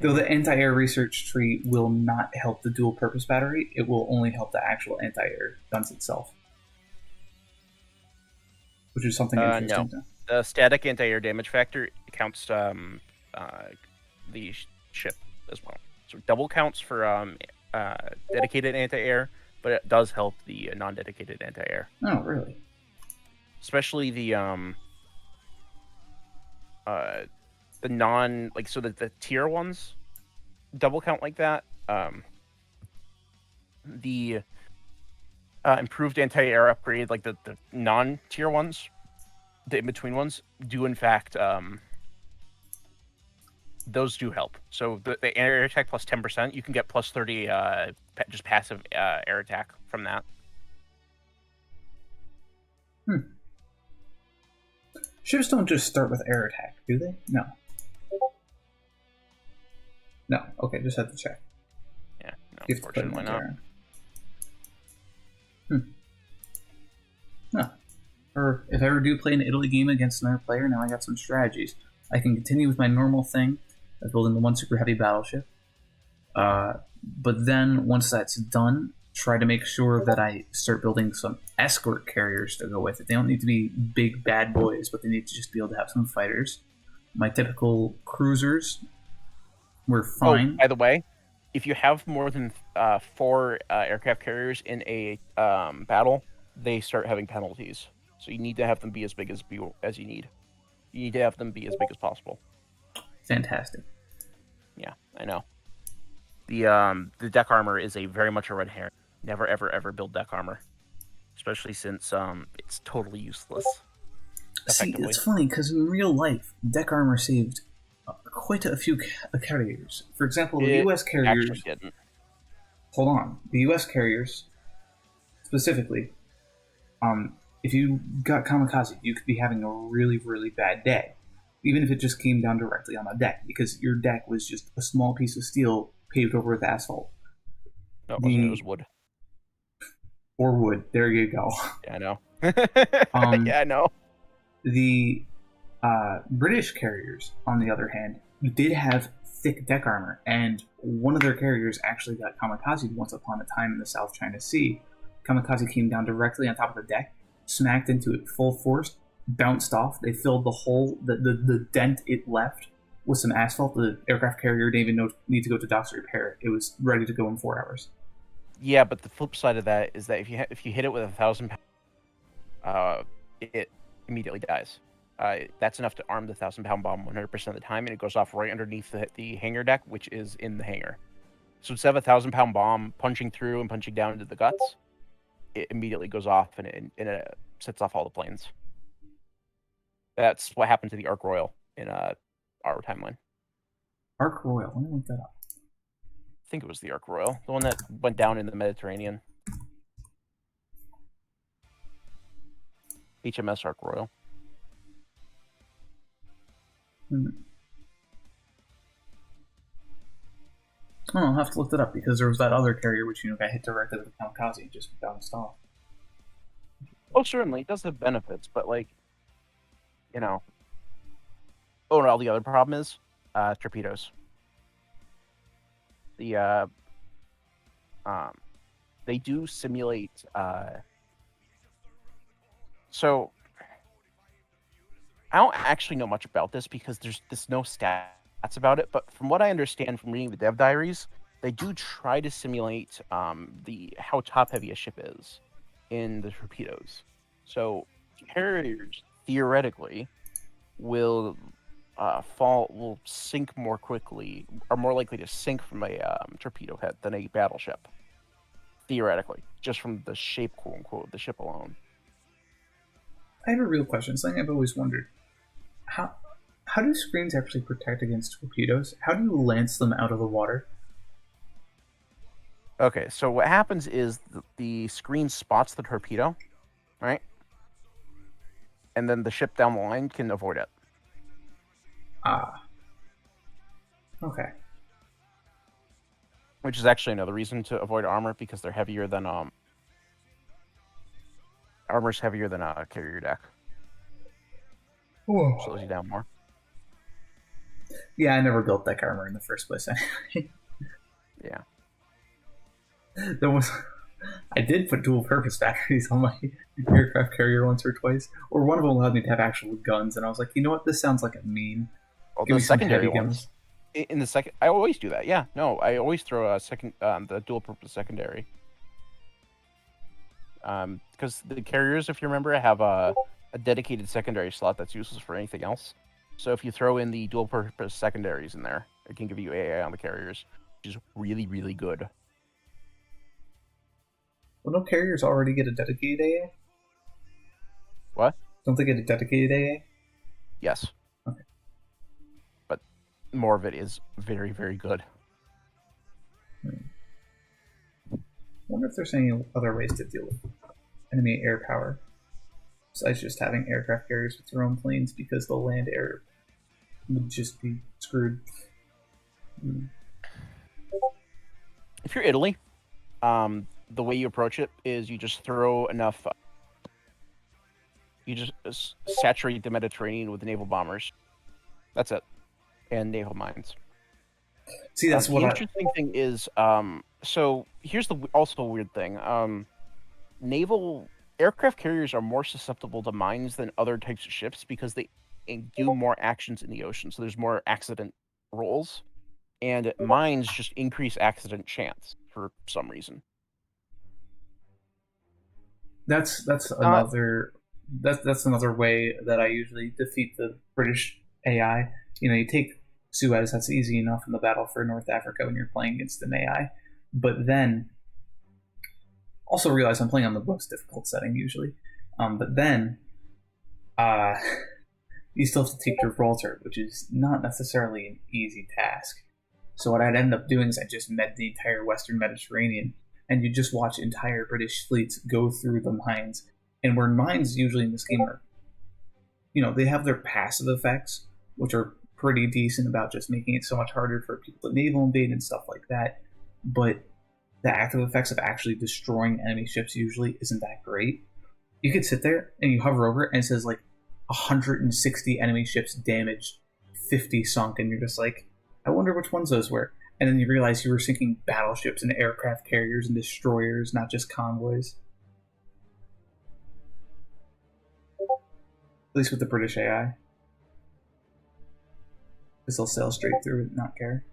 Though the anti-air research tree will not help the dual-purpose battery, it will only help the actual anti-air guns itself. Which is something interesting. No. The static anti-air damage factor counts the ship as well. So double counts for dedicated anti-air, but it does help the non-dedicated anti-air. Oh, really? Especially the non, like, so that the tier ones double count like that. The improved anti-air upgrade, like the non-tier ones, the in-between ones, do in fact those do help. So the air attack plus 10%, you can get plus 30 just passive air attack from that. Ships don't just start with air attack, do they? No. No. Okay, just had to check. Yeah, no, You have to put them unfortunately in not. there. No. Or if I ever do play an Italy game against another player, now I got some strategies. I can continue with my normal thing of building the one super heavy battleship. But then once that's done, try to make sure that I start building some escort carriers to go with it. They don't need to be big bad boys, but they need to just be able to have some fighters. My typical cruisers were fine. Oh, by the way, if you have more than 4 aircraft carriers in a battle, they start having penalties. So you need to have them be as big as you need. You need to have them be as big as possible. fantastic. Yeah, I know. The deck armor is very much a red herring. Never ever ever build deck armor, especially since it's totally useless. See, it's funny because in real life, deck armor saved quite a few carriers. For example, the U.S. carriers. Actually didn't. Hold on, the U.S. carriers specifically. If you got kamikaze, you could be having a really, really bad day, even if it just came down directly on the deck, because your deck was just a small piece of steel paved over with asphalt. No, it wasn't. It was wood. Or wood. There you go. Yeah, I know. Yeah, I know. The British carriers, on the other hand, did have thick deck armor, and one of their carriers actually got kamikaze once upon a time in the South China Sea. Kamikaze came down directly on top of the deck, smacked into it full force, bounced off. They filled the hole, the dent it left, with some asphalt. The aircraft carrier didn't even need to go to docks to repair it. It was ready to go in 4 hours. Yeah, but the flip side of that is that if you hit it with 1,000 pounds, it immediately dies. That's enough to arm the 1,000-pound bomb 100% of the time, and it goes off right underneath the hangar deck, which is in the hangar. So instead of a 1,000-pound bomb punching through and punching down into the guts, it immediately goes off and it sets off all the planes. That's what happened to the Ark Royal in our timeline. Ark Royal, let me look that up. I think it was the Ark Royal, the one that went down in the Mediterranean. HMS Ark Royal. Oh, I'll have to look that up because there was that other carrier which got hit directly with the kamikaze and just bounced off. Oh, certainly, it does have benefits, but Oh, and all the other problem is torpedoes. They do simulate. So I don't actually know much about this because there's no stats about it. But from what I understand from reading the dev diaries, they do try to simulate how top heavy a ship is in the torpedoes. So carriers theoretically will sink more quickly, are more likely to sink from a torpedo head than a battleship. Theoretically, just from the shape, quote unquote, of the ship alone. I have a real question, something I've always wondered. How do screens actually protect against torpedoes? How do you lance them out of the water? Okay, so what happens is the screen spots the torpedo, right? And then the ship down the line can avoid it. Ah. Okay. Which is actually another reason to avoid armor, because they're heavier than armor's heavier than a carrier deck. Whoa. Slows you down more. Yeah, I never built deck armor in the first place anyway. Yeah. I did put dual purpose batteries on my aircraft carrier once or twice, or one of them allowed me to have actual guns, and I was like, you know what, this sounds like a meme. Well, Give the me some secondary heavy ones. In the second, I always do that. Yeah, no, I always throw a second, the dual purpose secondary. Because the carriers, if you remember, have a dedicated secondary slot that's useless for anything else. So if you throw in the dual purpose secondaries in there, it can give you AA on the carriers, which is really, really good. Well, no carriers already get a dedicated AA? What? Don't they get a dedicated AA? Yes. Okay. But more of it is very, very good. I wonder if there's any other ways to deal with enemy air power besides just having aircraft carriers with their own planes, because the land air would just be screwed. If you're Italy, the way you approach it is you just throw enough. You just saturate the Mediterranean with naval bombers. That's it, and naval mines. See, that's what the interesting thing is. So here's also a weird thing. Naval aircraft carriers are more susceptible to mines than other types of ships because they do more actions in the ocean. So there's more accident rolls, and mines just increase accident chance for some reason. That's another that's another way that I usually defeat the British AI. You take Suez, that's easy enough in the battle for North Africa when you're playing against an AI. But then, also realize I'm playing on the most difficult setting usually. But then, you still have to take Gibraltar, which is not necessarily an easy task. So what I'd end up doing is I just met the entire Western Mediterranean, and you just watch entire British fleets go through the mines. And where mines usually in this game are, they have their passive effects, which are pretty decent about just making it so much harder for people to naval invade and stuff like that. But the active effects of actually destroying enemy ships usually isn't that great. You could sit there and you hover over it and it says like 160 enemy ships damaged, 50 sunk, and you're just like, I wonder which ones those were. And then you realize you were sinking battleships and aircraft carriers and destroyers, not just convoys. At least with the British AI. Because they'll sail straight through it and not care.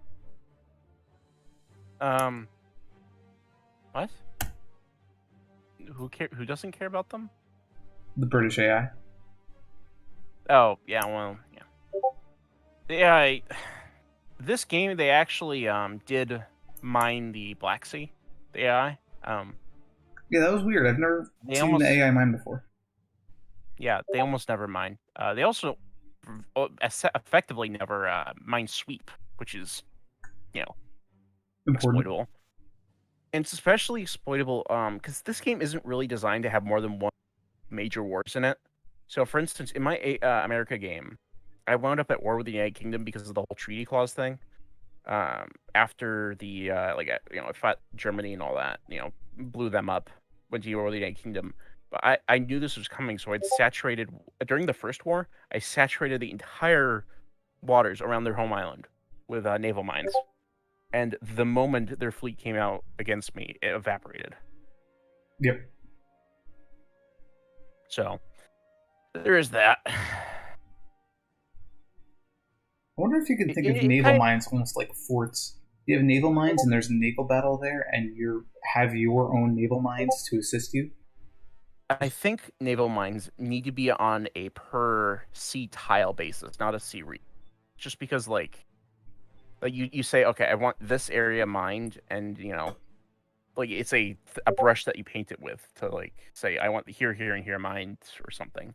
What? Who doesn't care about them? The British AI. Oh, yeah, well, yeah. This game, they actually did mine the Black Sea, the AI. Yeah, that was weird. I've never seen the AI mine before. Yeah, they almost never mine. They also effectively never mine sweep, which is, exploitable. And it's especially exploitable because this game isn't really designed to have more than one major wars in it. So, for instance, in my America game, I wound up at war with the United Kingdom because of the whole treaty clause thing. After the I fought Germany and all that, blew them up, went to war with the United Kingdom. But I knew this was coming, so I'd saturated during the first war. I saturated the entire waters around their home island with naval mines, and the moment their fleet came out against me, it evaporated. Yep. So there is that. I wonder if you can think of naval mines almost like forts. You have naval mines and there's a naval battle there, and you have your own naval mines to assist you. I think naval mines need to be on a per sea tile basis, not a sea reef. Just because, you say, okay, I want this area mined, and it's a brush that you paint it with to say I want the here, and here mined or something.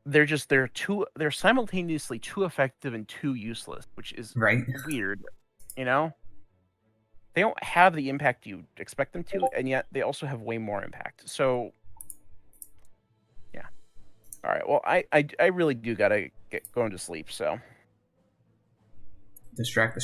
They're simultaneously too effective and too useless, which is weird. They don't have the impact you expect them to, and yet they also have way more impact. So, yeah. All right. Well, I really do gotta get going to sleep. So. Distract.